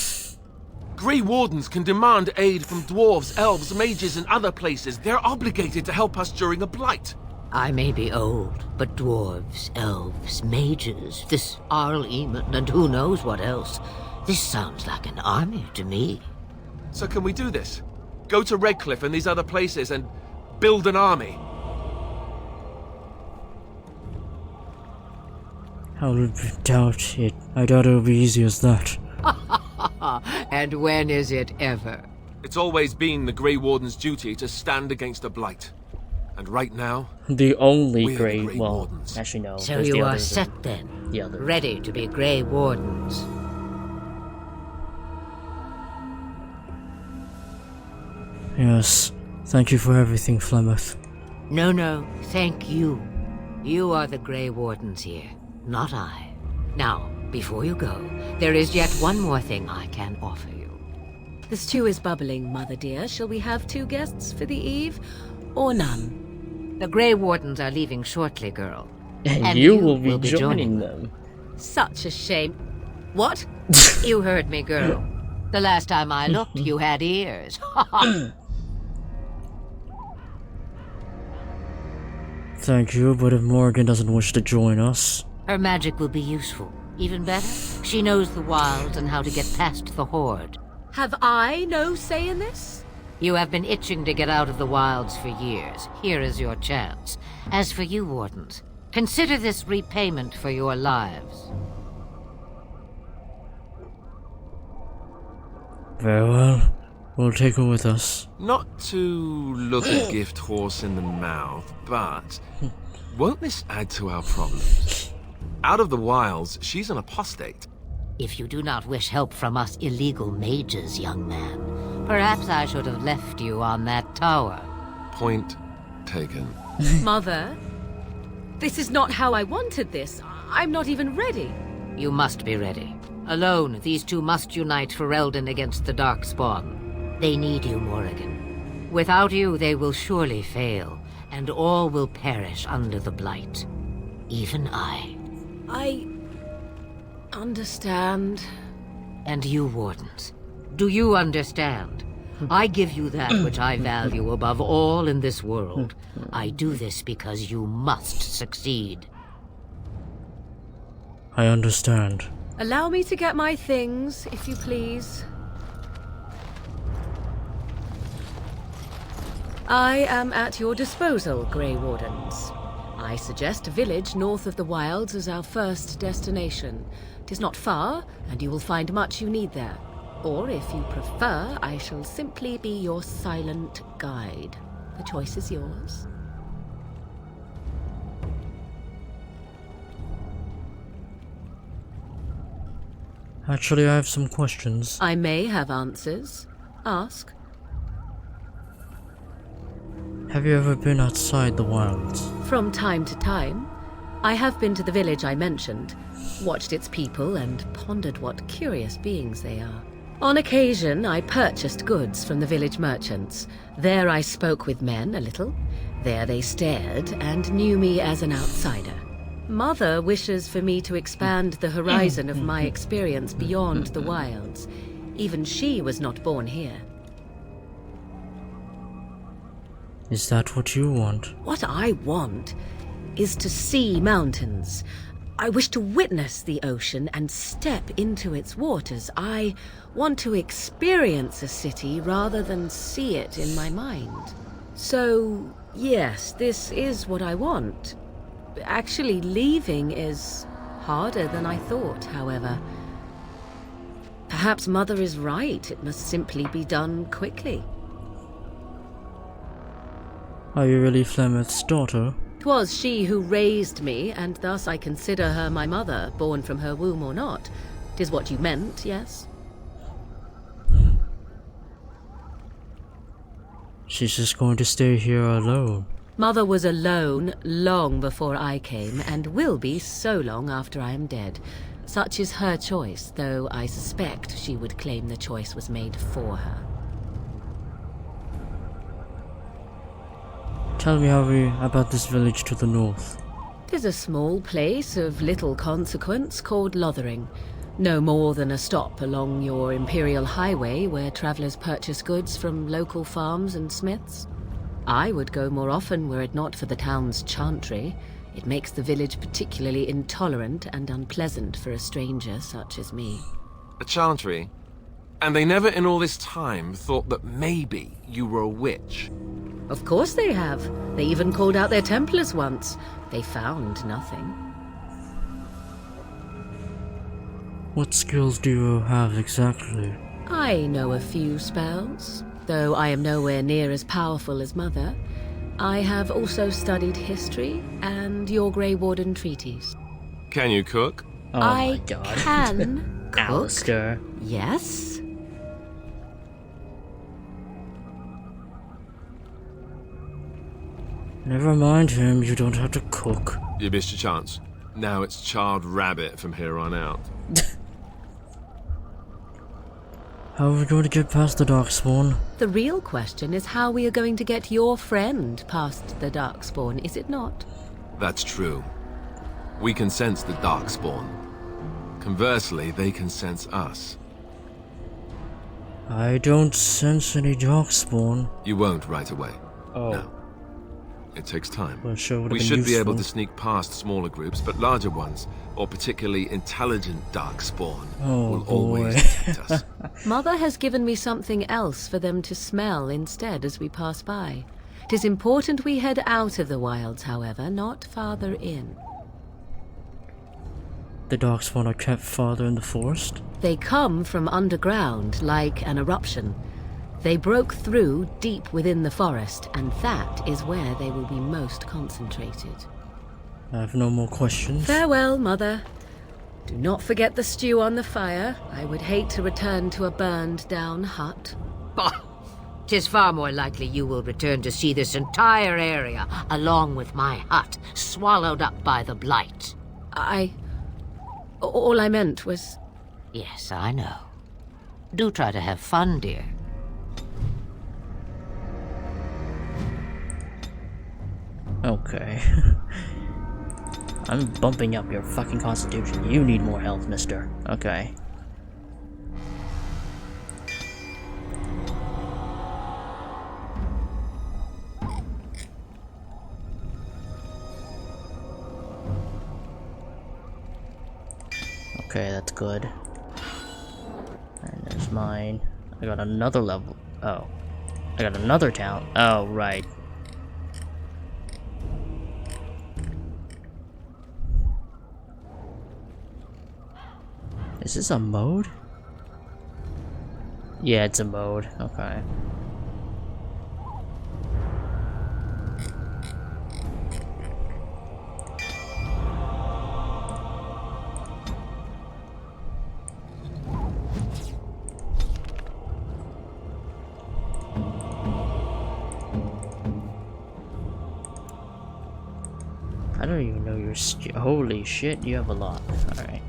Grey Wardens can demand aid from dwarves, elves, mages, and other places. They're obligated to help us during a blight. I may be old, but dwarves, elves, mages, this Al-Eman, and who knows what else. This sounds like an army to me. So can we do this? Go to Redcliffe and these other places and build an army? I doubt it. I doubt it'll be easy as that. And when is it ever? It's always been the Grey Warden's duty to stand against a blight. And right now, the only we're Grey, the Grey well, Wardens. actually no. So you are set then, ready to be Grey Wardens. Yes, thank you for everything, Flemeth. No, thank you. You are the Grey Wardens here, not I. Now, before you go, there is yet one more thing I can offer you. The stew is bubbling, Mother dear. Shall we have 2 guests for the eve, or none? The Grey Wardens are leaving shortly, girl. And you will be joining them. Such a shame. What? You heard me, girl. The last time I looked, you had ears. Thank you, but if Morgan doesn't wish to join us... Her magic will be useful. Even better, she knows the wilds and how to get past the horde. Have I no say in this? You have been itching to get out of the wilds for years. Here is your chance. As for you, Wardens, consider this repayment for your lives. Very well. We'll take her with us. Not to look a gift horse in the mouth, but won't this add to our problems? Out of the wilds, she's an apostate. If you do not wish help from us illegal mages, young man, perhaps I should have left you on that tower. Point taken. Mother, this is not how I wanted this. I'm not even ready. You must be ready. Alone, these two must unite for Eldon against the Darkspawn. They need you, Morrigan. Without you, they will surely fail, and all will perish under the Blight. Even I. I understand. And you, Wardens, do you understand? I give you that which I value above all in this world. I do this because you must succeed. I understand. Allow me to get my things, if you please. I am at your disposal, Grey Wardens. I suggest a village north of the wilds as our first destination. 'Tis not far, and you will find much you need there. Or, if you prefer, I shall simply be your silent guide. The choice is yours. Actually, I have some questions. I may have answers. Ask. Have you ever been outside the wilds? From time to time. I have been to the village I mentioned, watched its people, and pondered what curious beings they are. On occasion, I purchased goods from the village merchants. There I spoke with men a little. There they stared and knew me as an outsider. Mother wishes for me to expand the horizon of my experience beyond the wilds. Even she was not born here. Is that what you want? What I want is to see mountains. I wish to witness the ocean and step into its waters. I want to experience a city rather than see it in my mind. So, yes, this is what I want. Actually, leaving is harder than I thought, however. Perhaps Mother is right. It must simply be done quickly. Are you really Flemeth's daughter? 'Twas she who raised me, and thus I consider her my mother, born from her womb or not. 'Tis what you meant, yes? She's just going to stay here alone. Mother was alone long before I came, and will be so long after I am dead. Such is her choice, though I suspect she would claim the choice was made for her. Tell me, Harvey, about this village to the north. 'Tis a small place of little consequence called Lothering. No more than a stop along your Imperial Highway where travelers purchase goods from local farms and smiths. I would go more often were it not for the town's chantry. It makes the village particularly intolerant and unpleasant for a stranger such as me. A chantry? And they never in all this time thought that maybe you were a witch? Of course they have. They even called out their Templars once. They found nothing. What skills do you have exactly? I know a few spells, though I am nowhere near as powerful as Mother. I have also studied history and your Grey Warden treaties. Can you cook? Oh my God. Can cook. Alistair. Yes. Never mind him, you don't have to cook. You missed your chance. Now it's charred rabbit from here on out. How are we going to get past the Darkspawn? The real question is how we are going to get your friend past the Darkspawn, is it not? That's true. We can sense the Darkspawn. Conversely, they can sense us. I don't sense any Darkspawn. You won't right away. Oh. No. It takes time. Well, sure would've We been should be able useful. to sneak past smaller groups, but larger ones, or particularly intelligent Darkspawn, Oh, will boy. always detect us. Mother has given me something else for them to smell instead as we pass by. 'Tis important we head out of the wilds, however, not farther in. The Darkspawn are kept farther in the forest? They come from underground, like an eruption. They broke through deep within the forest, and that is where they will be most concentrated. I have no more questions. Farewell, Mother. Do not forget the stew on the fire. I would hate to return to a burned-down hut. Bah! 'Tis far more likely you will return to see this entire area, along with my hut, swallowed up by the blight. All I meant was... Yes, I know. Do try to have fun, dear. Okay. I'm bumping up your fucking constitution. You need more health, mister. Okay. Okay, that's good. And there's mine. I got another level. Oh. I got another town. Oh, right. Is this a mode? Yeah, it's a mode. Okay. I don't even know your holy shit, you have a lot. Alright.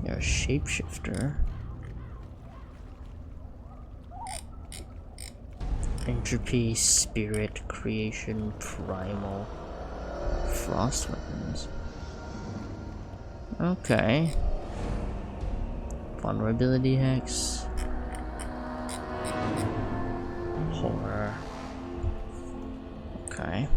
You're a shapeshifter. Entropy, spirit, creation, primal. Frost weapons. Okay. Vulnerability hex. Horror. Okay.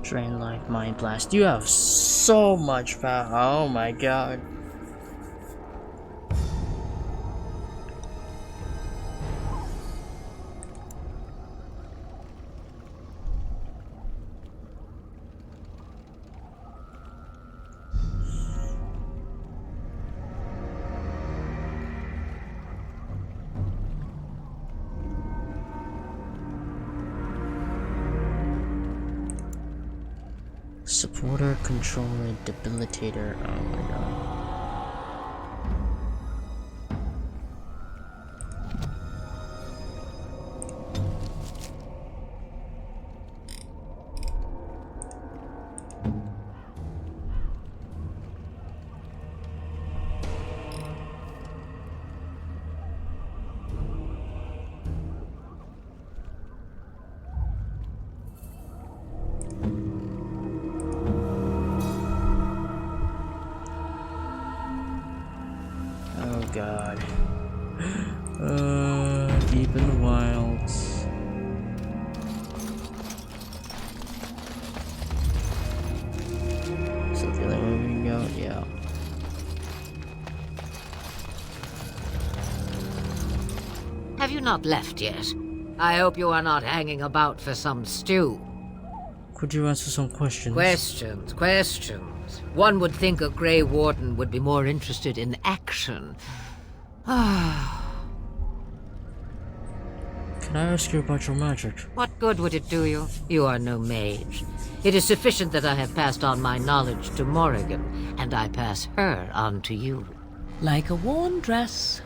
Drain life, mind blast. You have so much power. Oh my god. Supporter, controller, debilitator. Oh my god. God. Deep in the wilds. So the other way we can go? Yeah. Have you not left yet? I hope you are not hanging about for some stew. Could you answer some questions? Questions. One would think a Grey Warden would be more interested in action. Can I ask you about your magic? What good would it do you? You are no mage. It is sufficient that I have passed on my knowledge to Morrigan, and I pass her on to you. Like a worn dress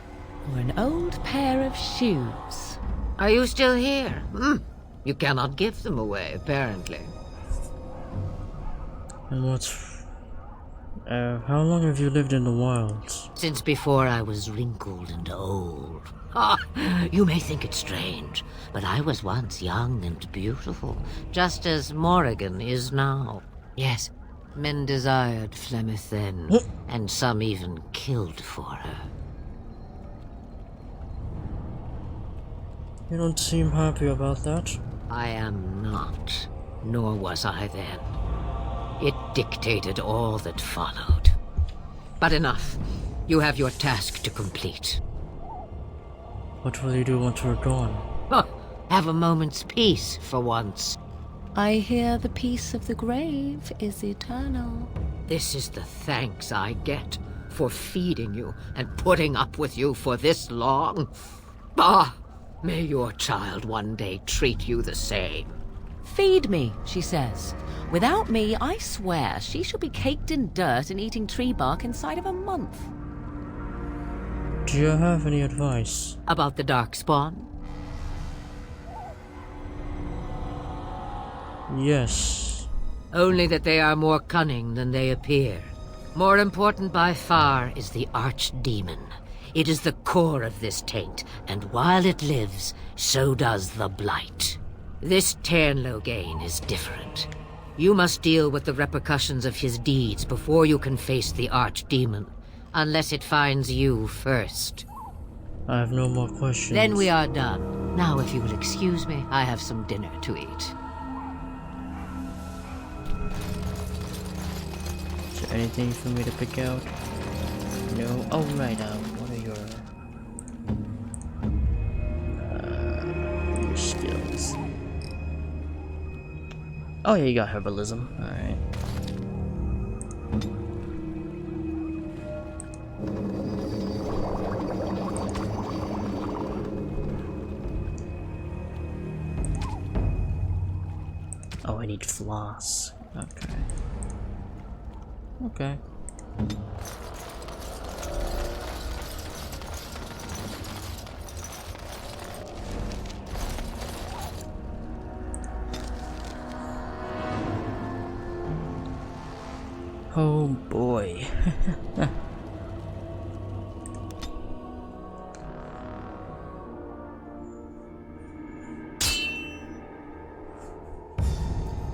or an old pair of shoes. Are you still here? You cannot give them away, apparently. And what's... how long have you lived in the wilds? Since before I was wrinkled and old. You may think it strange, but I was once young and beautiful, just as Morrigan is now. Yes, men desired Flemeth then, and some even killed for her. You don't seem happy about that. I am not, nor was I then. It dictated all that followed. But enough. You have your task to complete. What will you do once we're gone? Have a moment's peace for once. I hear the peace of the grave is eternal. This is the thanks I get for feeding you and putting up with you for this long. May your child one day treat you the same. Feed me, she says. Without me, I swear, she shall be caked in dirt and eating tree bark inside of a month. Do you have any advice? About the Darkspawn? Yes. Only that they are more cunning than they appear. More important by far is the Archdemon. It is the core of this taint, and while it lives, so does the Blight. This Ternloghain is different. You must deal with the repercussions of his deeds before you can face the Archdemon, unless it finds you first. I have no more questions. Then we are done. Now, if you will excuse me, I have some dinner to eat. Is there anything for me to pick out? No? Oh, right, what are your skills? Oh yeah, you got herbalism. Alright. Oh, I need floss. Okay. Okay. Oh boy.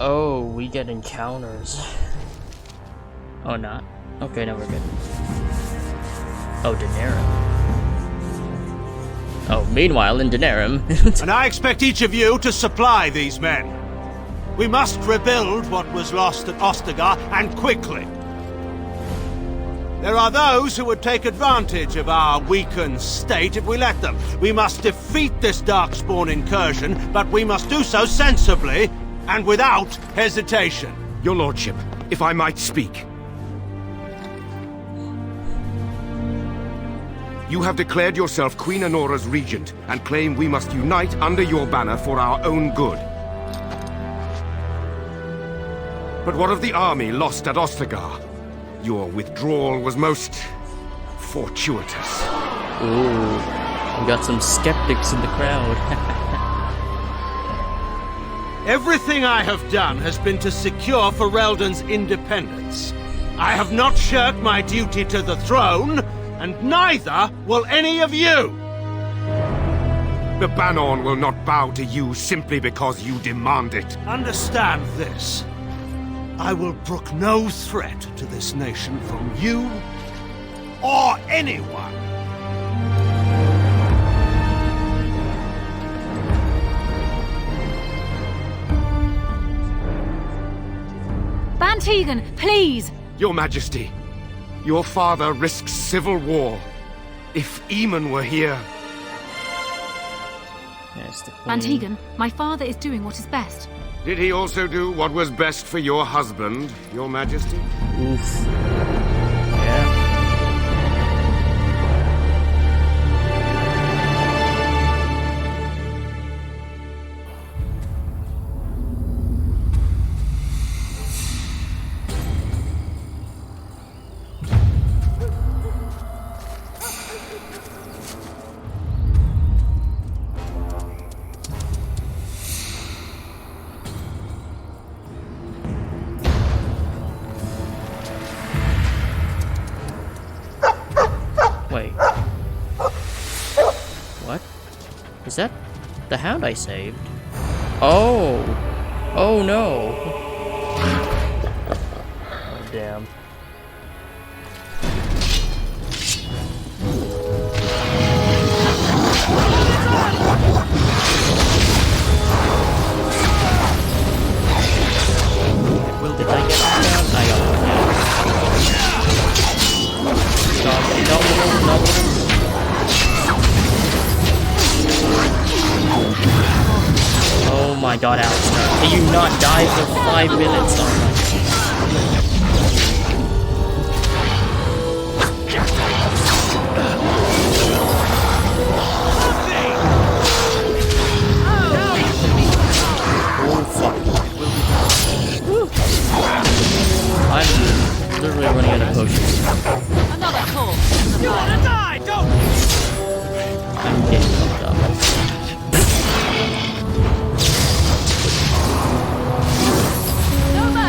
Oh, we get encounters. Oh, not? Okay, now we're good. Oh, Daenerys. Oh, meanwhile, in Daenerys. And I expect each of you to supply these men. We must rebuild what was lost at Ostagar, and quickly. There are those who would take advantage of our weakened state if we let them. We must defeat this Darkspawn incursion, but we must do so sensibly and without hesitation. Your lordship, if I might speak. You have declared yourself Queen Honora's regent, and claim we must unite under your banner for our own good. But what of the army lost at Ostagar? Your withdrawal was most fortuitous. Ooh, we got some skeptics in the crowd. Everything I have done has been to secure Ferelden's independence. I have not shirked my duty to the throne, and neither will any of you! The Banon will not bow to you simply because you demand it. Understand this. I will brook no threat to this nation from you or anyone. Bantegan, please! Your Majesty, your father risks civil war. If Eamon were here... Yes, the Bantegan, my father is doing what is best. Did he also do what was best for your husband, Your Majesty? Oof. Yeah. Wait. What? Is that the hound I saved? Oh! Oh no! Oh damn. Did I get that down? I got it down. Oh my god, Alistair. Can you not die for 5 minutes? Oh fuck. I'm literally running out of potions. Another call. You wanna die, don't you? I'm getting fucked up. Nova!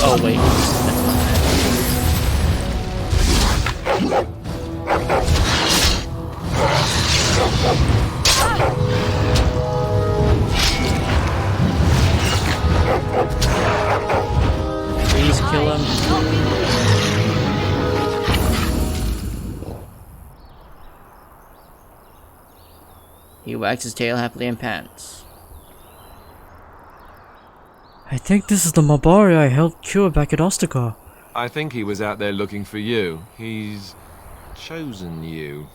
Oh wait. Please kill him. He wags his tail happily and pants. I think this is the Mabari I helped cure back at Ostagar. I think he was out there looking for you. He's chosen you.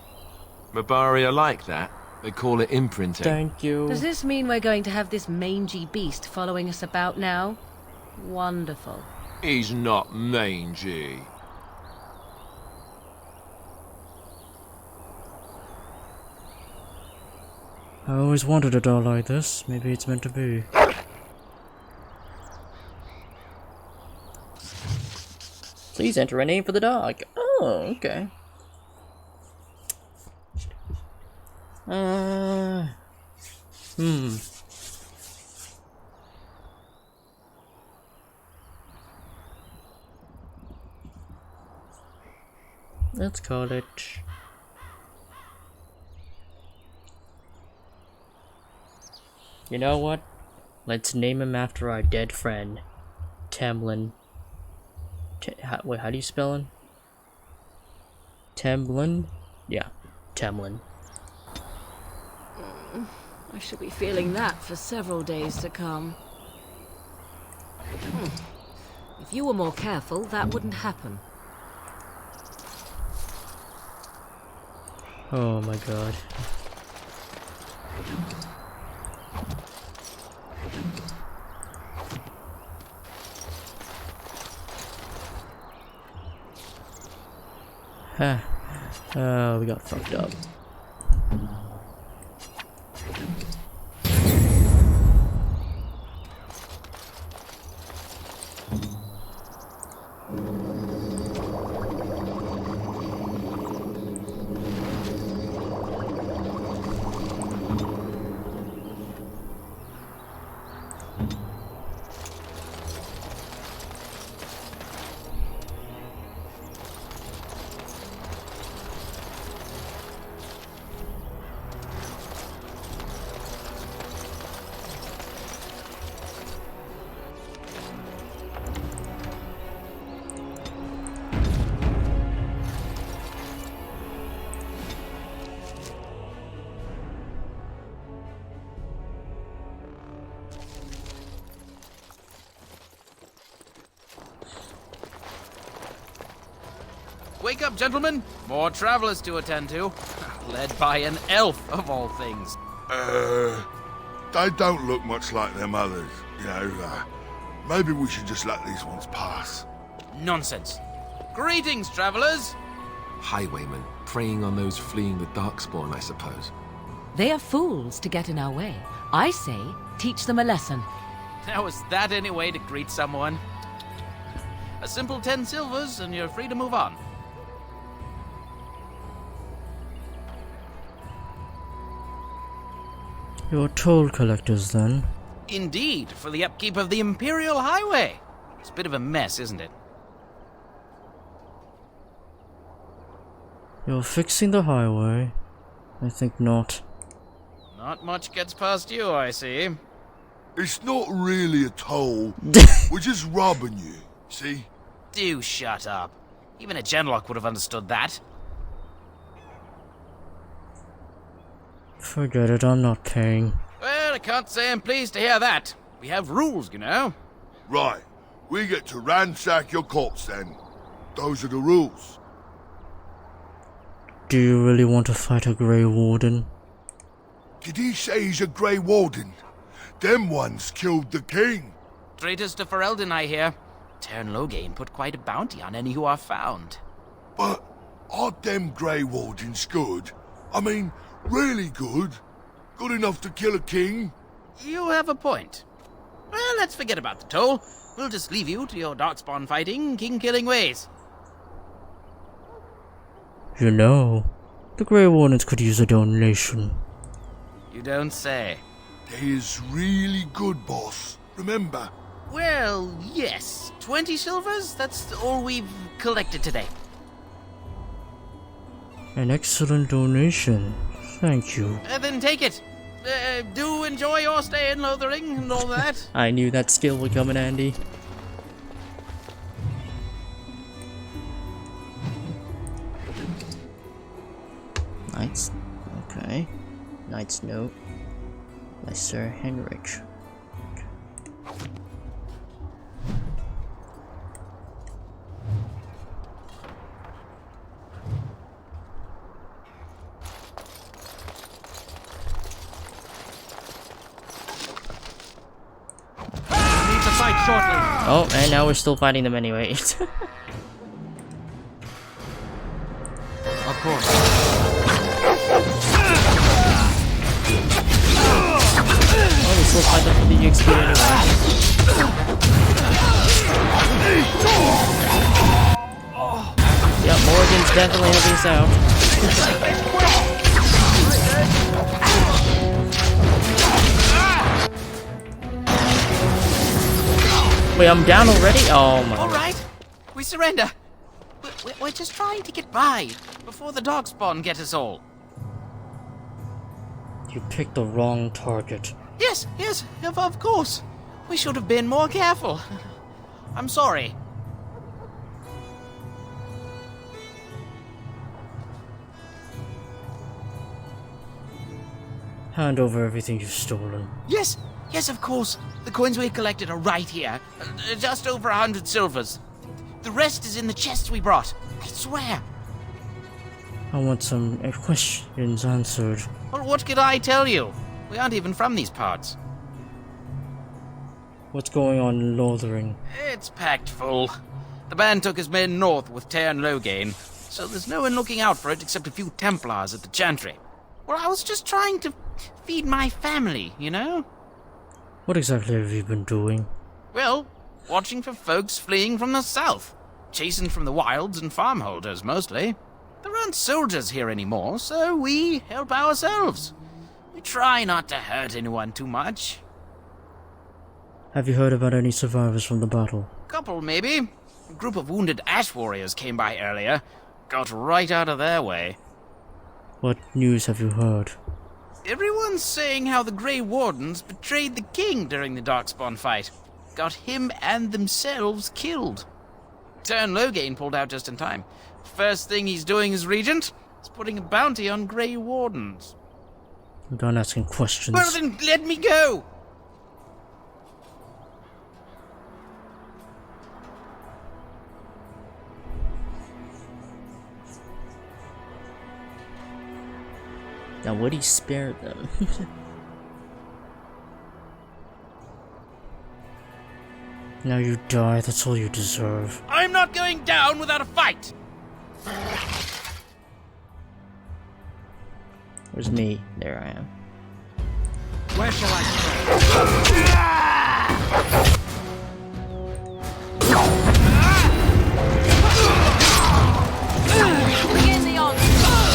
Mabari are like that. They call it imprinting. Thank you. Does this mean we're going to have this mangy beast following us about now? Wonderful. He's not mangy. I always wanted a doll like this. Maybe it's meant to be. Please enter a name for the dog. Oh, okay. Let's call it... You know what? Let's name him after our dead friend, Tamlin. Wait, how do you spell him? Temlin? Yeah, Temlin. I should be feeling that for several days to come. If you were more careful, that wouldn't happen. Oh my god. We got fucked up. Wake up, gentlemen! More travelers to attend to. Led by an elf, of all things. They don't look much like them others, you know. Maybe we should just let these ones pass. Nonsense. Greetings, travelers! Highwaymen, preying on those fleeing the Darkspawn, I suppose. They are fools to get in our way. I say, teach them a lesson. Now, is that any way to greet someone? A simple 10 silvers, and you're free to move on. You're toll collectors, then? Indeed, for the upkeep of the Imperial Highway. It's a bit of a mess, isn't it? You're fixing the highway? I think not. Not much gets past you, I see. It's not really a toll. We're just robbing you, see? Do shut up. Even a genlock would have understood that. Forget it, I'm not paying. Well, I can't say I'm pleased to hear that. We have rules, you know. Right. We get to ransack your corpse then. Those are the rules. Do you really want to fight a Grey Warden? Did he say he's a Grey Warden? Them ones killed the king. Traitors to Ferelden, I hear. Tern Loghain put quite a bounty on any who are found. But aren't them Grey Wardens good? I mean, really good? Good enough to kill a king? You have a point. Well, let's forget about the toll. We'll just leave you to your Darkspawn fighting, king-killing ways. You know, the Grey Wardens could use a donation. You don't say. They is really good, boss. Remember? Well, yes. 20 silvers? That's all we've collected today. An excellent donation. Thank you. Then take it. Do enjoy your stay in Lothering and all that. I knew that skill would come in handy. Knights. Okay. Knight's note. By Sir Henrik. Oh, and now we're still fighting them anyway. Of course. Oh, we still fight them for the XP anyway. Yeah, Morgan's definitely helping us out. Wait, I'm down already? Oh my. Alright, we surrender. We're just trying to get by before the Darkspawn get us all. You picked the wrong target. Yes, of course. We should have been more careful. I'm sorry. Hand over everything you've stolen. Yes, yes, of course. The coins we collected are right here. Just over 100 silvers. The rest is in the chests we brought. I swear. I want some questions answered. Well, what could I tell you? We aren't even from these parts. What's going on in Lothering? It's packed full. The band took his men north with Tairn Loghain, so there's no one looking out for it except a few Templars at the Chantry. Well, I was just trying to feed my family, you know? What exactly have you been doing? Well, watching for folks fleeing from the south. Chasing from the wilds and farmholders, mostly. There aren't soldiers here anymore, so we help ourselves. We try not to hurt anyone too much. Have you heard about any survivors from the battle? Couple, maybe. A group of wounded ash warriors came by earlier. Got right out of their way. What news have you heard? Everyone's saying how the Grey Wardens betrayed the king during the Darkspawn fight. Got him and themselves killed. Tairn Loghain pulled out just in time. First thing he's doing as regent is putting a bounty on Grey Wardens. I'm done asking questions. Well then, let me go! Now would he spare them? Now you die, that's all you deserve. I'm not going down without a fight! Where's me? There I am. Where shall I strike? Begin the onslaught!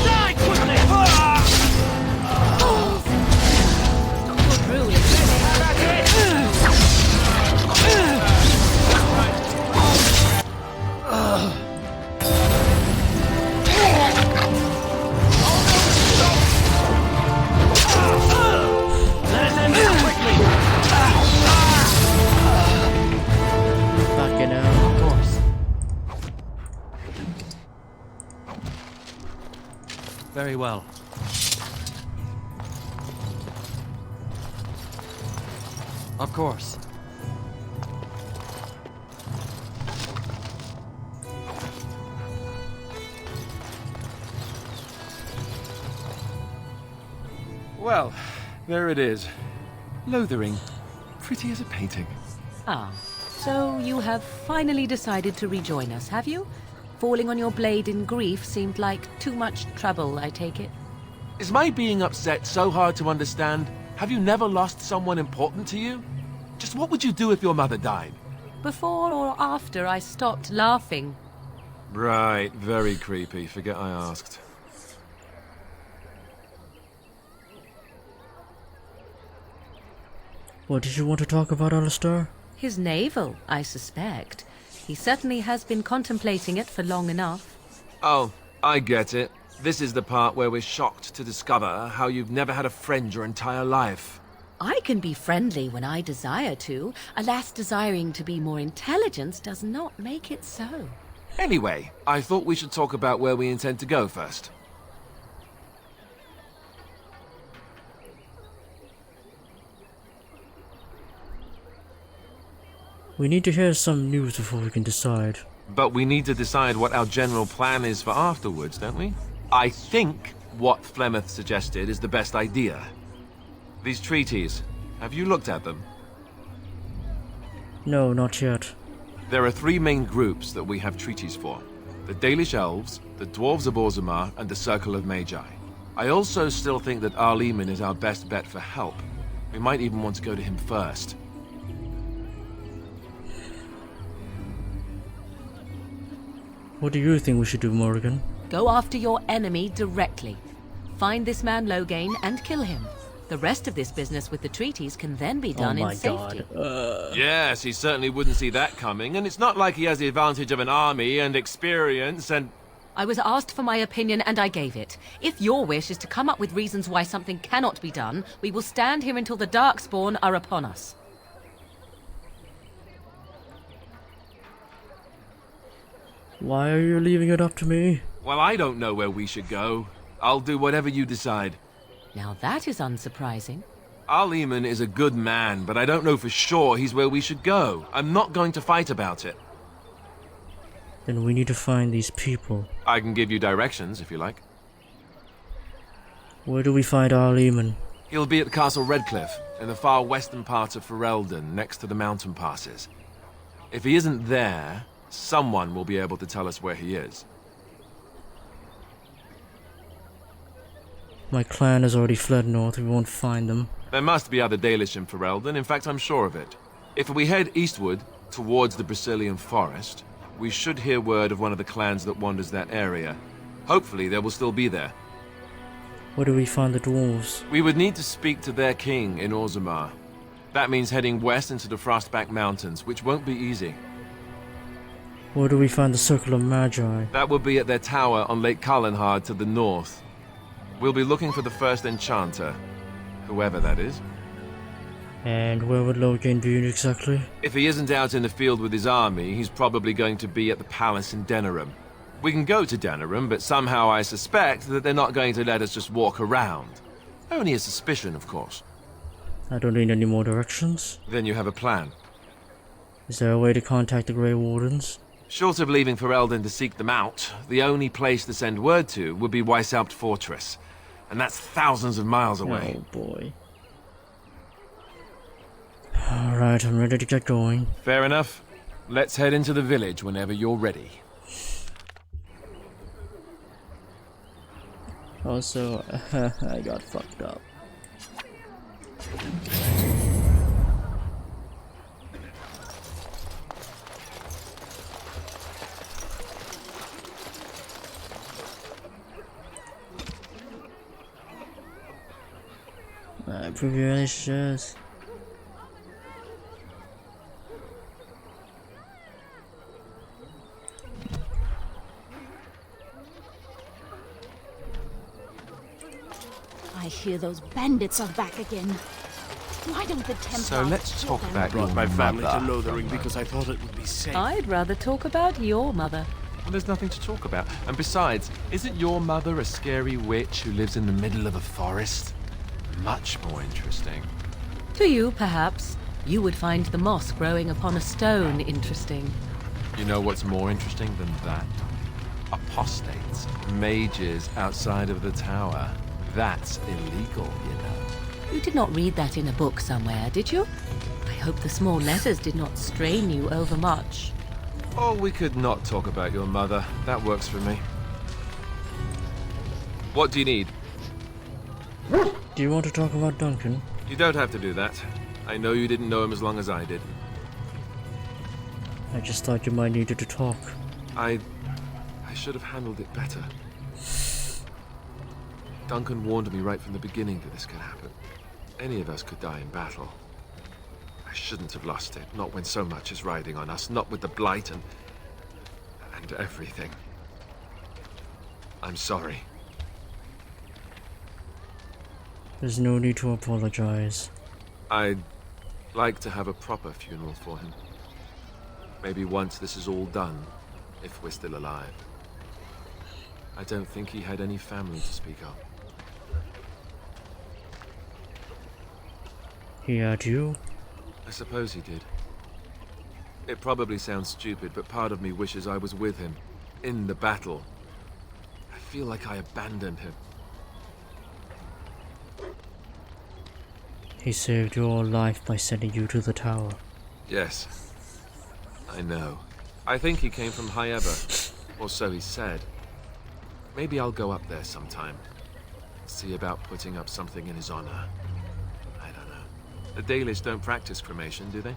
Die quickly! Very well. Of course. Well, there it is. Lothering. Pretty as a painting. Ah, so you have finally decided to rejoin us, have you? Falling on your blade in grief seemed like too much trouble, I take it. Is my being upset so hard to understand? Have you never lost someone important to you? Just what would you do if your mother died? Before or after I stopped laughing? Right, very creepy. Forget I asked. What did you want to talk about, Alistair? His navel, I suspect. He certainly has been contemplating it for long enough. Oh, I get it. This is the part where we're shocked to discover how you've never had a friend your entire life. I can be friendly when I desire to. Alas, desiring to be more intelligent does not make it so. Anyway, I thought we should talk about where we intend to go first. We need to hear some news before we can decide. But we need to decide what our general plan is for afterwards, don't we? I think what Flemeth suggested is the best idea. These treaties, have you looked at them? No, not yet. There are three main groups that we have treaties for. The Dalish Elves, the Dwarves of Orzammar, and the Circle of Magi. I also still think that Arleman is our best bet for help. We might even want to go to him first. What do you think we should do, Morrigan? Go after your enemy directly. Find this man Loghain and kill him. The rest of this business with the treaties can then be done in safety. Yes, he certainly wouldn't see that coming, and it's not like he has the advantage of an army and experience and... I was asked for my opinion and I gave it. If your wish is to come up with reasons why something cannot be done, we will stand here until the Darkspawn are upon us. Why are you leaving it up to me? Well, I don't know where we should go. I'll do whatever you decide. Now that is unsurprising. Al-Eman is a good man, but I don't know for sure he's where we should go. I'm not going to fight about it. Then we need to find these people. I can give you directions, if you like. Where do we find Al-Eman? He'll be at Castle Redcliffe, in the far western part of Ferelden, next to the mountain passes. If he isn't there, someone will be able to tell us where he is. My clan has already fled north. We won't find them. There must be other Dalish in Ferelden. In fact, I'm sure of it. If we head eastward, towards the Brazilian forest, we should hear word of one of the clans that wanders that area. Hopefully, they will still be there. Where do we find the dwarves? We would need to speak to their king in Orzammar. That means heading west into the Frostback Mountains, which won't be easy. Where do we find the Circle of Magi? That will be at their tower on Lake Carlinhard to the north. We'll be looking for the first enchanter, whoever that is. And where would Loghain be exactly? If he isn't out in the field with his army, he's probably going to be at the palace in Denerim. We can go to Denerim, but somehow I suspect that they're not going to let us just walk around. Only a suspicion, of course. I don't need any more directions. Then you have a plan. Is there a way to contact the Grey Wardens? Short of leaving Ferelden to seek them out, the only place to send word to would be Weishaupt Fortress. And that's thousands of miles away. Oh boy. Alright, I'm ready to get going. Fair enough. Let's head into the village whenever you're ready. Also, I got fucked up. Privileges. I hear those bandits are back again. Why don't the Templars... So let's talk about brought my family to mother. Lothering because I thought it would be safe. I'd rather talk about your mother. Well, there's nothing to talk about. And besides, isn't your mother a scary witch who lives in the middle of a forest? Much more interesting. To you, perhaps. You would find the moss growing upon a stone interesting. You know what's more interesting than that? Apostates, mages outside of the tower. That's illegal, you know. You did not read that in a book somewhere, did you? I hope the small letters did not strain you overmuch. Oh, we could not talk about your mother. That works for me. What do you need? Do you want to talk about Duncan? You don't have to do that. I know you didn't know him as long as I did. I just thought you might need to talk. I should have handled it better. Duncan warned me right from the beginning that this could happen. Any of us could die in battle. I shouldn't have lost it, not when so much is riding on us, not with the Blight and everything. I'm sorry. There's no need to apologize. I'd like to have a proper funeral for him. Maybe once this is all done, if we're still alive. I don't think he had any family to speak of. He had you? I suppose he did. It probably sounds stupid, but part of me wishes I was with him, in the battle. I feel like I abandoned him. He saved your life by sending you to the tower. Yes, I know. I think he came from High Ever, or so he said. Maybe I'll go up there sometime. See about putting up something in his honor. I don't know. The Dalish don't practice cremation, do they?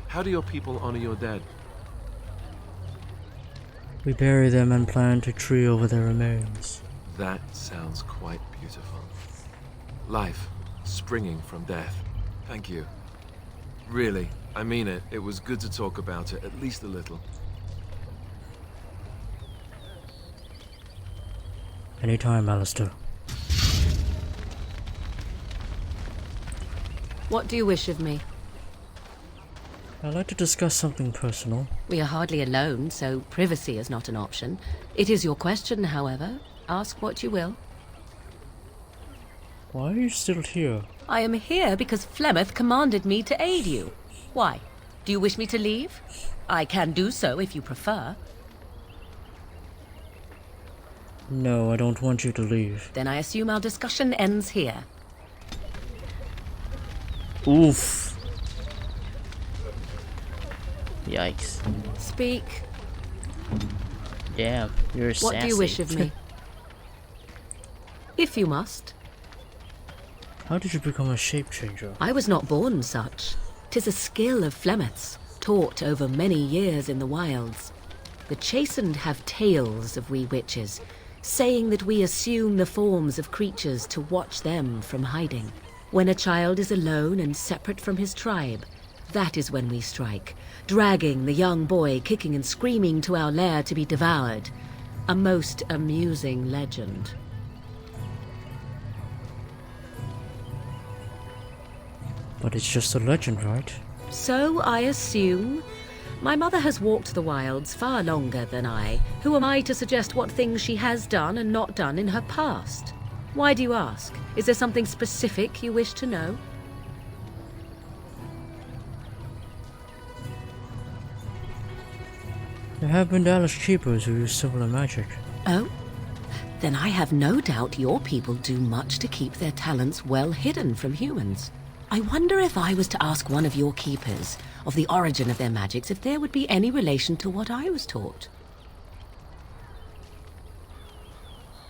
How do your people honor your dead? We bury them and plant a tree over their remains. That sounds quite beautiful. Life springing from death. Thank you. Really, I mean it. It was good to talk about it, at least a little. Anytime, Alistair. What do you wish of me? I'd like to discuss something personal. We are hardly alone, so privacy is not an option. It is your question, however. Ask what you will. Why are you still here? I am here because Flemeth commanded me to aid you. Why? Do you wish me to leave? I can do so if you prefer. No, I don't want you to leave. Then I assume our discussion ends here. Oof. Yikes. Speak. Damn, you're sassy. What do you wish of me? If you must. How did you become a shape changer? I was not born such. 'Tis a skill of Flemeth's, taught over many years in the wilds. The chastened have tales of we witches, saying that we assume the forms of creatures to watch them from hiding. When a child is alone and separate from his tribe, that is when we strike, dragging the young boy kicking and screaming to our lair to be devoured. A most amusing legend. But it's just a legend, right? So I assume. My mother has walked the wilds far longer than I. Who am I to suggest what things she has done and not done in her past? Why do you ask? Is there something specific you wish to know? There have been Dallas keepers who use similar magic. Oh? Then I have no doubt your people do much to keep their talents well hidden from humans. I wonder if I was to ask one of your keepers of the origin of their magics, if there would be any relation to what I was taught.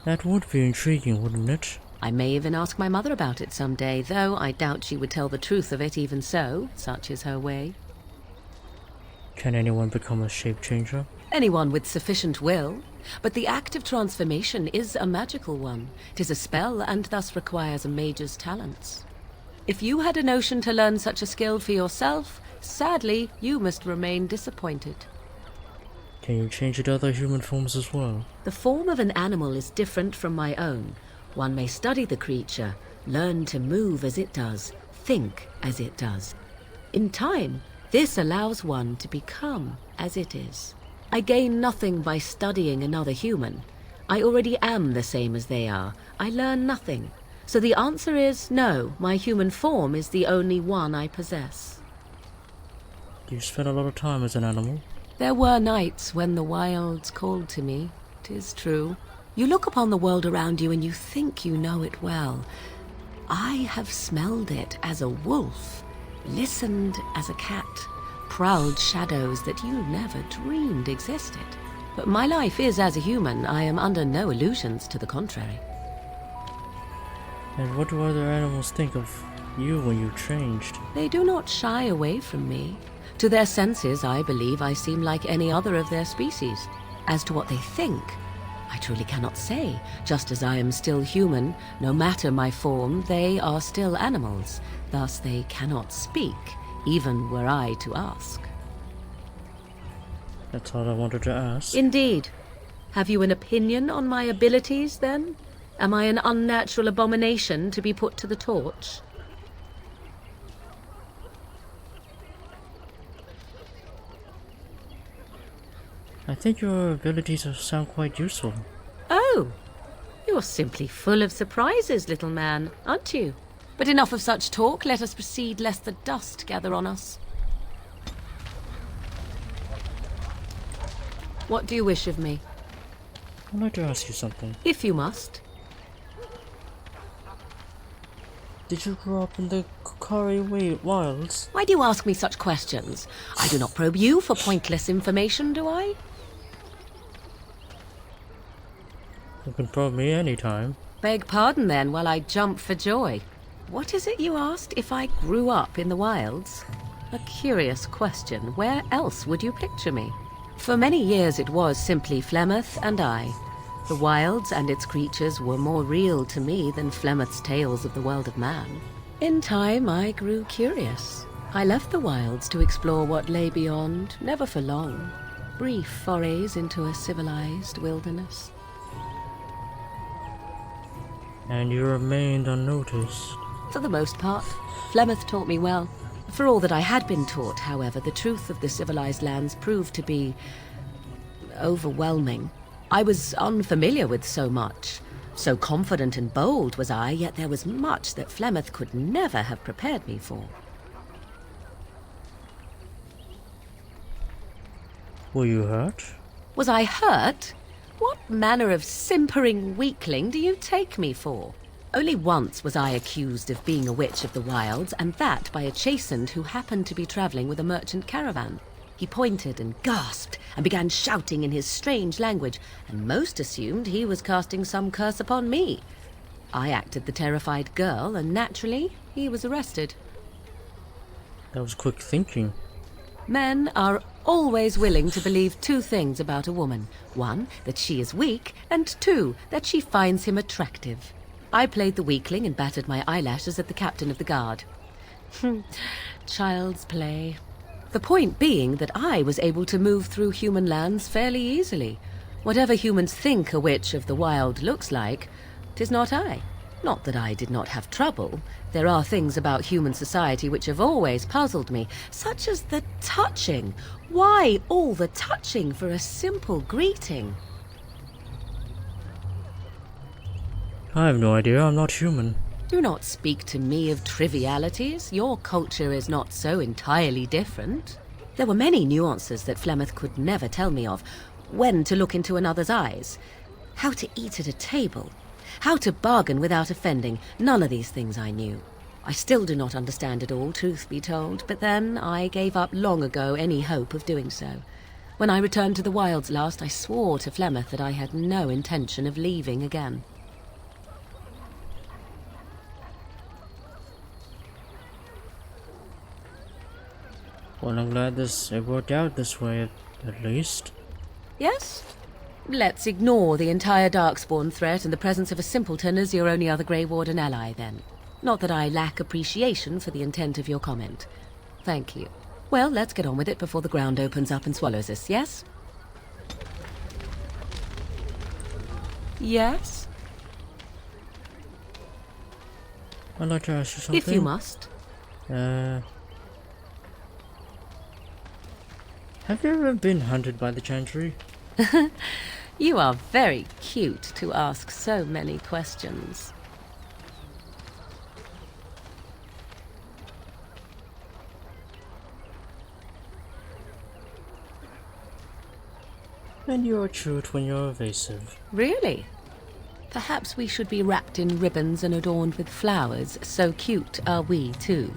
That would be intriguing, wouldn't it? I may even ask my mother about it someday, though I doubt she would tell the truth of it even so. Such is her way. Can anyone become a shape changer? Anyone with sufficient will. But the act of transformation is a magical one. 'Tis a spell and thus requires a mage's talents. If you had a notion to learn such a skill for yourself, sadly, you must remain disappointed. Can you change into other human forms as well? The form of an animal is different from my own. One may study the creature, learn to move as it does, think as it does. In time, this allows one to become as it is. I gain nothing by studying another human. I already am the same as they are. I learn nothing. So the answer is no, my human form is the only one I possess. You spent a lot of time as an animal. There were nights when the wilds called to me, 'tis true. You look upon the world around you and you think you know it well. I have smelled it as a wolf, listened as a cat, prowled shadows that you never dreamed existed. But my life is as a human. I am under no illusions to the contrary. And what do other animals think of you when you changed? They do not shy away from me. To their senses, I believe I seem like any other of their species. As to what they think, I truly cannot say. Just as I am still human, no matter my form, they are still animals. Thus they cannot speak, even were I to ask. That's all I wanted to ask. Indeed. Have you an opinion on my abilities, then? Am I an unnatural abomination to be put to the torch? I think your abilities sound quite useful. Oh, you're simply full of surprises, little man, aren't you? But enough of such talk. Let us proceed, lest the dust gather on us. What do you wish of me? I'd like to ask you something. If you must. Did you grow up in the Kokari wilds? Why do you ask me such questions? I do not probe you for pointless information, do I? You can probe me anytime. Beg pardon then, while I jump for joy. What is it you asked? If I grew up in the wilds? A curious question. Where else would you picture me? For many years it was simply Flemeth and I. The wilds and its creatures were more real to me than Flemeth's tales of the world of man. In time, I grew curious. I left the wilds to explore what lay beyond, never for long. Brief forays into a civilized wilderness. And you remained unnoticed? For the most part. Flemeth taught me well. For all that I had been taught, however, the truth of the civilized lands proved to be overwhelming. I was unfamiliar with so much. So confident and bold was I, yet there was much that Flemeth could never have prepared me for. Were you hurt? Was I hurt? What manner of simpering weakling do you take me for? Only once was I accused of being a witch of the wilds, and that by a chastened who happened to be travelling with a merchant caravan. He pointed and gasped and began shouting in his strange language, and most assumed he was casting some curse upon me. I acted the terrified girl, and naturally, he was arrested. That was quick thinking. Men are always willing to believe two things about a woman. One, that she is weak, and two, that she finds him attractive. I played the weakling and battered my eyelashes at the captain of the guard. Child's play. The point being that I was able to move through human lands fairly easily. Whatever humans think a witch of the wild looks like, 'tis not I. Not that I did not have trouble. There are things about human society which have always puzzled me, such as the touching. Why all the touching for a simple greeting? I have no idea, I'm not human. Do not speak to me of trivialities. Your culture is not so entirely different. There were many nuances that Flemeth could never tell me of. When to look into another's eyes, how to eat at a table, how to bargain without offending. None of these things I knew. I still do not understand it all, truth be told, but then I gave up long ago any hope of doing so. When I returned to the wilds last, I swore to Flemeth that I had no intention of leaving again. Well, I'm glad it worked out this way, at least. Yes? Let's ignore the entire Darkspawn threat and the presence of a simpleton as your only other Grey Warden ally, then. Not that I lack appreciation for the intent of your comment. Thank you. Well, let's get on with it before the ground opens up and swallows us, yes? Yes? I'd like to ask you something. If you must. Have you ever been hunted by the Chantry? You are very cute to ask so many questions. And you're cute when you're evasive. Really? Perhaps we should be wrapped in ribbons and adorned with flowers. So cute are we, too.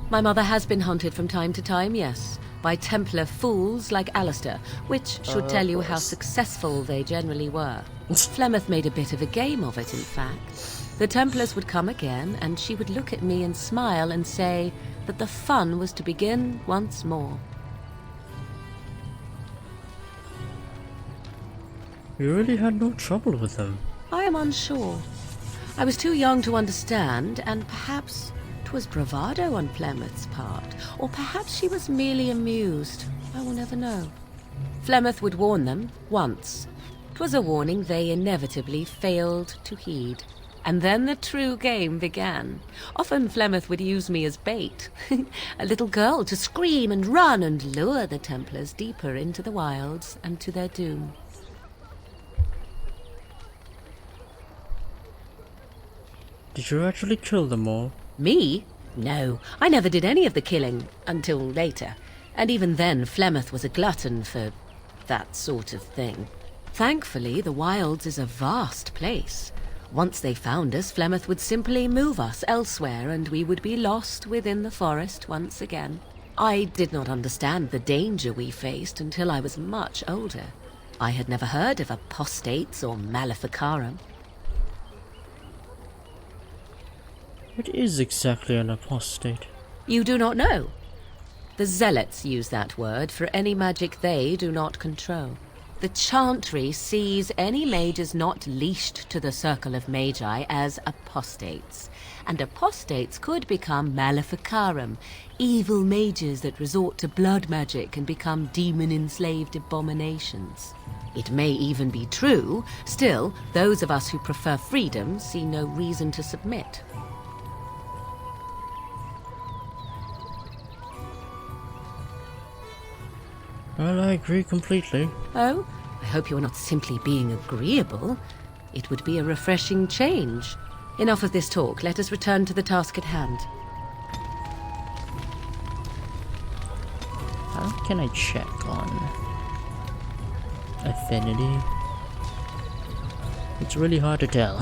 My mother has been hunted from time to time, yes, by Templar fools like Alistair, which should tell you how successful they generally were. Flemeth made a bit of a game of it, in fact. The Templars would come again, and she would look at me and smile and say that the fun was to begin once more. You really had no trouble with them. I am unsure. I was too young to understand, and perhaps 'twas bravado on Flemeth's part, or perhaps she was merely amused. I will never know. Flemeth would warn them once. 'Twas a warning they inevitably failed to heed. And then the true game began. Often Flemeth would use me as bait. A little girl to scream and run and lure the Templars deeper into the wilds and to their doom. Did you actually kill them all? Me? No, I never did any of the killing, until later. And even then, Flemeth was a glutton for that sort of thing. Thankfully, the wilds is a vast place. Once they found us, Flemeth would simply move us elsewhere, and we would be lost within the forest once again. I did not understand the danger we faced until I was much older. I had never heard of apostates or maleficarum. What is exactly an apostate? You do not know? The Zealots use that word for any magic they do not control. The Chantry sees any mages not leashed to the Circle of Magi as apostates. And apostates could become maleficarum, evil mages that resort to blood magic and become demon-enslaved abominations. It may even be true. Still, those of us who prefer freedom see no reason to submit. Well, I agree completely. Oh? I hope you're not simply being agreeable. It would be a refreshing change. Enough of this talk. Let us return to the task at hand. How can I check on affinity? It's really hard to tell.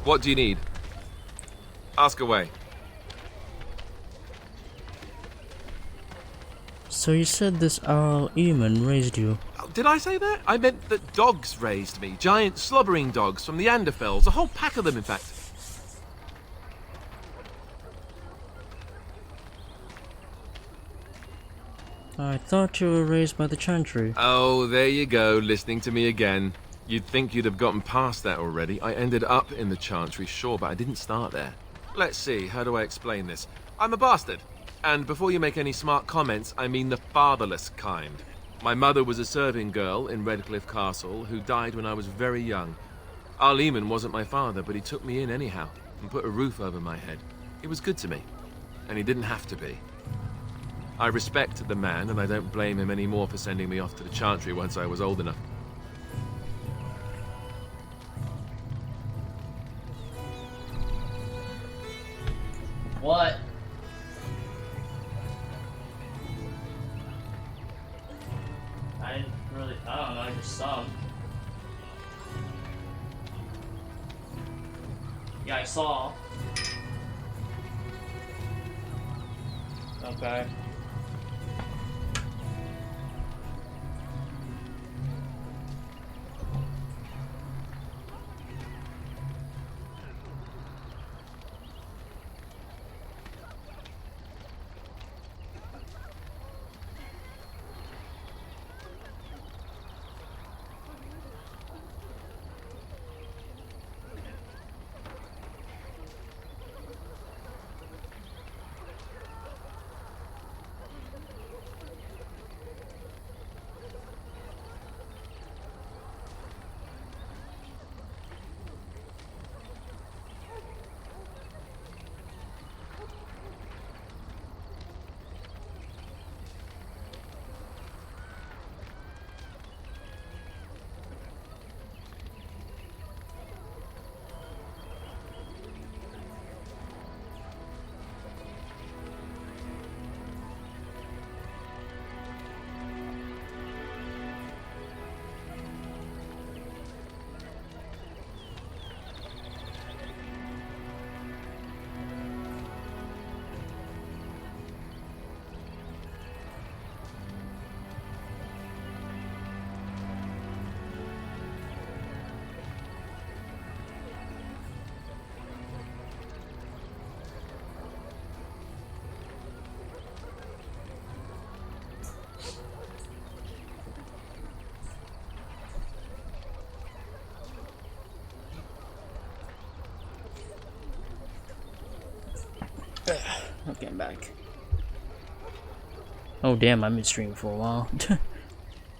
What do you need? Ask away. So you said this Arl Eamon raised you? Did I say that? I meant that dogs raised me. Giant slobbering dogs from the Anderfells. A whole pack of them, in fact. I thought you were raised by the Chantry. Oh, there you go, listening to me again. You'd think you'd have gotten past that already. I ended up in the Chantry, sure, but I didn't start there. Let's see, how do I explain this? I'm a bastard. And before you make any smart comments, I mean the fatherless kind. My mother was a serving girl in Redcliffe Castle who died when I was very young. Arl Eamon wasn't my father, but he took me in anyhow and put a roof over my head. He was good to me, and he didn't have to be. I respect the man, and I don't blame him anymore for sending me off to the Chantry once I was old enough. What? I didn't really, I don't know, I just saw him. Yeah, I saw. Okay. Okay, I'm back. Oh damn, I'm in stream for a while.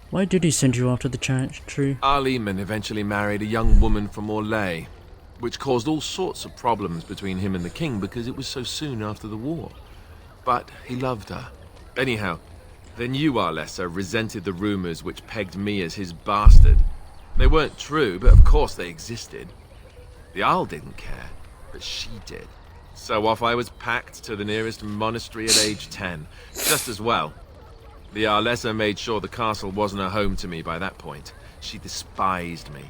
Why did he send you off to the Chantry? Arl Eamon eventually married a young woman from Orlais, which caused all sorts of problems between him and the king because it was so soon after the war. But he loved her. Anyhow, the new Arlessa resented the rumors which pegged me as his bastard. They weren't true, but of course they existed. The Arl didn't care, but she did. So off I was packed to the nearest monastery at age 10. Just as well. The Arlessa made sure the castle wasn't a home to me by that point. She despised me.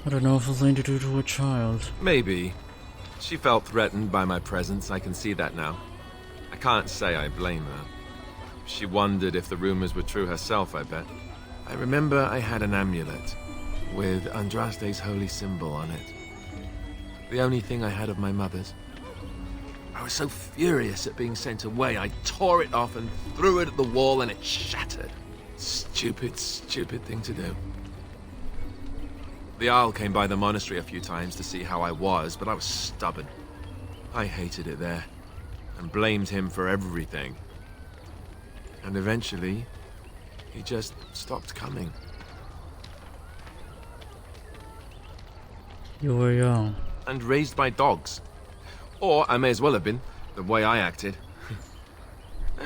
What an awful thing to do to a child. Maybe. She felt threatened by my presence, I can see that now. I can't say I blame her. She wondered if the rumors were true herself, I bet. I remember I had an amulet with Andraste's holy symbol on it. The only thing I had of my mother's. I was so furious at being sent away, I tore it off and threw it at the wall and it shattered. Stupid, stupid thing to do. The Arl came by the monastery a few times to see how I was, but I was stubborn. I hated it there, and blamed him for everything. And eventually, he just stopped coming. You were young. And raised by dogs. Or I may as well have been, the way I acted.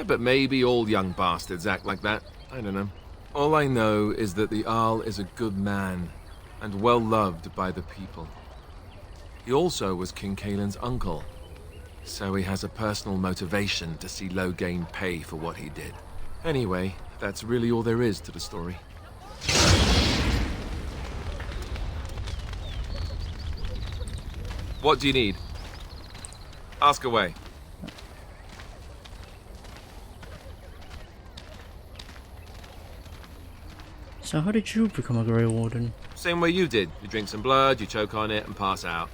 But maybe all young bastards act like that. I don't know. All I know is that the Arl is a good man, and well loved by the people. He also was King Kaelin's uncle, so he has a personal motivation to see Loghain pay for what he did. Anyway, that's really all there is to the story. What do you need? Ask away. So how did you become a Grey Warden? Same way you did. You drink some blood, you choke on it, and pass out.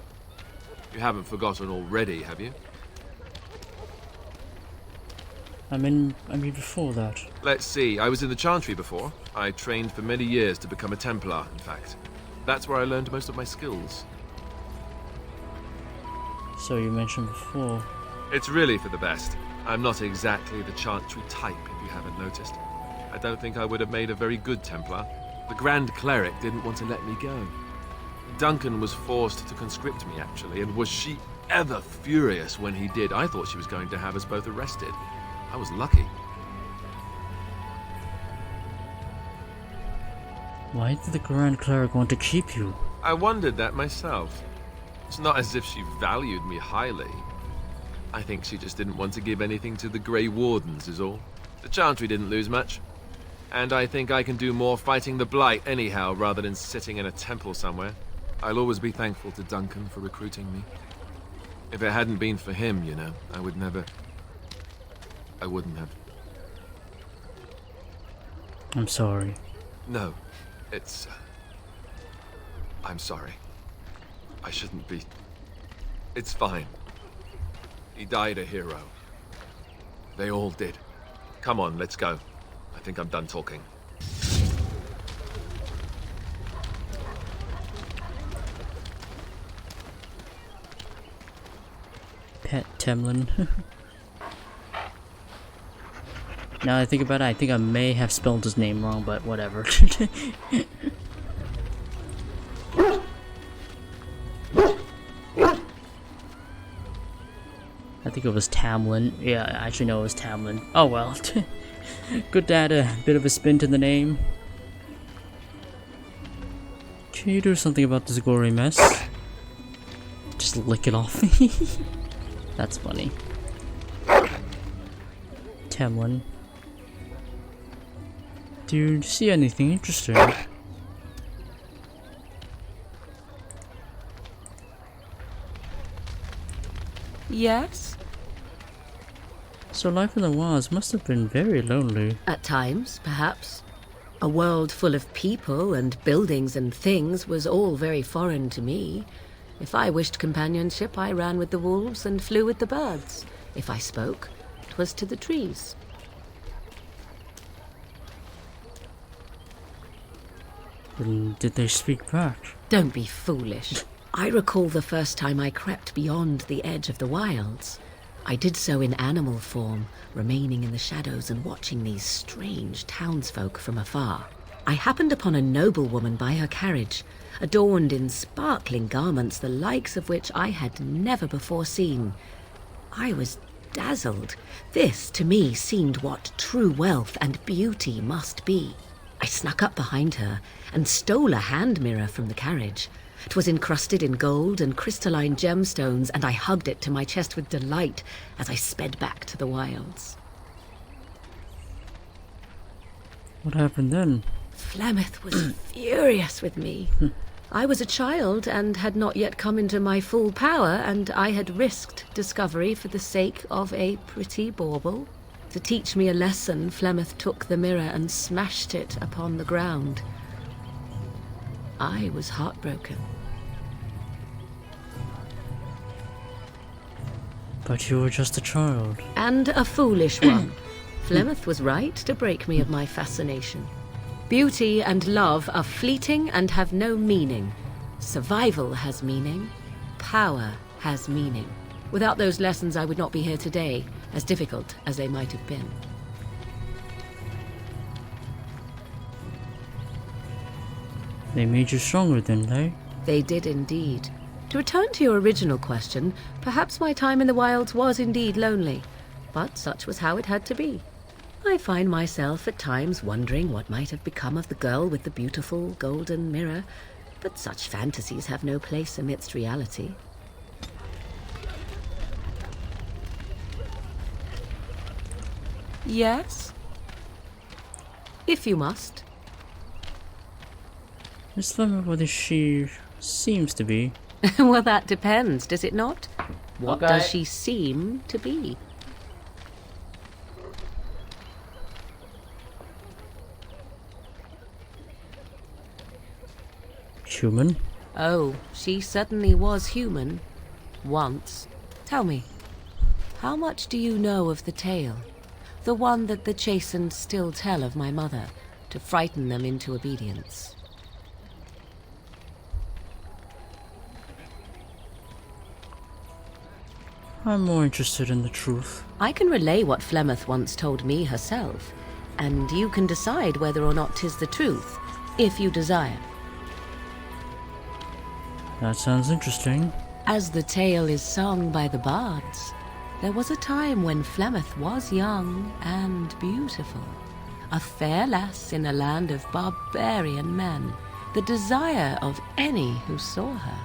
You haven't forgotten already, have you? I mean before that. Let's see, I was in the Chantry before. I trained for many years to become a Templar, in fact. That's where I learned most of my skills. So you mentioned before. It's really for the best. I'm not exactly the Chantry type, if you haven't noticed. I don't think I would have made a very good Templar. The Grand Cleric didn't want to let me go. Duncan was forced to conscript me, actually, and was she ever furious when he did. I thought she was going to have us both arrested. I was lucky. Why did the Grand Cleric want to keep you? I wondered that myself. It's not as if she valued me highly. I think she just didn't want to give anything to the Grey Wardens, is all. The Chantry didn't lose much. And I think I can do more fighting the Blight anyhow, rather than sitting in a temple somewhere. I'll always be thankful to Duncan for recruiting me. If it hadn't been for him, you know, I wouldn't have. I'm sorry. No, it's... I'm sorry. I shouldn't be. It's fine. He died a hero. They all did. Come on, let's go. I think I'm done talking. Pet Temlin. Now I think about it, I think I may have spelled his name wrong, but whatever. I think it was Tamlin. Yeah, I actually know it was Tamlin. Oh well. Good to add a bit of a spin to the name. Can you do something about this gory mess? Just lick it off. That's funny. Tamlin. Do you see anything interesting? Yes? So life in the wilds must have been very lonely. At times, perhaps. A world full of people and buildings and things was all very foreign to me. If I wished companionship, I ran with the wolves and flew with the birds. If I spoke, 'twas to the trees. Then did they speak back? Don't be foolish. I recall the first time I crept beyond the edge of the wilds. I did so in animal form, remaining in the shadows and watching these strange townsfolk from afar. I happened upon a noblewoman by her carriage, adorned in sparkling garments the likes of which I had never before seen. I was dazzled. This, to me, seemed what true wealth and beauty must be. I snuck up behind her and stole a hand mirror from the carriage. 'Twas encrusted in gold and crystalline gemstones, and I hugged it to my chest with delight as I sped back to the wilds. What happened then? Flemeth was furious with me. I was a child and had not yet come into my full power, and I had risked discovery for the sake of a pretty bauble. To teach me a lesson, Flemeth took the mirror and smashed it upon the ground. I was heartbroken. But you were just a child. And a foolish one. Flemeth was right to break me of my fascination. Beauty and love are fleeting and have no meaning. Survival has meaning. Power has meaning. Without those lessons, I would not be here today, as difficult as they might have been. They made you stronger then, eh? They did indeed. To return to your original question, perhaps my time in the wilds was indeed lonely, but such was how it had to be. I find myself at times wondering what might have become of the girl with the beautiful golden mirror, but such fantasies have no place amidst reality. Yes? If you must. Miss Flemeth, whether she seems to be. Well, that depends, does it not? What Okay. does she seem to be? Human? Oh, she certainly was human. Once. Tell me, how much do you know of the tale? The one that the chastened still tell of my mother, to frighten them into obedience. I'm more interested in the truth. I can relay what Flemeth once told me herself, and you can decide whether or not 'tis the truth, if you desire. That sounds interesting. As the tale is sung by the bards, there was a time when Flemeth was young and beautiful, a fair lass in a land of barbarian men, the desire of any who saw her.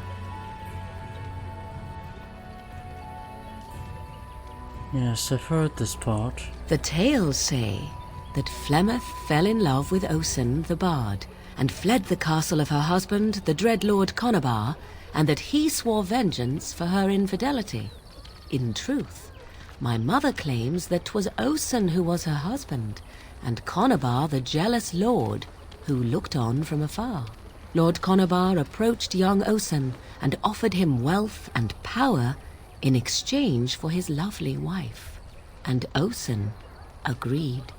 Yes, I've heard this part. The tales say that Flemeth fell in love with Osen the bard, and fled the castle of her husband, the dread Lord Conabar, and that he swore vengeance for her infidelity. In truth, my mother claims that 'twas Osen who was her husband, and Conabar the jealous lord who looked on from afar. Lord Conabar approached young Osen and offered him wealth and power in exchange for his lovely wife, and Osen agreed.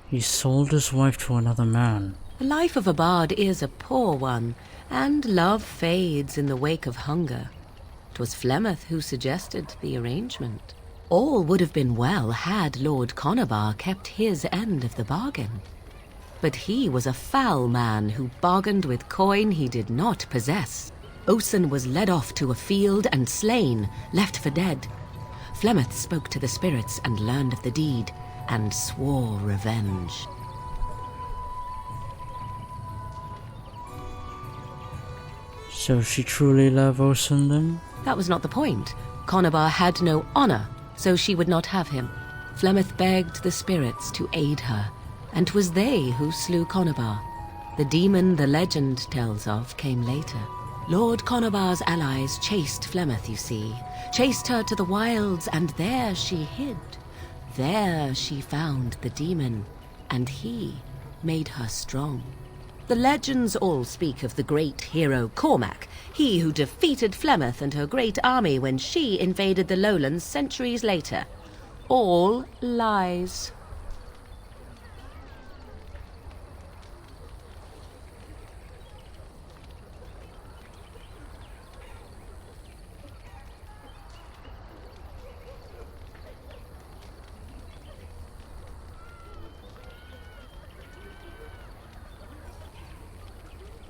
He sold his wife to another man. The life of a bard is a poor one, and love fades in the wake of hunger. 'Twas Flemeth who suggested the arrangement. All would have been well had Lord Conabar kept his end of the bargain. But he was a foul man who bargained with coin he did not possess. Osen was led off to a field and slain, left for dead. Flemeth spoke to the spirits and learned of the deed, and swore revenge. So she truly loved Osen then? That was not the point. Conabar had no honor, so she would not have him. Flemeth begged the spirits to aid her, and 'twas they who slew Conabar. The demon the legend tells of came later. Lord Conabar's allies chased Flemeth, you see, chased her to the wilds, and there she hid. There she found the demon, and he made her strong. The legends all speak of the great hero Cormac, he who defeated Flemeth and her great army when she invaded the lowlands centuries later. All lies.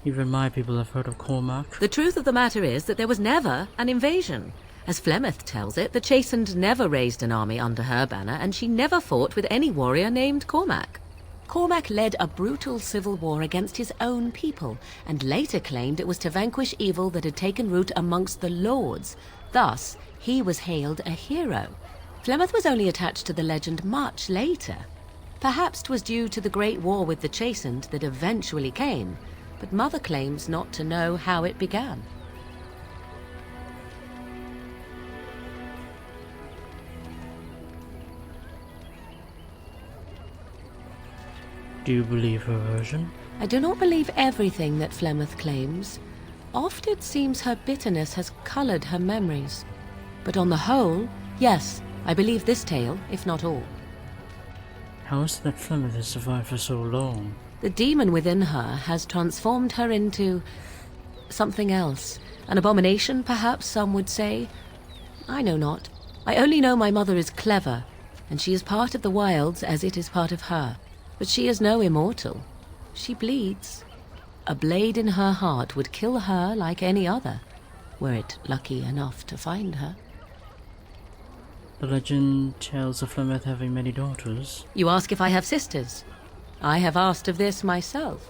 Even my people have heard of Cormac. The truth of the matter is that there was never an invasion. As Flemeth tells it, the Chastened never raised an army under her banner, and she never fought with any warrior named Cormac. Cormac led a brutal civil war against his own people, and later claimed it was to vanquish evil that had taken root amongst the lords. Thus, he was hailed a hero. Flemeth was only attached to the legend much later. Perhaps 'twas due to the great war with the Chastened that eventually came, but Mother claims not to know how it began. Do you believe her version? I do not believe everything that Flemeth claims. Oft it seems her bitterness has colored her memories. But on the whole, yes, I believe this tale, if not all. How is it that Flemeth has survived for so long? The demon within her has transformed her into something else. An abomination, perhaps some would say. I know not. I only know my mother is clever, and she is part of the wilds as it is part of her. But she is no immortal. She bleeds. A blade in her heart would kill her like any other, were it lucky enough to find her. The legend tells of Flemeth having many daughters. You ask if I have sisters. I have asked of this myself.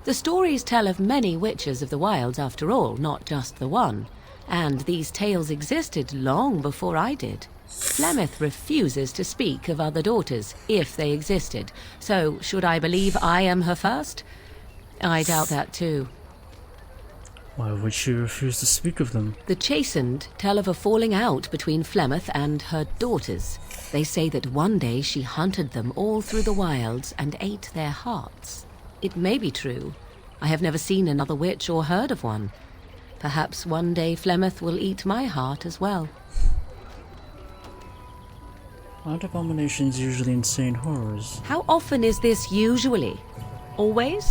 The stories tell of many witches of the wilds after all, not just the one. And these tales existed long before I did. Flemeth refuses to speak of other daughters, if they existed. So, should I believe I am her first? I doubt that too. Why would she refuse to speak of them? The Chastened tell of a falling out between Flemeth and her daughters. They say that one day she hunted them all through the wilds and ate their hearts. It may be true. I have never seen another witch or heard of one. Perhaps one day Flemeth will eat my heart as well. Aren't abominations usually insane horrors? How often is this usually? Always?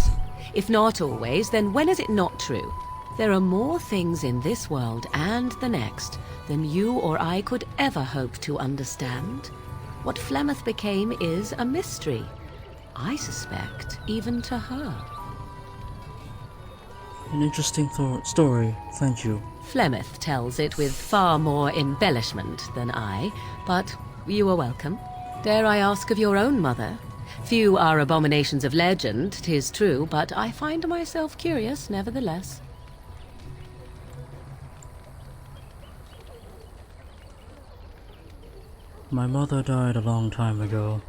If not always, then when is it not true? There are more things in this world and the next than you or I could ever hope to understand. What Flemeth became is a mystery. I suspect even to her. An interesting story, thank you. Flemeth tells it with far more embellishment than I, but you are welcome. Dare I ask of your own mother? Few are abominations of legend, 'tis true, but I find myself curious nevertheless. My mother died a long time ago.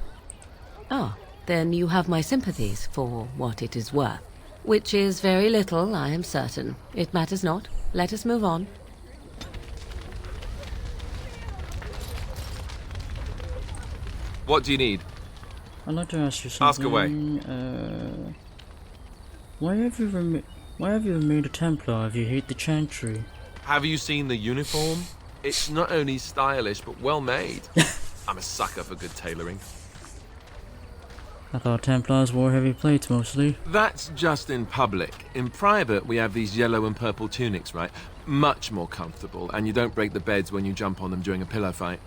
Ah, then you have my sympathies for what it is worth. Which is very little, I am certain. It matters not. Let us move on. What do you need? I'd like to ask you something. Ask away. Why have you remained a Templar if you hate the Chantry? Have you seen the uniform? It's not only stylish, but well made. I'm a sucker for good tailoring. I thought Templars wore heavy plates mostly. That's just in public. In private, we have these yellow and purple tunics, right? Much more comfortable, and you don't break the beds when you jump on them during a pillow fight.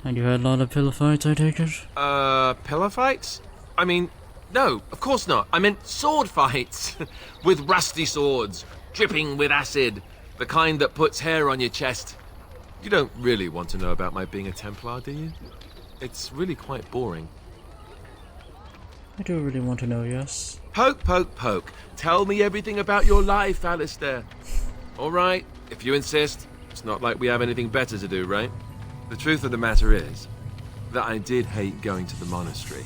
And you had a lot of pillow fights, I take it? Pillow fights? I mean, no, of course not. I meant sword fights. With rusty swords, dripping with acid. The kind that puts hair on your chest. You don't really want to know about my being a Templar, do you? It's really quite boring. I do really want to know, yes. Poke, poke, poke. Tell me everything about your life, Alistair. All right, if you insist. It's not like we have anything better to do, right? The truth of the matter is that I did hate going to the monastery.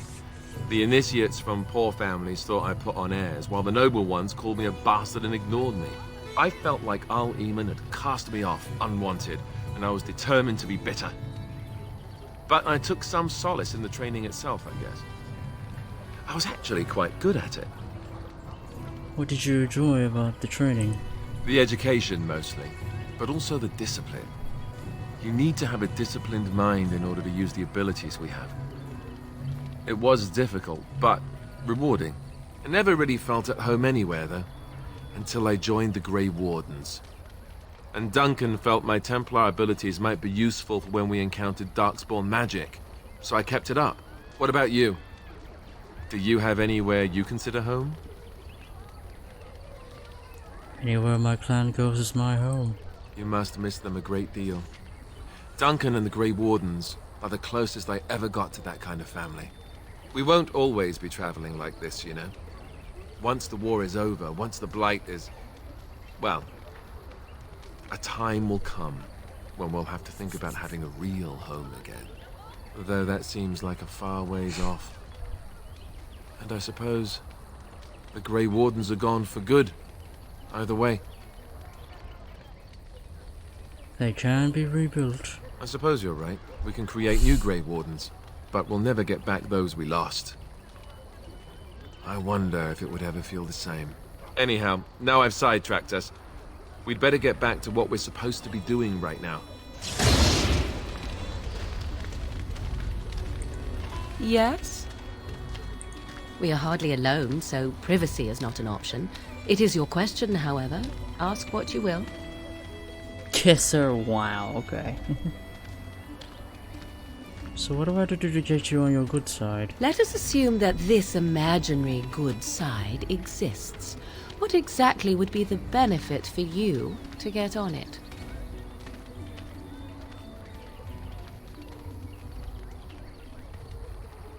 The initiates from poor families thought I put on airs, while the noble ones called me a bastard and ignored me. I felt like Al Eamon had cast me off unwanted, and I was determined to be bitter. But I took some solace in the training itself, I guess. I was actually quite good at it. What did you enjoy about the training? The education, mostly, but also the discipline. You need to have a disciplined mind in order to use the abilities we have. It was difficult, but rewarding. I never really felt at home anywhere, though, until I joined the Grey Wardens. And Duncan felt my Templar abilities might be useful for when we encountered Darkspawn magic, so I kept it up. What about you? Do you have anywhere you consider home? Anywhere my clan goes is my home. You must miss them a great deal. Duncan and the Grey Wardens are the closest I ever got to that kind of family. We won't always be traveling like this, you know. Once the war is over, once the Blight is... well, a time will come when we'll have to think about having a real home again. Though that seems like a far ways off. And I suppose the Grey Wardens are gone for good. Either way. They can be rebuilt. I suppose you're right. We can create new Grey Wardens, but we'll never get back those we lost. I wonder if it would ever feel the same. Anyhow, now I've sidetracked us. We'd better get back to what we're supposed to be doing right now. Yes? We are hardly alone, so privacy is not an option. It is your question, however. Ask what you will. Kiss her, wow, okay. So what do I do to get you on your good side? Let us assume that this imaginary good side exists. What exactly would be the benefit for you to get on it?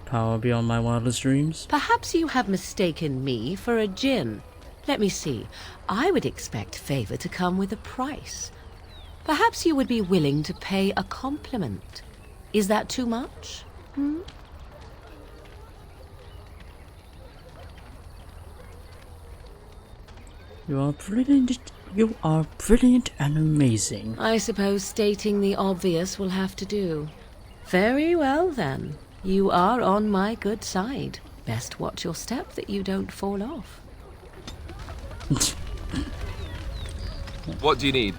Power beyond my wildest dreams? Perhaps you have mistaken me for a djinn. Let me see. I would expect favor to come with a price. Perhaps you would be willing to pay a compliment. Is that too much? You are brilliant. You are brilliant and amazing. I suppose stating the obvious will have to do. Very well, then. You are on my good side. Best watch your step that you don't fall off. What do you need?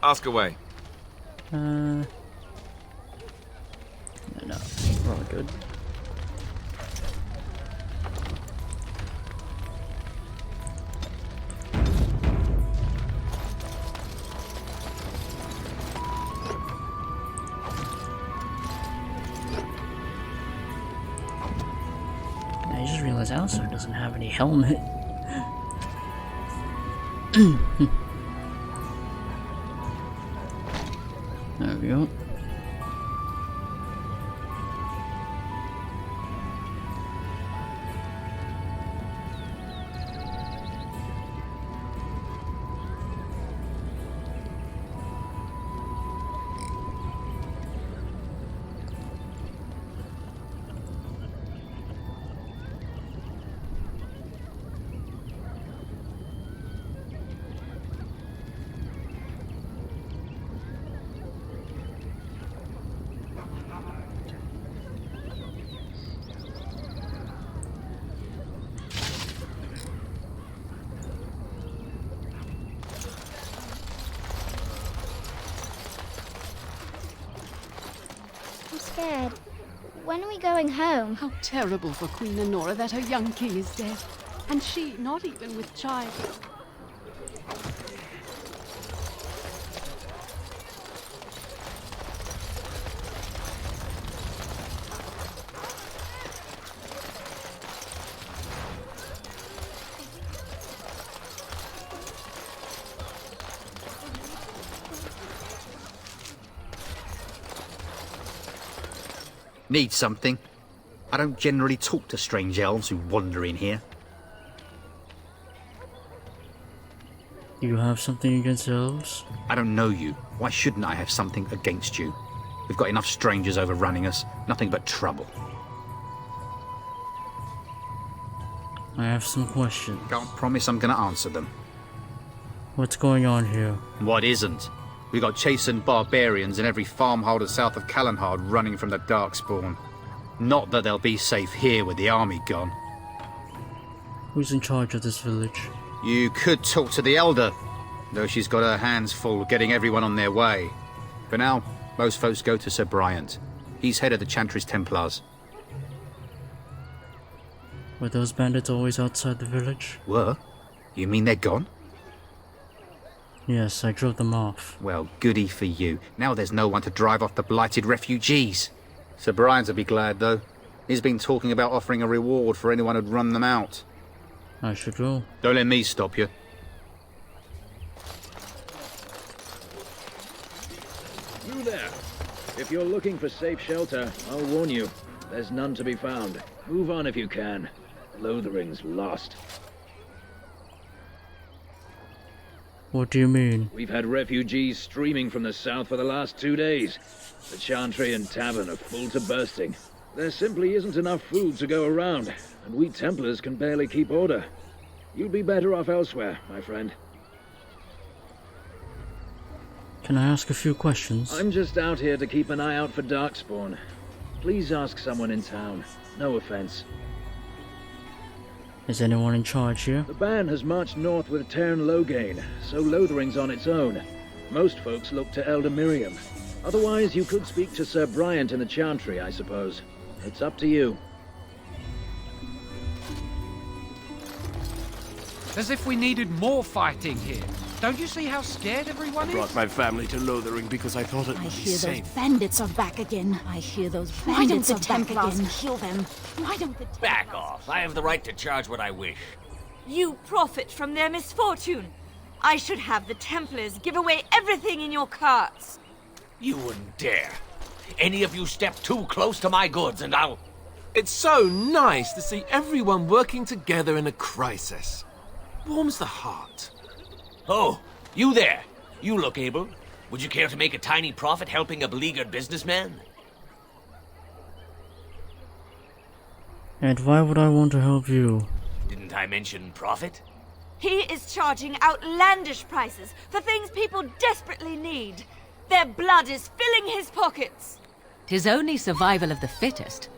Ask away. No, we're all good. I just realized Alistair doesn't have any helmet. There we go. I'm scared. When are we going home? How terrible for Queen Lenora that her young king is dead. And she, not even with child. Need something? I don't generally talk to strange elves who wander in here. You have something against elves? I don't know you. Why shouldn't I have something against you? We've got enough strangers overrunning us. Nothing but trouble. I have some questions. Can't promise I'm gonna answer them. What's going on here? What isn't? We got chastened barbarians in every farmholder south of Callanhard running from the Darkspawn. Not that they'll be safe here with the army gone. Who's in charge of this village? You could talk to the Elder, though she's got her hands full getting everyone on their way. For now, most folks go to Sir Bryant. He's head of the Chantry's Templars. Were those bandits always outside the village? Were? You mean they're gone? Yes, I drove them off. Well, goody for you. Now there's no one to drive off the blighted refugees. Sir Bryant'll be glad, though. He's been talking about offering a reward for anyone who'd run them out. I should go. Don't let me stop you. Through there. If you're looking for safe shelter, I'll warn you. There's none to be found. Move on if you can. Lothering's lost. What do you mean? We've had refugees streaming from the south for the last 2 days. The Chantry and Tavern are full to bursting. There simply isn't enough food to go around, and we Templars can barely keep order. You'd be better off elsewhere, my friend. Can I ask a few questions? I'm just out here to keep an eye out for Darkspawn. Please ask someone in town. No offense. Is anyone in charge here? The band has marched north with Tairn Loghain, so Lothering's on its own. Most folks look to Elder Miriam. Otherwise, you could speak to Sir Bryant in the Chantry, I suppose. It's up to you. As if we needed more fighting here. Don't you see how scared everyone I is? brought my family to Lothering because I thought it I would be hear those safe. bandits are back again. I hear those Why don't bandits the are back Templars again. kill them? Why don't the Back off. I have the right to charge what I wish. You profit from their misfortune. I should have the Templars give away everything in your carts. You wouldn't dare. Any of you step too close to my goods and I'll... It's so nice to see everyone working together in a crisis. Warms the heart. Oh, you there. You look able. Would you care to make a tiny profit helping a beleaguered businessman? And why would I want to help you? Didn't I mention profit? He is charging outlandish prices for things people desperately need. Their blood is filling his pockets. 'Tis only survival of the fittest.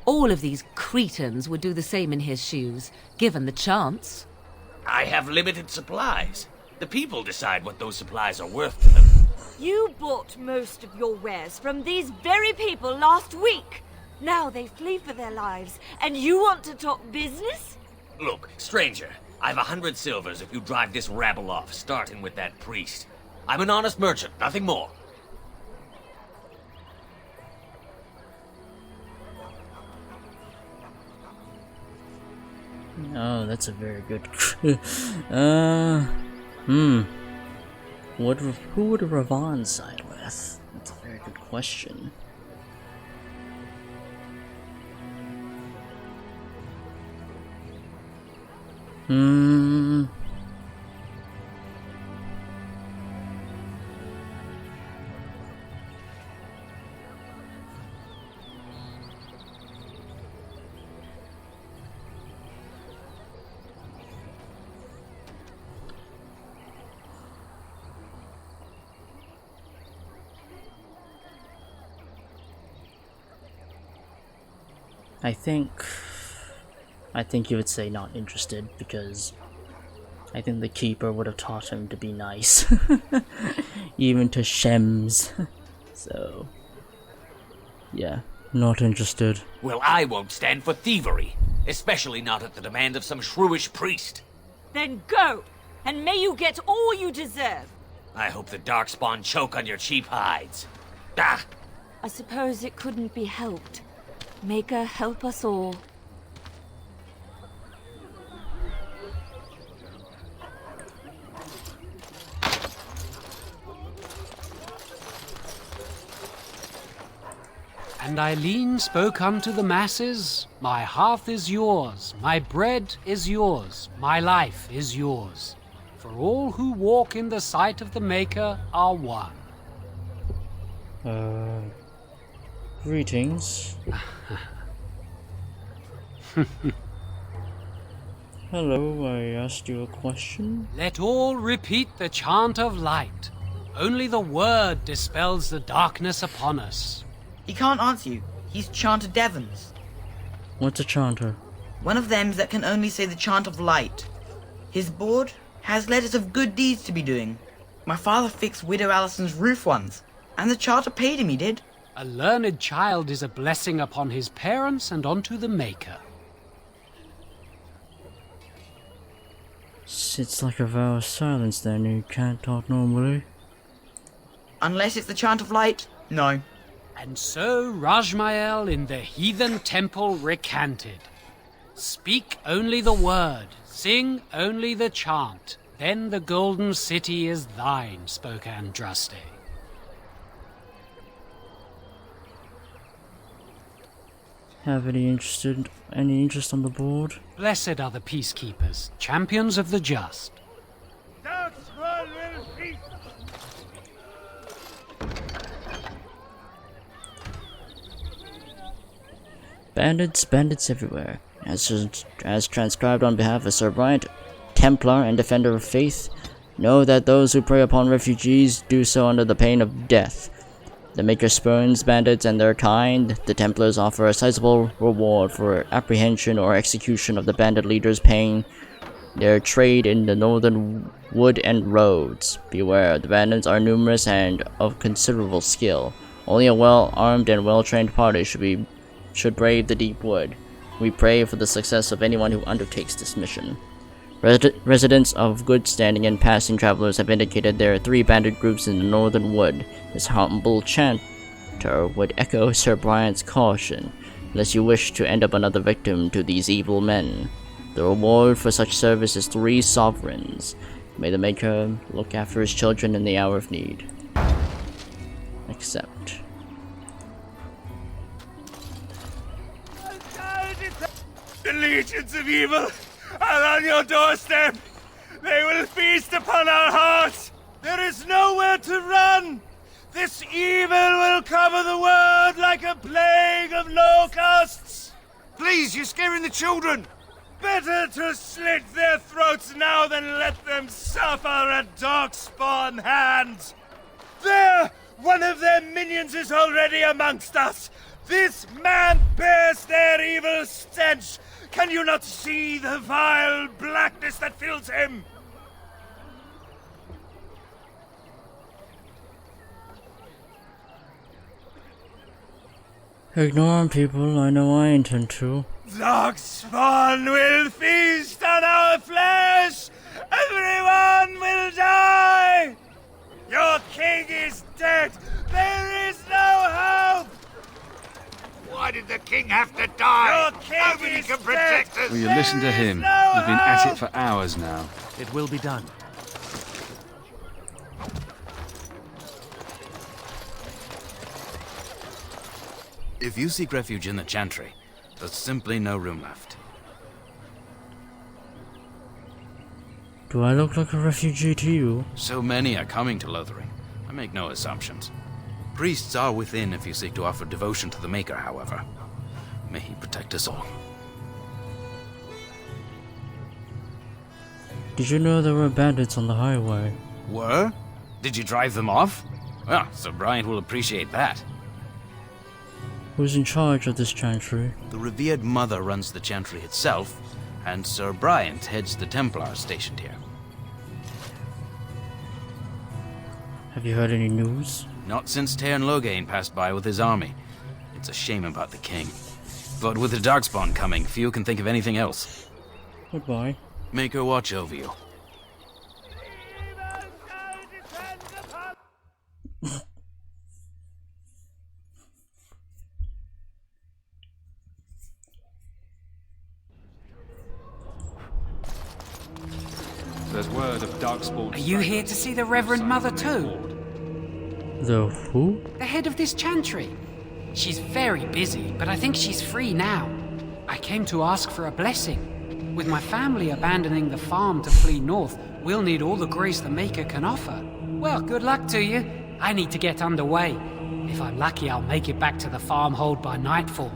All of these cretins would do the same in his shoes, given the chance. I have limited supplies. The people decide what those supplies are worth to them. You bought most of your wares from these very people last week. Now they flee for their lives, and you want to talk business? Look, stranger, I've 100 silvers if you drive this rabble off, starting with that priest. I'm an honest merchant, nothing more. Oh, that's a very good. Who would Ravon side with? That's a very good question. I think you would say not interested, because I think the keeper would have taught him to be nice. Even to Shems. So, yeah, not interested. Well, I won't stand for thievery, especially not at the demand of some shrewish priest. Then go, and may you get all you deserve. I hope the Darkspawn choke on your cheap hides. Ah! I suppose it couldn't be helped. Maker, help us all. And Eileen spoke unto the masses, My hearth is yours, my bread is yours, my life is yours. For all who walk in the sight of the Maker are one. Greetings. Hello, I asked you a question. Let all repeat the chant of light. Only the word dispels the darkness upon us. He can't answer you. He's Chanter Devons. What's a chanter? One of them that can only say the chant of light. His board has letters of good deeds to be doing. My father fixed Widow Allison's roof once, and the charter paid him, he did. A learned child is a blessing upon his parents and onto the Maker. It's like a vow of silence then, you can't talk normally. Unless it's the chant of light, no. And so Rajmael in the heathen temple recanted. Speak only the word, sing only the chant, then the golden city is thine, spoke Andraste. Have any interest on the board? Blessed are the peacekeepers, champions of the just. Bandits everywhere. As transcribed on behalf of Sir Bryant, Templar and Defender of Faith, know that those who prey upon refugees do so under the pain of death. The Maker spurns bandits and their kind. The Templars offer a sizable reward for apprehension or execution of the bandit leaders paying their trade in the northern wood and roads. Beware, the bandits are numerous and of considerable skill. Only a well-armed and well-trained party should brave the deep wood. We pray for the success of anyone who undertakes this mission. Residents of good standing and passing travelers have indicated there are 3 bandit groups in the northern wood. This humble chanter would echo Sir Bryant's caution, unless you wish to end up another victim to these evil men. The reward for such service is 3 sovereigns. May the Maker look after his children in the hour of need. Accept. The legions of evil are on your doorstep. They will feast upon our hearts. There is nowhere to run. This evil will cover the world like a plague of locusts. Please, you're scaring the children. Better to slit their throats now than let them suffer at Darkspawn hands. There! One of their minions is already amongst us. This man bears their evil stench. Can you not see the vile blackness that fills him? Ignore him, people. I know I intend to. Darkspawn will feast on our flesh! Everyone will die! Your king is dead! There is no hope! Why did the king have to die? Your king Nobody is can protect us! Will you listen to him? no He's been at hope! it for hours now. It will be done. If you seek refuge in the Chantry, there's simply no room left. Do I look like a refugee to you? So many are coming to Lothering. I make no assumptions. Priests are within if you seek to offer devotion to the Maker, however. May he protect us all. Did you know there were bandits on the highway? Were? Did you drive them off? Well, Sir Bryant will appreciate that. Who's in charge of this chantry? The revered mother runs the Chantry itself, and Sir Bryant heads the Templars stationed here. Have you heard any news? Not since Tairn Loghain passed by with his army. It's a shame about the king. But with the Darkspawn coming, few can think of anything else. Goodbye. Maker watch over you. There's word of Darkspawn. Are you here to see the Reverend Mother too? The who? The head of this chantry. She's very busy, but I think she's free now. I came to ask for a blessing. With my family abandoning the farm to flee north, we'll need all the grace the Maker can offer. Well, good luck to you. I need to get underway. If I'm lucky, I'll make it back to the farmhold by nightfall.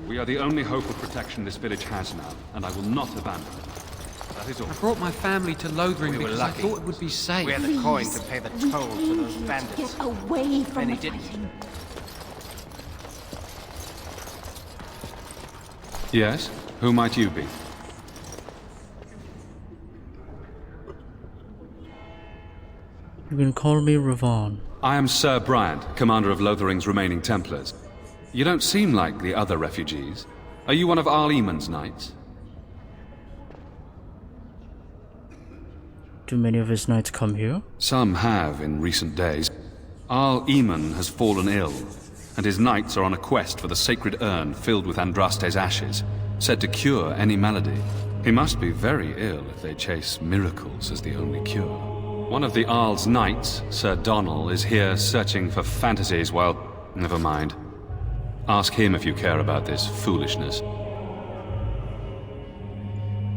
We are the only hope of protection this village has now, and I will not abandon it. That is all. I brought my family to Lothering because I thought it would be safe. We had the coin to pay the toll to those bandits. Get away from And the he didn't. fighting. Yes? Who might you be? You can call me Ravon. I am Sir Bryant, commander of Lothering's remaining Templars. You don't seem like the other refugees. Are you one of Arl Eamon's knights? Do many of his knights come here? Some have in recent days. Arl Eamon has fallen ill, and his knights are on a quest for the sacred urn filled with Andraste's ashes, said to cure any malady. He must be very ill if they chase miracles as the only cure. One of the Arl's knights, Sir Donnell, is here searching for fantasies while... Never mind. Ask him if you care about this foolishness.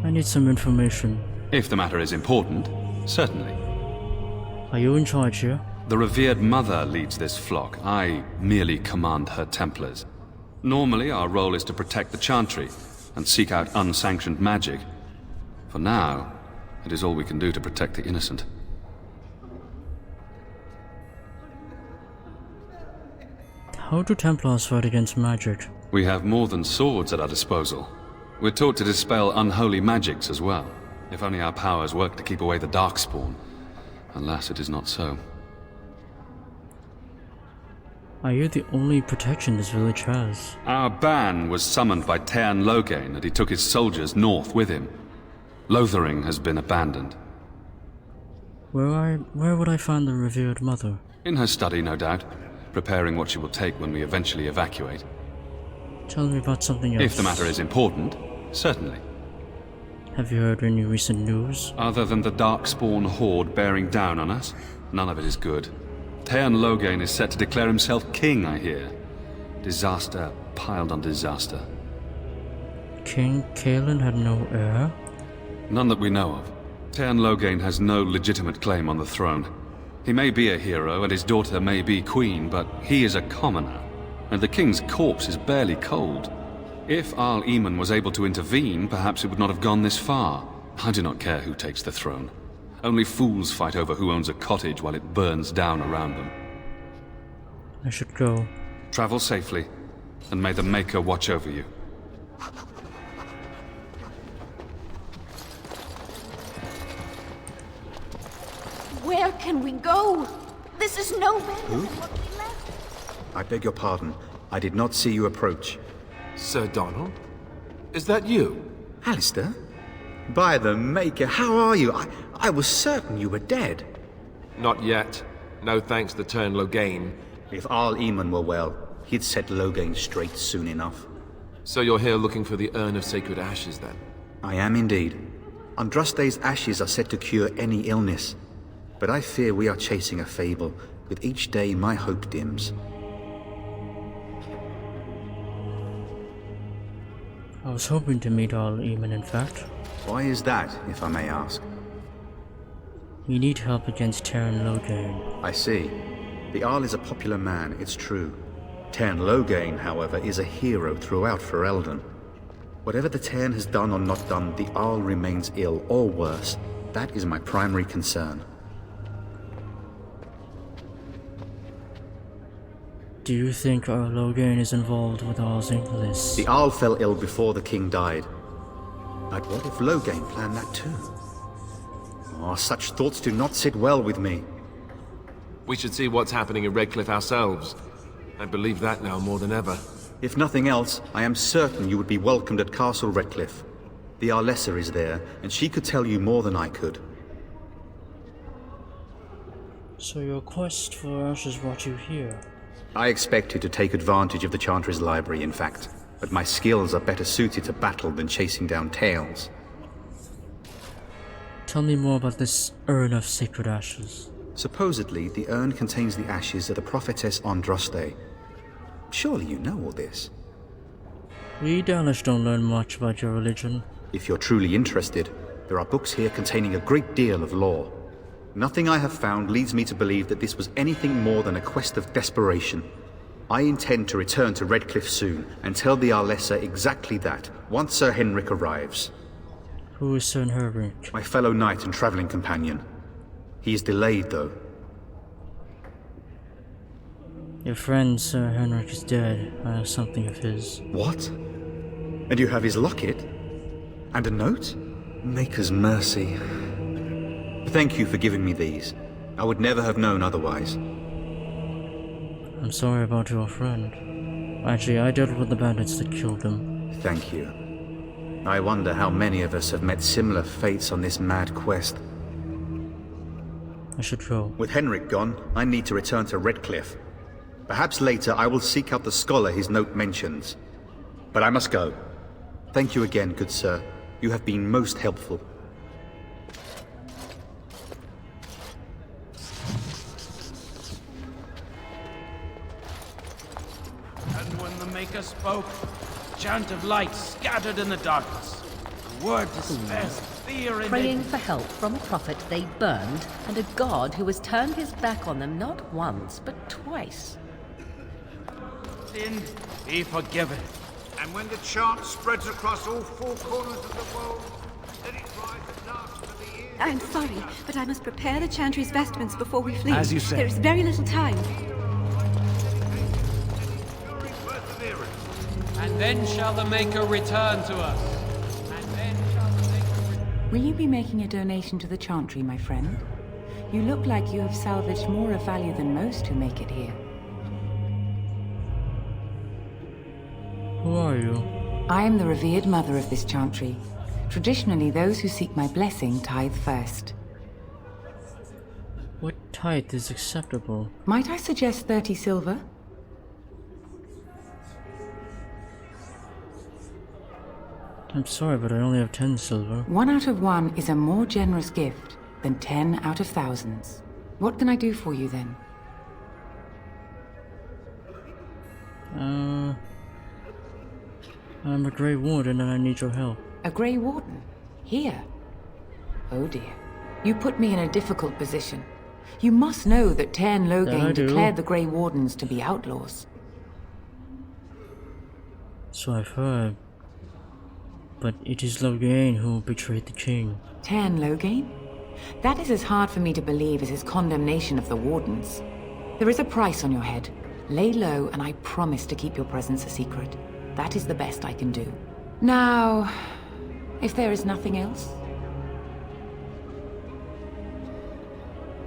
I need some information. If the matter is important, certainly. Are you in charge here? The revered mother leads this flock. I merely command her Templars. Normally, our role is to protect the Chantry and seek out unsanctioned magic. For now, it is all we can do to protect the innocent. How do Templars fight against magic? We have more than swords at our disposal. We're taught to dispel unholy magics as well. If only our powers work to keep away the Darkspawn. Alas, it is not so. Are you the only protection this village has? Our ban was summoned by Tearn Loghain, and he took his soldiers north with him. Lothering has been abandoned. Where would I find the revered mother? In her study, no doubt, preparing what she will take when we eventually evacuate. Tell me about something else. If the matter is important, certainly. Have you heard any recent news? Other than the Darkspawn horde bearing down on us, none of it is good. Tearn Loghain is set to declare himself king, I hear. Disaster piled on disaster. King Kaelin had no heir? None that we know of. Tearn Loghain has no legitimate claim on the throne. He may be a hero, and his daughter may be queen, but he is a commoner, and the king's corpse is barely cold. If Arl Eamon was able to intervene, perhaps it would not have gone this far. I do not care who takes the throne. Only fools fight over who owns a cottage while it burns down around them. I should go. Travel safely, and may the Maker watch over you. Where can we go? This is nowhere. Who? I beg your pardon. I did not see you approach. Sir Donald? Is that you? Alistair? By the Maker, how are you? I was certain you were dead. Not yet. No thanks to Tearn Loghain. If Arl Eamon were well, he'd set Loghain straight soon enough. So you're here looking for the Urn of Sacred Ashes, then? I am indeed. Andraste's ashes are said to cure any illness. But I fear we are chasing a fable. With each day, my hope dims. I was hoping to meet Arl Eamon, in fact. Why is that, if I may ask? We need help against Tearn Loghain. I see. The Arl is a popular man, it's true. Tearn Loghain, however, is a hero throughout Ferelden. Whatever the Tearn has done or not done, the Arl remains ill, or worse. That is my primary concern. Do you think Arl Loghain is involved with Arl's illness? The Arl fell ill before the king died. But what if Loghain planned that too? Oh, such thoughts do not sit well with me. We should see what's happening in Redcliffe ourselves. I believe that now more than ever. If nothing else, I am certain you would be welcomed at Castle Redcliffe. The Arlessa is there, and she could tell you more than I could. So your quest for ashes brought you here? I expected to take advantage of the Chantry's library, in fact. But my skills are better suited to battle than chasing down tales. Tell me more about this Urn of Sacred Ashes. Supposedly, the urn contains the ashes of the prophetess Andraste. Surely you know all this. We Dalish don't learn much about your religion. If you're truly interested, there are books here containing a great deal of lore. Nothing I have found leads me to believe that this was anything more than a quest of desperation. I intend to return to Redcliffe soon and tell the Arlessa exactly that, once Sir Henrik arrives. Who is Sir Henrik? My fellow knight and traveling companion. He is delayed, though. Your friend Sir Henrik is dead. I have something of his. What? And you have his locket? And a note? Maker's mercy. Thank you for giving me these. I would never have known otherwise. I'm sorry about your friend. Actually, I dealt with the bandits that killed them. Thank you. I wonder how many of us have met similar fates on this mad quest. I should go. With Henrik gone, I need to return to Redcliffe. Perhaps later I will seek out the scholar his note mentions. But I must go. Thank you again, good sir. You have been most helpful. And when the Maker spoke, a chant of light scattered in the darkness. A word dispersed fear in Praying for help from a prophet they burned, and a god who has turned his back on them not once, but twice. Sin, be forgiven. And when the chant spreads across all four corners of the world, let it rise at last to the ears. I'm sorry, but I must prepare the Chantry's vestments before we flee. As you say. There is very little time. And then shall the Maker return to us. And then shall the Maker... Will you be making a donation to the Chantry, my friend? You look like you have salvaged more of value than most who make it here. Who are you? I am the revered mother of this chantry. Traditionally, those who seek my blessing tithe first. What tithe is acceptable? Might I suggest 30 silver? I'm sorry, but I only have 10 silver. 1 out of 1 is a more generous gift than 10 out of thousands. What can I do for you then? I'm a Grey Warden and I need your help. A Grey Warden? Here? Oh dear. You put me in a difficult position. You must know that Tairn Loghain declared the Grey Wardens to be outlaws. So I've heard. But it is Loghain who betrayed the king. Tairn Loghain? That is as hard for me to believe as his condemnation of the Wardens. There is a price on your head. Lay low and I promise to keep your presence a secret. That is the best I can do. Now, if there is nothing else...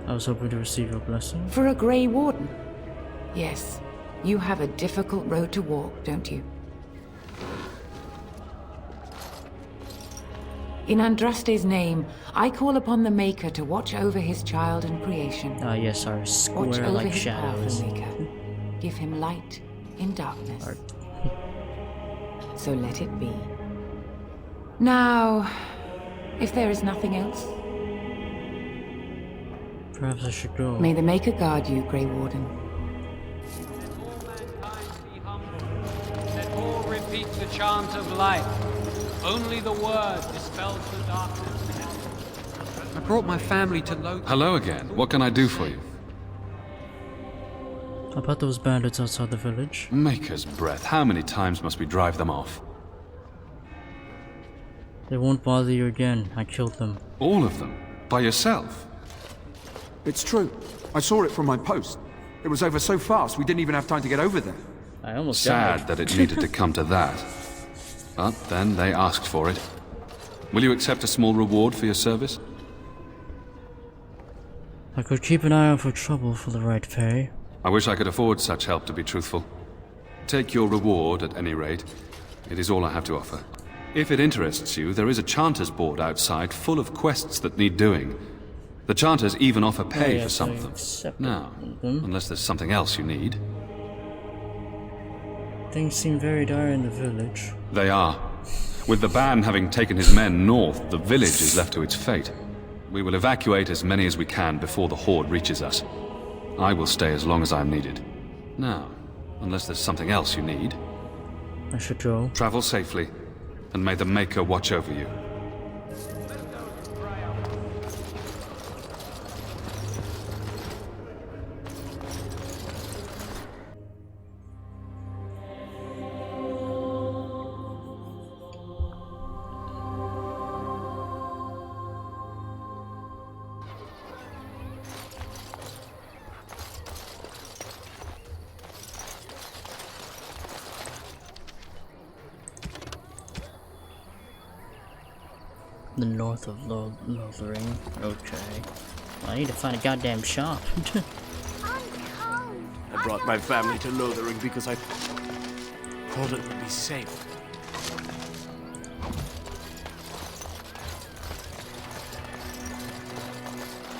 I was hoping to receive your blessing. For a Grey Warden? Yes. You have a difficult road to walk, don't you? In Andraste's name, I call upon the Maker to watch over his child in creation. Ah, yes, our square watch over like his shadows. path, Maker. Give him light in darkness. So let it be. Now, if there is nothing else... Perhaps I should go. May the Maker guard you, Grey Warden. Let all repeat the chant of life. Only the word dispels the darkness. I brought my family to Loghain. Hello again. What can I do for you? About those bandits outside the village. Maker's breath. How many times must we drive them off? They won't bother you again. I killed them. All of them? By yourself? It's true. I saw it from my post. It was over so fast we didn't even have time to get over there. I almost Sad died. that it needed to come to that. But then they asked for it. Will you accept a small reward for your service? I could keep an eye out for trouble for the right pay. I wish I could afford such help, to be truthful. Take your reward, at any rate. It is all I have to offer. If it interests you, there is a Chanters board outside full of quests that need doing. The Chanters even offer pay for some of them. Now, unless there's something else you need. Things seem very dire in the village. They are. With the ban having taken his men north, the village is left to its fate. We will evacuate as many as we can before the horde reaches us. I will stay as long as I am needed. Now, unless there's something else you need. I should go. Travel safely, and may the Maker watch over you. The north of Lothering. Okay. I need to find a goddamn shop. I brought my family to Lothering because I thought it would be safe.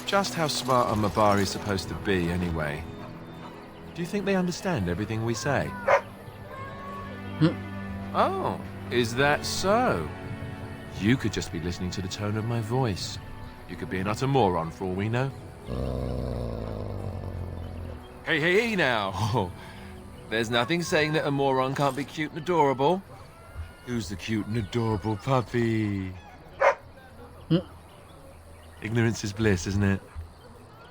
Just how smart are Mabari supposed to be, anyway? Do you think they understand everything we say? Oh, is that so? You could just be listening to the tone of my voice. You could be an utter moron for all we know. Hey now! There's nothing saying that a moron can't be cute and adorable. Who's the cute and adorable puppy? Ignorance is bliss, isn't it?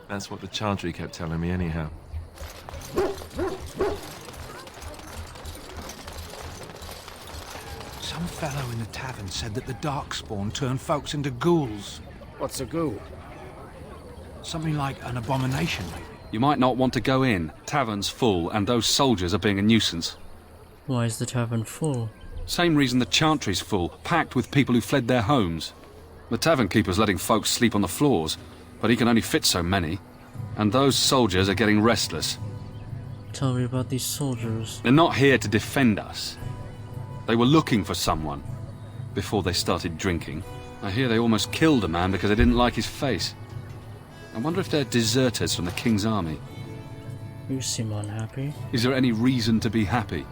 That's what the Chantry kept telling me anyhow. Some fellow in the tavern said that the Darkspawn turned folks into ghouls. What's a ghoul? Something like an abomination, maybe. You might not want to go in. Tavern's full, and those soldiers are being a nuisance. Why is the tavern full? Same reason the Chantry's full, packed with people who fled their homes. The tavern keeper's letting folks sleep on the floors, but he can only fit so many. And those soldiers are getting restless. Tell me about these soldiers. They're not here to defend us. They were looking for someone before they started drinking. I hear they almost killed a man because they didn't like his face. I wonder if they're deserters from the King's army. You seem unhappy. Is there any reason to be happy?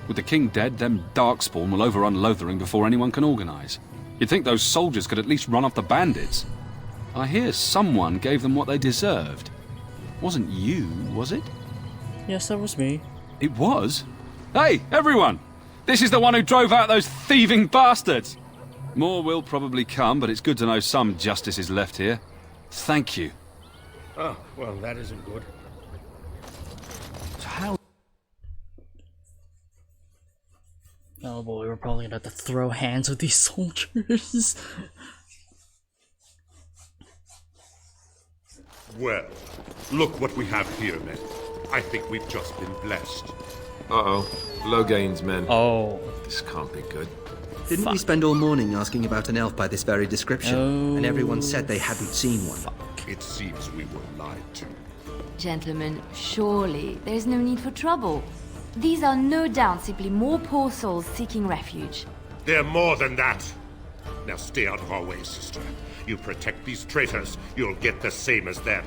With the King dead, them Darkspawn will overrun Lothering before anyone can organize. You'd think those soldiers could at least run off the bandits. I hear someone gave them what they deserved. Wasn't you, was it? Yes, that was me. It was? Hey, everyone! This is the one who drove out those thieving bastards! More will probably come, but it's good to know some justice is left here. Thank you. Oh, well, that isn't good. So how... Oh boy, we're probably gonna have to throw hands with these soldiers. Well, look what we have here, men. I think we've just been blessed. Uh-oh. Loghain's men. Oh. This can't be good. Didn't we spend all morning asking about an elf by this very description? And everyone said they hadn't seen one. It seems we were lied to. Gentlemen, surely there's no need for trouble. These are no doubt simply more poor souls seeking refuge. They're more than that. Now stay out of our way, sister. You protect these traitors, you'll get the same as them.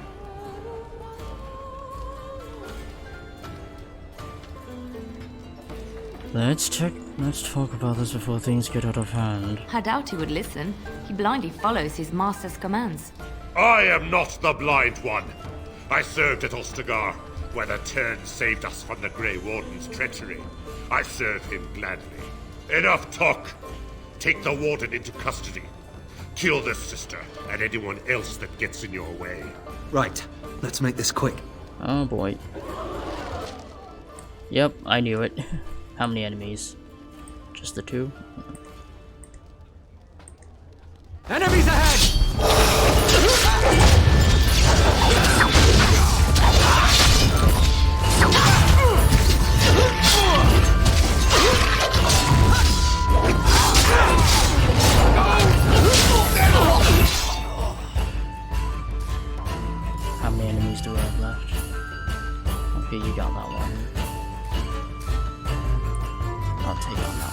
Let's talk about this before things get out of hand. I doubt he would listen. He blindly follows his master's commands. I am not the blind one. I served at Ostagar, where the Turn saved us from the Grey Warden's treachery. I serve him gladly. Enough talk! Take the Warden into custody. Kill this sister and anyone else that gets in your way. Right. Let's make this quick. Oh boy. Yep, I knew it. How many enemies? Just the two? Enemies ahead! How many enemies do we have left? Okay, you got that one. I'll take on that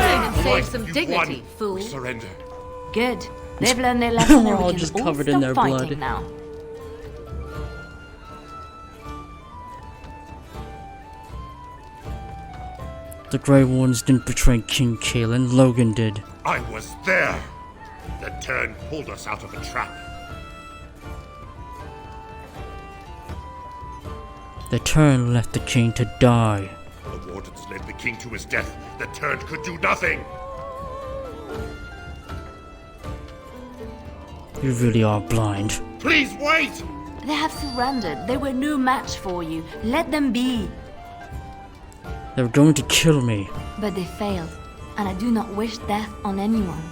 And save some dignity, fool. Surrender. Good. They've learned their lesson We're and all we just can covered all in stop their fighting blood. now. The Grey Wardens didn't betray King Kalen, Logan did. I was there. The Turn pulled us out of a trap. The Turn left the king to die. The Wardens led the king to his death. The Turn could do nothing. You really are blind. Please wait! They have surrendered. They were no match for you. Let them be. They were going to kill me. But they failed, and I do not wish death on anyone.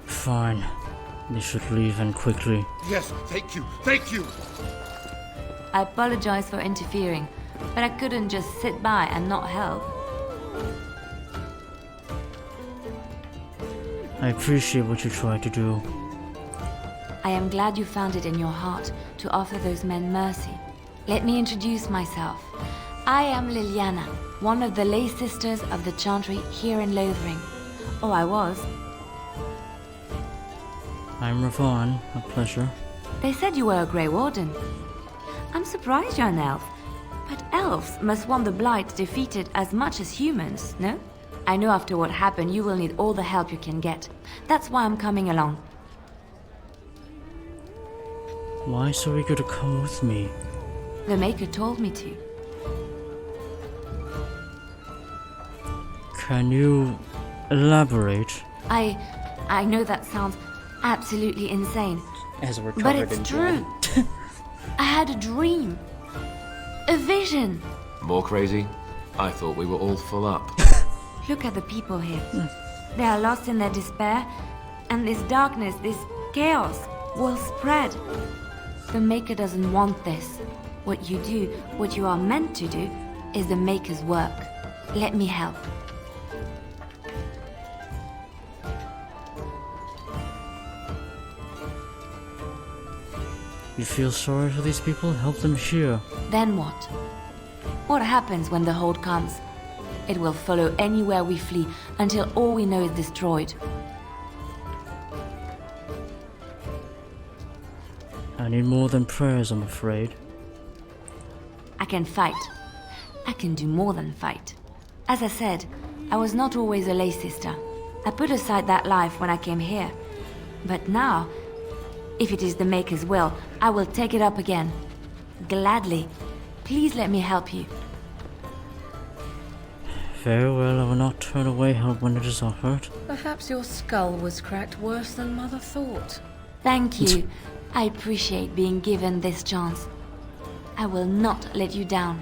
Fine. They should leave and quickly. Yes, thank you, thank you! I apologize for interfering, but I couldn't just sit by and not help. I appreciate what you tried to do. I am glad you found it in your heart to offer those men mercy. Let me introduce myself. I am Liliana, one of the lay sisters of the Chantry here in Lothering. Oh, I was. I'm Ravon. A pleasure. They said you were a Grey Warden. I'm surprised you're an elf. But elves must want the Blight defeated as much as humans, no? I know after what happened you will need all the help you can get. That's why I'm coming along. Why so eager to come with me? The Maker told me to. Can you elaborate? I know that sounds absolutely insane. As we're But covered it's in true. I had a dream. A vision. More crazy? I thought we were all full up. Look at the people here. They are lost in their despair, and this darkness, this chaos, will spread. The Maker doesn't want this. What you do, what you are meant to do, is the Maker's work. Let me help. You feel sorry for these people? Help them here. Then what? What happens when the Hold comes? It will follow anywhere we flee until all we know is destroyed. I need more than prayers, I'm afraid. I can fight. I can do more than fight. As I said, I was not always a lay sister. I put aside that life when I came here. But now, if it is the Maker's will, I will take it up again. Gladly. Please let me help you. Very well, I will not turn away help when it is offered. Perhaps your skull was cracked worse than Mother thought. Thank you. I appreciate being given this chance. I will not let you down.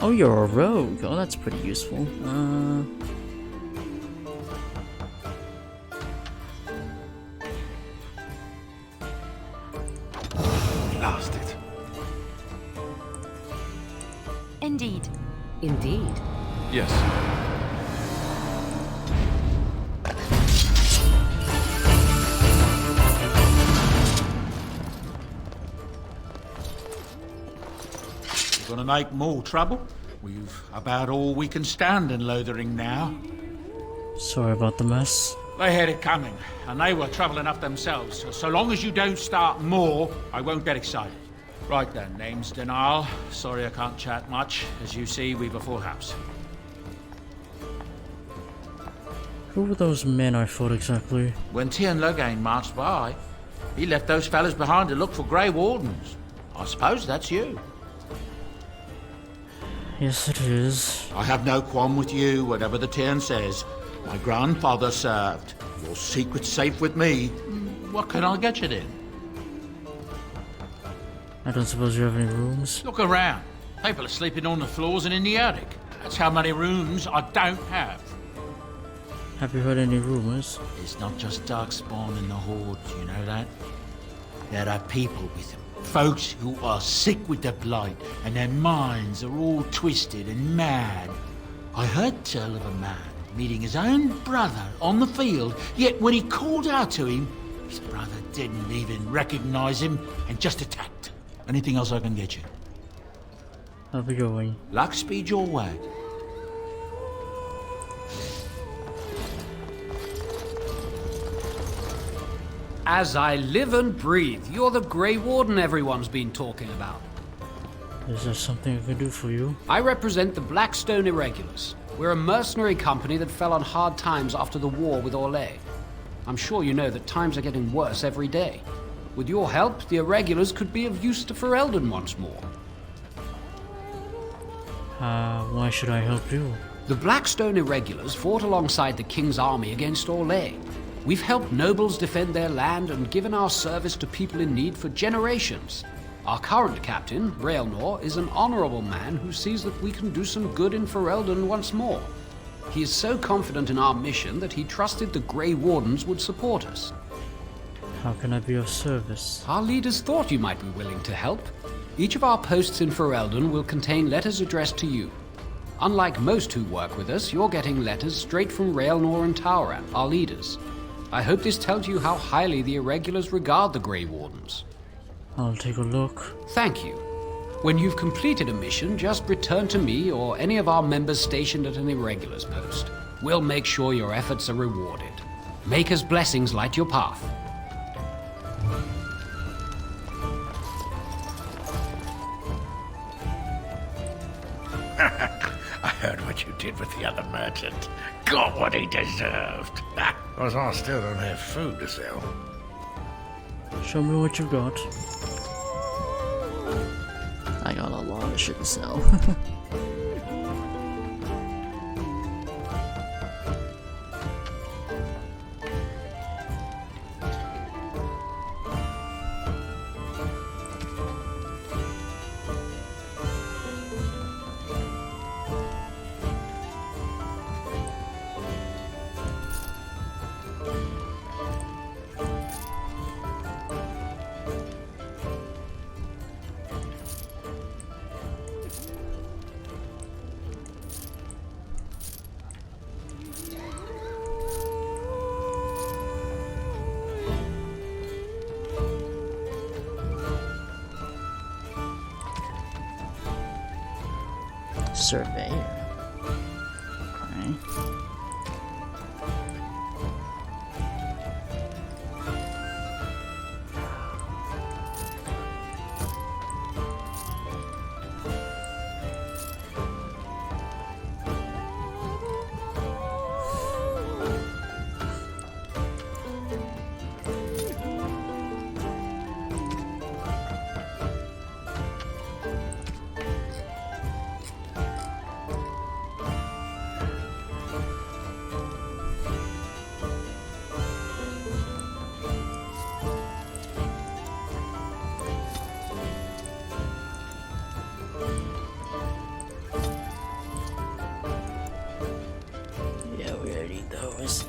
Oh, you're a rogue. Oh, that's pretty useful. Blast it. Indeed. Indeed. Yes. Gonna make more trouble? We've about all we can stand in Lothering now. Sorry about the mess. They had it coming, and they were trouble enough themselves. So long as you don't start more, I won't get excited. Right then, name's Denial. Sorry I can't chat much. As you see, we've a full house. Who were those men I fought exactly? When Tien Logain marched by, he left those fellas behind to look for Grey Wardens. I suppose that's you. Yes, it is. I have no qualm with you, whatever the Tien says. My grandfather served. Your secret's safe with me. What can I get you then? I don't suppose you have any rooms? Look around. People are sleeping on the floors and in the attic. That's how many rooms I don't have. Have you heard any rumors? It's not just Darkspawn in the Horde, you know that? There are people with them. Folks who are sick with the blight, and their minds are all twisted and mad. I heard tell of a man meeting his own brother on the field, yet when he called out to him, his brother didn't even recognize him and just attacked. Anything else I can get you? I'll be going. Luck speed your way. As I live and breathe, you're the Grey Warden everyone's been talking about. Is there something I can do for you? I represent the Blackstone Irregulars. We're a mercenary company that fell on hard times after the war with Orlais. I'm sure you know that times are getting worse every day. With your help, the Irregulars could be of use to Ferelden once more. Why should I help you? The Blackstone Irregulars fought alongside the King's army against Orlais. We've helped nobles defend their land and given our service to people in need for generations. Our current captain, Raelnor, is an honorable man who sees that we can do some good in Ferelden once more. He is so confident in our mission that he trusted the Grey Wardens would support us. How can I be of service? Our leaders thought you might be willing to help. Each of our posts in Ferelden will contain letters addressed to you. Unlike most who work with us, you're getting letters straight from Raelnor and Tauran, our leaders. I hope this tells you how highly the Irregulars regard the Grey Wardens. I'll take a look. Thank you. When you've completed a mission, just return to me or any of our members stationed at an Irregulars post. We'll make sure your efforts are rewarded. Maker's blessings light your path. I heard what you did with the other merchant. Got what he deserved. Because I still don't have food to sell. Show me what you've got. I got a lot of shit to sell. Surveyor. Okay. Yeah, we already need those.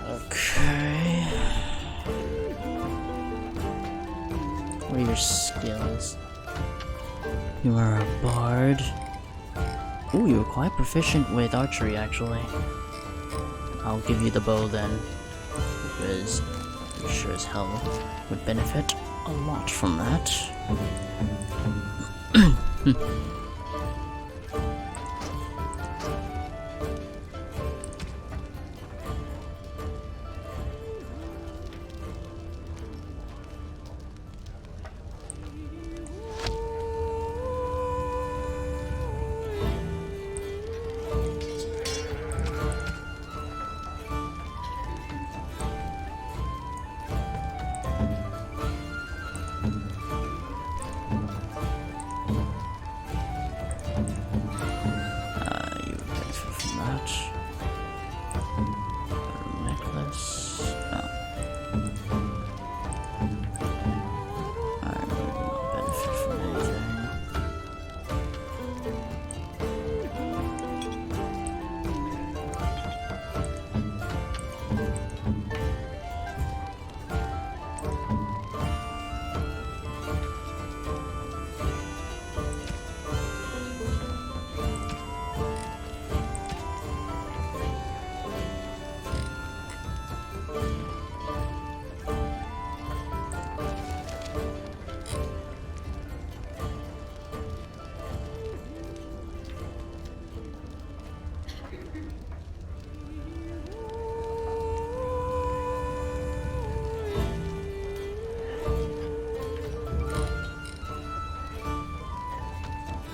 Okay. What are your skills? You are a bard. Ooh, you're quite proficient with archery, actually. I'll give you the bow then, because you sure as hell would benefit a lot from that.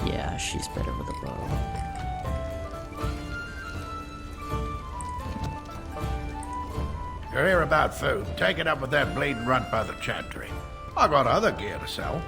Yeah, she's better with a bow. You're here about food. Take it up with that bleeding runt by the chantry. I got other gear to sell.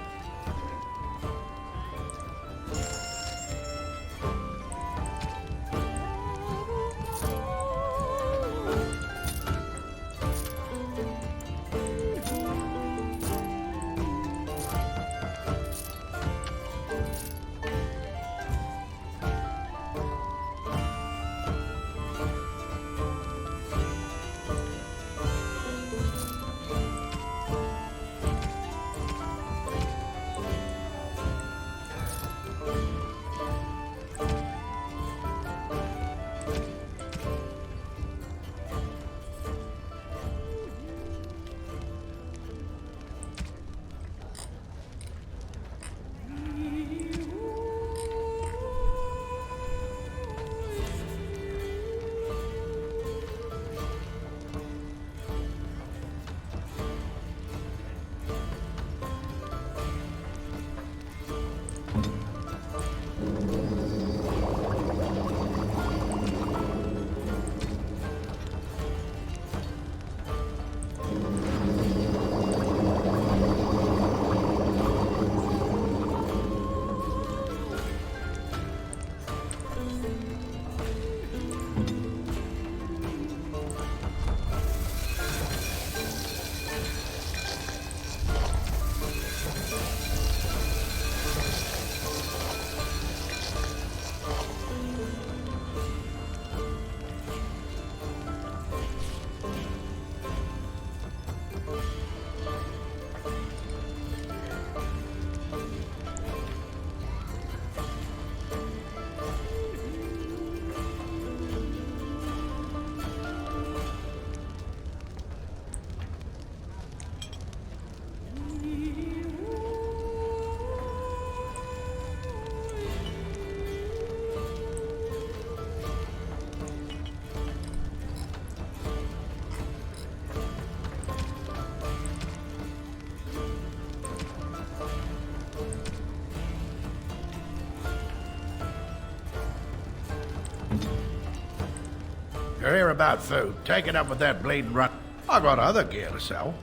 You're here about food. Take it up with that bleeding run. I got other gear to sell.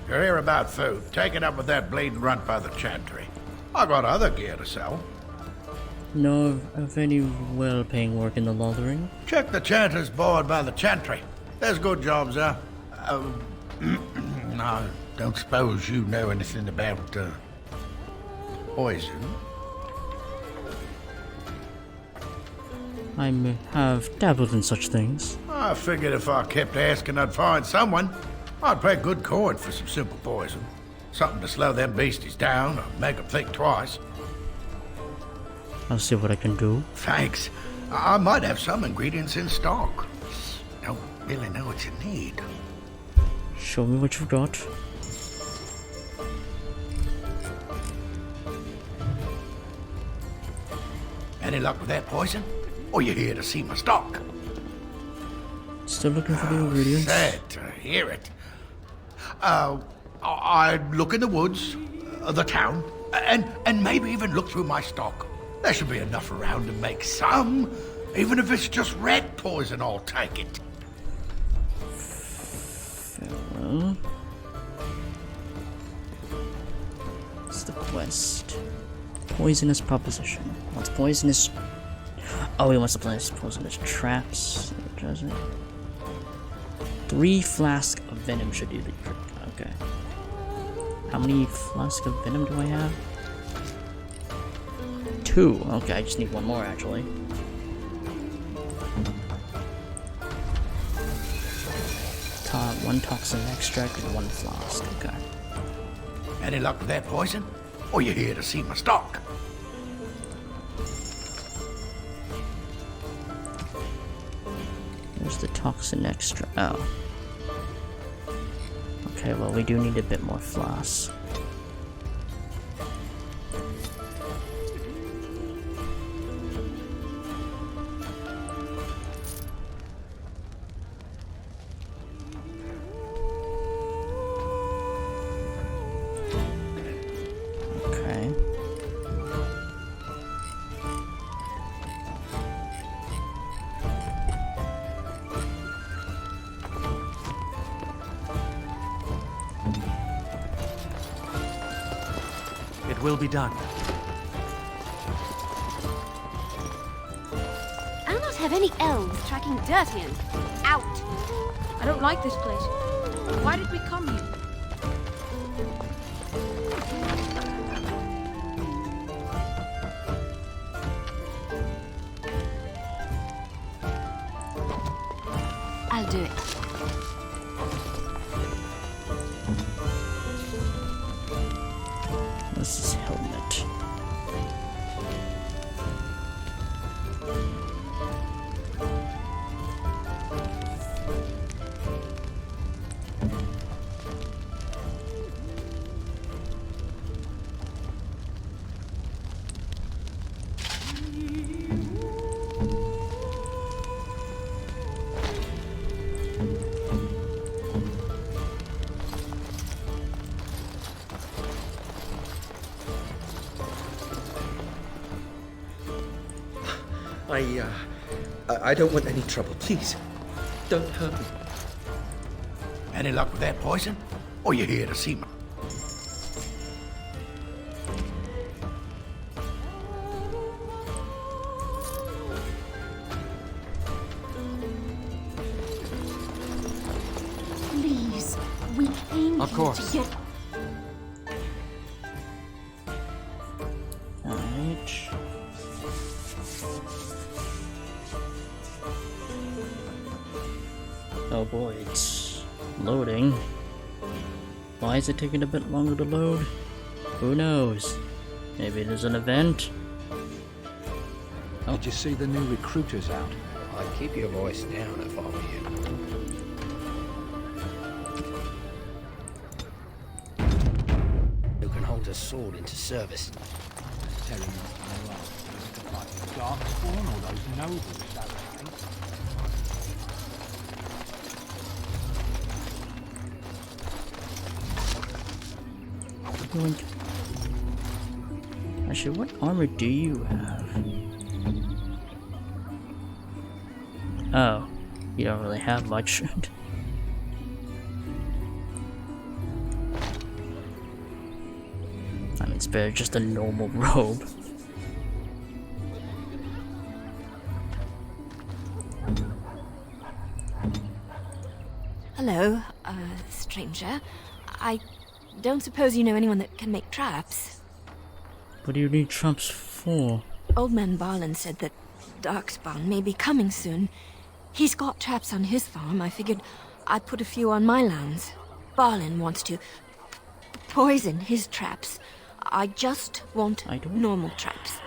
You're here about food. Take it up with that bleeding runt by the chantry. I got other gear to sell. Know of any well-paying work in the laundering? Check the chanter's board by the chantry. There's good jobs there. I don't suppose you know anything about poison? I have dabbled in such things. I figured if I kept asking, I'd find someone. I'd pay good coin for some simple poison. Something to slow them beasties down or make them think twice. I'll see what I can do. Thanks. I might have some ingredients in stock. Don't really know what you need. Show me what you've got. Any luck with that poison? Or you here to see my stock? Still looking for the ingredients. Sad to hear it. I'd look in the woods, the town, and maybe even look through my stock. There should be enough around to make some. Even if it's just rat poison, I'll take it. Farewell. What's the quest? Poisonous proposition. What's poisonous? Oh, he wants to place poisonous traps. Does it? 3 flasks of venom should do the trick. Okay. How many flasks of venom do I have? 2. Okay, I just need 1 more actually. One toxin extract and 1 flask. Okay. Any luck with that poison? Or you here to see my stock? There's the toxin extra. Oh. Okay, well, we do need a bit more floss. Okay. It will be done. I'll not have any elves tracking dirt in. Out! I don't like this place. Why did we come here? I'll do it. This is helmet. I don't want any trouble. Please, don't hurt me. Any luck with that poison? Or you here to see me? Please, we came need Of course. to get... Alright. Oh boy, it's loading. Why is it taking a bit longer to load? Who knows? Maybe there's an event? Did you see the new recruiters out? I'd keep your voice down if I were you. Who can hold a sword into service? Telling them to like the Darkspawn or those nobles, I think. Actually, what armor do you have? Oh, you don't really have much. I mean, it's better just a normal robe. Hello, stranger. I don't suppose you know anyone that can make traps? What do you need traps for? Old man Barlin said that Darkspawn may be coming soon. He's got traps on his farm. I figured I'd put a few on my lands. Barlin wants to poison his traps. I just want normal traps.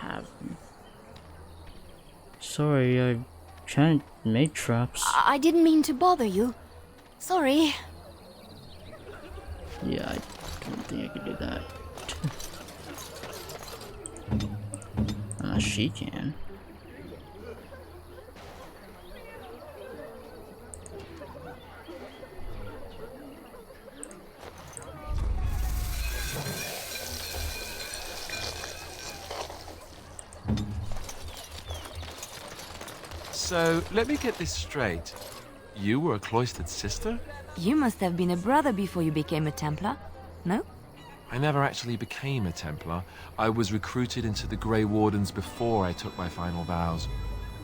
Sorry, I can't make traps. I didn't mean to bother you. Sorry. Yeah, I don't think I can do that. She can. So, let me get this straight. You were a cloistered sister? You must have been a brother before you became a Templar, no? I never actually became a Templar. I was recruited into the Grey Wardens before I took my final vows.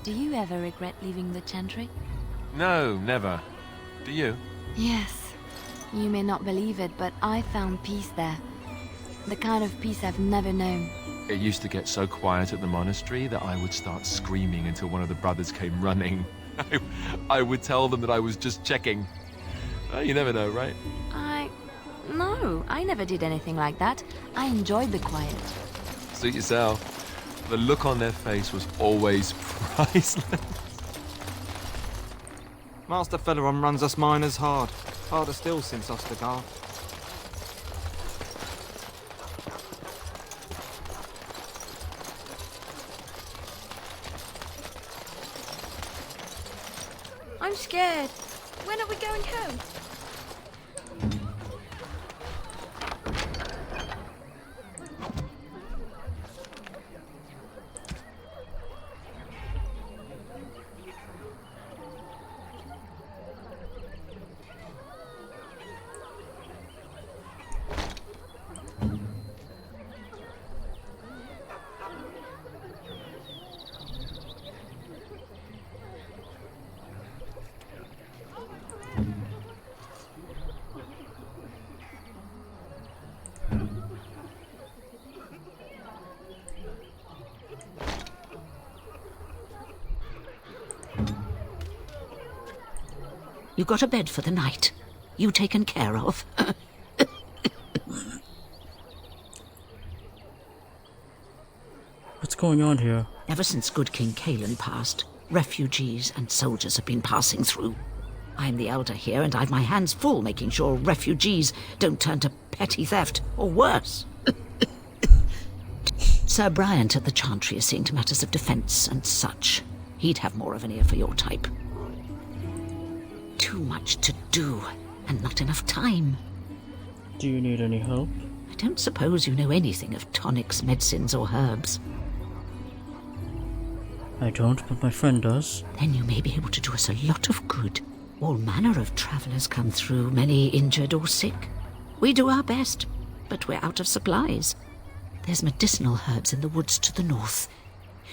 Do you ever regret leaving the Chantry? No, never. Do you? Yes. You may not believe it, but I found peace there. The kind of peace I've never known. It used to get so quiet at the monastery that I would start screaming until one of the brothers came running. I would tell them that I was just checking. You never know, right? No, I never did anything like that. I enjoyed the quiet. Suit yourself. The look on their face was always priceless. Master Feleron runs us miners hard. Harder still since Ostagar. I'm scared. When are we going home? You got a bed for the night? You taken care of? What's going on here? Ever since good King Kalen passed, refugees and soldiers have been passing through. I'm the elder here, and I've my hands full making sure refugees don't turn to petty theft, or worse. Sir Bryant at the Chantry is seeing to matters of defence and such. He'd have more of an ear for your type. Too much to do, and not enough time. Do you need any help? I don't suppose you know anything of tonics, medicines, or herbs. I don't, but my friend does. Then you may be able to do us a lot of good. All manner of travellers come through, many injured or sick. We do our best, but we're out of supplies. There's medicinal herbs in the woods to the north.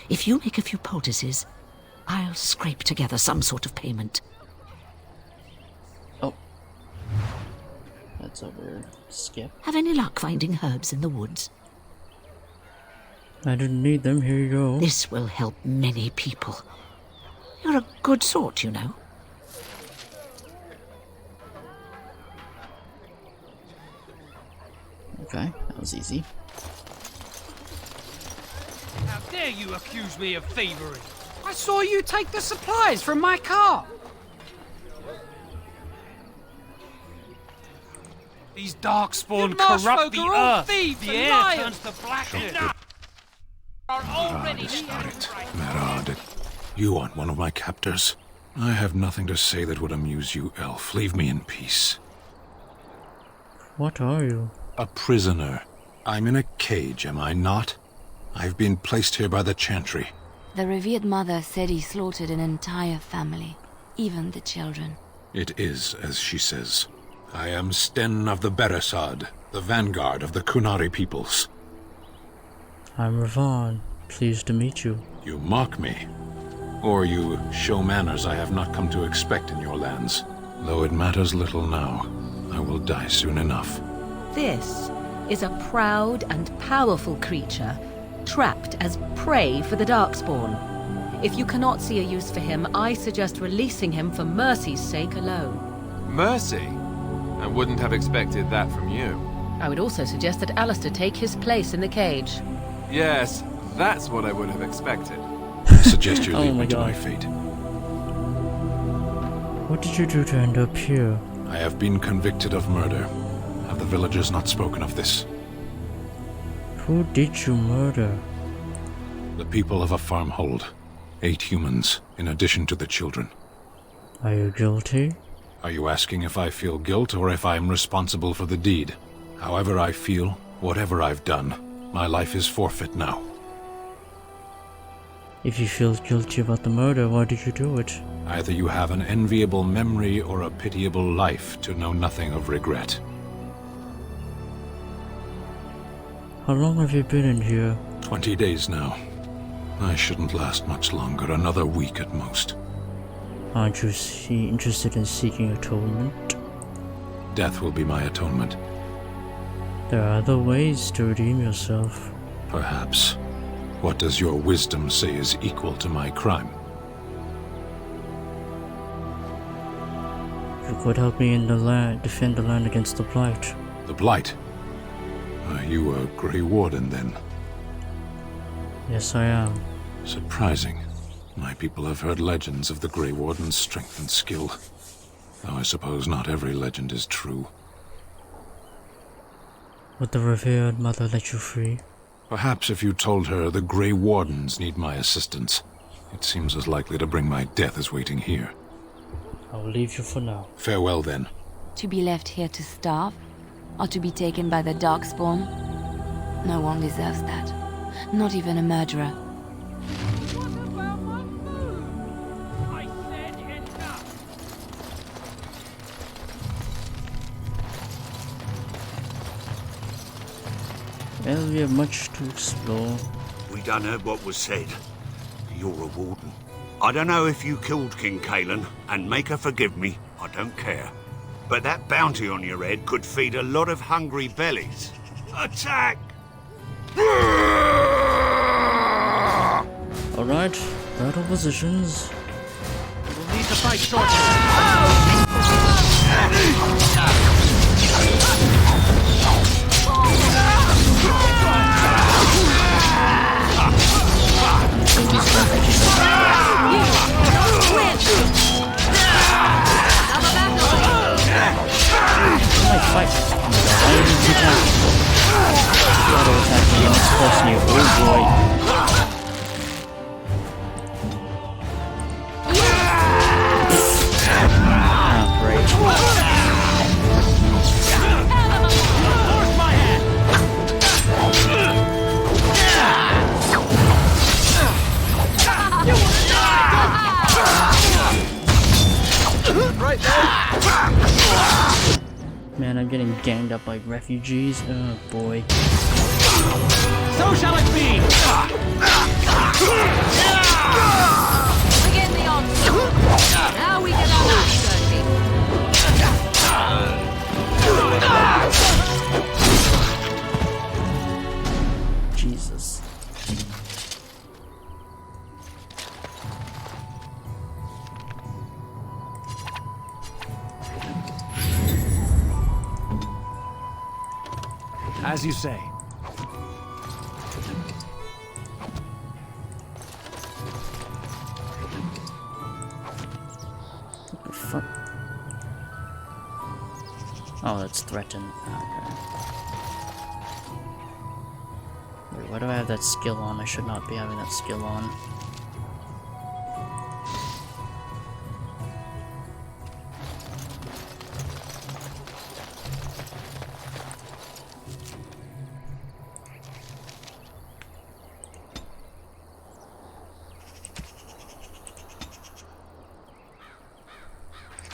If you make a few poultices, I'll scrape together some sort of payment. what's over? Skip. Have any luck finding herbs in the woods? I didn't need them, here you go. This will help many people. You're a good sort, you know. Okay, that was easy. How dare you accuse me of thievery? I saw you take the supplies from my car. These darkspawn corrupt the earth. The air turns to blackness. Merad, you aren't one of my captors. I have nothing to say that would amuse you, elf. Leave me in peace. What are you? A prisoner. I'm in a cage, am I not? I've been placed here by the Chantry. The revered mother said he slaughtered an entire family, even the children. It is as she says. I am Sten of the Beresad, the vanguard of the Kunari peoples. I'm Ravan. Pleased to meet you. You mock me. Or you show manners I have not come to expect in your lands. Though it matters little now, I will die soon enough. This is a proud and powerful creature, trapped as prey for the Darkspawn. If you cannot see a use for him, I suggest releasing him for mercy's sake alone. Mercy? I wouldn't have expected that from you. I would also suggest that Alistair take his place in the cage. Yes, that's what I would have expected. I suggest you leave my me to God. my fate. What did you do to end up here? I have been convicted of murder. Have the villagers not spoken of this? Who did you murder? The people of a farmhold. 8 humans, in addition to the children. Are you guilty? Are you asking if I feel guilt or if I am responsible for the deed? However I feel, whatever I've done, my life is forfeit now. If you feel guilty about the murder, why did you do it? Either you have an enviable memory or a pitiable life to know nothing of regret. How long have you been in here? 20 days now. I shouldn't last much longer, another week at most. Aren't you interested in seeking atonement? Death will be my atonement. There are other ways to redeem yourself. Perhaps. What does your wisdom say is equal to my crime? You could help me in the land, defend the land against the Blight. The Blight? Are you a Grey Warden, then? Yes, I am. Surprising. My people have heard legends of the Grey Warden's strength and skill. Though I suppose not every legend is true. Would the revered mother let you free? Perhaps if you told her the Grey Wardens need my assistance. It seems as likely to bring my death as waiting here. I will leave you for now. Farewell, then. To be left here to starve? Or to be taken by the Darkspawn? No one deserves that. Not even a murderer. Well, we have much to explore. We done heard what was said. You're a warden. I don't know if you killed King Kalen, and make her forgive me, I don't care. But that bounty on your head could feed a lot of hungry bellies. Attack! Alright, battle positions. We'll need to fight shortly. Man, I'm getting ganged up by refugees. Oh boy. So shall it be! Begin the onslaught. Now we get our last dirty. As you say. What the fuck? Oh, that's threatened. Okay. Wait, why do I have that skill on? I should not be having that skill on.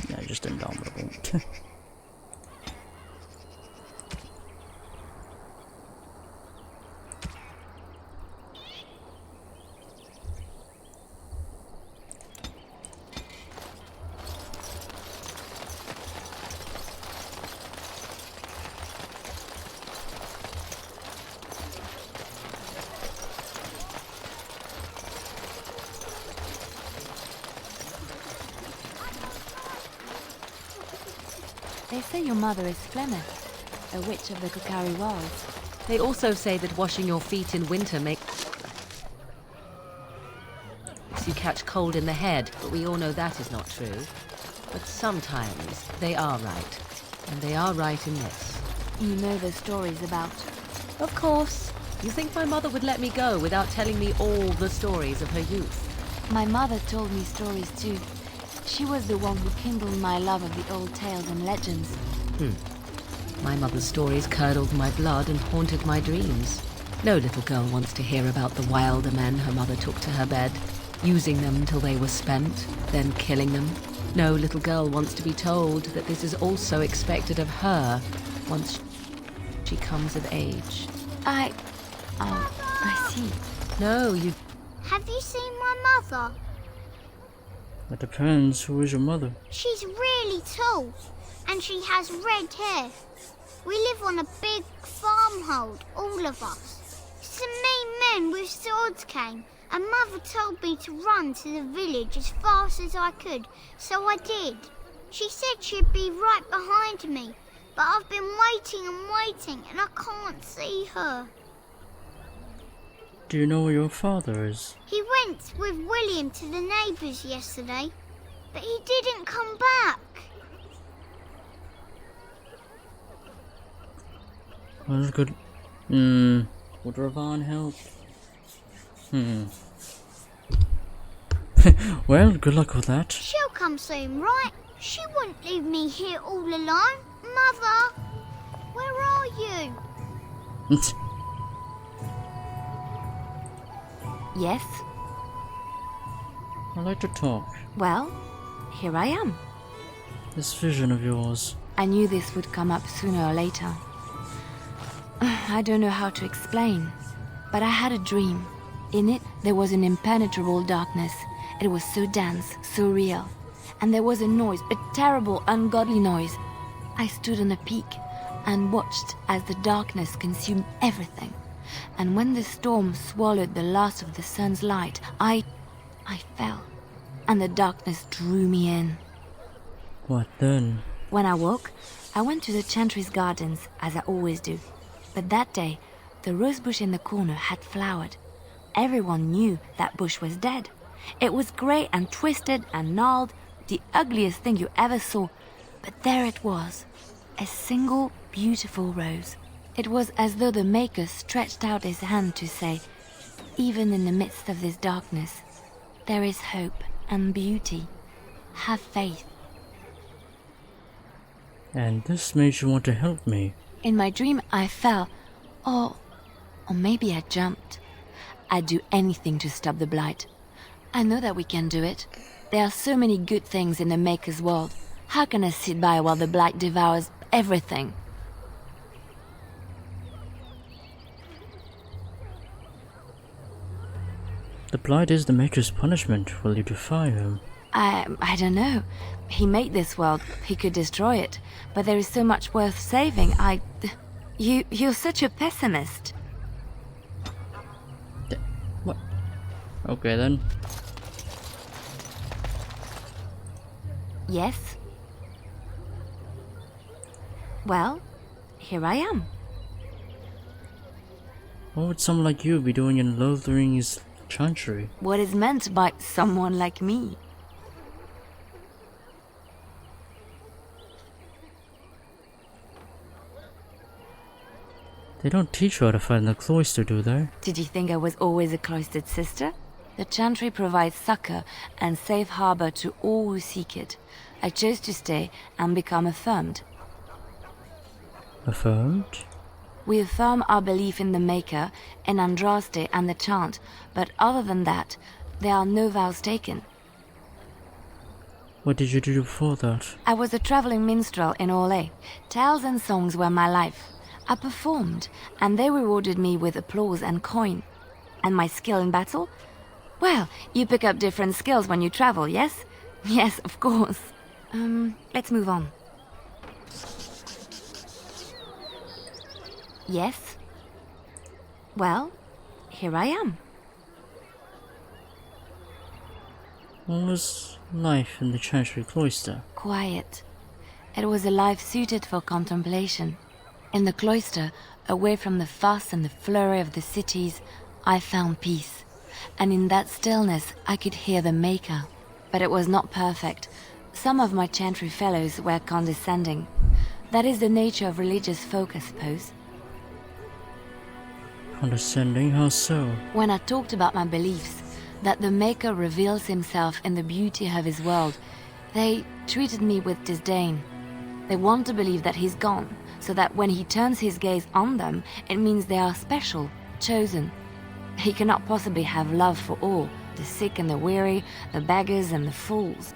Yeah, just indomitable. They say your mother is Flemeth, a witch of the Kukari Wilds. They also say that washing your feet in winter makes you catch cold in the head, but we all know that is not true. But sometimes they are right, and they are right in this. You know the stories about... Of course. You think my mother would let me go without telling me all the stories of her youth? My mother told me stories too. She was the one who kindled my love of the old tales and legends. My mother's stories curdled my blood and haunted my dreams. No little girl wants to hear about the wilder men her mother took to her bed, using them till they were spent, then killing them. No little girl wants to be told that this is also expected of her once she comes of age. I see. No, you... Have you seen my mother? It depends. Who is your mother? She's really tall, and she has red hair. We live on a big farmhold, all of us. Some mean men with swords came, and Mother told me to run to the village as fast as I could, so I did. She said she'd be right behind me, but I've been waiting and waiting, and I can't see her. Do you know where your father is? He went with William to the neighbours yesterday, but he didn't come back. Well, good. Would Ravon help? Well, good luck with that. She'll come soon, right? She wouldn't leave me here all alone. Mother, where are you? Yes? I like to talk. Well, here I am. This vision of yours. I knew this would come up sooner or later. I don't know how to explain, but I had a dream. In it, there was an impenetrable darkness. It was so dense, so real. And there was a noise, a terrible, ungodly noise. I stood on a peak and watched as the darkness consumed everything. And when the storm swallowed the last of the sun's light, I fell, and the darkness drew me in. What then? When I woke, I went to the Chantry's gardens, as I always do. But that day, the rose bush in the corner had flowered. Everyone knew that bush was dead. It was grey and twisted and gnarled, the ugliest thing you ever saw. But there it was, a single beautiful rose. It was as though the Maker stretched out his hand to say, even in the midst of this darkness, there is hope and beauty. Have faith. And this made you want to help me. In my dream, I fell. Or maybe I jumped. I'd do anything to stop the Blight. I know that we can do it. There are so many good things in the Maker's world. How can I sit by while the Blight devours everything? The Blight is the Maker's punishment. Will you defy him? I don't know. He made this world. He could destroy it. But there is so much worth saving. You're such a pessimist. What? Okay then. Yes? Well, here I am. What would someone like you be doing in Lothering's chantry? What is meant by someone like me? They don't teach you how to fight in the cloister, do they? Did you think I was always a cloistered sister? The chantry provides succor and safe harbor to all who seek it. I chose to stay and become affirmed. Affirmed? We affirm our belief in the Maker, in Andraste and the chant, but other than that, there are no vows taken. What did you do before that? I was a traveling minstrel in Orlais. Tales and songs were my life. I performed, and they rewarded me with applause and coin. And my skill in battle? Well, you pick up different skills when you travel, yes? Yes, of course. Let's move on. Yes? Well, here I am. What was life in the chantry cloister? Quiet. It was a life suited for contemplation. In the cloister, away from the fuss and the flurry of the cities, I found peace. And in that stillness, I could hear the Maker. But it was not perfect. Some of my chantry fellows were condescending. That is the nature of religious folk, I suppose. Condescending? How so? When I talked about my beliefs, that the Maker reveals himself in the beauty of his world, they treated me with disdain. They want to believe that he's gone, so that when he turns his gaze on them, it means they are special, chosen. He cannot possibly have love for all, the sick and the weary, the beggars and the fools.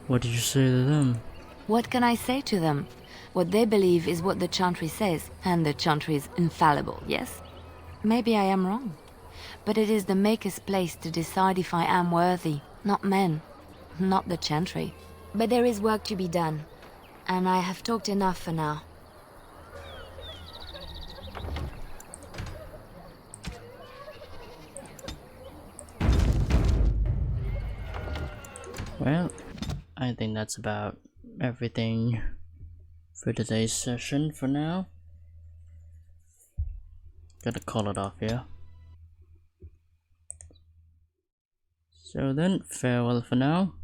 What did you say to them? What can I say to them? What they believe is what the chantry says, and the chantry is infallible, yes? Maybe I am wrong. But it is the Maker's place to decide if I am worthy, not men, not the chantry. But there is work to be done, and I have talked enough for now. Well, I think that's about everything for today's session for now. Gotta call it off here. So then, farewell for now.